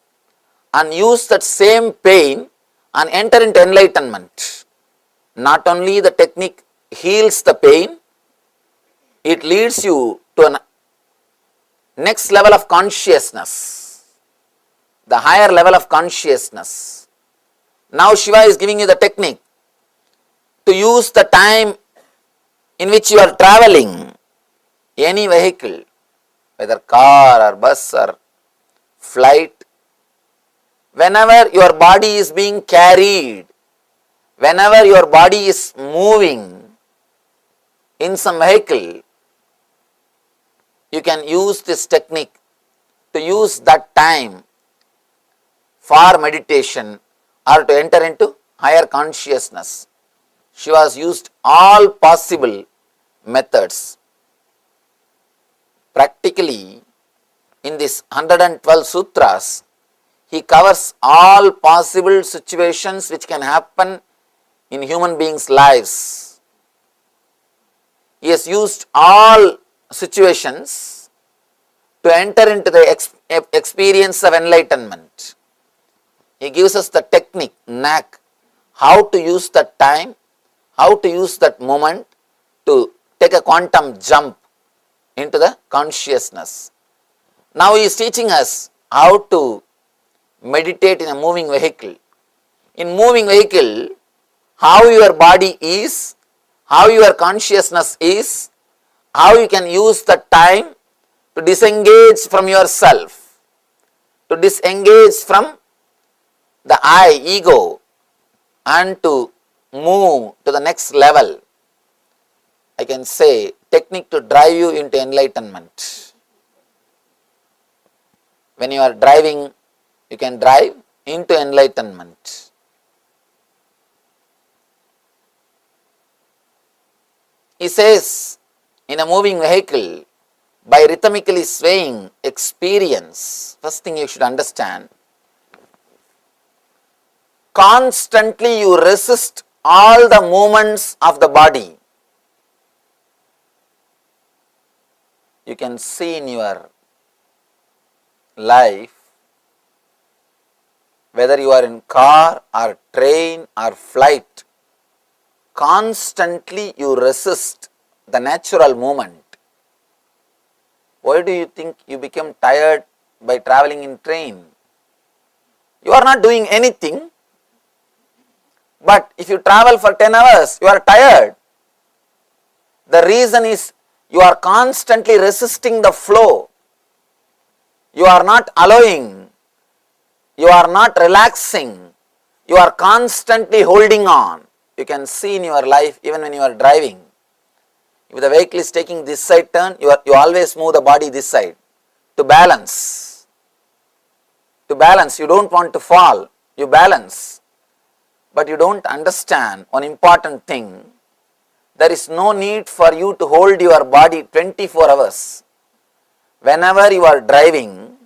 and use that same pain and enter into enlightenment. Not only the technique heals the pain, it leads you to a next level of consciousness, the higher level of consciousness. Now Shiva is giving you the technique to use the time in which you are traveling, any vehicle, whether car or bus or flight, whenever your body is being carried, whenever your body is moving in some vehicle, you can use this technique to use that time for meditation or to enter into higher consciousness. Shiva has used all possible methods. Practically, in this 112 sutras, he covers all possible situations which can happen in human beings' lives. He has used all situations to enter into the experience of enlightenment. He gives us the technique, knack, how to use that time, how to use that moment to take a quantum jump into the consciousness. Now he is teaching us how to meditate in a moving vehicle. In moving vehicle, how your body is, how your consciousness is, how you can use the time to disengage from yourself, to disengage from the I, ego, and to move to the next level. I can say technique to drive you into enlightenment. When you are driving, you can drive into enlightenment. He says, in a moving vehicle, by rhythmically swaying experience, first thing you should understand, constantly you resist all the movements of the body. You can see in your life, whether you are in car or train or flight, constantly you resist the natural movement. Why do you think you become tired by traveling in train? You are not doing anything, but if you travel for 10 hours, you are tired. The reason is you are constantly resisting the flow. You are not allowing, you are not relaxing, you are constantly holding on. You can see in your life, even when you are driving, if the vehicle is taking this side turn, you always move the body this side to balance. To balance, you don't want to fall, you balance. But you don't understand one important thing. There is no need for you to hold your body 24 hours. Whenever you are driving,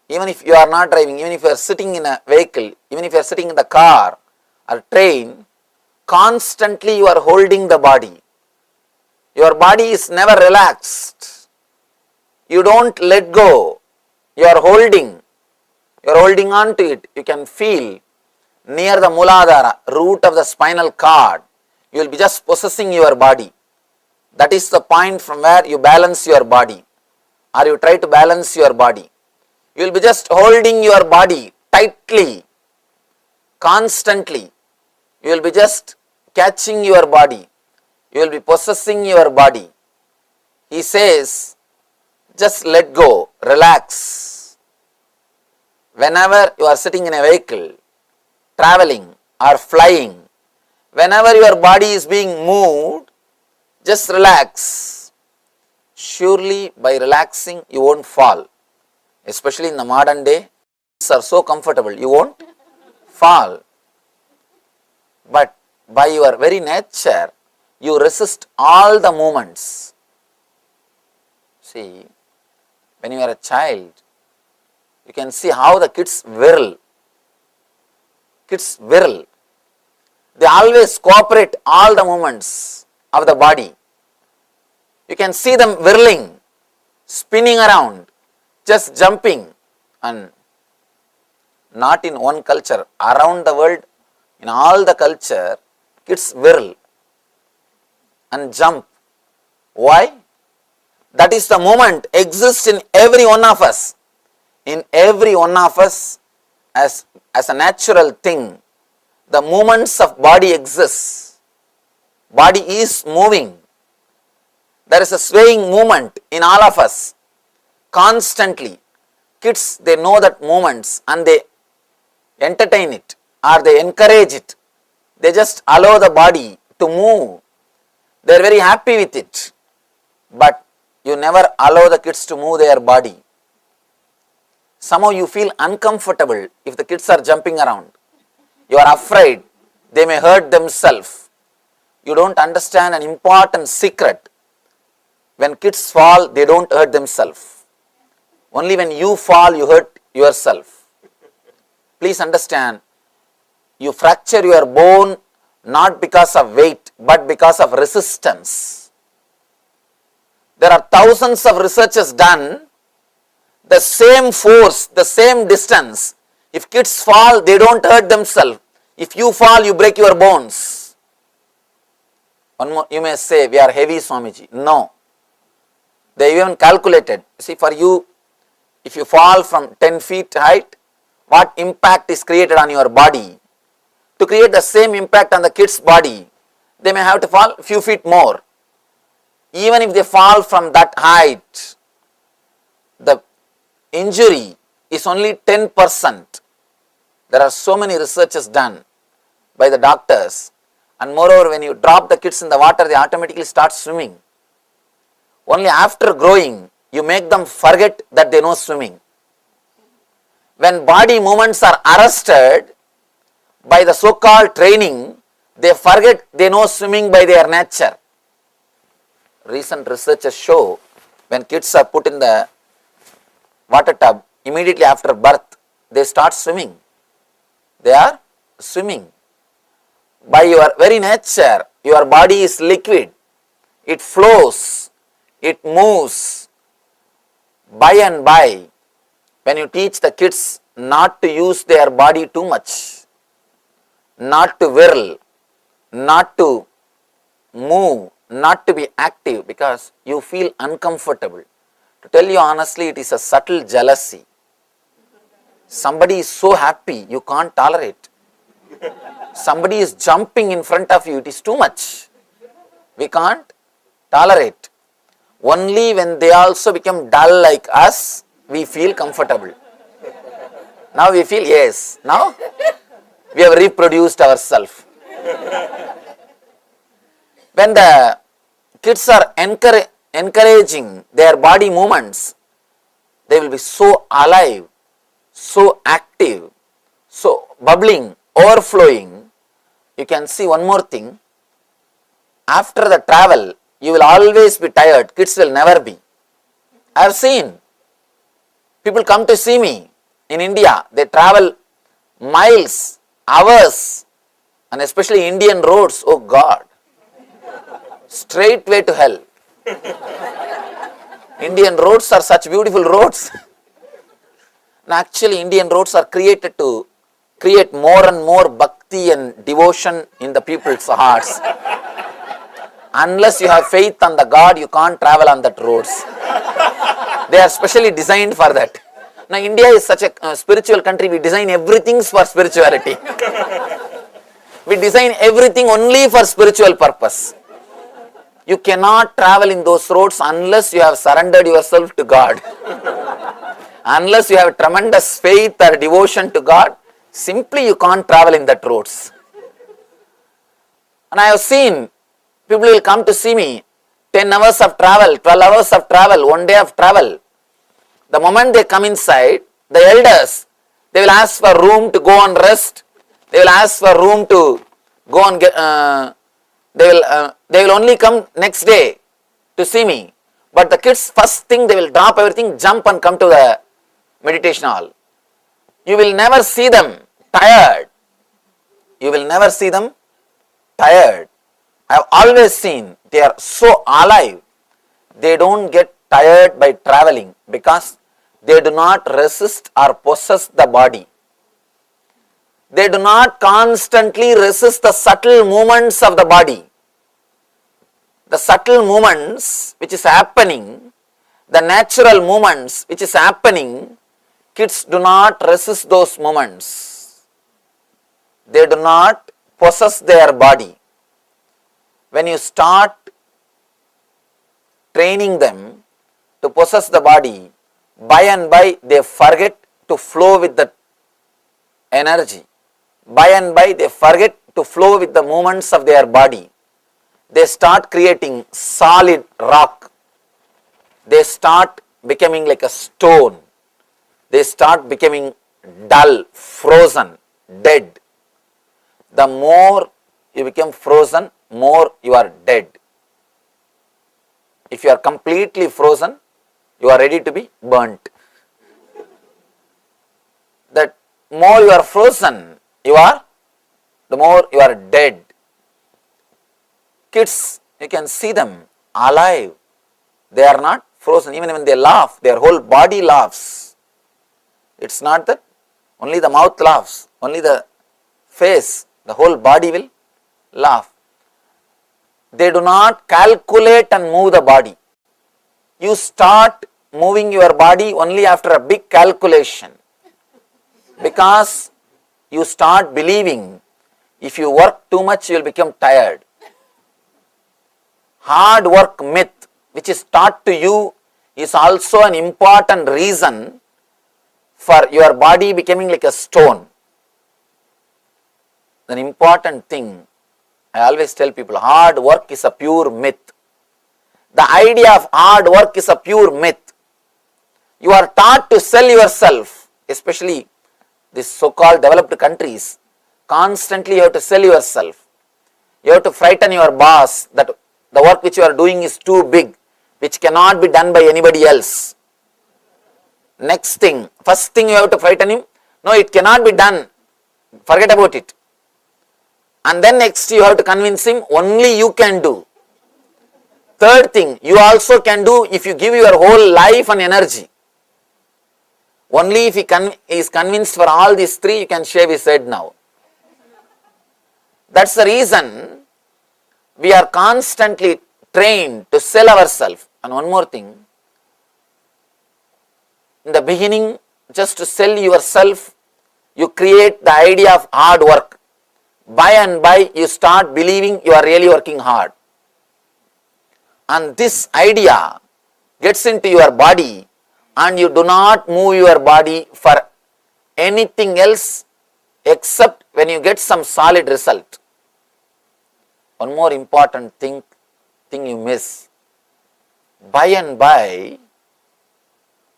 even if you are not driving, even if you are sitting in a vehicle, even if you are sitting in the car or train, constantly you are holding the body. Your body is never relaxed. You don't let go. You are holding. You are holding on to it. You can feel near the Muladhara, root of the spinal cord. You will be just possessing your body. That is the point from where you balance your body, or you try to balance your body. You will be just holding your body tightly, constantly. You will be just catching your body. You will be possessing your body. He says, just let go, relax. Whenever you are sitting in a vehicle, traveling or flying, whenever your body is being moved, just relax. Surely by relaxing, you won't fall. Especially in the modern day, things are so comfortable, you won't fall. But by your very nature, you resist all the movements. See, when you are a child, you can see how the kids whirl. Kids whirl. They always cooperate all the movements of the body. You can see them whirling, spinning around, just jumping, and not in one culture, around the world, in all the culture, kids whirl and jump. Why? That is the movement exists in every one of us. In every one of us, as a natural thing, the movements of body exist. Body is moving. There is a swaying movement in all of us. Constantly. Kids, they know that movements and they entertain it or they encourage it. They just allow the body to move. They are very happy with it. But you never allow the kids to move their body. Somehow you feel uncomfortable if the kids are jumping around. You are afraid they may hurt themselves. You don't understand an important secret. When kids fall, they don't hurt themselves. Only when you fall, you hurt yourself. Please understand, you fracture your bone not because of weight, but because of resistance. There are thousands of researches done. The same force, the same distance. If kids fall, they don't hurt themselves. If you fall, you break your bones. One more, you may say, we are heavy, Swamiji. No. They even calculated. See, for you, if you fall from 10 feet height, what impact is created on your body? To create the same impact on the kid's body, they may have to fall a few feet more. Even if they fall from that height, the injury is only 10%. There are so many researches done by the doctors, and moreover, when you drop the kids in the water, they automatically start swimming. Only after growing, you make them forget that they know swimming. When body movements are arrested by the so-called training, they forget they know swimming by their nature. Recent researchers show when kids are put in the water tub, immediately after birth, they start swimming. They are swimming. By your very nature, your body is liquid. It flows. It moves. By and by, when you teach the kids not to use their body too much, not to whirl, not to move, not to be active because you feel uncomfortable. To tell you honestly, it is a subtle jealousy. Somebody is so happy, you can't tolerate. Somebody is jumping in front of you, it is too much. We can't tolerate. Only when they also become dull like us, we feel comfortable. Now we feel, yes, now we have reproduced ourselves. When the kids are encouraging their body movements, they will be so alive, so active, so bubbling, overflowing. You can see one more thing. After the travel, you will always be tired. Kids will never be. I have seen people come to see me in India. They travel miles, hours, and especially Indian roads. Oh God, straight way to hell. Indian roads are such beautiful roads. And actually, Indian roads are created to create more and more bhakti and devotion in the people's hearts. Unless you have faith on the God, you can't travel on that roads. They are specially designed for that. Now, India is such a spiritual country, we design everything for spirituality. We design everything only for spiritual purpose. You cannot travel in those roads unless you have surrendered yourself to God. Unless you have tremendous faith or devotion to God, simply you can't travel in that roads. And I have seen people will come to see me, 10 hours of travel, 12 hours of travel, 1 day of travel. The moment they come inside, the elders, they will ask for room to go and rest. They will ask for room to go and get, they will only come next day to see me. But the kids, first thing, they will drop everything, jump and come to the meditation hall. You will never see them tired. You will never see them tired. I have always seen they are so alive. They don't get tired by traveling because they do not resist or possess the body. They do not constantly resist the subtle movements of the body. The subtle movements which is happening, the natural movements which is happening, kids do not resist those movements. They do not possess their body. When you start training them to possess the body, by and by they forget to flow with the energy. By and by they forget to flow with the movements of their body. They start creating solid rock. They start becoming like a stone. They start becoming dull, frozen, dead. The more you become frozen, more you are dead. If you are completely frozen, you are ready to be burnt. The more you are frozen, the more you are dead. Kids, you can see them alive. They are not frozen. Even when they laugh, their whole body laughs. It's not that only the mouth laughs, only the face, the whole body will laugh. They do not calculate and move the body. You start moving your body only after a big calculation, because you start believing if you work too much you will become tired. Hard work myth which is taught to you is also an important reason for your body becoming like a stone. An important thing, I always tell people, hard work is a pure myth. The idea of hard work is a pure myth. You are taught to sell yourself, especially these so-called developed countries. Constantly you have to sell yourself. You have to frighten your boss that the work which you are doing is too big, which cannot be done by anybody else. Next thing, first thing you have to frighten him, no, it cannot be done, forget about it. And then next you have to convince him, only you can do. Third thing, you also can do if you give your whole life and energy. Only if he is convinced for all these three, you can shave his head now. That's the reason we are constantly trained to sell ourselves. And one more thing, in the beginning, just to sell yourself, you create the idea of hard work. By and by, you start believing you are really working hard. And this idea gets into your body, and you do not move your body for anything else except when you get some solid result. One more important thing you miss. By and by,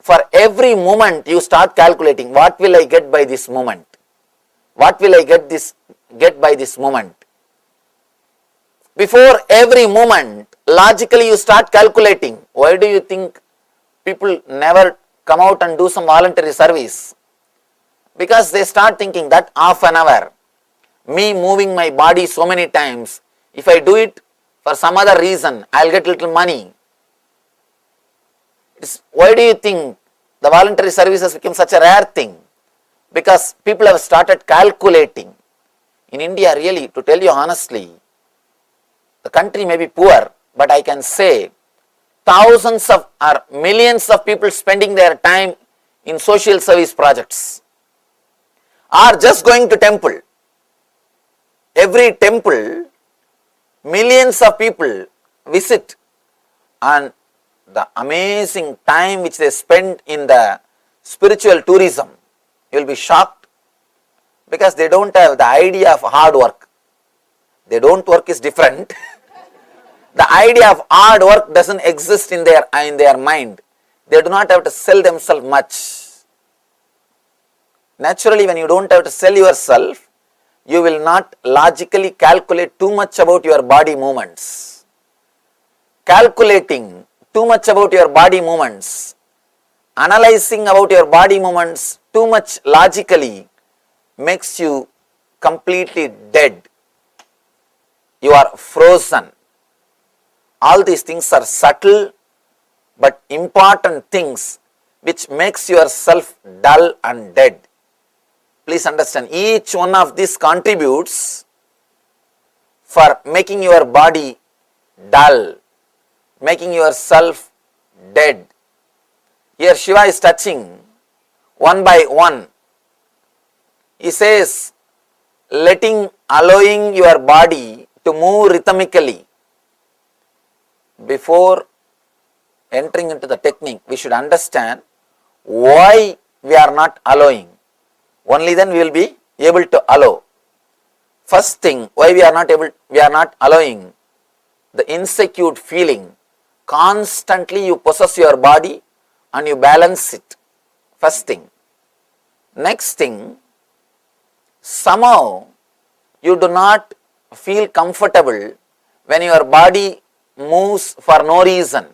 for every moment you start calculating, what will I get by this moment? What will I get by this moment? Before every moment, logically you start calculating. Why do you think people never come out and do some voluntary service? Because they start thinking that half an hour, me moving my body so many times, if I do it for some other reason, I'll get little money. Why do you think the voluntary service has become such a rare thing? Because people have started calculating. In India, really, to tell you honestly, the country may be poor, but I can say thousands of or millions of people spending their time in social service projects are just going to temple. Every temple, millions of people visit, and the amazing time which they spend in the spiritual tourism, you will be shocked, because they don't have the idea of hard work. They don't work is different. The idea of hard work doesn't exist in their mind. They do not have to sell themselves much. Naturally, when you don't have to sell yourself, you will not logically calculate too much about your body movements. Calculating too much about your body movements, analyzing about your body movements too much logically makes you completely dead. You are frozen. All these things are subtle but important things which makes yourself dull and dead. Please understand, each one of these contributes for making your body dull, making yourself dead. Here Shiva is touching one by one. He says, allowing your body to move rhythmically. Before entering into the technique, we should understand why we are not allowing. Only then we will be able to allow. First thing, why we are not allowing, the insecure feeling. Constantly you possess your body and you balance it. First thing. Next thing, somehow you do not feel comfortable when your body moves for no reason.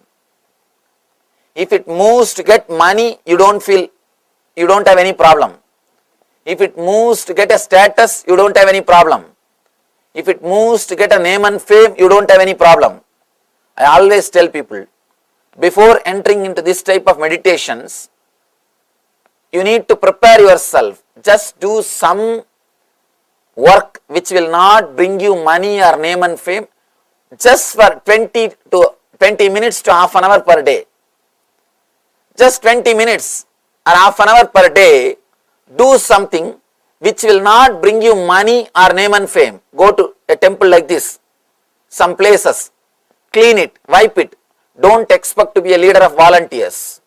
If it moves to get money, you don't have any problem. If it moves to get a status, you don't have any problem. If it moves to get a name and fame, you don't have any problem. I always tell people, before entering into this type of meditations, you need to prepare yourself. Just do some work which will not bring you money or name and fame, just for 20 minutes to half an hour per day. Just 20 minutes or half an hour per day, do something which will not bring you money or name and fame. Go to a temple like this, some places, clean it, wipe it. Don't expect to be a leader of volunteers.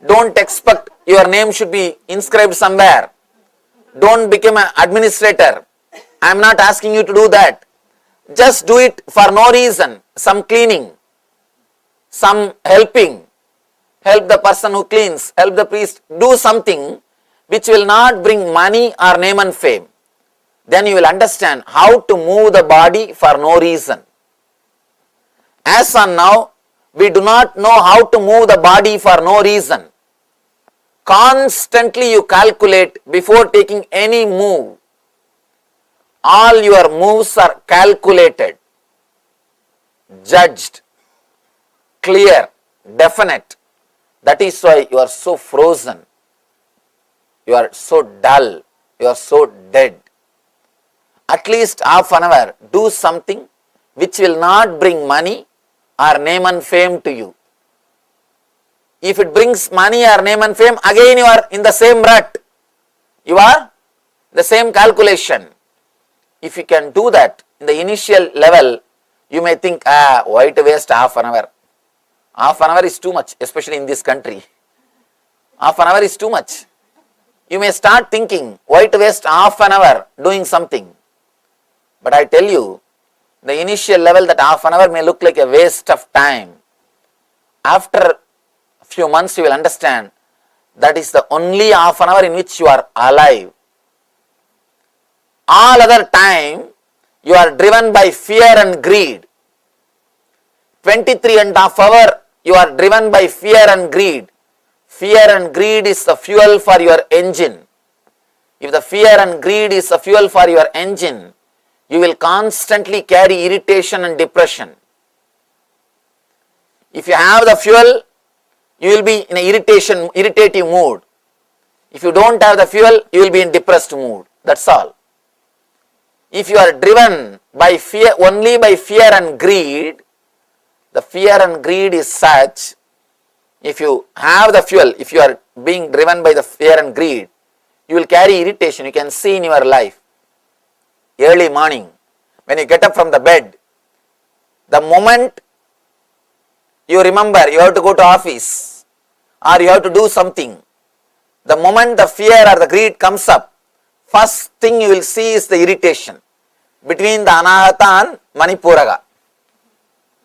Don't expect your name should be inscribed somewhere. Don't become an administrator. I am not asking you to do that. Just do it for no reason. Some cleaning, some helping. Help the person who cleans, help the priest. Do something which will not bring money or name and fame. Then you will understand how to move the body for no reason. As on now, we do not know how to move the body for no reason. Constantly you calculate before taking any move. All your moves are calculated, judged, clear, definite. That is why you are so frozen. You are so dull. You are so dead. At least half an hour, do something which will not bring money or name and fame to you. If it brings money or name and fame, again you are in the same rut. You are the same calculation. If you can do that in the initial level, you may think, why to waste half an hour? Half an hour is too much, especially in this country. Half an hour is too much. You may start thinking, why to waste half an hour doing something? But I tell you, the initial level, that half an hour may look like a waste of time. After a few months, you will understand that is the only half an hour in which you are alive. All other time, you are driven by fear and greed. 23.5 hours, you are driven by fear and greed. Fear and greed is the fuel for your engine. If the fear and greed is the fuel for your engine, you will constantly carry irritation and depression. If you have the fuel, you will be in an irritative mood. If you don't have the fuel, you will be in depressed mood. That's all. If you are driven by fear, only by fear and greed, the fear and greed is such, if you have the fuel, if you are being driven by the fear and greed, you will carry irritation. You can see in your life. Early morning, when you get up from the bed, the moment you remember you have to go to office or you have to do something, the moment the fear or the greed comes up, first thing you will see is the irritation between the Anahata and Manipuraga.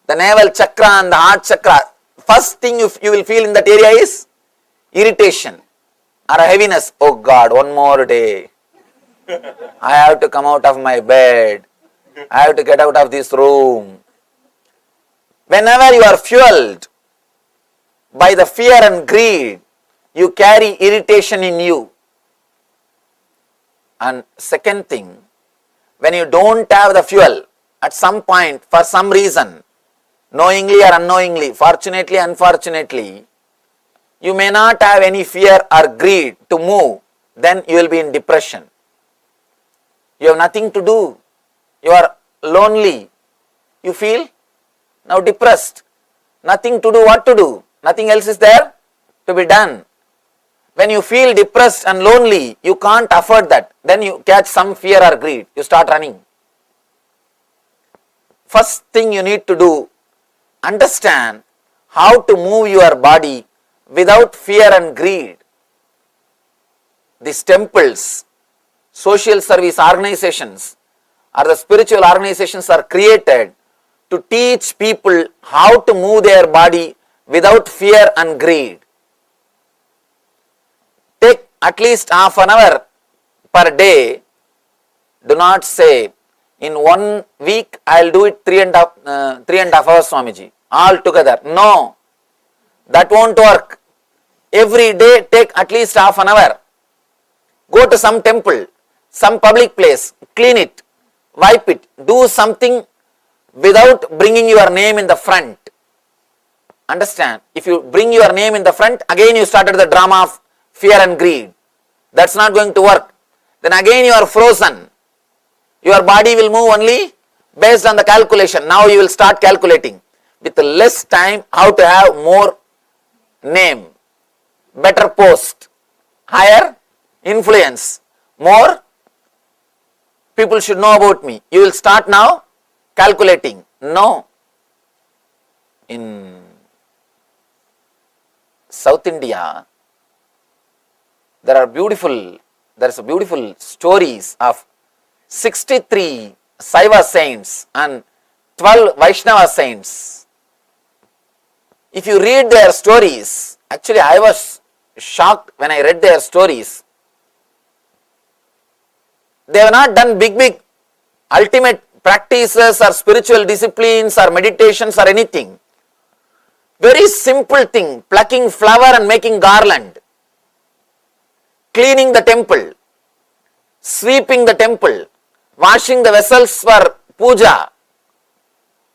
The navel chakra and the heart chakra. First thing you will feel in that area is irritation or a heaviness. Oh God, one more day. I have to come out of my bed. I have to get out of this room. Whenever you are fueled by the fear and greed, you carry irritation in you. And second thing, when you don't have the fuel, at some point, for some reason, knowingly or unknowingly, fortunately, unfortunately, you may not have any fear or greed to move, then you will be in depression. You have nothing to do. You are lonely. You feel now depressed. Nothing to do, what to do? Nothing else is there to be done. When you feel depressed and lonely, you can't afford that. Then you catch some fear or greed. You start running. First thing you need to do, understand how to move your body without fear and greed. These temples, social service organizations, or the spiritual organizations are created to teach people how to move their body without fear and greed. Take at least half an hour per day. Do not say, in 1 week I will do it 3.5 hours, Swamiji, all together. No, that won't work. Every day take at least half an hour. Go to some temple, some public place, clean it, wipe it, do something without bringing your name in the front. Understand? If you bring your name in the front, again you started the drama of fear and greed. That's not going to work. Then again you are frozen. Your body will move only based on the calculation. Now you will start calculating. With less time, how to have more name, better post, higher influence, more people should know about me. You will start now calculating. No. In South India, there is a beautiful stories of 63 Shiva saints and 12 Vaishnava saints. If you read their stories, actually I was shocked when I read their stories. They have not done big ultimate practices or spiritual disciplines or meditations or anything. Very simple thing, plucking flower and making garland, cleaning the temple, sweeping the temple, washing the vessels for puja.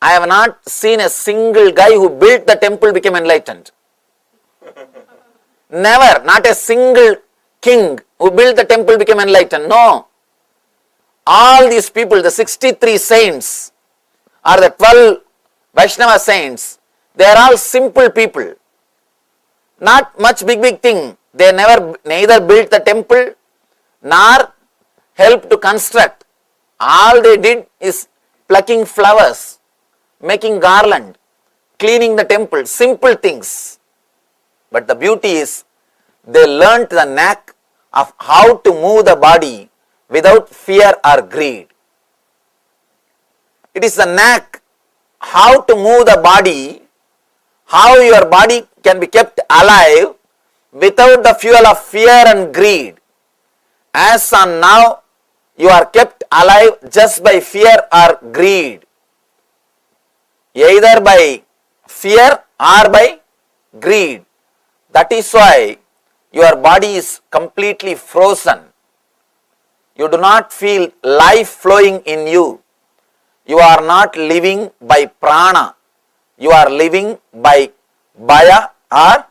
I have not seen a single guy who built the temple became enlightened. Never, not a single king who built the temple became enlightened. No. All these people, the 63 saints or the 12 Vaishnava saints, they are all simple people. Not much big thing. They neither built the temple nor helped to construct. All they did is plucking flowers, making garland, cleaning the temple, simple things. But the beauty is they learnt the knack of how to move the body without fear or greed. It is the knack how to move the body, how your body can be kept alive without the fuel of fear and greed. As on now, you are kept alive just by fear or greed. Either by fear or by greed. That is why your body is completely frozen. You do not feel life flowing in you. You are not living by prana. You are living by bhaya or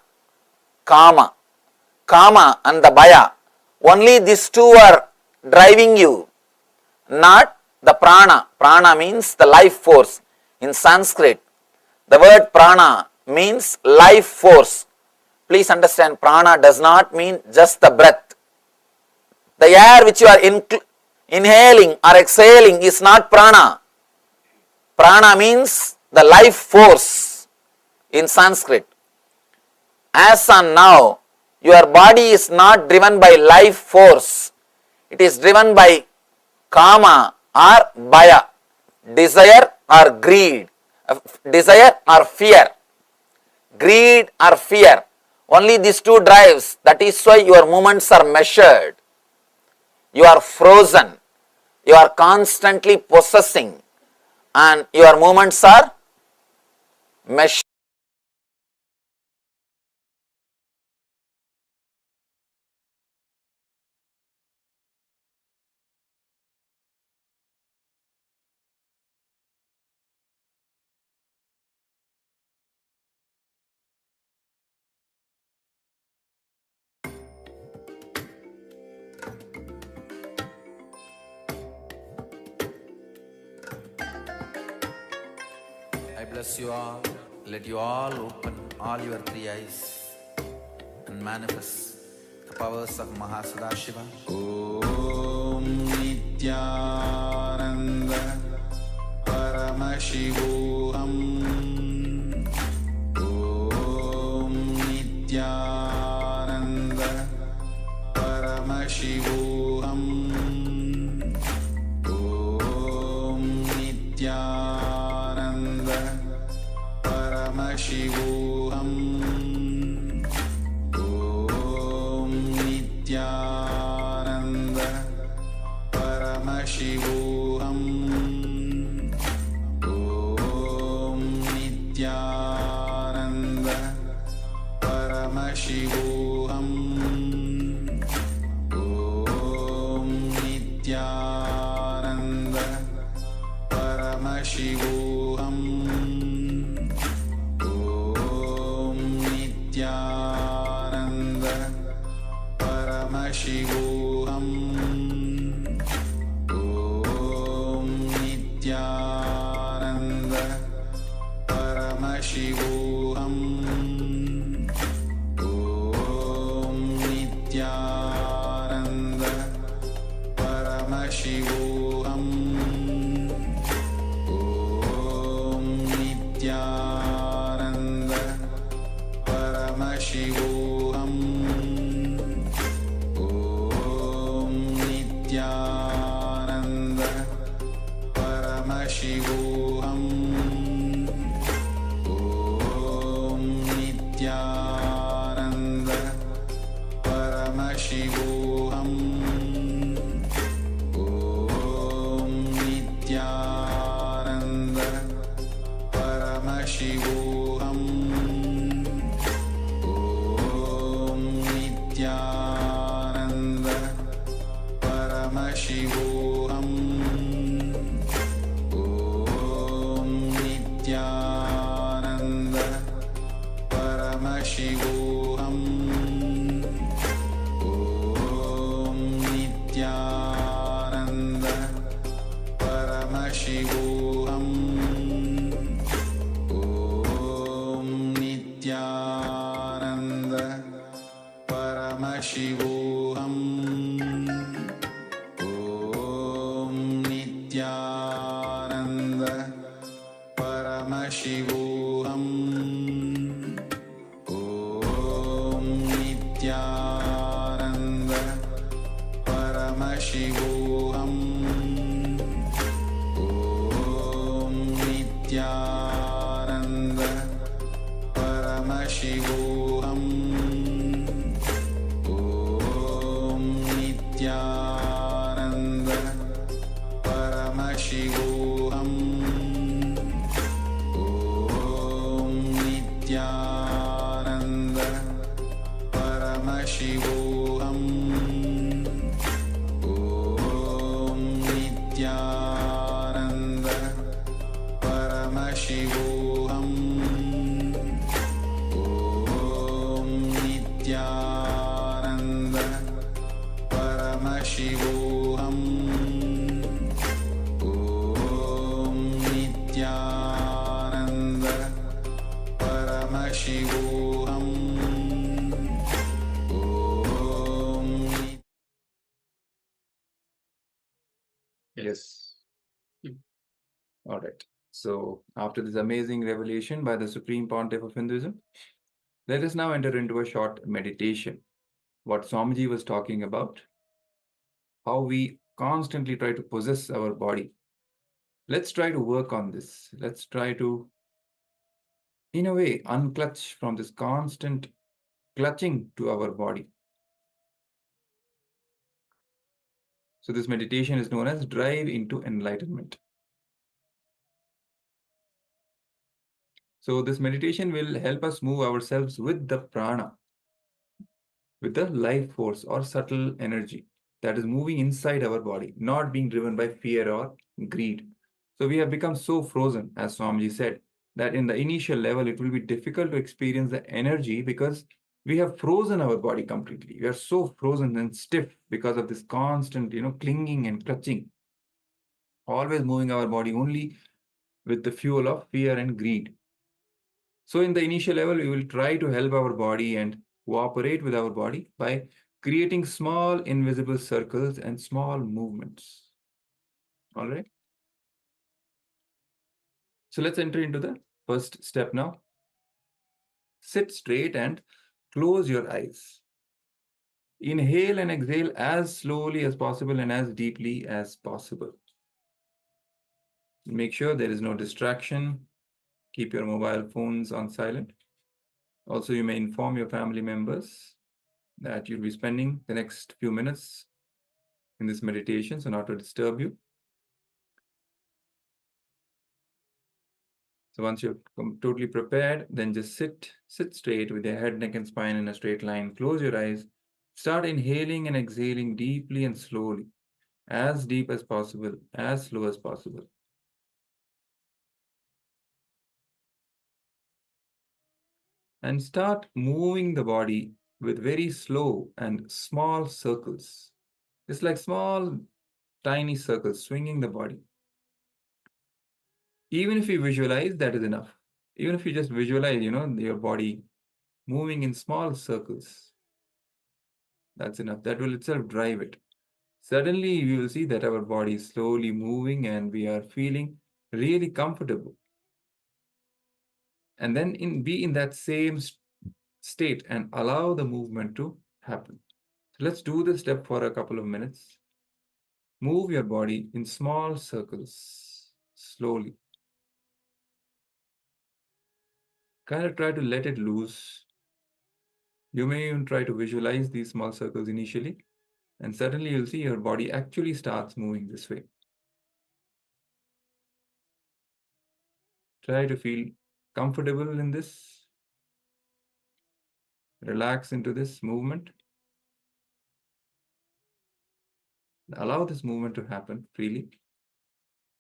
kama. Kama and the bhaya. Only these two are driving you, not the prana. Prana means the life force. In Sanskrit, the word prana means life force. Please understand, prana does not mean just the breath. The air which you are inhaling or exhaling is not prana. Prana means the life force in Sanskrit. As on now, your body is not driven by life force. It is driven by kama or bhaya, desire or greed, desire or fear, greed or fear. Only these two drives. That is why your movements are measured. You are frozen. You are constantly possessing and your movements are measured. I bless you all. Let you all open all your three eyes and manifest the powers of Mahasudashiva. Om Nityananda Paramashivoham. Om Nityananda Paramashivoham. Om Nityananda Paramashivoham. Om Nityananda Paramashivoham. Om Nityananda Paramashivoham. Om Nityananda Paramashivoham. Om Nityananda Paramashivoham. Om Paramashivoham Om Nityananda Paramashivoham Om Nityananda Paramashivoham Om Nityananda Paramashivoham Om Nityananda Paramashivoham Om Nityananda Paramashivoham Om Nityananda Paramashivoham Om Nityananda Paramashivoham Om Nityananda Paramashivoham Om Nityananda Paramashivoham Om Nityananda Paramashivoham Om Nityananda Paramashivoham Om Nityananda Paramashivoham Om Nityananda Paramashivoham Om Nityananda Paramashivoham Om Nityananda Paramashivoham Om Nityananda Paramashivoham Om Nityananda Paramashivoham Om Yes. All right. So, after this amazing revelation by the Supreme Pontiff of Hinduism, let us now enter into a short meditation. What Swamiji was talking about, how we constantly try to possess our body. Let's try to work on this. Let's try to, in a way, unclutch from this constant clutching to our body. So, this meditation is known as drive into enlightenment. So, this meditation will help us move ourselves with the prana, with the life force or subtle energy that is moving inside our body, not being driven by fear or greed. So we have become so frozen, as Swamiji said, that in the initial level, it will be difficult to experience the energy because we have frozen our body completely. We are so frozen and stiff because of this constant, clinging and clutching, always moving our body only with the fuel of fear and greed. So in the initial level, we will try to help our body and cooperate with our body by creating small invisible circles and small movements. All right. So let's enter into the first step now. Sit straight and close your eyes. Inhale and exhale as slowly as possible and as deeply as possible. Make sure there is no distraction. Keep your mobile phones on silent. Also, you may inform your family members that you'll be spending the next few minutes in this meditation, so not to disturb you. So once you're totally prepared, then just sit straight with your head, neck, and spine in a straight line. Close your eyes. Start inhaling and exhaling deeply and slowly, as deep as possible, as slow as possible. And start moving the body with very slow and small circles. It's like small, tiny circles, swinging the body. Even if you visualize, that is enough. Even if you just visualize, your body moving in small circles, that's enough. That will itself drive it. Suddenly, you will see that our body is slowly moving and we are feeling really comfortable. And then be in that same state and allow the movement to happen. So let's do this step for a couple of minutes. Move your body in small circles, slowly. Kind of try to let it loose. You may even try to visualize these small circles initially, and suddenly you'll see your body actually starts moving this way. Try to feel comfortable in this. Relax into this movement. Allow this movement to happen freely.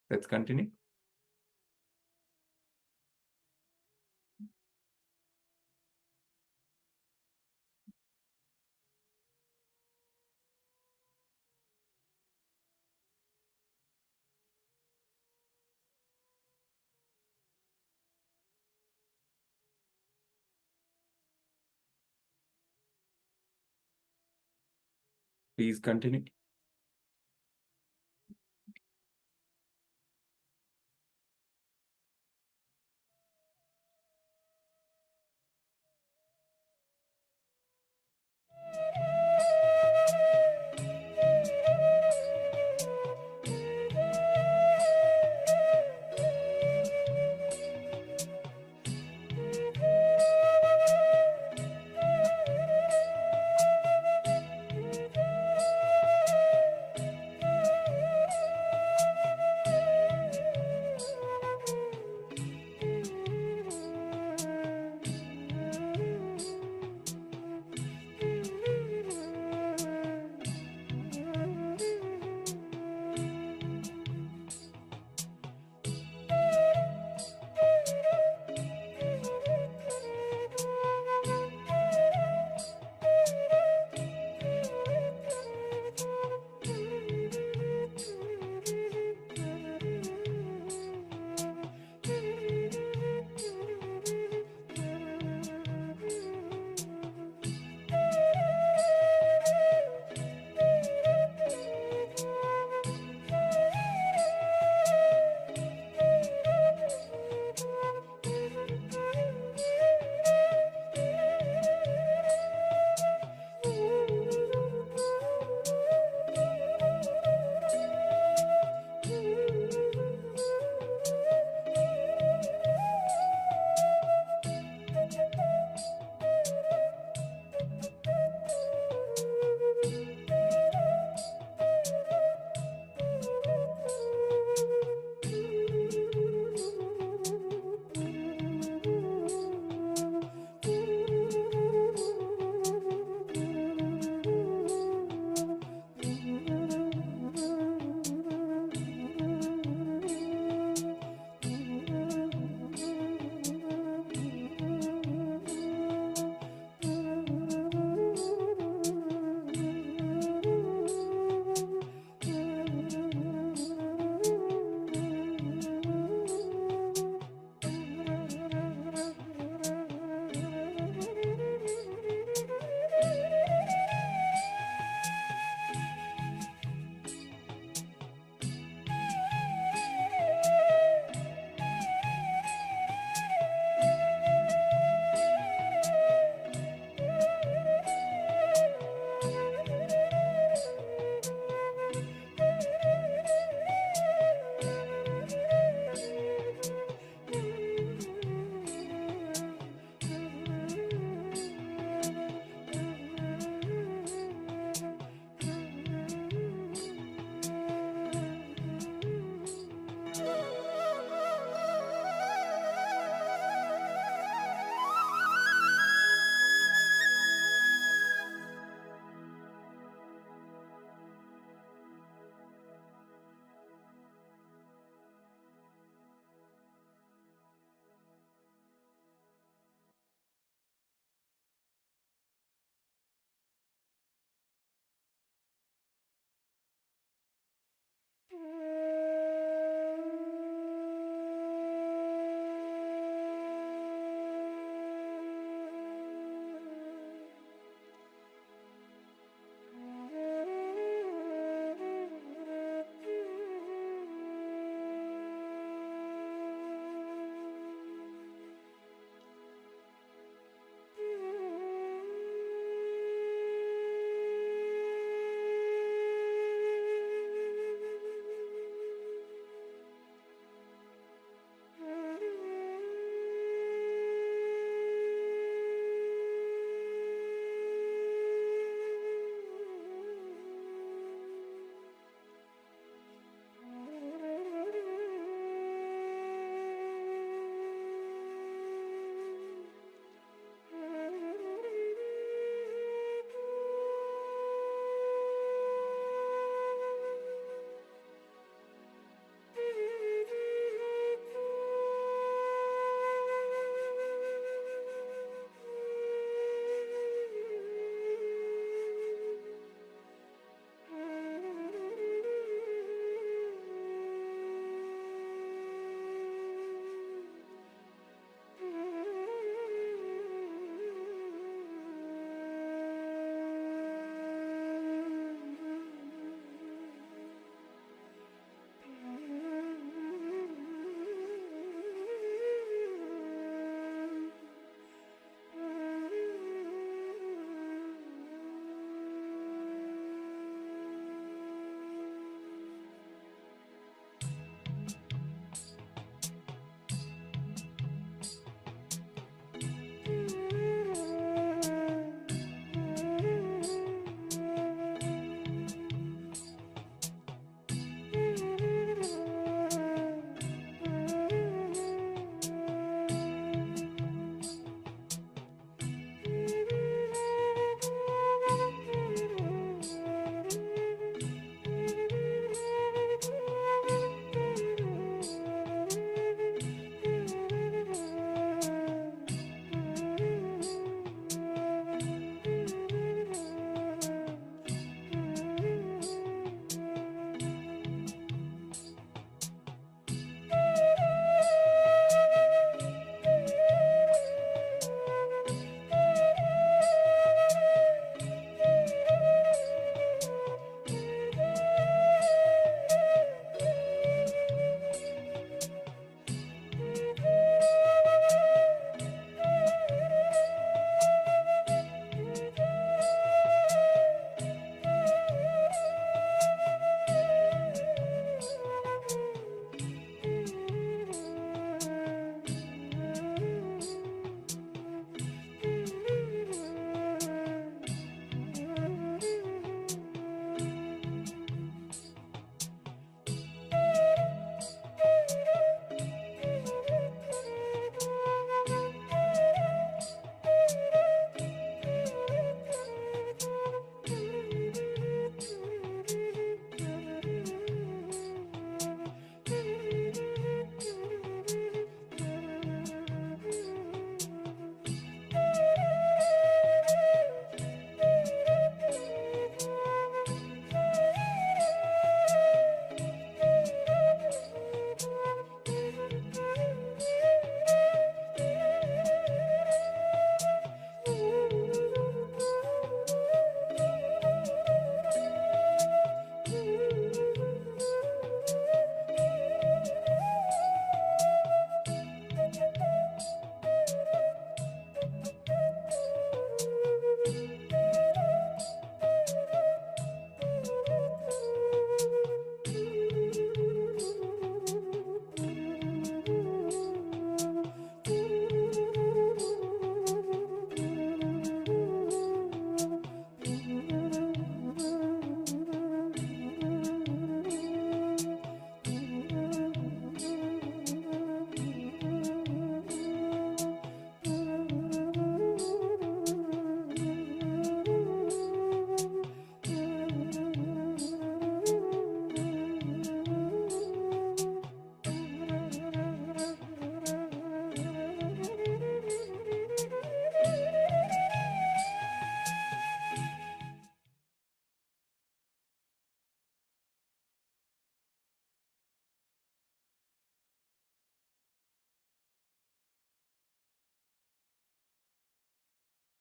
Let's continue. Please continue.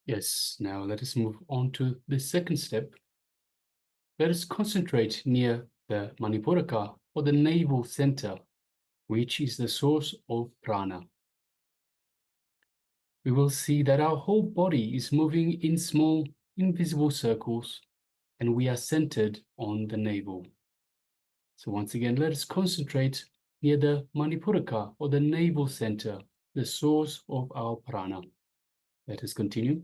Yes, now let us move on to the second step. Let us concentrate near the Manipuraka, or the navel center, which is the source of prana. We will see that our whole body is moving in small, invisible circles, and we are centered on the navel. So once again, let us concentrate near the Manipuraka, or the navel center, the source of our prana. Let us continue.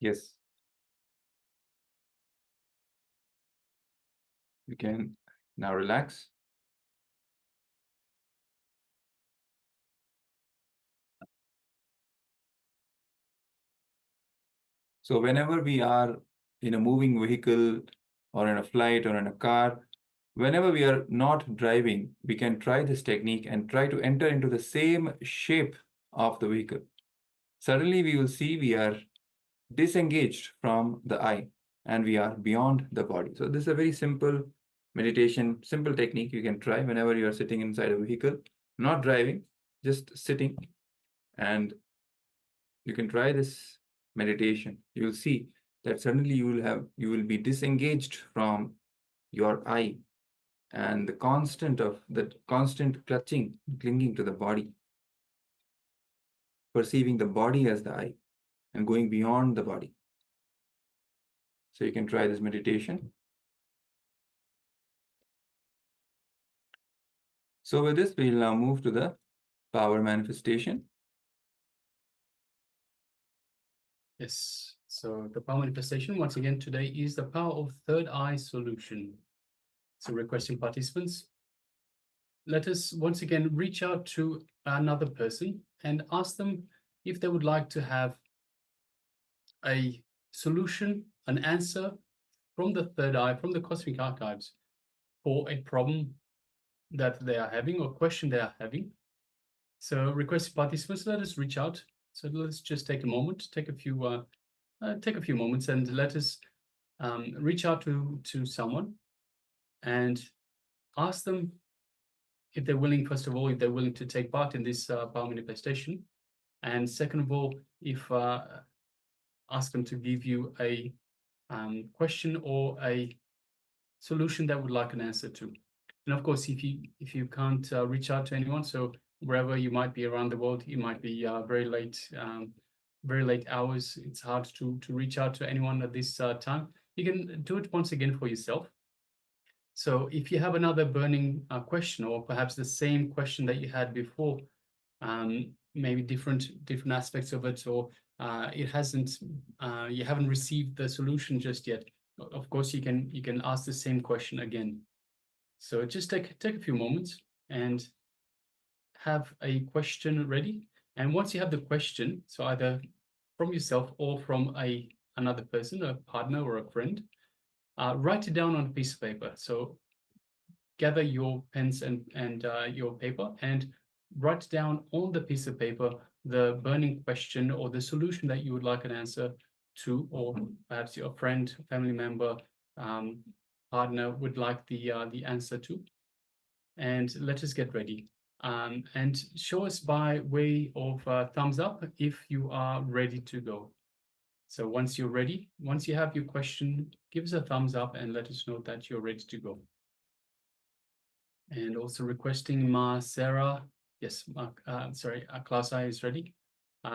Yes. You can now relax. So whenever we are in a moving vehicle or in a flight or in a car, whenever we are not driving, we can try this technique and try to enter into the same shape of the vehicle. Suddenly we will see we are disengaged from the I and we are beyond the body. So this is a very simple meditation, simple technique you can try whenever you are sitting inside a vehicle, not driving, just sitting, and you can try this meditation. You will see that suddenly you will be disengaged from your I and the constant clutching, clinging to the body, perceiving the body as the I and going beyond the body. So you can try this meditation. So with this, we'll now move to the power manifestation. Yes. So the power manifestation, once again, today is the power of third eye solution. So requesting participants, let us once again reach out to another person and ask them if they would like to have a solution, an answer from the third eye, from the cosmic archives, for a problem that they are having or question they are having. So requesting participants, let us reach out. So let's just take a moment, take a few moments, and let us reach out to someone and ask them if they're willing, first of all, if they're willing to take part in this power manifestation, and second of all, if ask them to give you a question or a solution that would like an answer to. And of course, if you can't reach out to anyone, so wherever you might be around the world, it might be very late hours. It's hard to reach out to anyone at this time. You can do it once again for yourself. So if you have another burning question, or perhaps the same question that you had before, maybe different aspects of it, or it hasn't, you haven't received the solution just yet, of course you can ask the same question again. So just take a few moments and have a question ready. And once you have the question, so either from yourself or from another person, a partner or a friend, write it down on a piece of paper. So gather your pens and your paper and write down on the piece of paper the burning question or the solution that you would like an answer to, or perhaps your friend, family member, partner would like the answer to. And let us get ready. And show us by way of thumbs up if you are ready to go. So once you're ready, once you have your question, give us a thumbs up and let us know that you're ready to go. And also requesting Ma Sarah, yes, KAILASA is ready.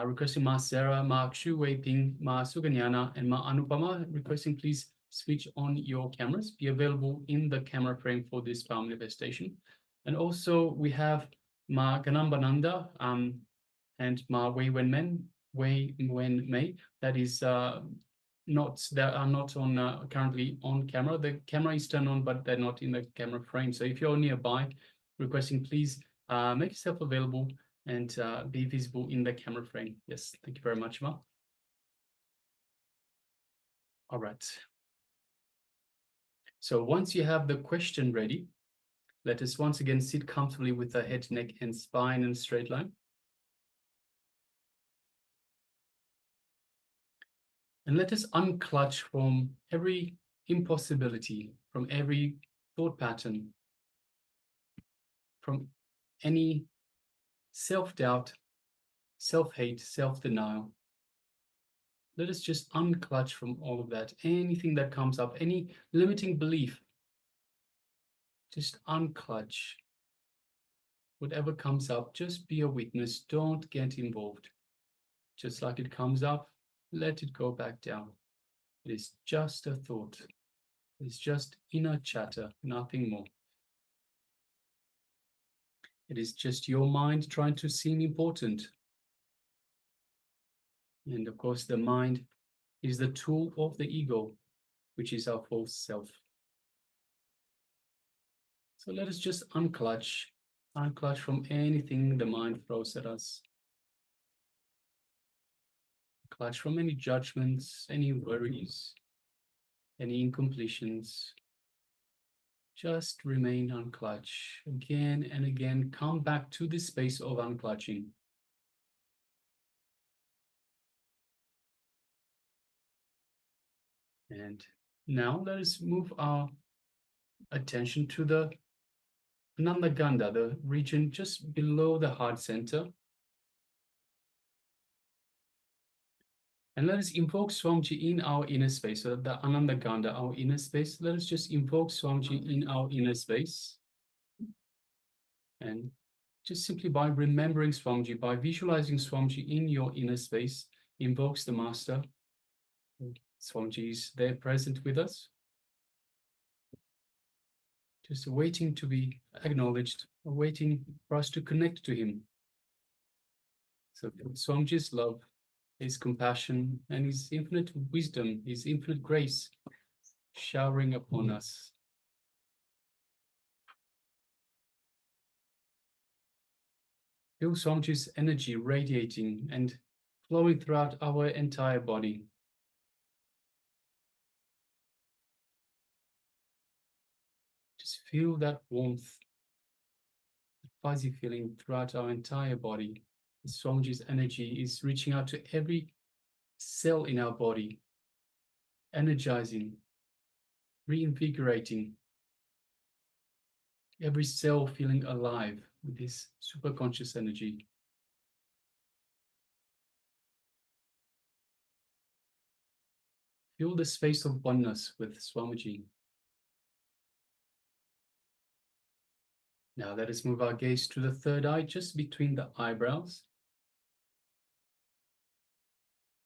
Requesting Ma Sarah, Ma Kshu Wei Ping, Ma Suganyana, and Ma Anupama, requesting please switch on your cameras, be available in the camera frame for this power manifestation. And also we have Ma Ganambananda and Ma Wei Wen Mei, that is are not on currently on camera. The camera is turned on, but they're not in the camera frame. So if you're nearby, requesting please make yourself available and be visible in the camera frame. Yes, thank you very much, Ma. All right. So once you have the question ready, let us once again sit comfortably with the head, neck, and spine in a straight line. And let us unclutch from every impossibility, from every thought pattern, from any self-doubt, self-hate, self-denial. Let us just unclutch from all of that. Anything that comes up, any limiting belief, just unclutch. Whatever comes up, just be a witness. Don't get involved. Just like it comes up, let it go back down. It is just a thought. It's just inner chatter, nothing more. It is just your mind trying to seem important. And of course, the mind is the tool of the ego, which is our false self. So let us just unclutch from anything the mind throws at us. Clutch from any judgments, any worries, any incompletions. Just remain unclutch. Again and again, come back to this space of unclutching. And now let us move our attention to the Ananda Gandha, the region just below the heart center. And let us invoke Swamiji in our inner space. So the Ananda Gandha, our inner space, let us just invoke Swamiji in our inner space. And just simply by remembering Swamiji, by visualizing Swamiji in your inner space, invokes the Master. Swamiji is there present with us, just waiting to be acknowledged, waiting for us to connect to him. So Swamiji's love, his compassion, and his infinite wisdom, his infinite grace showering upon us. Feel Swamiji's energy radiating and flowing throughout our entire body. Just feel that warmth, that fuzzy feeling throughout our entire body. Swamiji's energy is reaching out to every cell in our body, energizing, reinvigorating, every cell feeling alive with this superconscious energy. Feel the space of oneness with Swamiji. Now let us move our gaze to the third eye, just between the eyebrows.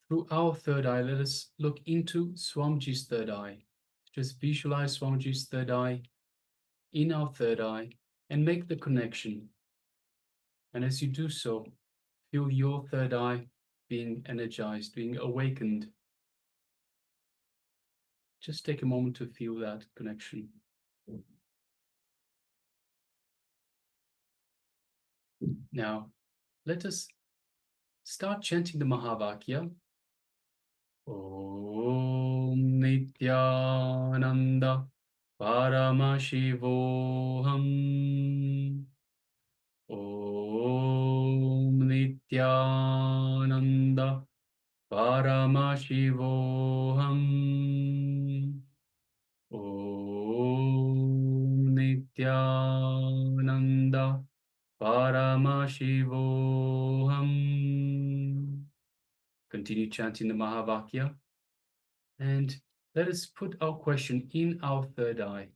Through our third eye, let us look into Swamiji's third eye. Just visualize Swamiji's third eye in our third eye and make the connection. And as you do so, feel your third eye being energized, being awakened. Just take a moment to feel that connection. Now, let us start chanting the Mahavakya. Om Nityananda Paramashivoham. Om Nityananda Paramashivoham. Om Nityananda Paramashivoham. Continue chanting the Mahavakya. And let us put our question in our third eye.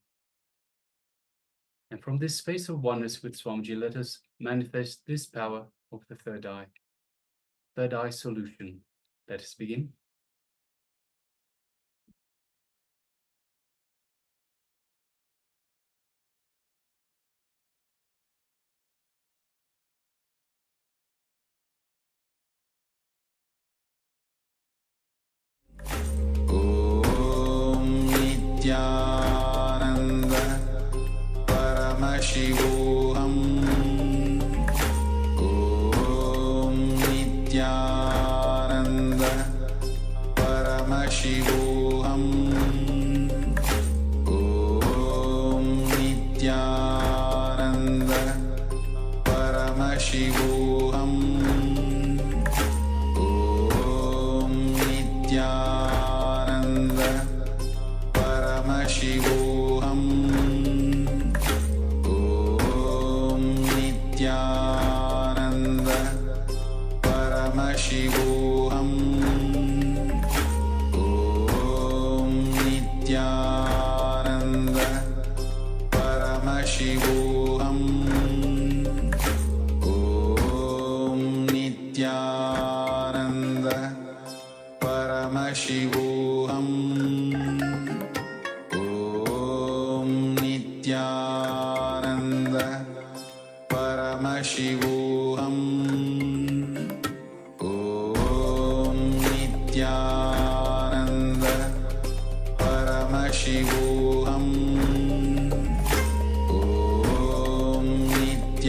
And from this space of oneness with Swamiji, let us manifest this power of the third eye. Third eye solution. Let us begin. Om Nityananda Paramashivoham. Om Nityananda Paramashivoham. Om Nityananda Paramashivoham. Om Nityananda Paramashivoham. Om Nityananda Paramashivoham. Om Nityananda Paramashivoham. Om Nityananda Paramashivoham. Om Nityananda Paramashivoham. Om Nityananda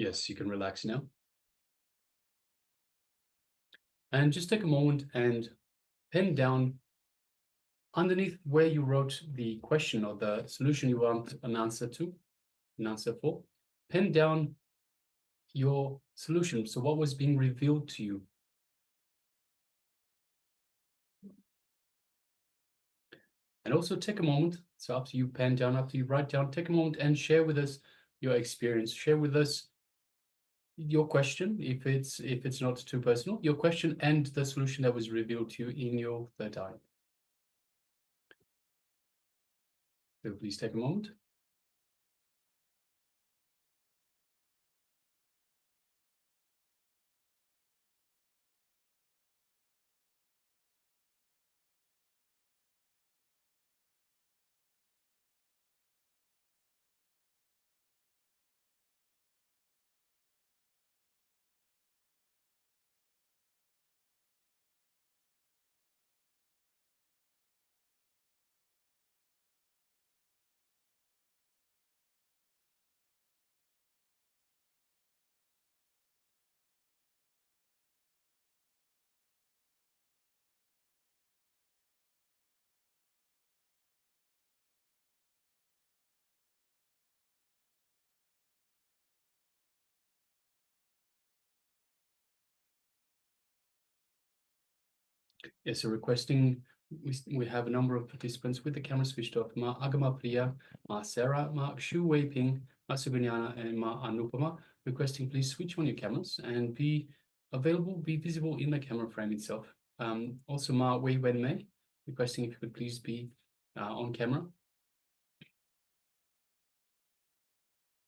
Yes, you can relax now. And just take a moment and pen down underneath where you wrote the question or the solution you want an answer for. Pen down your solution. So what was being revealed to you? And also take a moment, so after you pen down, after you write down, take a moment and share with us your experience. Share with us your question, if it's not too personal, your question and the solution that was revealed to you in your third eye. So please take a moment. Yes, so requesting, we have a number of participants with the camera switched off. Ma Agama Priya, Ma Sarah, Ma Shu Wei Ping, Ma Sugunyana, and Ma Anupama, requesting please switch on your cameras and be available, be visible in the camera frame itself. Also Ma Wei Wen Mei, requesting if you could please be on camera.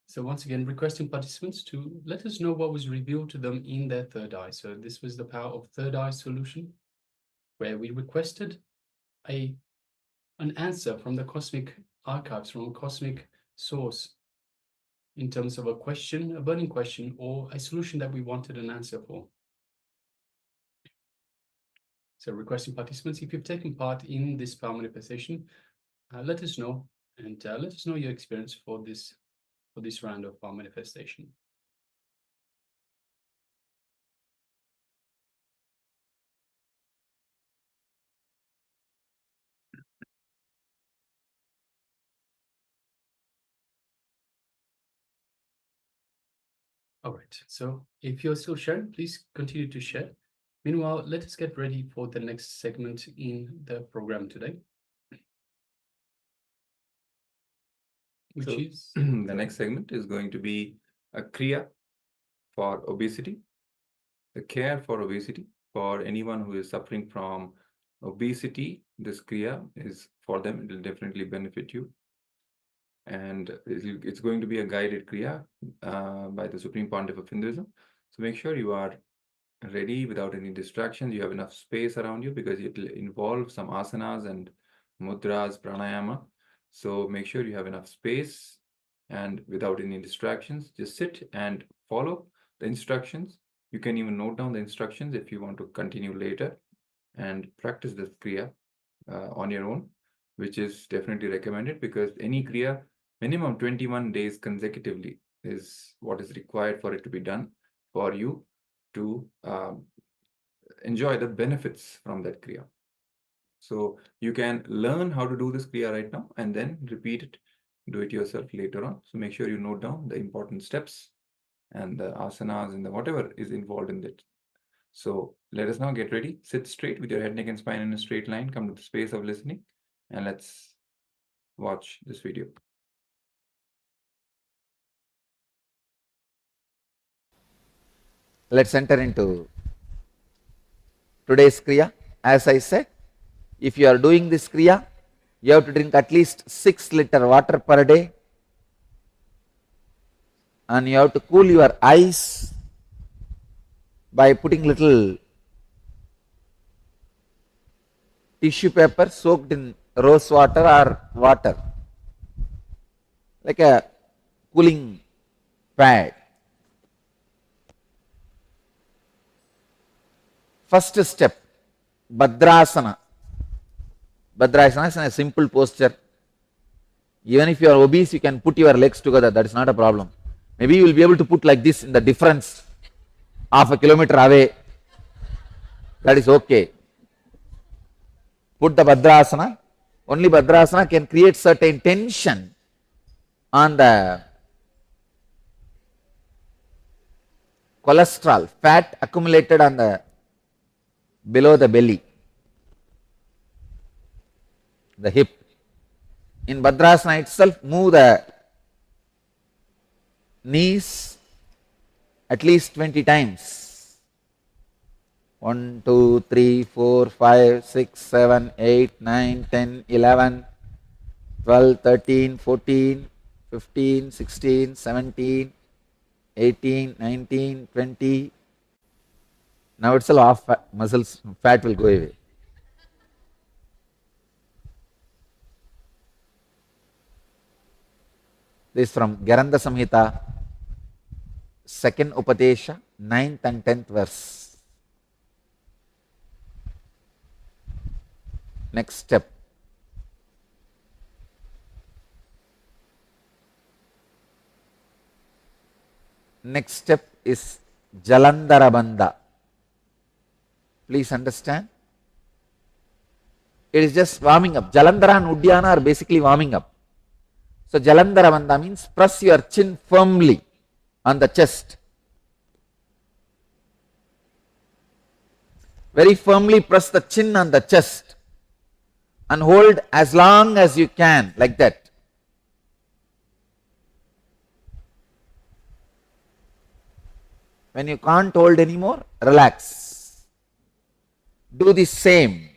So once again, requesting participants to let us know what was revealed to them in their third eye. So this was the power of third eye solution, where we requested an answer from the cosmic archives, from a cosmic source, in terms of a question, a burning question, or a solution that we wanted an answer for. So requesting participants, if you've taken part in this power manifestation, let us know, and let us know your experience for this round of power manifestation. All right, so if you're still sharing, please continue to share. Meanwhile, let us get ready for the next segment in the program today, which So, is the next segment is going to be a Kriya for obesity, the care for obesity. For anyone who is suffering from obesity, this Kriya is for them. It will definitely benefit you. And it's going to be a guided Kriya by the Supreme Pontiff of Hinduism. So make sure you are ready without any distractions. You have enough space around you because it will involve some asanas and mudras, pranayama. So make sure you have enough space and without any distractions, just sit and follow the instructions. You can even note down the instructions if you want to continue later and practice this Kriya on your own, which is definitely recommended because any Kriya, minimum 21 days consecutively is what is required for it to be done for you to enjoy the benefits from that Kriya. So you can learn how to do this Kriya right now and then repeat it, do it yourself later on. So make sure you note down the important steps and the asanas and the whatever is involved in it. So let us now get ready. Sit straight with your head, neck, and spine in a straight line. Come to the space of listening and let's watch this video. Let's enter into today's Kriya. As I said, if you are doing this Kriya, you have to drink at least 6 liters water per day, and you have to cool your eyes by putting little tissue paper soaked in rose water or water, like a cooling pad. First step, Bhadrasana. Bhadrasana is a simple posture. Even if you are obese, you can put your legs together, that is not a problem. Maybe you will be able to put like this in the difference, half a kilometer away. That is okay. Put the Bhadrasana. Only Bhadrasana can create certain tension on the cholesterol, fat accumulated on the below the belly, the hip. In Bhadrasana itself, move the knees at least 20 times. 1, 2, 3, 4, 5, 6, 7, 8, 9, 10, 11, 12, 13, 14, 15, 16, 17, 18, 19, 20. Now itself half muscles, fat will go away. This is from Garanda Samhita, 2nd Upadesha, 9th and 10th verse. Next step. Next step is Jalandhara Bandha. Please understand. It is just warming up. Jalandhara and Uddiyana are basically warming up. So Jalandhara Bandha means press your chin firmly on the chest. Very firmly press the chin on the chest and hold as long as you can, like that. When you can't hold anymore, relax. Do the same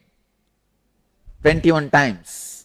21 times.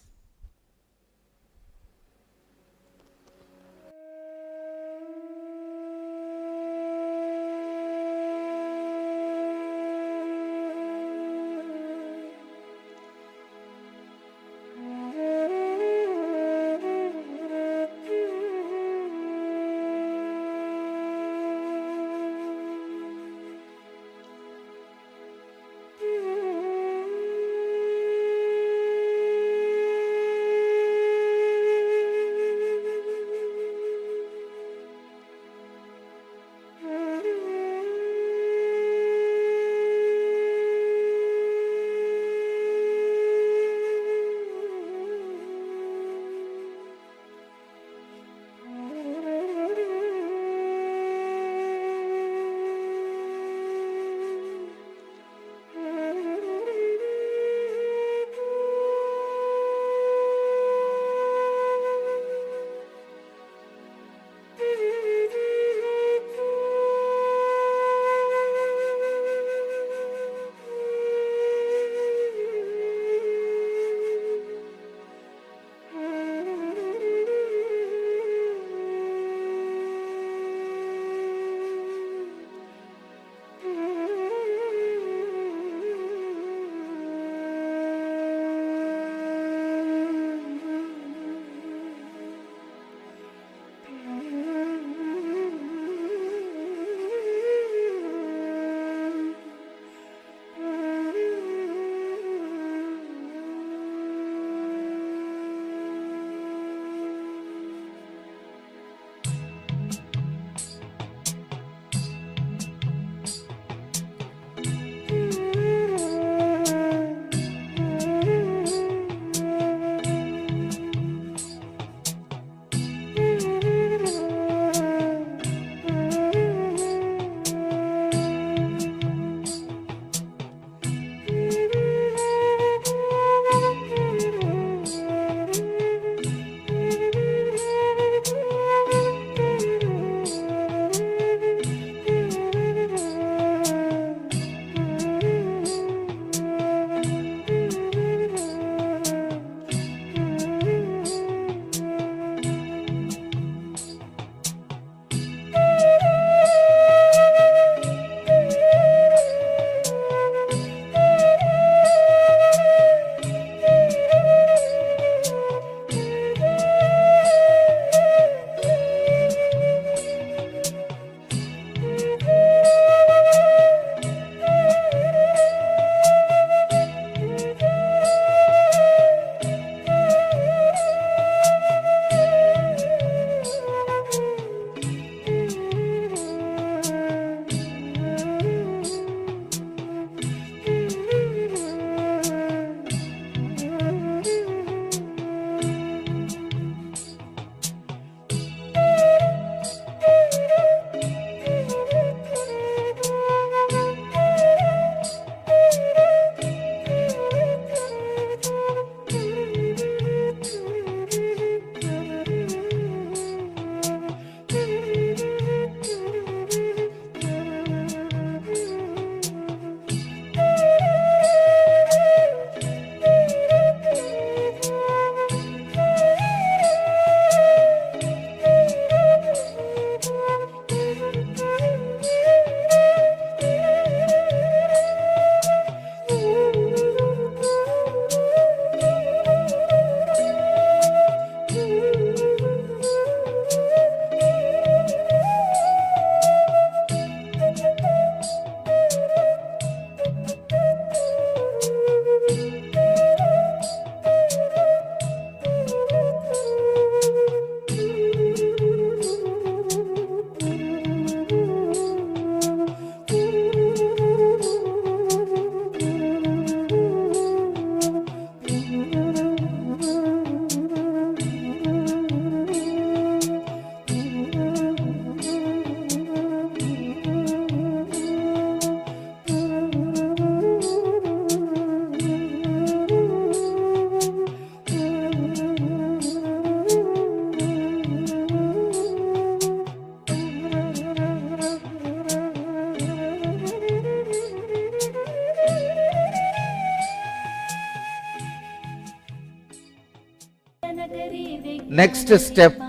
Next step,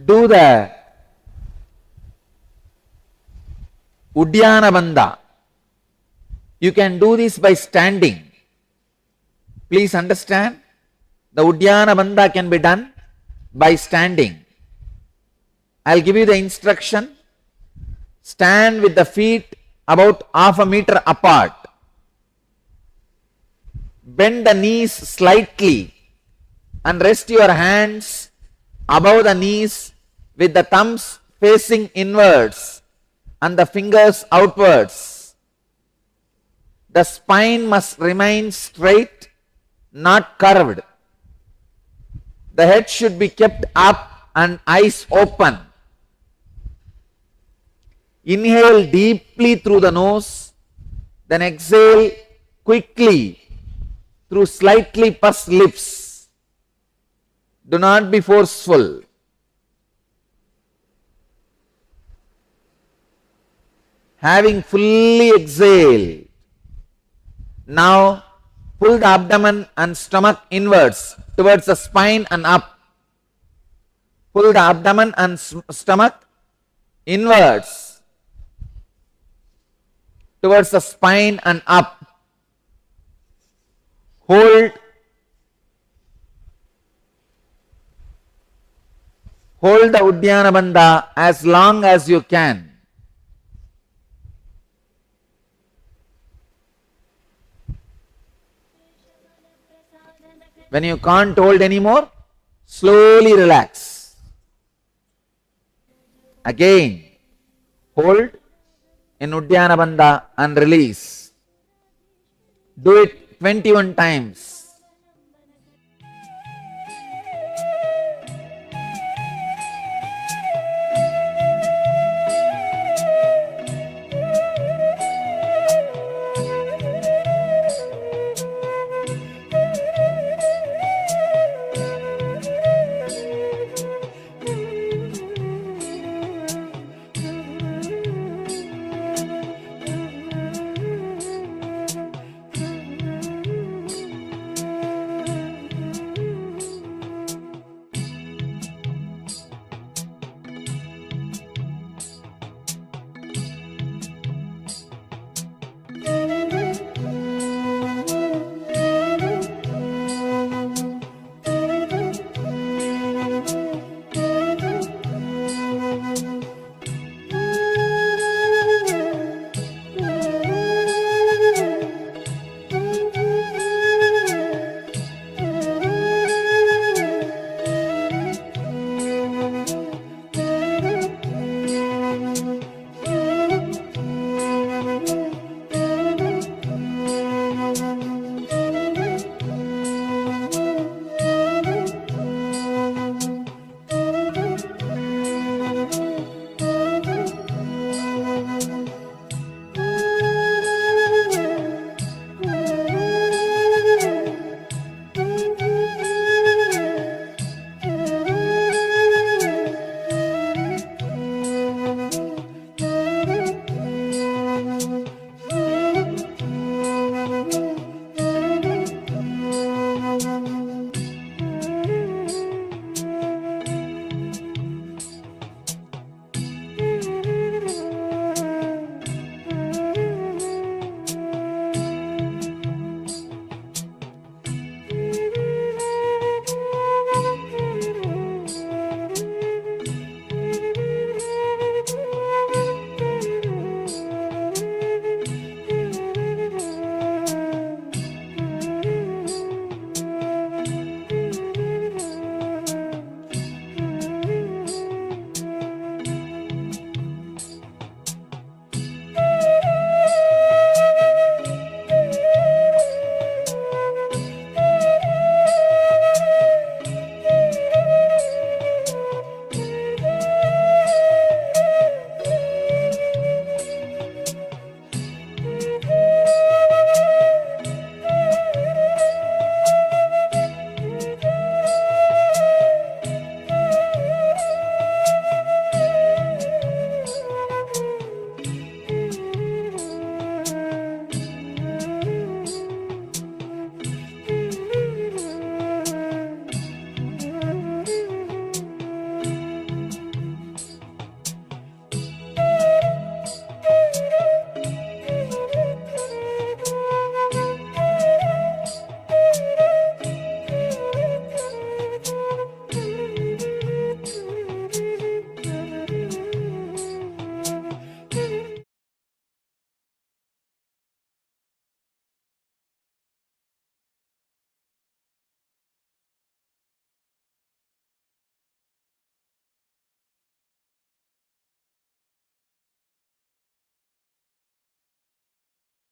do the Uddiyana Bandha. You can do this by standing. Please understand, the Uddiyana Bandha can be done by standing. I'll give you the instruction. Stand with the feet about half a meter apart. Bend the knees slightly and rest your hands above the knees with the thumbs facing inwards and the fingers outwards. The spine must remain straight, not curved. The head should be kept up and eyes open. Inhale deeply through the nose, then exhale quickly through slightly pursed lips. Do not be forceful. Having fully exhaled, now pull the abdomen and stomach inwards towards the spine and up. Pull the abdomen and stomach inwards towards the spine and up. Hold the Uddiyana Bandha as long as you can. When you can't hold anymore, slowly relax. Again, hold in Uddiyana Bandha and release. Do it 21 times.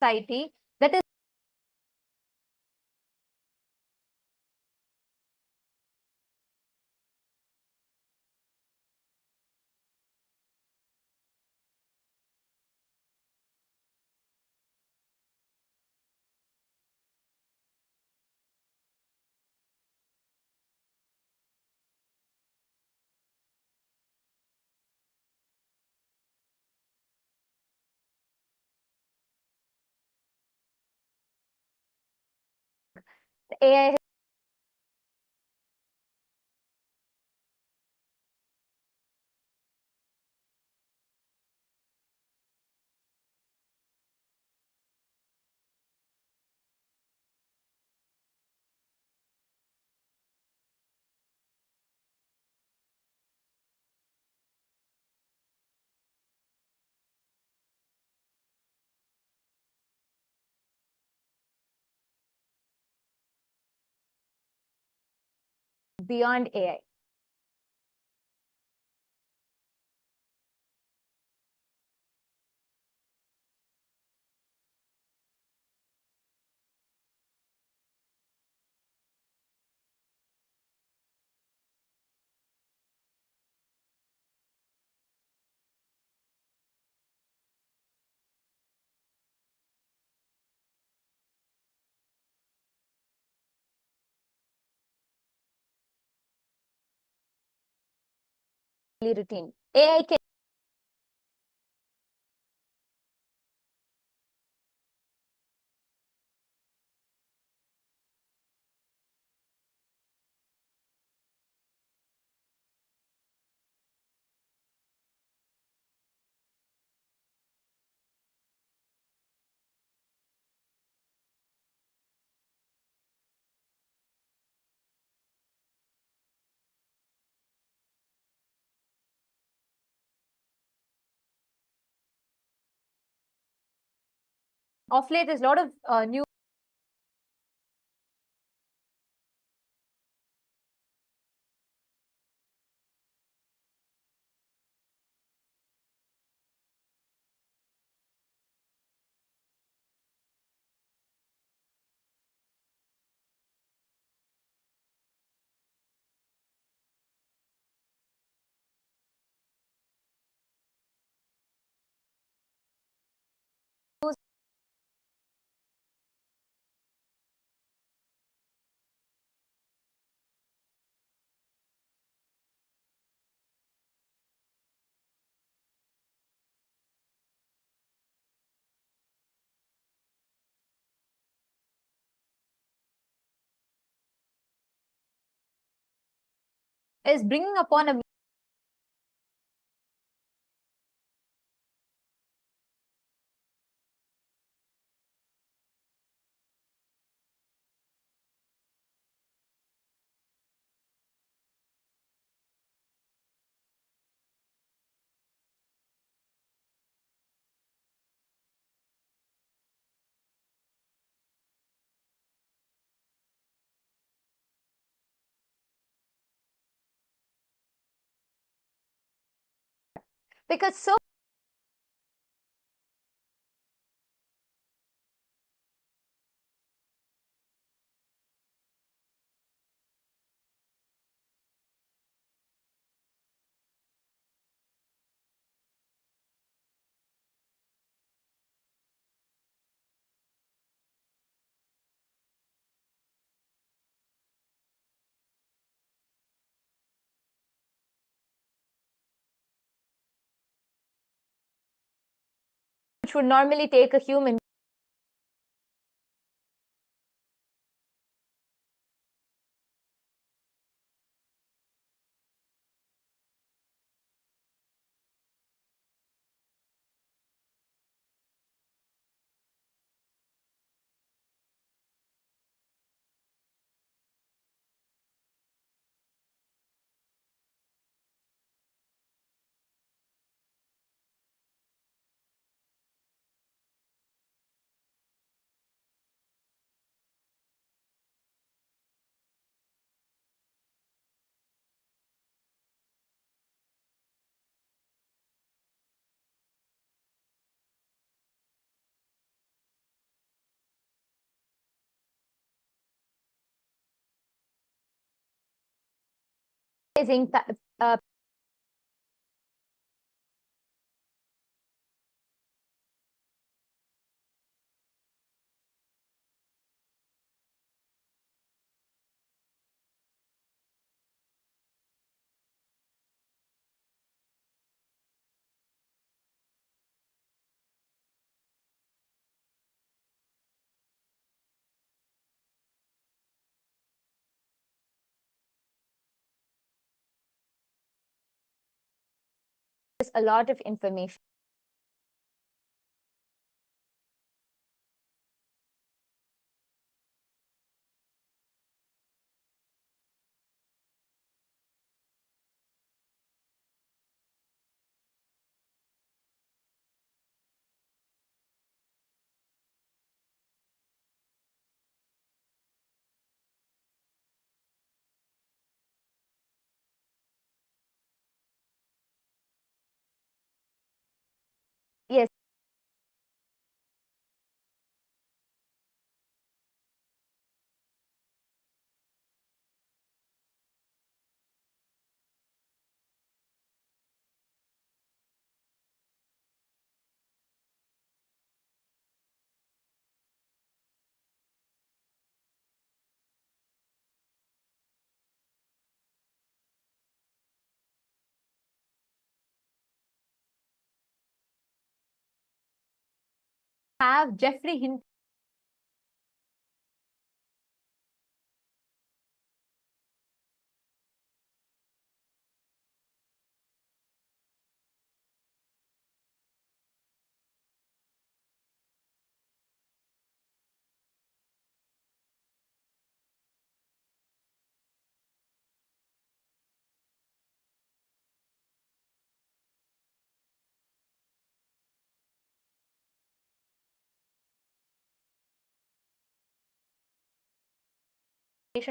society that is AI beyond AI. Routine. AI can of late there's a lot of new is bringing upon a because so which would normally take a human utilizing a lot of information. Yes. Have Jeffrey Hinton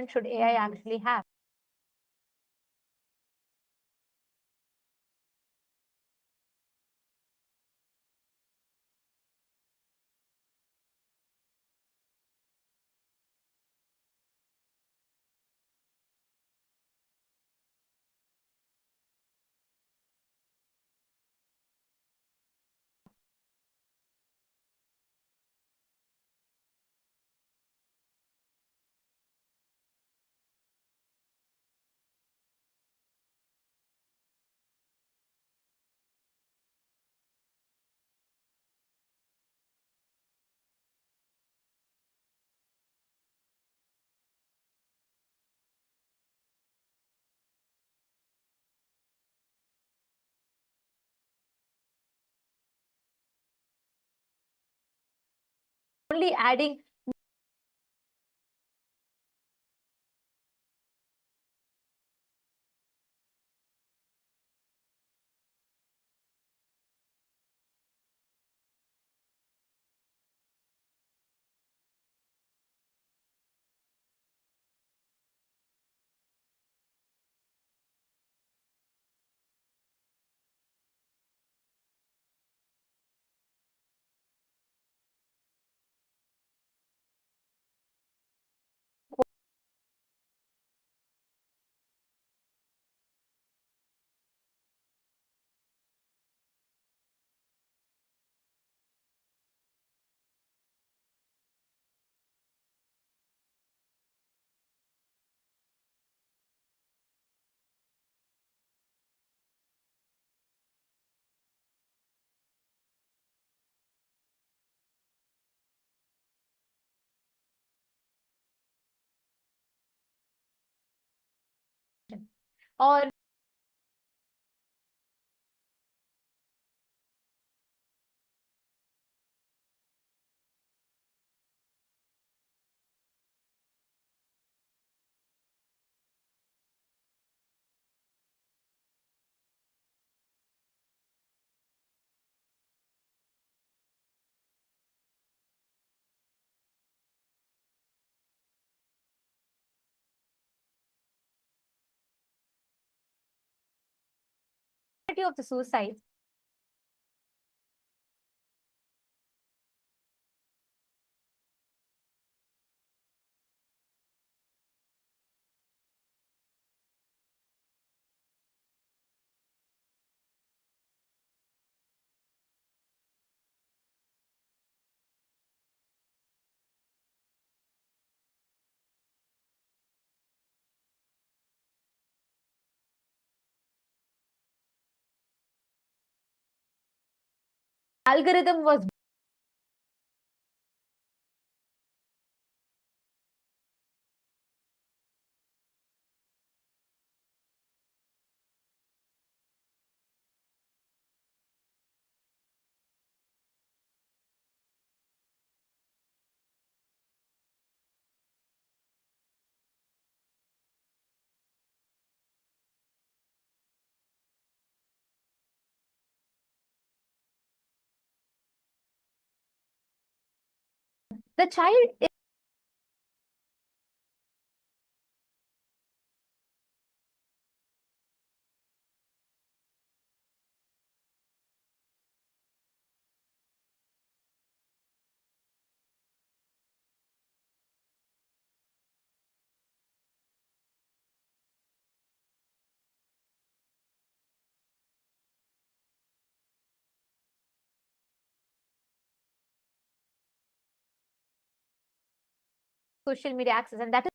should AI actually have? Only adding or of the suicides algorithm was the child is social media access, and that is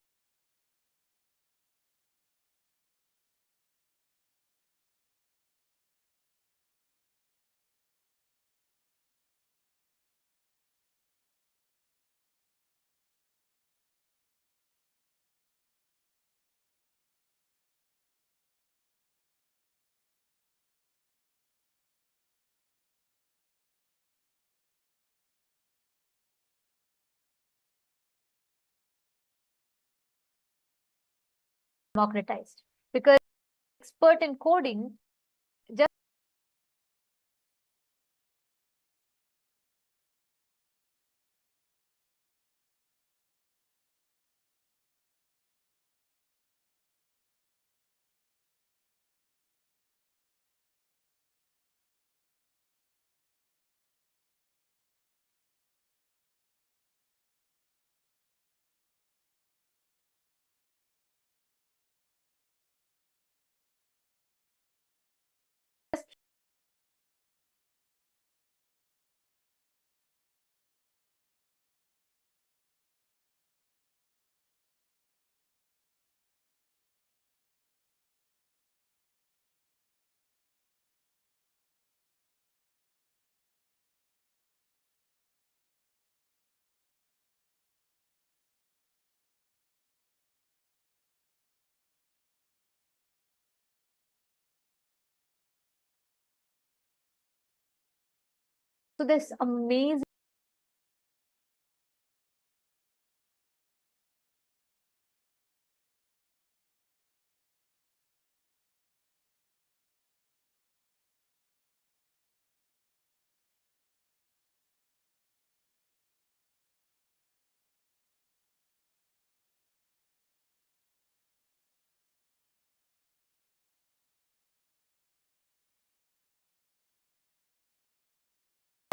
democratized because expert in coding just so this amazing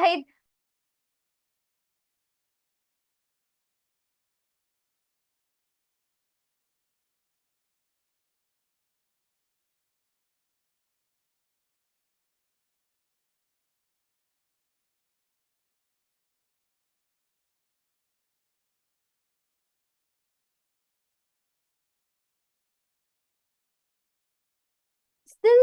right still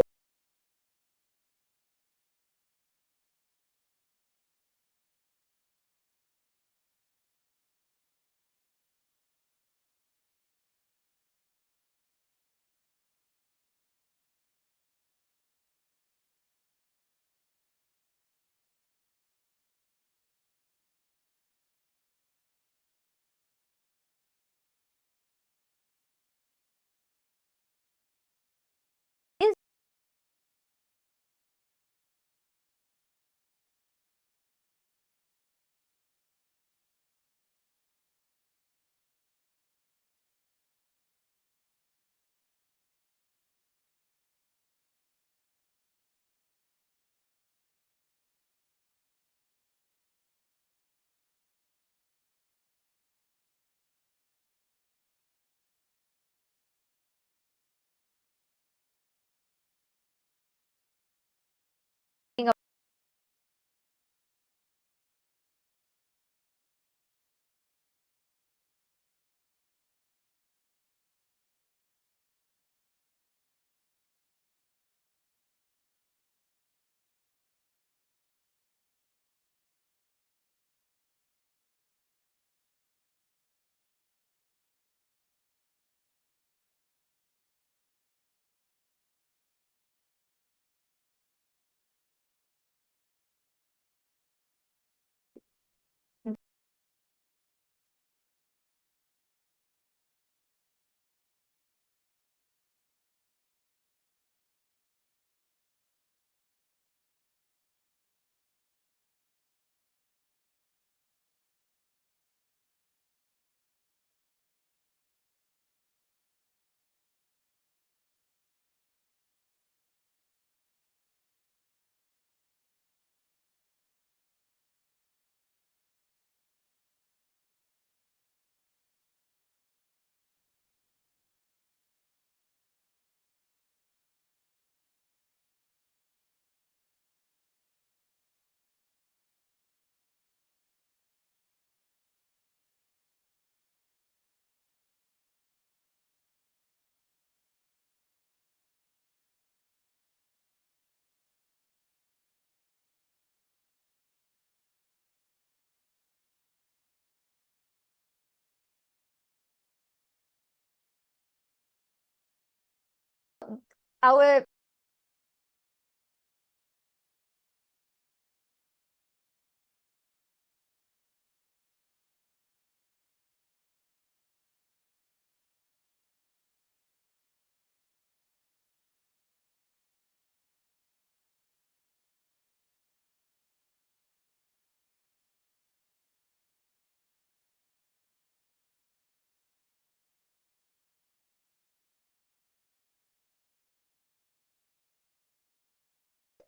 our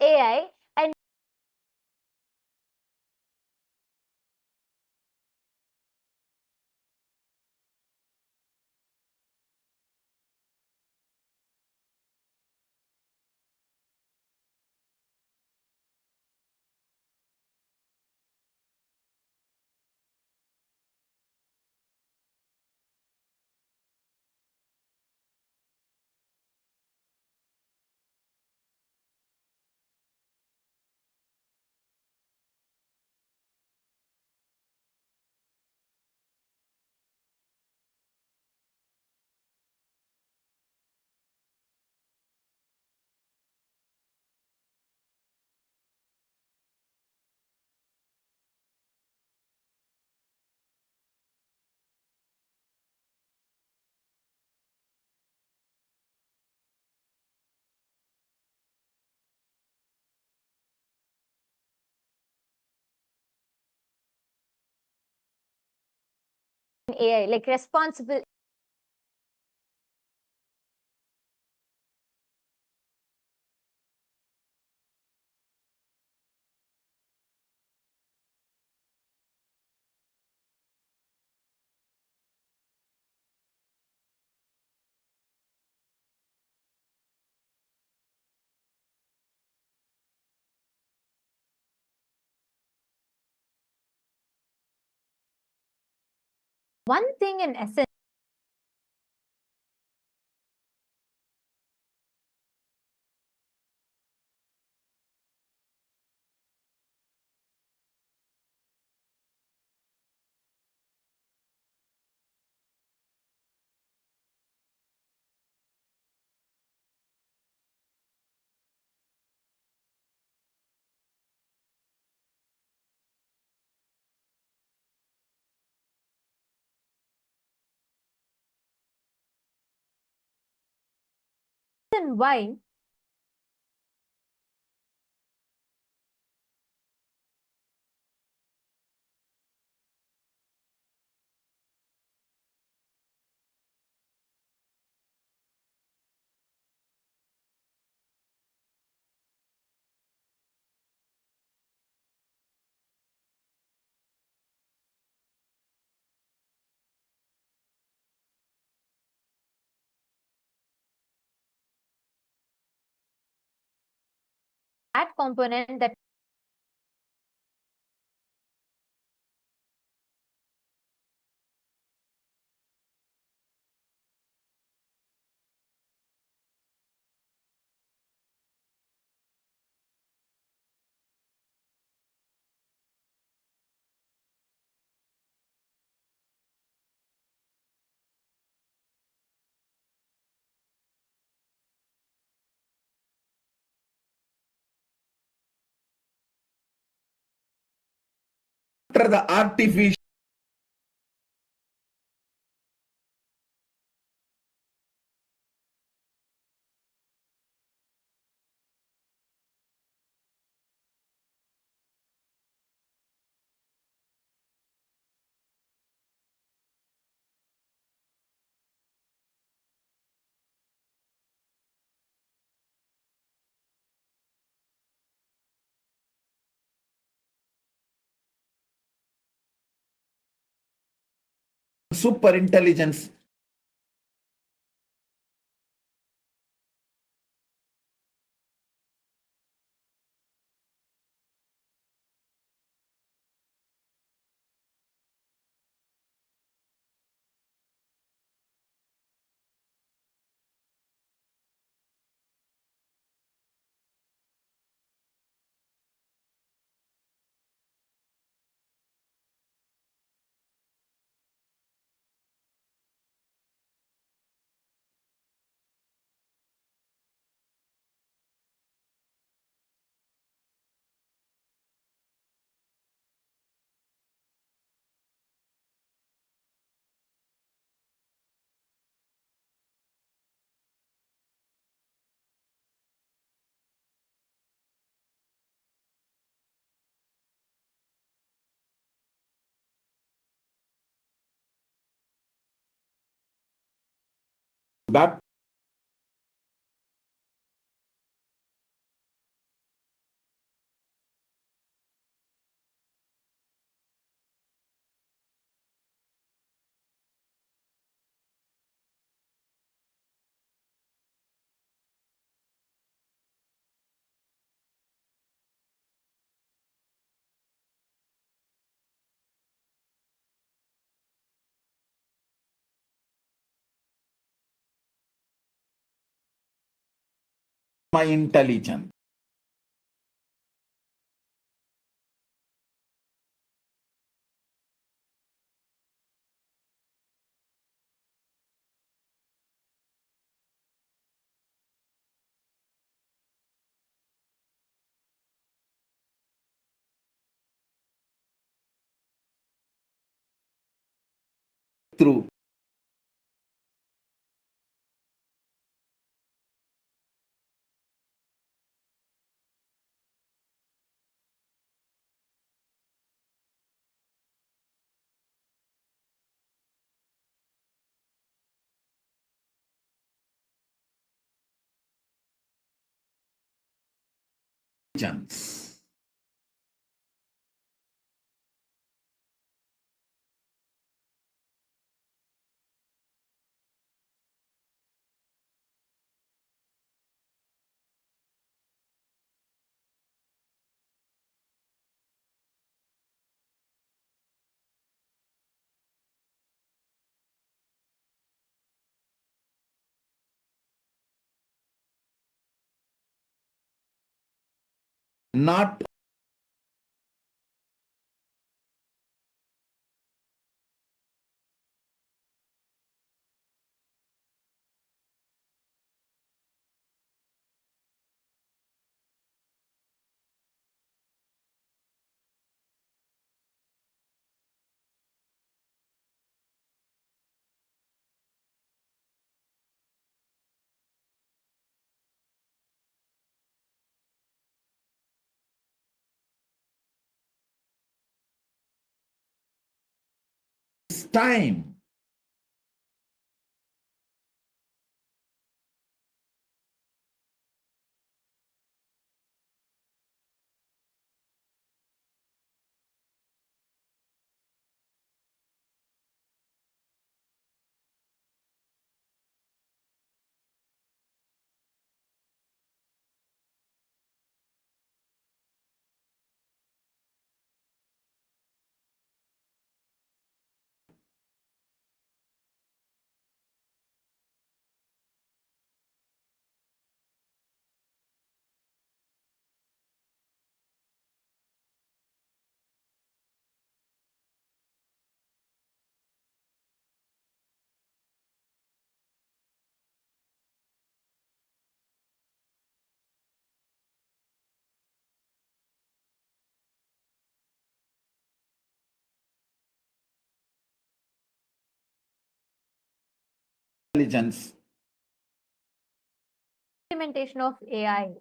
AI, and AI, like responsible one thing in essence. And why that component that After the artificial super intelligence baptism my intelligence. Through intelligence. Not this time. Intelligence. Implementation of AI.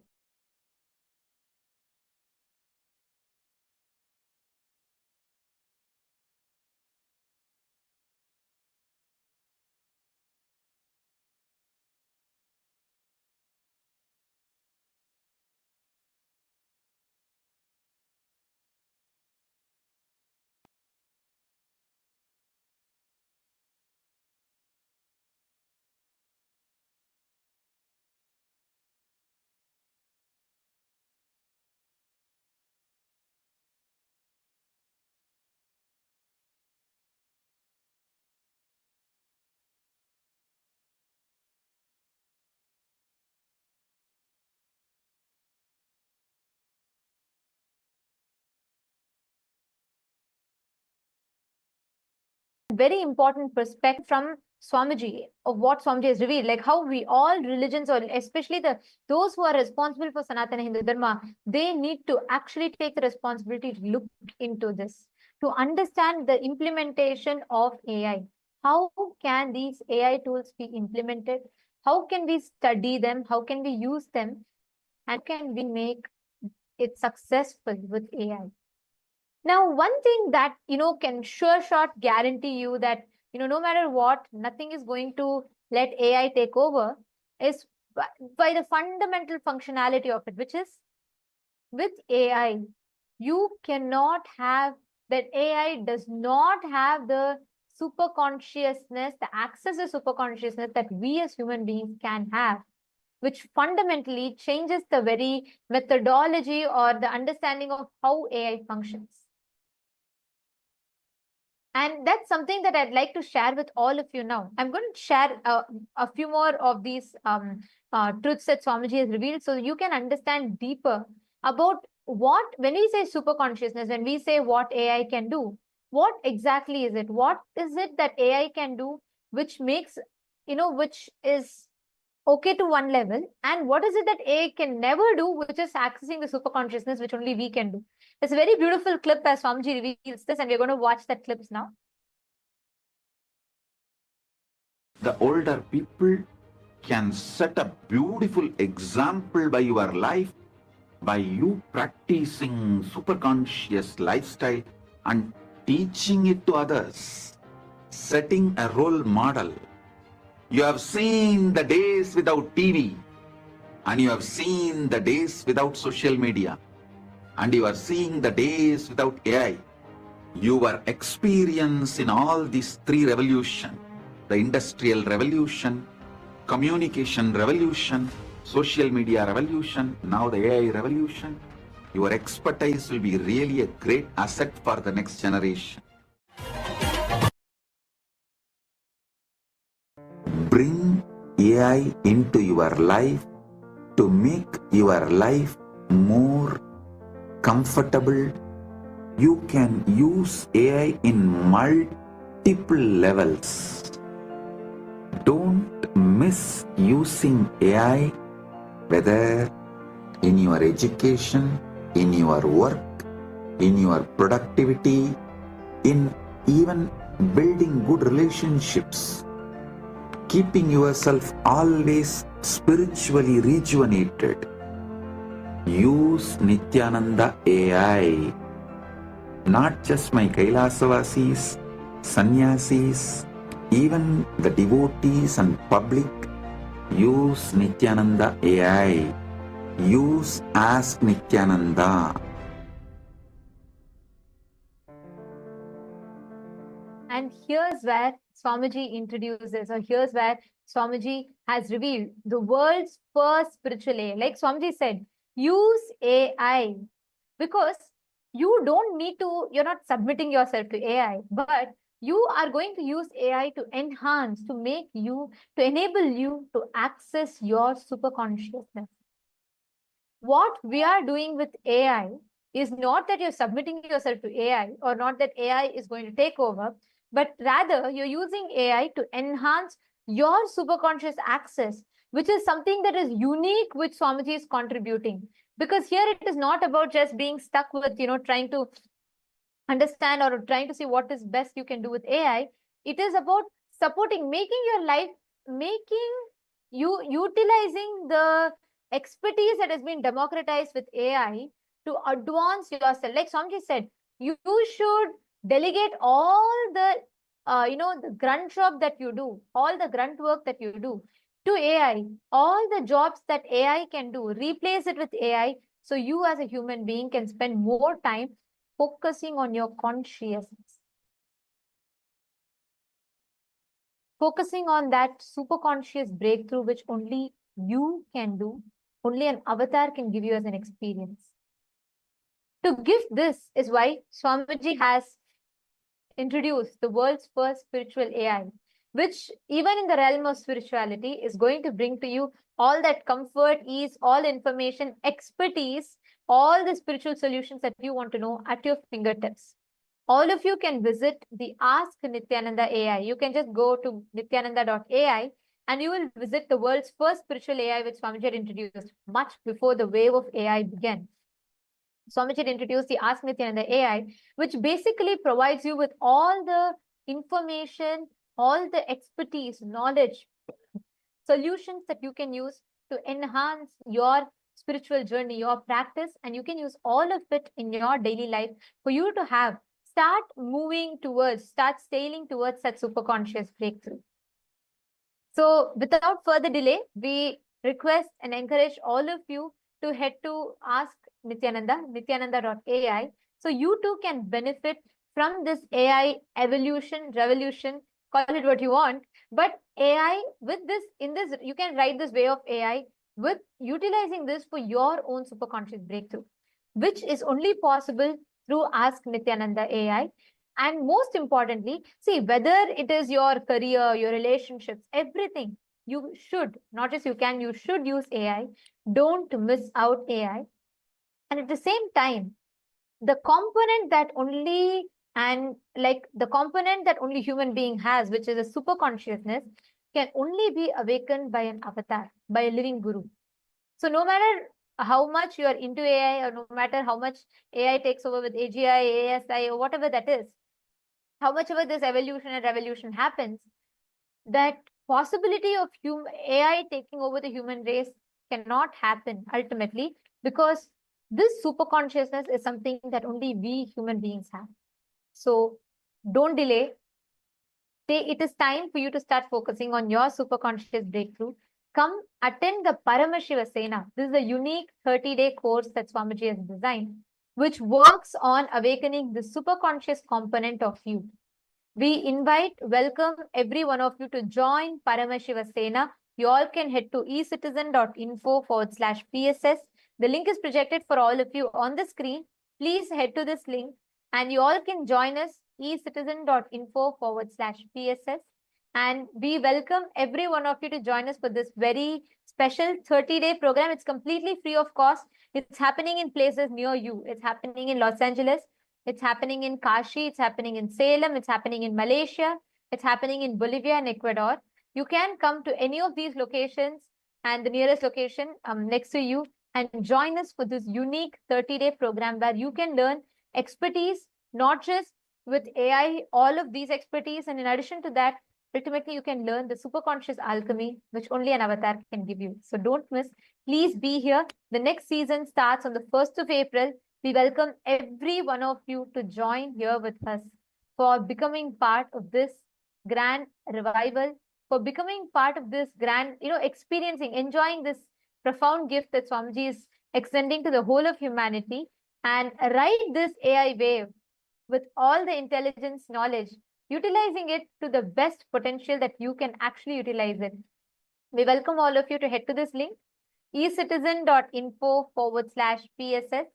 Very important perspective from Swamiji of what Swamiji has revealed, like how we all religions, or especially those who are responsible for Sanatana Hindu Dharma, they need to actually take the responsibility to look into this, to understand the implementation of AI. How can these AI tools be implemented? How can we study them? How can we use them? And can we make it successful with AI? Now, one thing that, can sure shot guarantee you that, no matter what, nothing is going to, let AI take over is by the fundamental functionality of it, which is with AI, you cannot have that AI does not have the super consciousness, the access to super consciousness that we as human beings can have, which fundamentally changes the very methodology or the understanding of how AI functions. And that's something that I'd like to share with all of you now. I'm going to share a few more of these truths that Swamiji has revealed so you can understand deeper about what, when we say super consciousness, when we say what AI can do, what exactly is it? What is it that AI can do which makes, which is okay to one level, and what is it that AI can never do, which is accessing the super consciousness, which only we can do. It's a very beautiful clip as Swamiji reveals this, and we're going to watch that clips now. The older people can set a beautiful example by your life, by you practicing superconscious lifestyle and teaching it to others, setting a role model. You have seen the days without TV, and you have seen the days without social media, and you are seeing the days without AI. Your experience in all these three revolutions, the industrial revolution, communication revolution, social media revolution, now the AI revolution, your expertise will be really a great asset for the next generation. Bring AI into your life to make your life more comfortable. You can use AI in multiple levels. Don't miss using AI, whether in your education, in your work, in your productivity, in even building good relationships, keeping yourself always spiritually rejuvenated. Use Nithyananda AI. Not just my Kailasa-vasis, sannyasis, even the devotees and public. Use Nithyananda AI. Use Ask Nithyananda. And here's where Swamiji introduces, or here's where Swamiji has revealed the world's first spiritual AI. Like Swamiji said, use AI, because you don't need to, you're not submitting yourself to AI, but you are going to use AI to enhance, to make you, to enable you to access your super consciousness. What we are doing with AI is not that you're submitting yourself to AI, or not that AI is going to take over, but rather you're using AI to enhance your superconscious access, which is something that is unique, which Swamiji is contributing. Because here it is not about just being stuck with, trying to understand or trying to see what is best you can do with AI. It is about supporting, making your life, utilizing the expertise that has been democratized with AI to advance yourself. Like Swamiji said, you should delegate all the, the grunt job that you do, all the grunt work that you do to AI, all the jobs that AI can do, replace it with AI, so you as a human being can spend more time focusing on your consciousness. Focusing on that super conscious breakthrough, which only you can do, only an avatar can give you as an experience. To give this is why Swamiji has introduced the world's first spiritual AI, which even in the realm of spirituality is going to bring to you all that comfort, ease, all information, expertise, all the spiritual solutions that you want to know at your fingertips. All of you can visit the Ask Nithyananda AI. You can just go to nithyananda.ai and you will visit the world's first spiritual AI, which Swamiji had introduced much before the wave of AI began. Swamiji had introduced the Ask Nithyananda AI, which basically provides you with all the information, all the expertise, knowledge, solutions that you can use to enhance your spiritual journey, your practice, and you can use all of it in your daily life for you to start moving towards, start sailing towards that super conscious breakthrough. So without further delay, we request and encourage all of you to head to Ask Nithyananda, nithyananda.ai. So you too can benefit from this AI evolution, revolution, call it what you want. But AI with this, in this, you can write this way of AI with utilizing this for your own superconscious breakthrough, which is only possible through Ask Nithyananda AI. And most importantly, see, whether it is your career, your relationships, everything, you should, not just you can, you should use AI. Don't miss out AI. And at the same time, the component that only the component that only human being has, which is a super consciousness, can only be awakened by an avatar, by a living guru. So no matter how much you are into AI, or no matter how much AI takes over with AGI, ASI, or whatever that is, how much ever this evolution and revolution happens, that possibility of AI taking over the human race cannot happen ultimately, because this super consciousness is something that only we human beings have. So don't delay. It is time for you to start focusing on your super conscious breakthrough. Come attend the Paramashivoham. This is a unique 30-day course that Swamiji has designed, which works on awakening the super conscious component of you. We welcome every one of you to join Paramashivoham. You all can head to ecitizen.info/PSS. The link is projected for all of you on the screen. Please head to this link and you all can join us, ecitizen.info/PSS. And we welcome every one of you to join us for this very special 30-day program. It's completely free of cost. It's happening in places near you. It's happening in Los Angeles. It's happening in Kashi, it's happening in Salem, it's happening in Malaysia, it's happening in Bolivia and Ecuador. You can come to any of these locations and the nearest location next to you and join us for this unique 30-day program where you can learn expertise, not just with AI, all of these expertise. And in addition to that, ultimately, you can learn the superconscious alchemy, which only an avatar can give you. So don't miss. Please be here. The next season starts on the 1st of April. We welcome every one of you to join here with us for becoming part of this grand revival, for becoming part of this grand, experiencing, enjoying this profound gift that Swamiji is extending to the whole of humanity, and ride this AI wave with all the intelligence, knowledge, utilizing it to the best potential that you can actually utilize it. We welcome all of you to head to this link, ecitizen.info/PSS.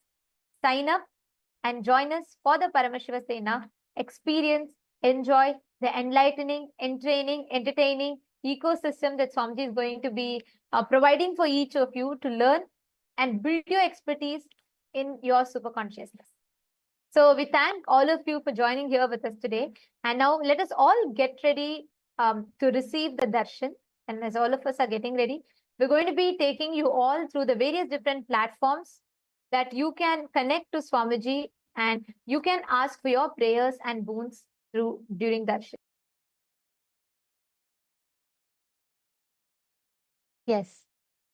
Sign up and join us for the Paramashivoham. Experience, enjoy the enlightening, entraining, entertaining ecosystem that Swamiji is going to be providing for each of you to learn and build your expertise in your super consciousness. So we thank all of you for joining here with us today. And now let us all get ready to receive the darshan. And as all of us are getting ready, we're going to be taking you all through the various different platforms that you can connect to Swamiji and you can ask for your prayers and boons during darshan. Yes.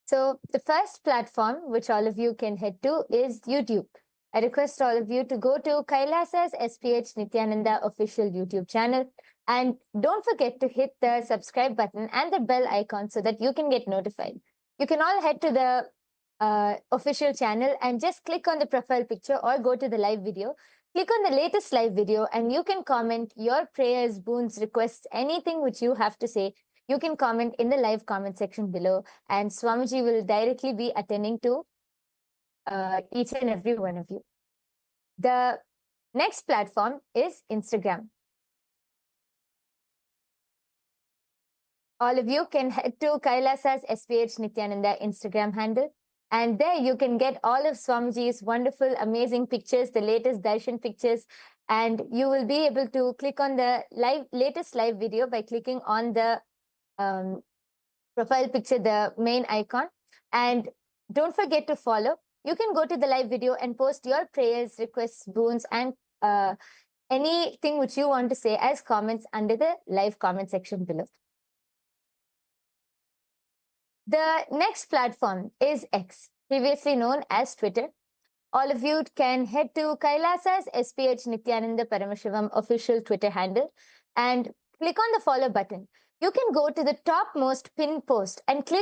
So the first platform which all of you can head to is YouTube. I request all of you to go to KAILASA's SPH Nithyananda official YouTube channel. And don't forget to hit the subscribe button and the bell icon so that you can get notified. You can all head to the official channel and just click on the profile picture or go to the live video. Click on the latest live video and you can comment your prayers, boons, requests, anything which you have to say. You can comment in the live comment section below and Swamiji will directly be attending to each and every one of you. The next platform is Instagram. All of you can head to KAILASA's SPH Nithyananda Instagram handle. And there you can get all of Swamiji's wonderful, amazing pictures, the latest darshan pictures. And you will be able to click on the latest live video by clicking on the profile picture, the main icon. And don't forget to follow. You can go to the live video and post your prayers, requests, boons, and anything which you want to say as comments under the live comment section below. The next platform is X, previously known as Twitter. All of you can head to KAILASA's SPH Nithyananda Paramashivam's official Twitter handle and click on the follow button. You can go to the topmost pin post and click